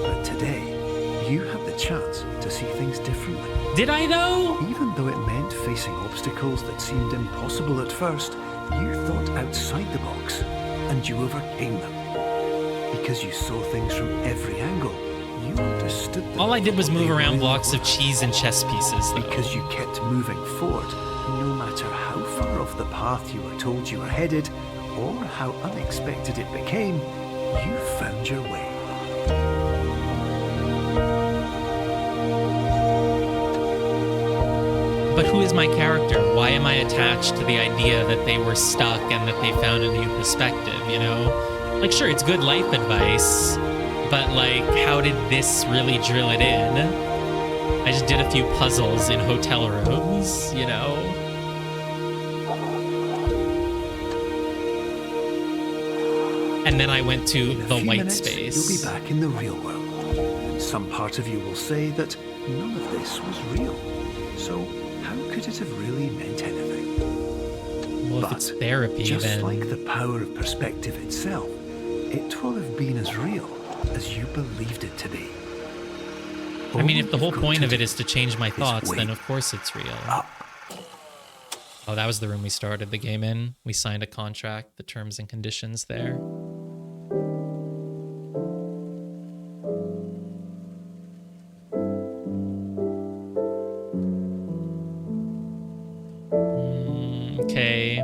B: But today, you have the chance to see things differently.
A: Did I though?
B: Even though it meant facing obstacles that seemed impossible at first, you thought outside the box, and you overcame them. Because you saw things from every angle, you understood them.
A: All I did was move around blocks of cheese and chess pieces, though.
B: Because you kept moving forward, no matter how far off the path you were told you were headed, or how unexpected it became, you found your way.
A: But who is my character? Why am I attached to the idea that they were stuck and that they found a new perspective, you know? Like, sure, it's good life advice, but like, how did this really drill it in? I just did a few puzzles in hotel rooms, you know? And then I went to
B: In a
A: the
B: few
A: white
B: minutes,
A: space.
B: You'll be back in the real world. And some part of you will say that none of this was real. So how could it have really meant anything?
A: Well, if it's therapy,
B: just
A: then...
B: like the power of perspective itself, it will have been as real as you believed it to be.
A: I mean, if
B: All
A: the whole
B: you've got
A: point
B: to
A: of it
B: do
A: is to change my thoughts, then
B: wake
A: of course it's real.
B: up.
A: Oh, that was the room we started the game in. We signed a contract, the terms and conditions there. Okay.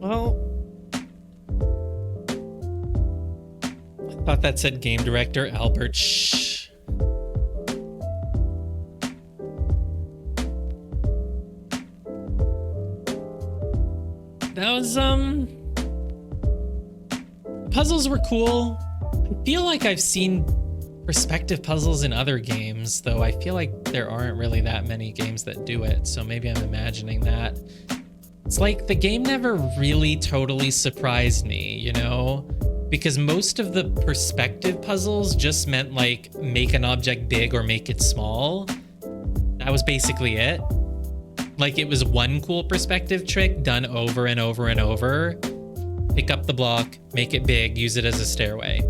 A: Well, I thought that said game director Albert Shh. That was, puzzles were cool. I feel like I've seen perspective puzzles in other games, though I feel like there aren't really that many games that do it, so maybe I'm imagining that. It's like the game never really totally surprised me, you know? Because most of the perspective puzzles just meant like make an object big or make it small. That was basically it. Like it was one cool perspective trick done over and over and over. Pick up the block, make it big, use it as a stairway.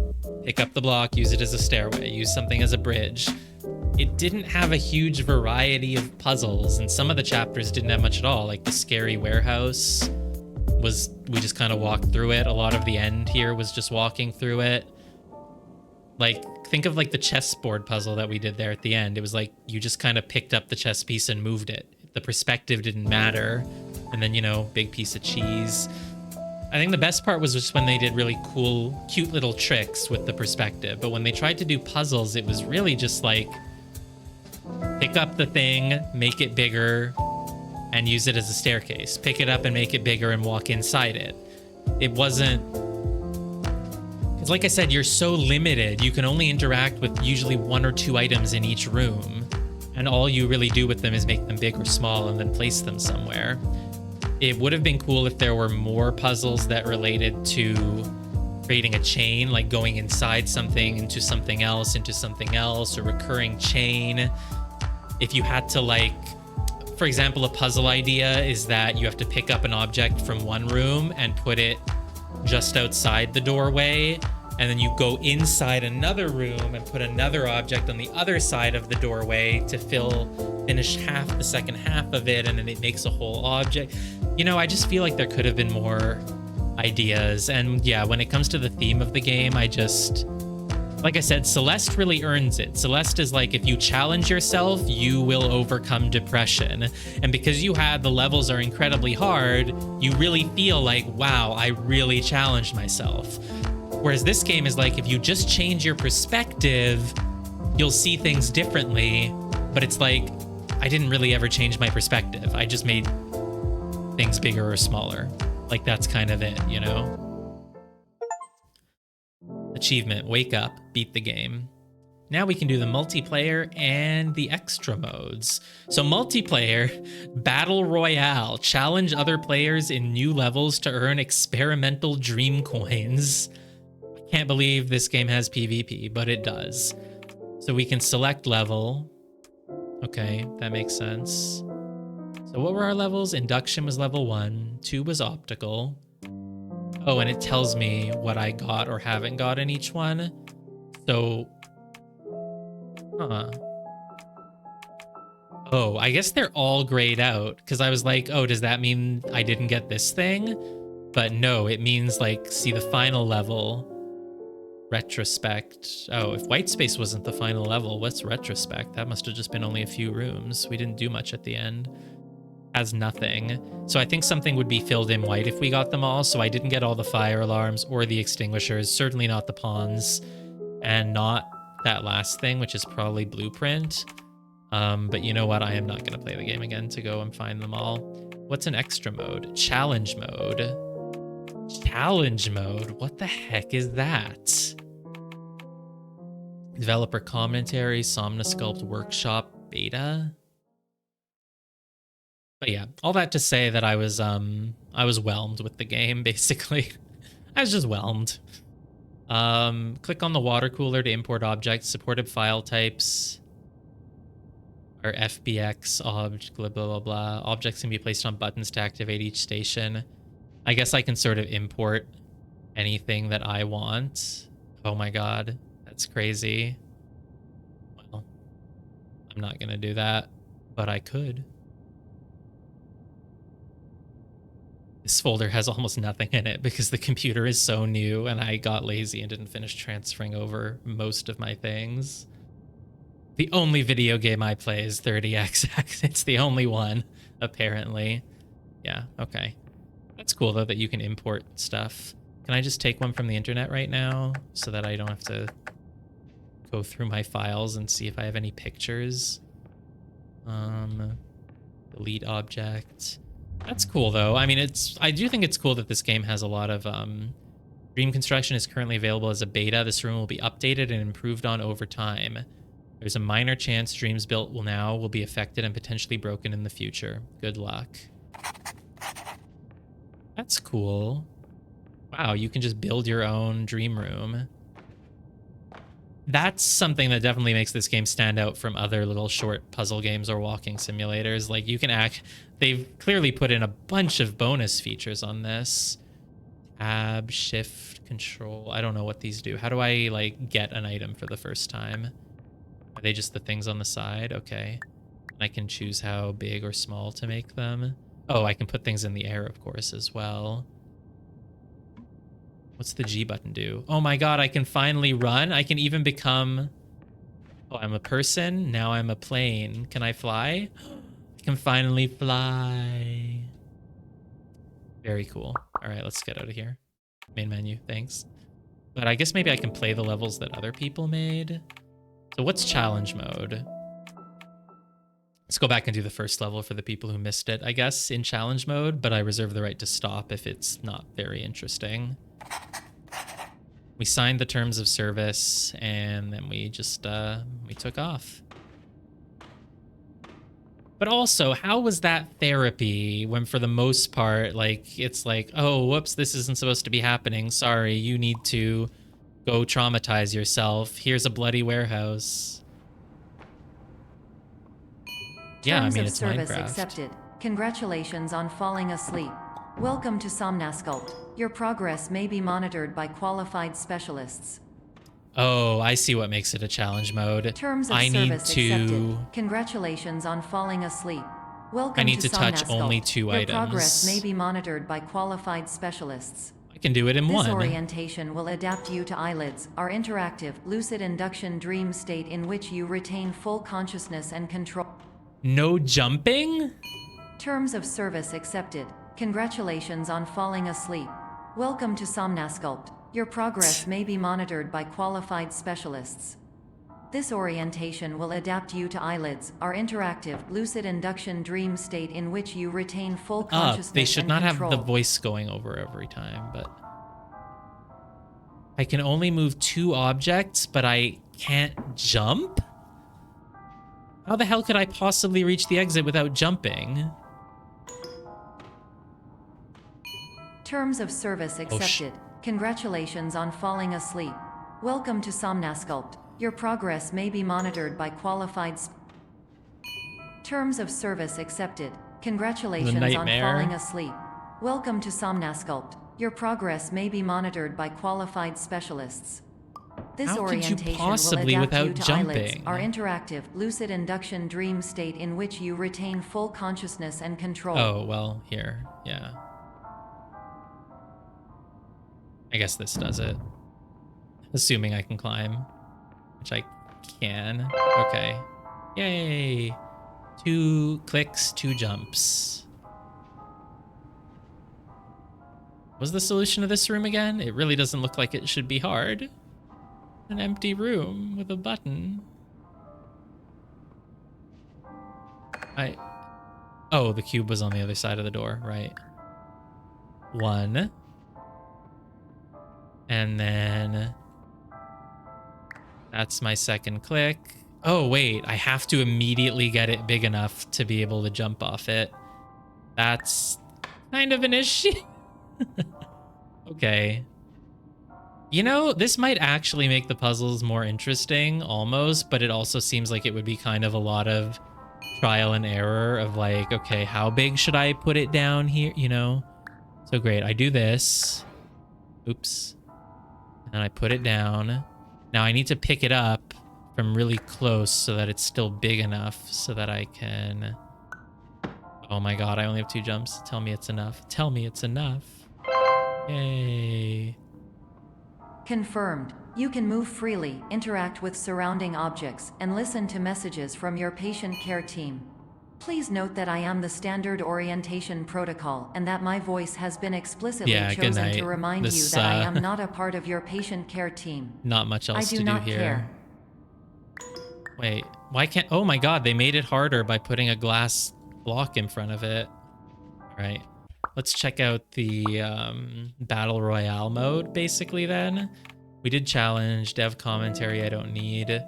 A: Pick up the block, use it as a stairway, use something as a bridge. It didn't have a huge variety of puzzles, and some of the chapters didn't have much at all. Like the scary warehouse was, we just kind of walked through it. A lot of the end here was just walking through it. Like, think of like the chessboard puzzle that we did there at the end. It was like you just kind of picked up the chess piece and moved it. The perspective didn't matter. And then, you know, big piece of cheese. I think the best part was just when they did really cool, cute little tricks with the perspective. But when they tried to do puzzles, it was really just like, pick up the thing, make it bigger, and use it as a staircase. Pick it up and make it bigger and walk inside it. It wasn't... Because like I said, you're so limited. You can only interact with usually one or two items in each room. And all you really do with them is make them big or small and then place them somewhere. It would have been cool if there were more puzzles that related to creating a chain, like going inside something into something else, a recurring chain. If you had to like, for example, a puzzle idea is that you have to pick up an object from one room and put it just outside the doorway. And then you go inside another room and put another object on the other side of the doorway to finish half the second half of it, and then it makes a whole object. You know, I just feel like there could have been more ideas. And yeah, when it comes to the theme of the game, like I said, Celeste really earns it. Celeste is like, if you challenge yourself, you will overcome depression. And because the levels are incredibly hard, you really feel like, wow, I really challenged myself. Whereas this game is like, if you just change your perspective, you'll see things differently. But it's like, I didn't really ever change my perspective. I just made things bigger or smaller. Like, that's kind of it, you know? Achievement, wake up, beat the game. Now we can do the multiplayer and the extra modes. So multiplayer, Battle Royale. Challenge other players in new levels to earn experimental dream coins. Can't believe this game has PvP, but it does. So we can select level. Okay, that makes sense. So what were our levels? Induction was level 1, 2 was optical. Oh, and it tells me what I got or haven't got in each one. So, oh, I guess they're all grayed out, because I was like, oh, does that mean I didn't get this thing? But no, it means like, see the final level. Retrospect. Oh, if white space wasn't the final level, what's retrospect? That must have just been only a few rooms. We didn't do much at the end. Has nothing. So I think something would be filled in white if we got them all. So I didn't get all the fire alarms or the extinguishers, certainly not the pawns, and not that last thing, which is probably Blueprint. But you know what? I am not going to play the game again to go and find them all. What's an extra mode? Challenge mode. Challenge mode? What the heck is that? Developer commentary, Somnosculpt workshop beta. But yeah, all that to say that I was whelmed with the game, basically. I was just whelmed. Click on the water cooler to import objects. Supported file types are FBX, object, blah, blah, blah, blah. Objects can be placed on buttons to activate each station. I guess I can sort of import anything that I want. Oh my god, that's crazy. Well, I'm not gonna do that, but I could. This folder has almost nothing in it because the computer is so new and I got lazy and didn't finish transferring over most of my things. The only video game I play is 30XX. It's the only one, apparently. Yeah, okay. That's cool, though, that you can import stuff. Can I just take one from the internet right now so that I don't have to go through my files and see if I have any pictures? Delete object. That's cool, though. I mean, I do think it's cool that this game has a lot of... Dream Construction is currently available as a beta. This room will be updated and improved on over time. There's a minor chance dreams built will be affected and potentially broken in the future. Good luck. That's cool. Wow, you can just build your own dream room. That's something that definitely makes this game stand out from other little short puzzle games or walking simulators. Like, you can they've clearly put in a bunch of bonus features on this. Tab, shift, control. I don't know what these do. How do I, like, get an item for the first time? Are they just the things on the side? Okay. I can choose how big or small to make them. Oh, I can put things in the air, of course, as well. What's the G button do? Oh my god, I can finally run. I can even become... Oh, I'm a person. Now I'm a plane. Can I fly? I can finally fly. Very cool. All right, let's get out of here. Main menu, thanks. But I guess maybe I can play the levels that other people made. So what's challenge mode? Let's go back and do the first level for the people who missed it, I guess, in challenge mode, but I reserve the right to stop if it's not very interesting. We signed the terms of service, and then we just, we took off. But also, how was that therapy when for the most part, like, it's like, oh, whoops, this isn't supposed to be happening. Sorry, you need to go traumatize yourself. Here's a bloody warehouse. Yeah, I mean, it's Minecraft.
C: Terms of service accepted. Congratulations on falling asleep. Welcome to Somnasculpt. Your progress may be monitored by qualified specialists.
A: Oh, I see what makes it a challenge mode.
C: Terms of service accepted. Congratulations on falling asleep. Welcome
A: I need to touch
C: Somnasculpt.
A: only 2 items.
C: Your progress may be monitored by qualified specialists.
A: I can do it in one.
C: This orientation will adapt you to eyelids, our interactive, lucid induction dream state in which you retain full consciousness and control.
A: No jumping?
C: Terms of service accepted. Congratulations on falling asleep. Welcome to Somnasculpt. Your progress may be monitored by qualified specialists. This orientation will adapt you to eyelids, our interactive, lucid induction dream state in which you retain full consciousness
A: they should
C: and
A: not
C: control.
A: have the voice going over every time, but... I can only move 2 objects, but I can't jump? How the hell could I possibly reach the exit without jumping?
C: Terms of service accepted. Congratulations on falling asleep. Welcome to Somnasculpt. Your progress may be monitored by qualified Terms of service accepted. Congratulations on falling asleep. Welcome to Somnasculpt. Your progress may be monitored by qualified specialists. This
A: How could you
C: orientation
A: possibly
C: will adapt you
A: without
C: to eyelids,
A: jumping?
C: our interactive, lucid induction dream state in which you retain full consciousness and control.
A: Oh, well, here. Yeah. I guess this does it. Assuming I can climb. Which I can. Okay. Yay! 2 clicks, 2 jumps. What was the solution to this room again? It really doesn't look like it should be hard. An empty room with a button. Oh, the cube was on the other side of the door, right? 1. And then that's my second click. Oh, wait, I have to immediately get it big enough to be able to jump off it. That's kind of an issue. Okay. You know, this might actually make the puzzles more interesting, almost, but it also seems like it would be kind of a lot of trial and error of like, okay, how big should I put it down here, you know? So great, I do this. Oops. And I put it down. Now I need to pick it up from really close so that it's still big enough so that I can... Oh my god, I only have 2 jumps. Tell me it's enough. Tell me it's enough. Yay.
C: Confirmed. You can move freely, interact with surrounding objects, and listen to messages from your patient care team. Please note that I am the standard orientation protocol and that my voice has been explicitly chosen to remind you that I am not a part of your patient care team.
A: Not much else to do here.
C: I do not care.
A: Wait, why can't... Oh my god, they made it harder by putting a glass block in front of it. All right, let's check out the Battle Royale mode, basically, then. We did challenge, dev commentary I don't need.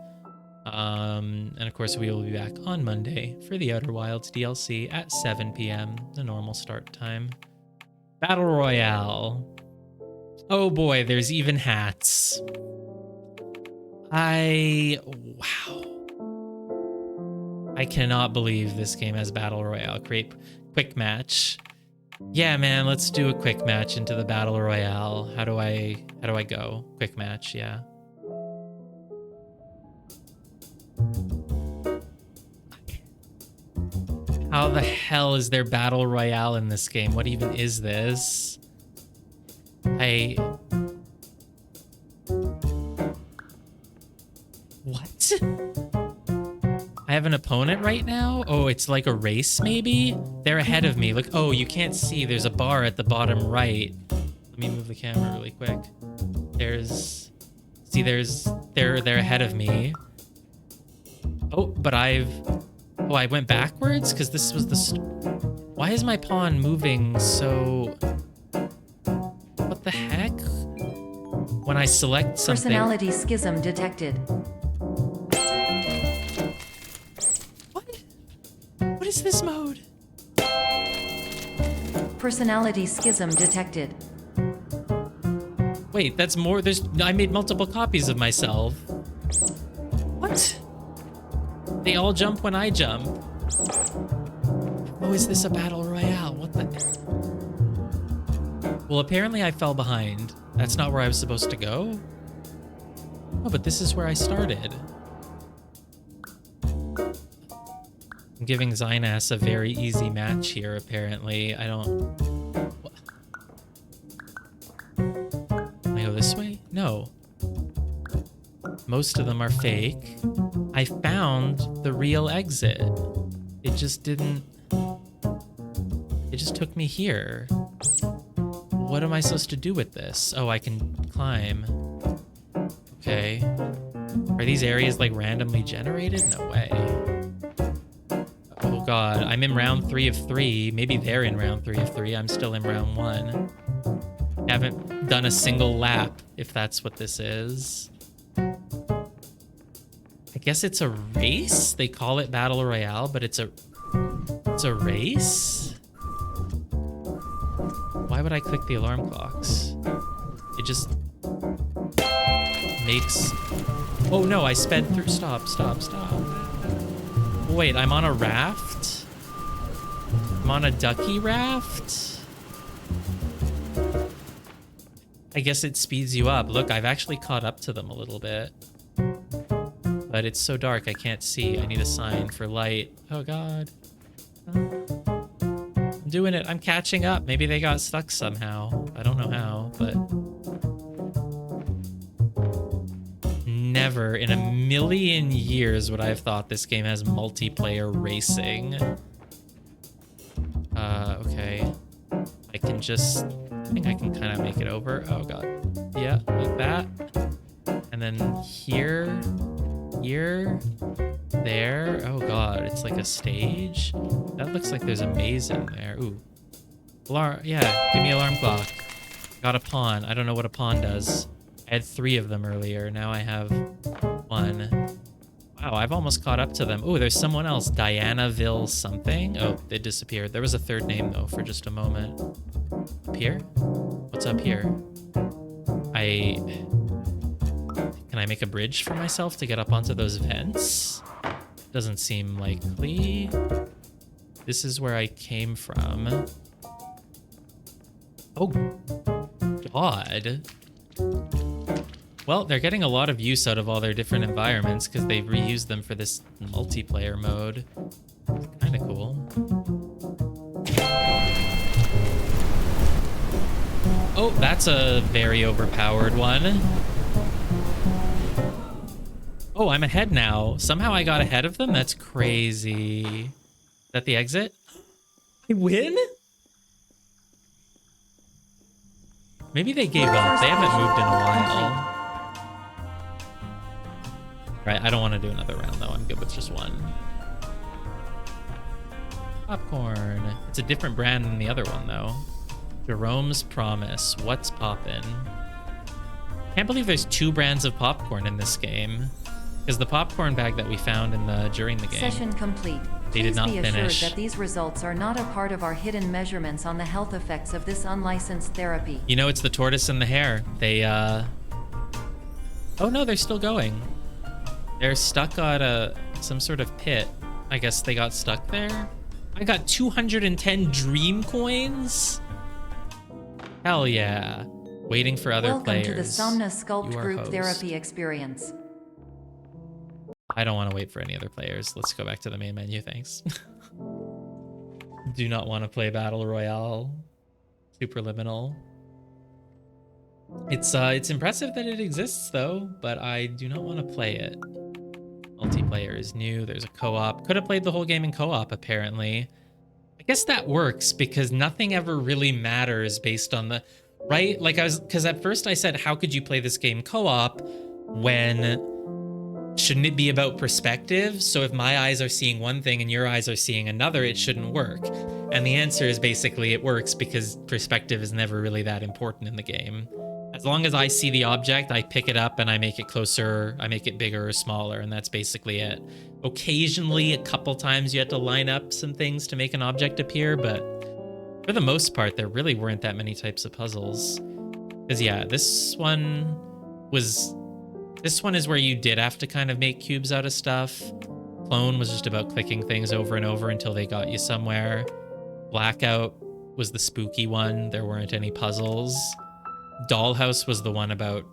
A: And of course, we will be back on Monday for the Outer Wilds DLC at 7 p.m., the normal start time. Battle Royale. Oh boy, there's even hats. Wow. I cannot believe this game has Battle Royale. Create quick match. Yeah, man, let's do a quick match into the Battle Royale. How do I go? Quick match, yeah. How the hell is there Battle Royale in this game? What even is this? What? I have an opponent right now? Oh, it's like a race, maybe? They're ahead of me. Look, oh, you can't see. There's a bar at the bottom right. Let me move the camera really quick. They're ahead of me. Oh, but I went backwards? Because this was why is my pawn moving so... What the heck? When I select something...
C: Personality schism detected.
A: What is this mode?
C: Personality schism detected.
A: Wait, that's more... I made multiple copies of myself. What? They all jump when I jump. Oh, is this a battle royale? What the... Well, apparently I fell behind. That's not where I was supposed to go. Oh, but this is where I started. I'm giving Zynas a very easy match here, apparently. I don't... What? Can I go this way? No. Most of them are fake. I found the real exit. It just didn't... It just took me here. What am I supposed to do with this? Oh, I can climb. Okay. Are these areas like randomly generated? No way. Oh god, I'm in round 3 of 3. Maybe they're in round 3 of 3. I'm still in round 1. I haven't done a single lap, if that's what this is. I guess it's a race? They call it Battle Royale, but it's a race? Why would I click the alarm clocks? It just makes... Oh no, I sped through... Stop. Wait, I'm on a raft? I'm on a ducky raft? I guess it speeds you up. Look, I've actually caught up to them a little bit. But it's so dark, I can't see. I need a sign for light. Oh god. I'm doing it. I'm catching up. Maybe they got stuck somehow. I don't know how, but... Never in a million years would I have thought this game has multiplayer racing. Okay. I think I can kind of make it over. Oh god. Yeah, like that. And And then here, here, there. Oh god, it's like a stage. That looks like there's a maze in there. Ooh. Alarm, yeah, give me alarm clock. Got a pawn. I don't know what a pawn does. I had 3 of them earlier. Now I have 1. Wow, I've almost caught up to them. Oh, there's someone else. Dianaville something. Oh, they disappeared. There was a 3rd name, though, for just a moment. Up here? What's up here? Can I make a bridge for myself to get up onto those vents? Doesn't seem likely. This is where I came from. Oh, God. Well, they're getting a lot of use out of all their different environments because they've reused them for this multiplayer mode. Kind of cool. Oh, that's a very overpowered one. Oh, I'm ahead now. Somehow I got ahead of them? That's crazy. Is that the exit? I win? Maybe they gave up. They haven't moved in a while. Right, I don't want to do another round though. I'm good with just one. Popcorn. It's a different brand than the other one though. Jerome's Promise. What's poppin'? Can't believe there's 2 brands of popcorn in this game. Because the popcorn bag that we found during the game.
C: Session complete.
A: They did not finish.
C: Please be assured that these results are not a part of our hidden measurements on the health effects of this unlicensed therapy.
A: You know, it's the tortoise and the hare. They, Oh no, they're still going. They're stuck at some sort of pit. I guess they got stuck there. I got 210 dream coins? Hell yeah. Waiting for other players.
C: Welcome to the Somna Sculpt
A: You are
C: Group
A: host.
C: Therapy Experience.
A: I don't want to wait for any other players. Let's go back to the main menu, thanks. Do not want to play Battle Royale. Superliminal. It's impressive that it exists though, but I do not want to play it. Multiplayer is new. There's a co-op. Could have played the whole game in co-op apparently. I guess that works because nothing ever really matters based on the right. Like because at first I said, how could you play this game co-op when shouldn't it be about perspective? So if my eyes are seeing one thing and your eyes are seeing another, it shouldn't work. And the answer is basically it works because perspective is never really that important in the game. As long as I see the object, I pick it up and I make it closer, I make it bigger or smaller, and that's basically it. Occasionally, a couple times you have to line up some things to make an object appear, but for the most part, there really weren't that many types of puzzles. Because yeah, this one is where you did have to kind of make cubes out of stuff. Clone was just about clicking things over and over until they got you somewhere. Blackout was the spooky one. There weren't any puzzles. Dollhouse was the one about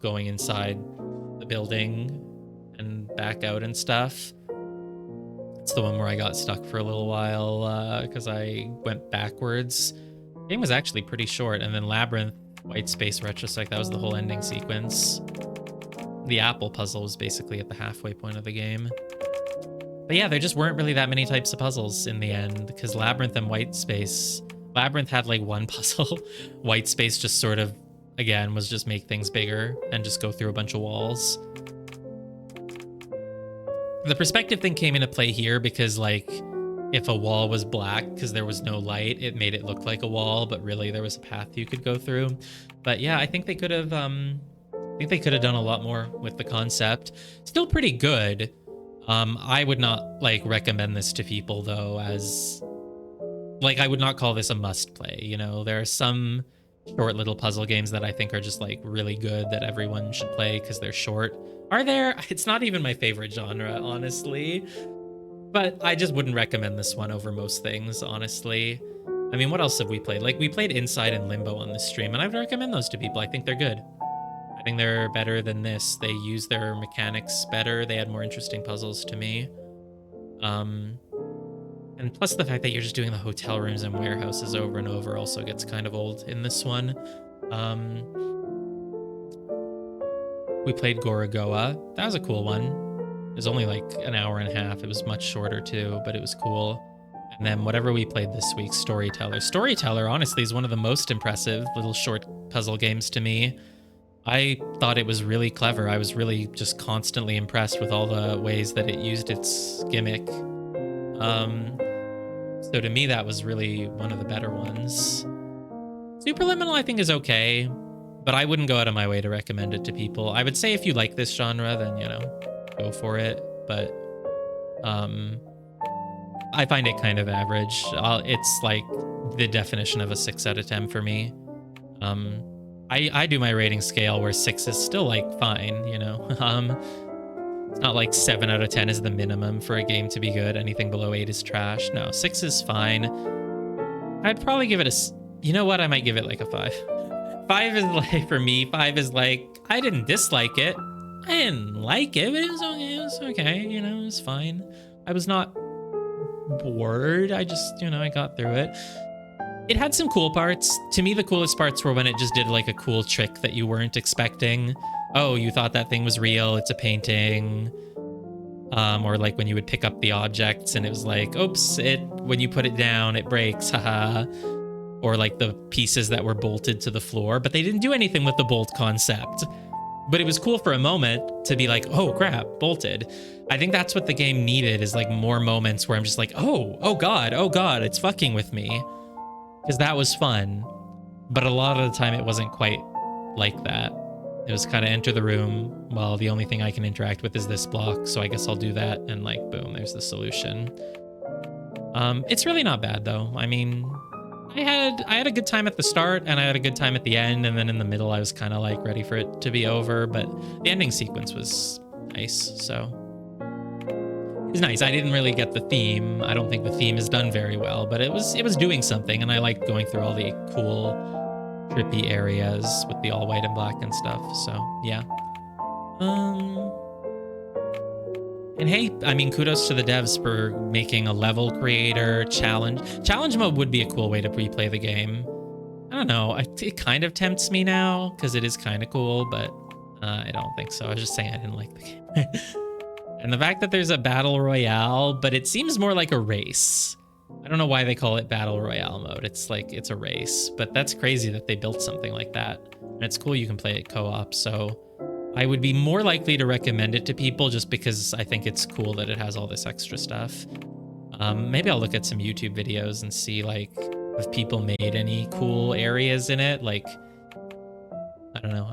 A: going inside the building and back out and stuff. It's the one where I got stuck for a little while because I went backwards. The game was actually pretty short. And then Labyrinth, White Space Retrospect, that was the whole ending sequence. The apple puzzle was basically at the halfway point of the game. But yeah, there just weren't really that many types of puzzles in the end because Labyrinth and White Space... Labyrinth had like one puzzle. White Space just sort of, again, was just make things bigger and just go through a bunch of walls. The perspective thing came into play here because like if a wall was black because there was no light, it made it look like a wall, but really there was a path you could go through. But yeah, I think they could have done a lot more with the concept. Still pretty good. I would not like recommend this to people though, as like I would not call this a must play. You know, there are some short little puzzle games that I think are just like really good that everyone should play because they're short. Are there? It's not even my favorite genre, honestly, but I just wouldn't recommend this one over most things, honestly. I mean, what else have we played? Like we played Inside and Limbo on this stream, and I would recommend those to people. I think they're good. I think they're better than this. They use their mechanics better. They had more interesting puzzles to me. And plus the fact that you're just doing the hotel rooms and warehouses over and over also gets kind of old in this one. We played Gorogoa. That was a cool one. It was only like an hour and a half. It was much shorter too, but it was cool. And then whatever we played this week, Storyteller. Storyteller, honestly, is one of the most impressive little short puzzle games to me. I thought it was really clever. I was really just constantly impressed with all the ways that it used its gimmick. So to me, that was really one of the better ones. Superliminal, I think, is okay, but I wouldn't go out of my way to recommend it to people. I would say if you like this genre, then, you know, go for it. But I find it kind of average. It's like the definition of a 6 out of 10 for me. I do my rating scale where 6 is still like fine, you know. It's not like 7 out of 10 is the minimum for a game to be good. Anything below 8 is trash. No, 6 is fine. I'd probably give it a, you know what? I might give it like a 5. 5 is like, for me, 5 is like, I didn't dislike it. I didn't like it, but it was okay. It was okay, you know, it was fine. I was not bored. I just, you know, I got through it. It had some cool parts. To me, the coolest parts were when it just did like a cool trick that you weren't expecting. Oh, you thought that thing was real. It's a painting. Or like when you would pick up the objects and it was like, oops, when you put it down, it breaks. Haha. Or like the pieces that were bolted to the floor, but they didn't do anything with the bolt concept. But it was cool for a moment to be like, oh crap, bolted. I think that's what the game needed, is like more moments where I'm just like, oh God, it's fucking with me. Because that was fun. But a lot of the time it wasn't quite like that. It was kind of enter the room. Well, the only thing I can interact with is this block, so I guess I'll do that. And like, boom, there's the solution. It's really not bad though. I mean, I had a good time at the start and I had a good time at the end, and then in the middle I was kind of like ready for it to be over, but the ending sequence was nice, so it's nice. I didn't really get the theme. I don't think the theme is done very well, but it was doing something, and I liked going through all the cool trippy areas with the all white and black and stuff. So yeah. And hey, I mean, kudos to the devs for making a level creator challenge. Challenge mode would be a cool way to replay the game. I don't know. It kind of tempts me now because it is kind of cool, but I don't think so. I was just saying I didn't like the game. And the fact that there's a battle royale, but it seems more like a race. I don't know why they call it battle royale mode. It's like, it's a race, but that's crazy that they built something like that. And it's cool you can play it co-op, so I would be more likely to recommend it to people just because I think it's cool that it has all this extra stuff. Maybe I'll look at some YouTube videos and see like if people made any cool areas in it. Like, I don't know.